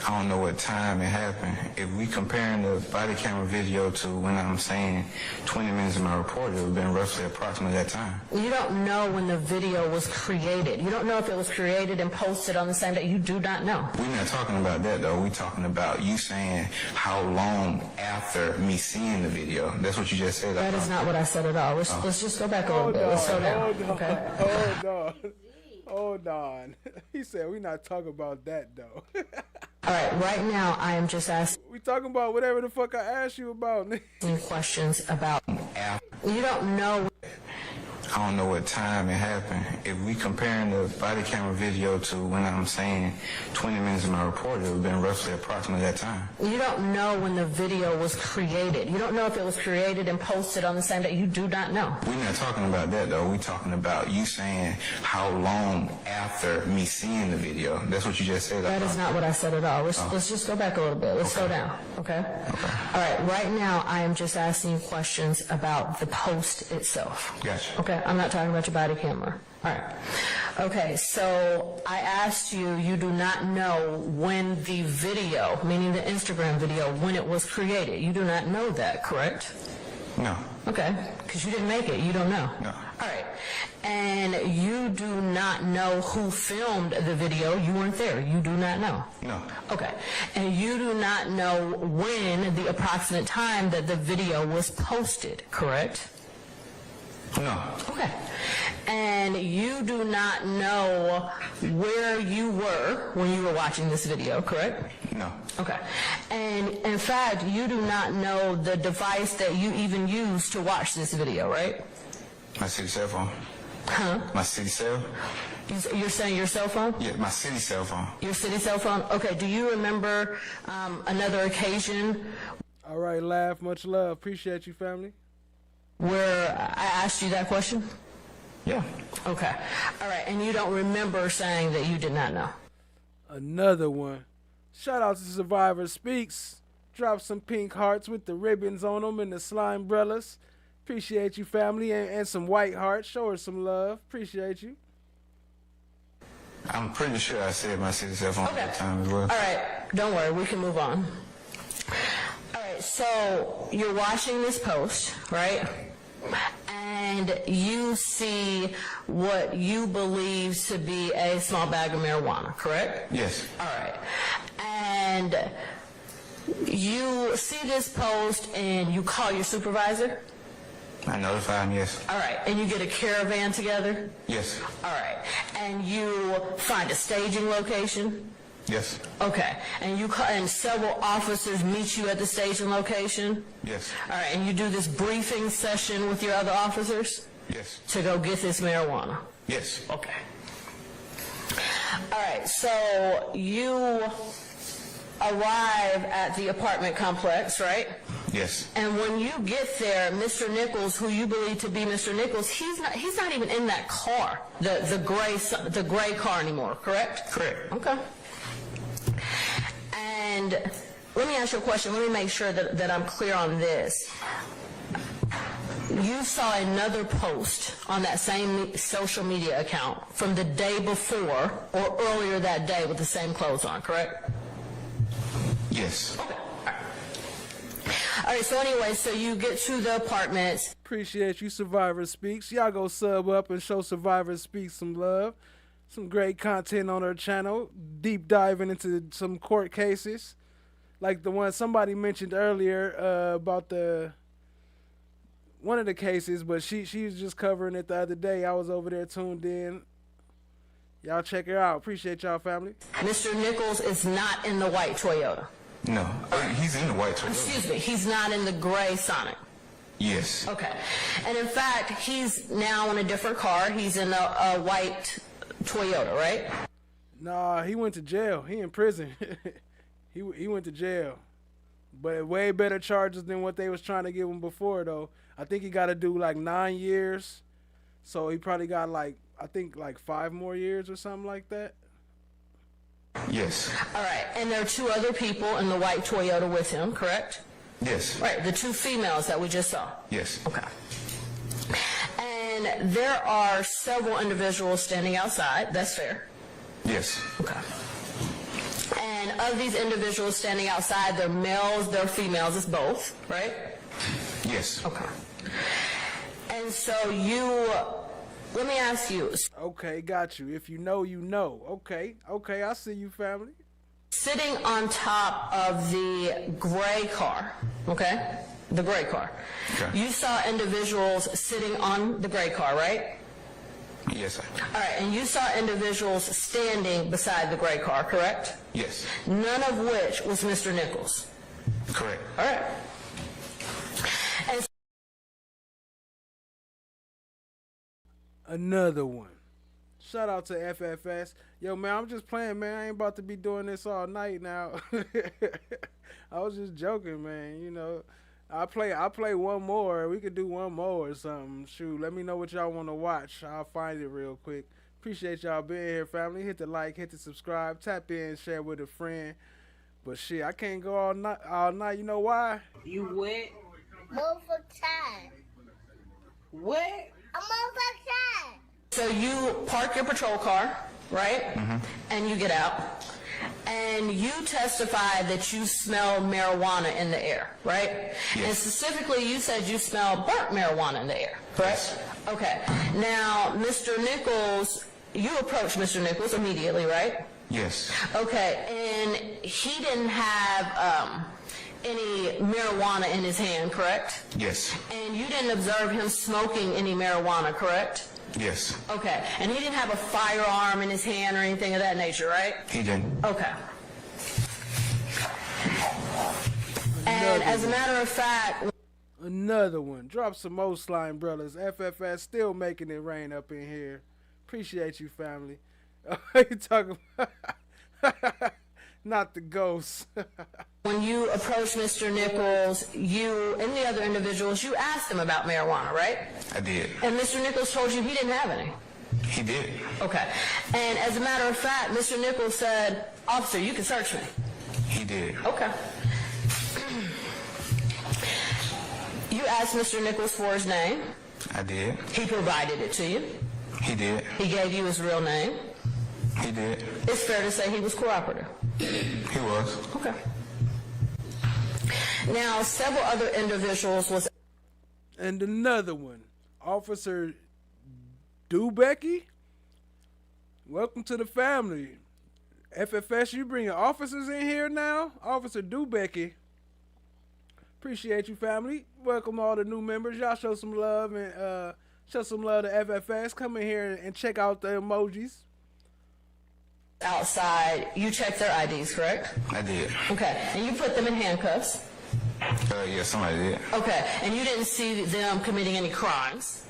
I don't know what time it happened. If we comparing the body camera video to when I'm saying 20 minutes in my report, it would have been roughly approximately that time. You don't know when the video was created. You don't know if it was created and posted on the same day. You do not know. We're not talking about that, though. We're talking about you saying how long after me seeing the video. That's what you just said. That is not what I said at all. Let's just go back a little bit. Let's slow down. Okay. Hold on. He said we're not talking about that, though. All right, right now I am just asking. We talking about whatever the fuck I asked you about. Questions about. You don't know. I don't know what time it happened. If we comparing the body camera video to when I'm saying 20 minutes of my report, it would have been roughly approximately that time. You don't know when the video was created. You don't know if it was created and posted on the same day. You do not know. We're not talking about that, though. We're talking about you saying how long after me seeing the video. That's what you just said. That is not what I said at all. Let's just go back a little bit. Let's slow down, okay? All right, right now I am just asking you questions about the post itself. Gotcha. Okay, I'm not talking about your body camera. All right. Okay, so I asked you, you do not know when the video, meaning the Instagram video, when it was created. You do not know that, correct? No. Okay, because you didn't make it. You don't know. No. All right. And you do not know who filmed the video. You weren't there. You do not know. No. Okay. And you do not know when the approximate time that the video was posted, correct? No. Okay. And you do not know where you were when you were watching this video, correct? No. Okay. And in fact, you do not know the device that you even used to watch this video, right? My city cell phone. Huh? My city cell? You're saying your cell phone? Yeah, my city cell phone. Your city cell phone? Okay. Do you remember another occasion? All right, Laugh. Much love. Appreciate you, family. Where I asked you that question? Yeah. Okay. All right. And you don't remember saying that you did not know? Another one. Shout out to Survivor Speaks. Drop some pink hearts with the ribbons on them and the slime umbrellas. Appreciate you, family, and some white hearts. Show her some love. Appreciate you. I'm pretty sure I said my city cell phone at that time as well. All right. Don't worry. We can move on. All right. So you're watching this post, right? And you see what you believe to be a small bag of marijuana, correct? Yes. All right. And you see this post and you call your supervisor? I notify him, yes. All right. And you get a caravan together? Yes. All right. And you find a staging location? Yes. Okay. And and several officers meet you at the staging location? Yes. All right. And you do this briefing session with your other officers? Yes. To go get this marijuana? Yes. Okay. All right. So you arrive at the apartment complex, right? Yes. And when you get there, Mr. Nichols, who you believe to be Mr. Nichols, he's not even in that car, the gray car anymore, correct? Correct. Okay. And let me ask you a question. Let me make sure that I'm clear on this. You saw another post on that same social media account from the day before or earlier that day with the same clothes on, correct? Yes. Okay. All right, so anyway, so you get to the apartment. Appreciate you, Survivor Speaks. Y'all go sub up and show Survivor Speaks some love. Some great content on her channel. Deep diving into some court cases. Like the one somebody mentioned earlier about one of the cases, but she was just covering it the other day. I was over there tuned in. Y'all check her out. Appreciate y'all, family. Mr. Nichols is not in the white Toyota. No, he's in the white Toyota. Excuse me, he's not in the gray Sonic. Yes. Okay. And in fact, he's now in a different car. He's in a white Toyota, right? Nah, he went to jail. He in prison. he went to jail. But way better charges than what they was trying to give him before, though. I think he got to do like 9 years. So he probably got like 5 more years or something like that. Yes. All right. And there are 2 other people in the white Toyota with him, correct? Yes. Right. The 2 females that we just saw. Yes. Okay. And there are several individuals standing outside. That's fair. Yes. Okay. And of these individuals standing outside, they're males, they're females, it's both, right? Yes. Okay. And so let me ask you. Okay, got you. If you know, you know. Okay, I see you, family. Sitting on top of the gray car, okay? The gray car. Okay. You saw individuals sitting on the gray car, right? Yes, sir. All right, and you saw individuals standing beside the gray car, correct? Yes. None of which was Mr. Nichols. Correct. All right. And Another one. Shout out to FFS. Yo, man, I'm just playing, man. I ain't about to be doing this all night now. I was just joking, man. You know, I'll play one more. We could do one more or something. Shoot, let me know what y'all want to watch. I'll find it real quick. Appreciate y'all being here, family. Hit the like, hit the subscribe, tap in, share with a friend. But shit, I can't go all night. You know why? You what? Move for time. What? I'm on for time. So you park your patrol car, right? And you get out. And you testify that you smelled marijuana in the air, right? Yes. And specifically, you said you smelled burnt marijuana in the air, correct? Yes. Okay. Now, Mr. Nichols, you approached Mr. Nichols immediately, right? Yes. Okay. And he didn't have any marijuana in his hand, correct? Yes. And you didn't observe him smoking any marijuana, correct? Yes. Okay. And he didn't have a firearm in his hand or anything of that nature, right? He didn't. Okay. And as a matter of fact... Another one. Drop some more slime brothers. FFS still making it rain up in here. Appreciate you, family. You talking about... Not the ghosts. When you approached Mr. Nichols, you and the other individuals, you asked him about marijuana, right? I did. And Mr. Nichols told you he didn't have any. He did. Okay. And as a matter of fact, Mr. Nichols said, "Officer, you can search me." He did. Okay. You asked Mr. Nichols for his name. I did. He provided it to you. He did. He gave you his real name. He did. It's fair to say he was cooperative. He was. Okay. Now, several other individuals was... And another one. Officer Dubecky. Welcome to the family. FFS, you bringing officers in here now? Officer Dubecky. Appreciate you, family. Welcome all the new members. Y'all show some love and show some love to FFS. Come in here and check out the emojis. Outside, you checked their IDs, correct? I did. Okay. And you put them in handcuffs? Yeah, somebody did. Okay. And you didn't see them committing any crimes?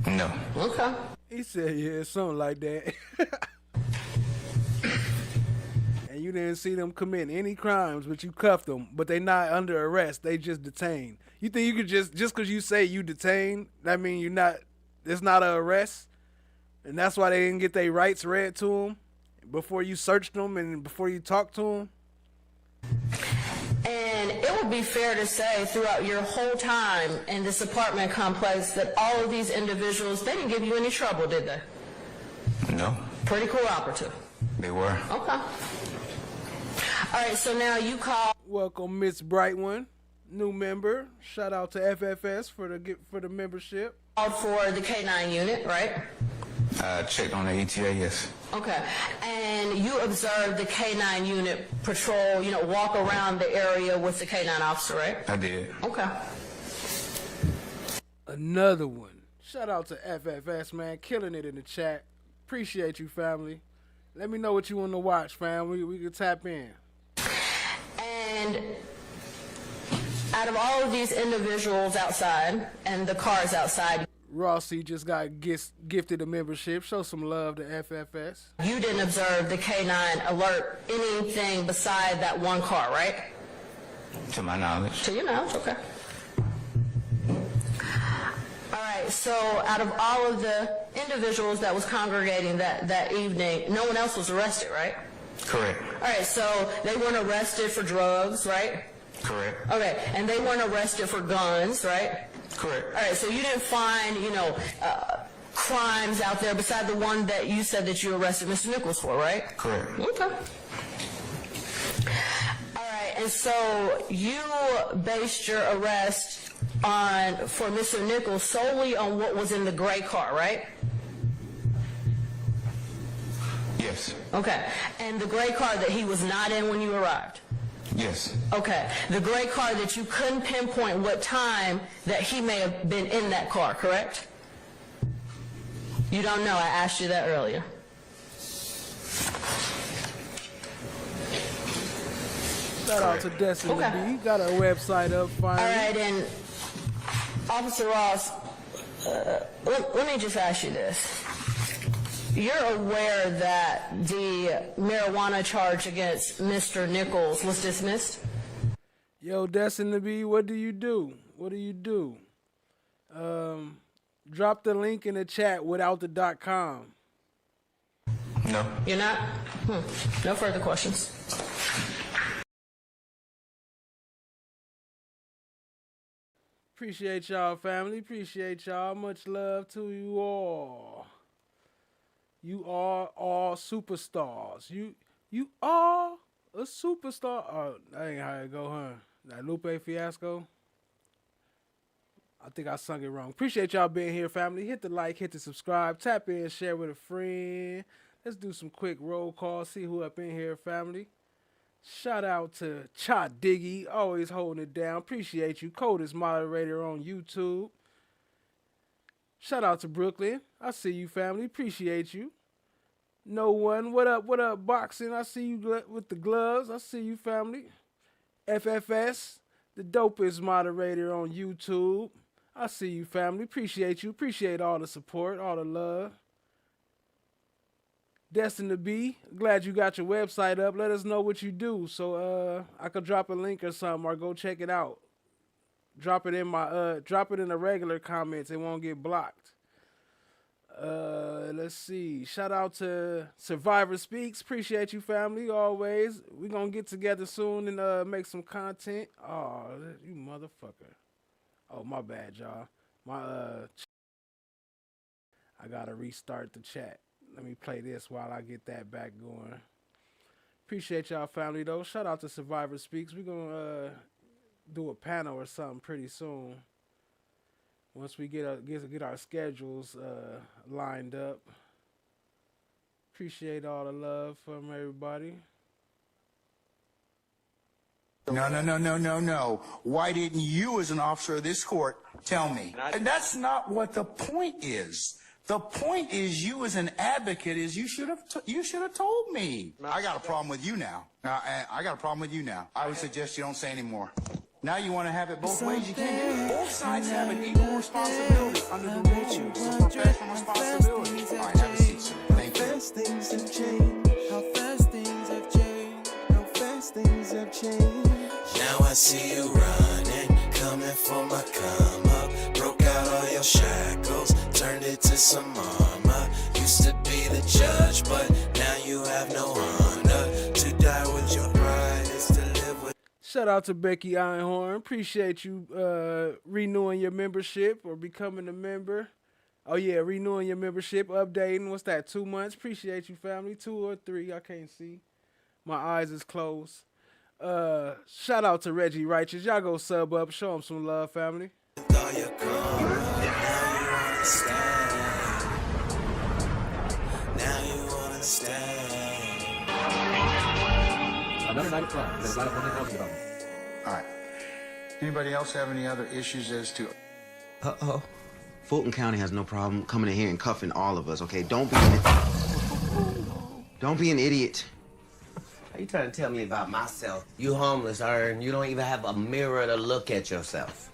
No. Okay. He said, yeah, something like that. And you didn't see them commit any crimes, but you cuffed them. But they not under arrest. They just detained. You think you could just because you say you detained, that mean you're not, it's not an arrest? And that's why they didn't get their rights read to them before you searched them and before you talked to them? And it would be fair to say throughout your whole time in this apartment complex that all of these individuals, they didn't give you any trouble, did they? No. Pretty cooperative. They were. Okay. All right, so now you call... Welcome, Miss Bright One, new member. Shout out to FFS for the membership. Called for the K9 unit, right? Checked on the ETA, yes. Okay. And you observed the K9 unit patrol, walk around the area with the K9 officer, right? I did. Okay. Another one. Shout out to FFS, man. Killing it in the chat. Appreciate you, family. Let me know what you want to watch, fam. We can tap in. And out of all of these individuals outside and the cars outside... Rossi just got gifted a membership. Show some love to FFS. You didn't observe the K9 alert anything beside that one car, right? To my knowledge. To your knowledge, okay. All right, so out of all of the individuals that was congregating that evening, no one else was arrested, right? Correct. All right, so they weren't arrested for drugs, right? Correct. Okay, and they weren't arrested for guns, right? Correct. All right, so you didn't find, crimes out there beside the one that you said that you arrested Mr. Nichols for, right? Correct. Okay. All right, and so you based your arrest for Mr. Nichols solely on what was in the gray car, right? Yes. Okay, and the gray car that he was not in when you arrived? Yes. Okay. The gray car that you couldn't pinpoint what time that he may have been in that car, correct? You don't know. I asked you that earlier. Shout out to Destiny Okay. B. Got our website up finally. All right, and Officer Ross, Let me just ask you this. You're aware that the marijuana charge against Mr. Nichols was dismissed? Yo, Destin B, what do you do? What do you do? Drop the link in the chat without the .com. No. You're not? No further questions. Appreciate y'all, family. Appreciate y'all. Much love to you all. You are all superstars. You are a superstar. Oh, that ain't how it go, huh? That Lupe Fiasco. I think I sung it wrong. Appreciate y'all being here, family. Hit the like, hit the subscribe, tap in, share with a friend. Let's do some quick roll call, see who up in here, family. Shout out to Cha Diggy, always holding it down. Appreciate you. Coldest moderator on YouTube. Shout out to Brooklyn. I see you, family. Appreciate you. No one. What up, boxing? I see you with the gloves. I see you, family. FFS, the dopest moderator on YouTube. I see you, family. Appreciate you. Appreciate all the support, all the love. Destin to be, glad you got your website up. Let us know what you do so I could drop a link or something or go check it out. Drop it in the regular comments. It won't get blocked. Let's see. Shout out to Survivor Speaks. Appreciate you, family, always. We're going to get together soon and make some content. Oh, you motherfucker. Oh, my bad, y'all. I got to restart the chat. Let me play this while I get that back going. Appreciate y'all, family, though. Shout out to Survivor Speaks. We're going to do a panel or something pretty soon. Once we get our schedules lined up. Appreciate all the love from everybody. No. Why didn't you, as an officer of this court, tell me? And that's not what the point is. The point is, you as an advocate, is you should have told me. I got a problem with you now. I would suggest you don't say any more. Now you want to have it both ways. You can't do it. Both sides have an equal responsibility under the rules of professional responsibility. All right, have a seat, sir. Thank you. How fast things have changed. How fast things have changed. How fast things have changed. Now I see you running, coming for my come up. Broke out all your shackles, turned it to some armor. Used to be the judge, but now you have no honor. To die with your pride is to live with. Shout out to Becky Einhorn. Appreciate you renewing your membership or becoming a member. Oh, yeah, renewing your membership, updating. What's that, 2 months? Appreciate you, family. 2 or 3, I can't see. My eyes is closed. Shout out to Reggie Righteous. Y'all go sub up. Show him some love, family. Now you understand. Another night of fun. There's a lot of fun talking about. All right. Anybody else have any other issues as to... Uh-oh. Fulton County has no problem coming in here and cuffing all of us, okay? Don't be an idiot. Are you trying to tell me about myself? You homeless, Ern. You don't even have a mirror to look at yourself.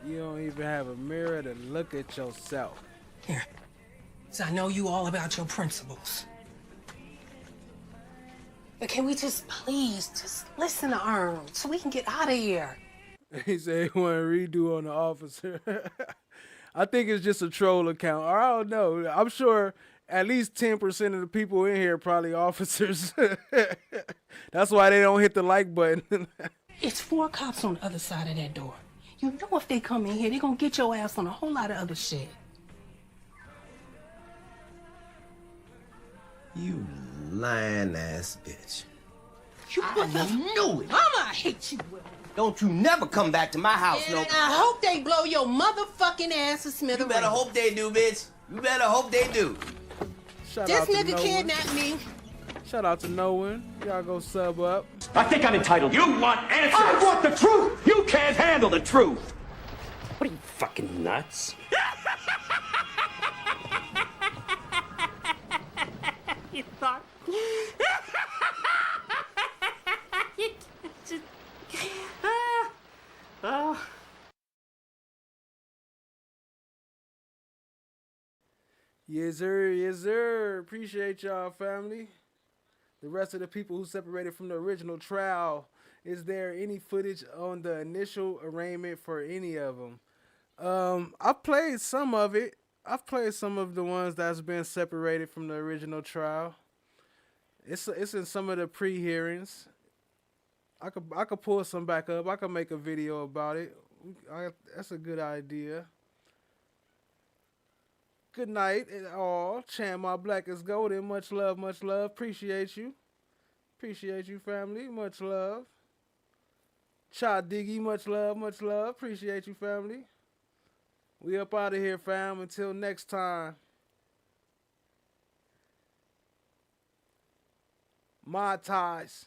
You don't even have a mirror to look at yourself. Here. So I know you all about your principles. But can we please listen to Ern so we can get out of here? He said he want to redo on the officer. I think it's just a troll account. Or I don't know. I'm sure at least 10% of the people in here are probably officers. That's why they don't hit the like button. It's 4 cops on the other side of that door. You know if they come in here, they're going to get your ass on a whole lot of other shit. You lying ass bitch. You knew it. Mama, I hate you, Will. Don't you never come back to my house, And I hope they blow your motherfucking ass to smithereens. You better hope they do, bitch. You better hope they do. This nigga kidnapped me. Shout out to No One. Y'all go sub up. I think I'm entitled. You want answers? I want the truth. You can't handle the truth. What are you, fucking nuts? You thought... Yes, sir. Yes, sir. Appreciate y'all, family. The rest of the people who separated from the original trial, is there any footage on the initial arraignment for any of them? I've played some of it. I've played some of the ones that's been separated from the original trial. It's in some of the pre-hearings. I could pull some back up. I could make a video about it. That's a good idea. Good night and all. Chan, my black is golden. Much love, much love. Appreciate you. Appreciate you, family. Much love. Cha Diggy, much love, much love. Appreciate you, family. We up out of here, fam. Until next time. My ties.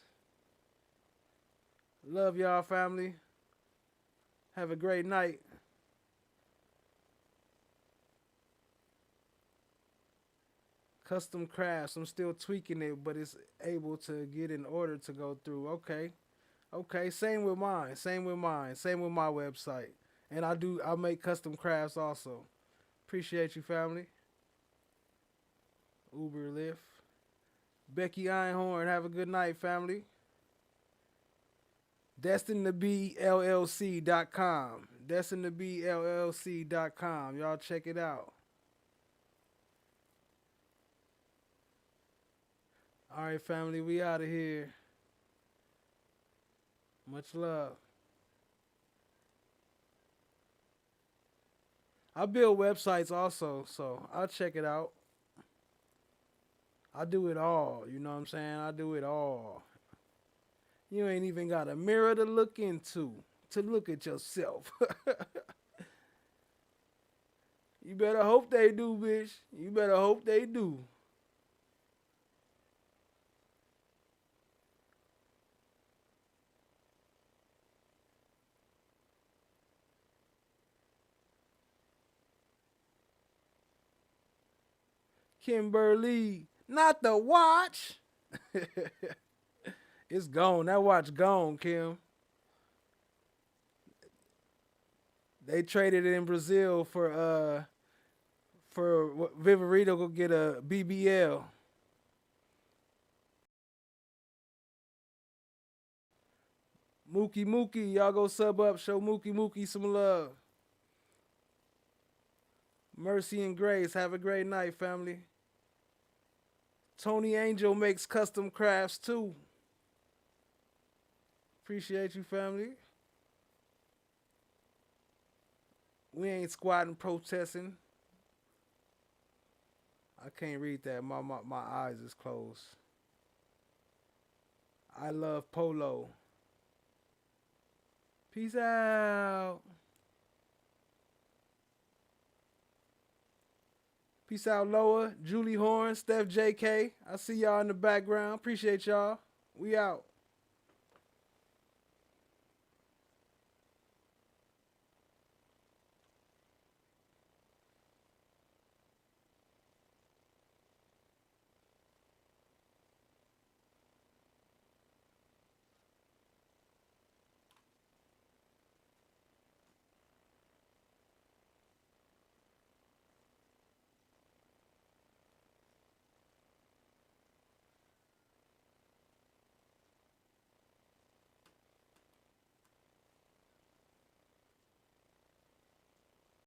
Love y'all, family. Have a great night. Custom crafts. I'm still tweaking it, but it's able to get in order to go through. Okay. Okay. Same with mine. Same with mine. Same with my website. And I make custom crafts also. Appreciate you, family. Uber, Lyft. Becky Einhorn, have a good night, family. DestinedToBeLLC.com. DestinedToBeLLC.com. Y'all check it out. All right, family, we out of here. Much love. I build websites also, so I'll check it out. I do it all, you know what I'm saying? I do it all. You ain't even got a mirror to look into, to look at yourself. You better hope they do, bitch. You better hope they do. Kimberly, not the watch. It's gone. That watch gone, Kim. They traded it in Brazil for Vivarito go get a BBL. Mookie, y'all go sub up. Show Mookie some love. Mercy and grace. Have a great night, family. Tony Angel makes custom crafts too. Appreciate you, family. We ain't squatting, protesting. I can't read that. My eyes is closed. I love polo. Peace out. Peace out, Loa, Julie Horn, Steph JK. I see y'all in the background. Appreciate y'all. We out.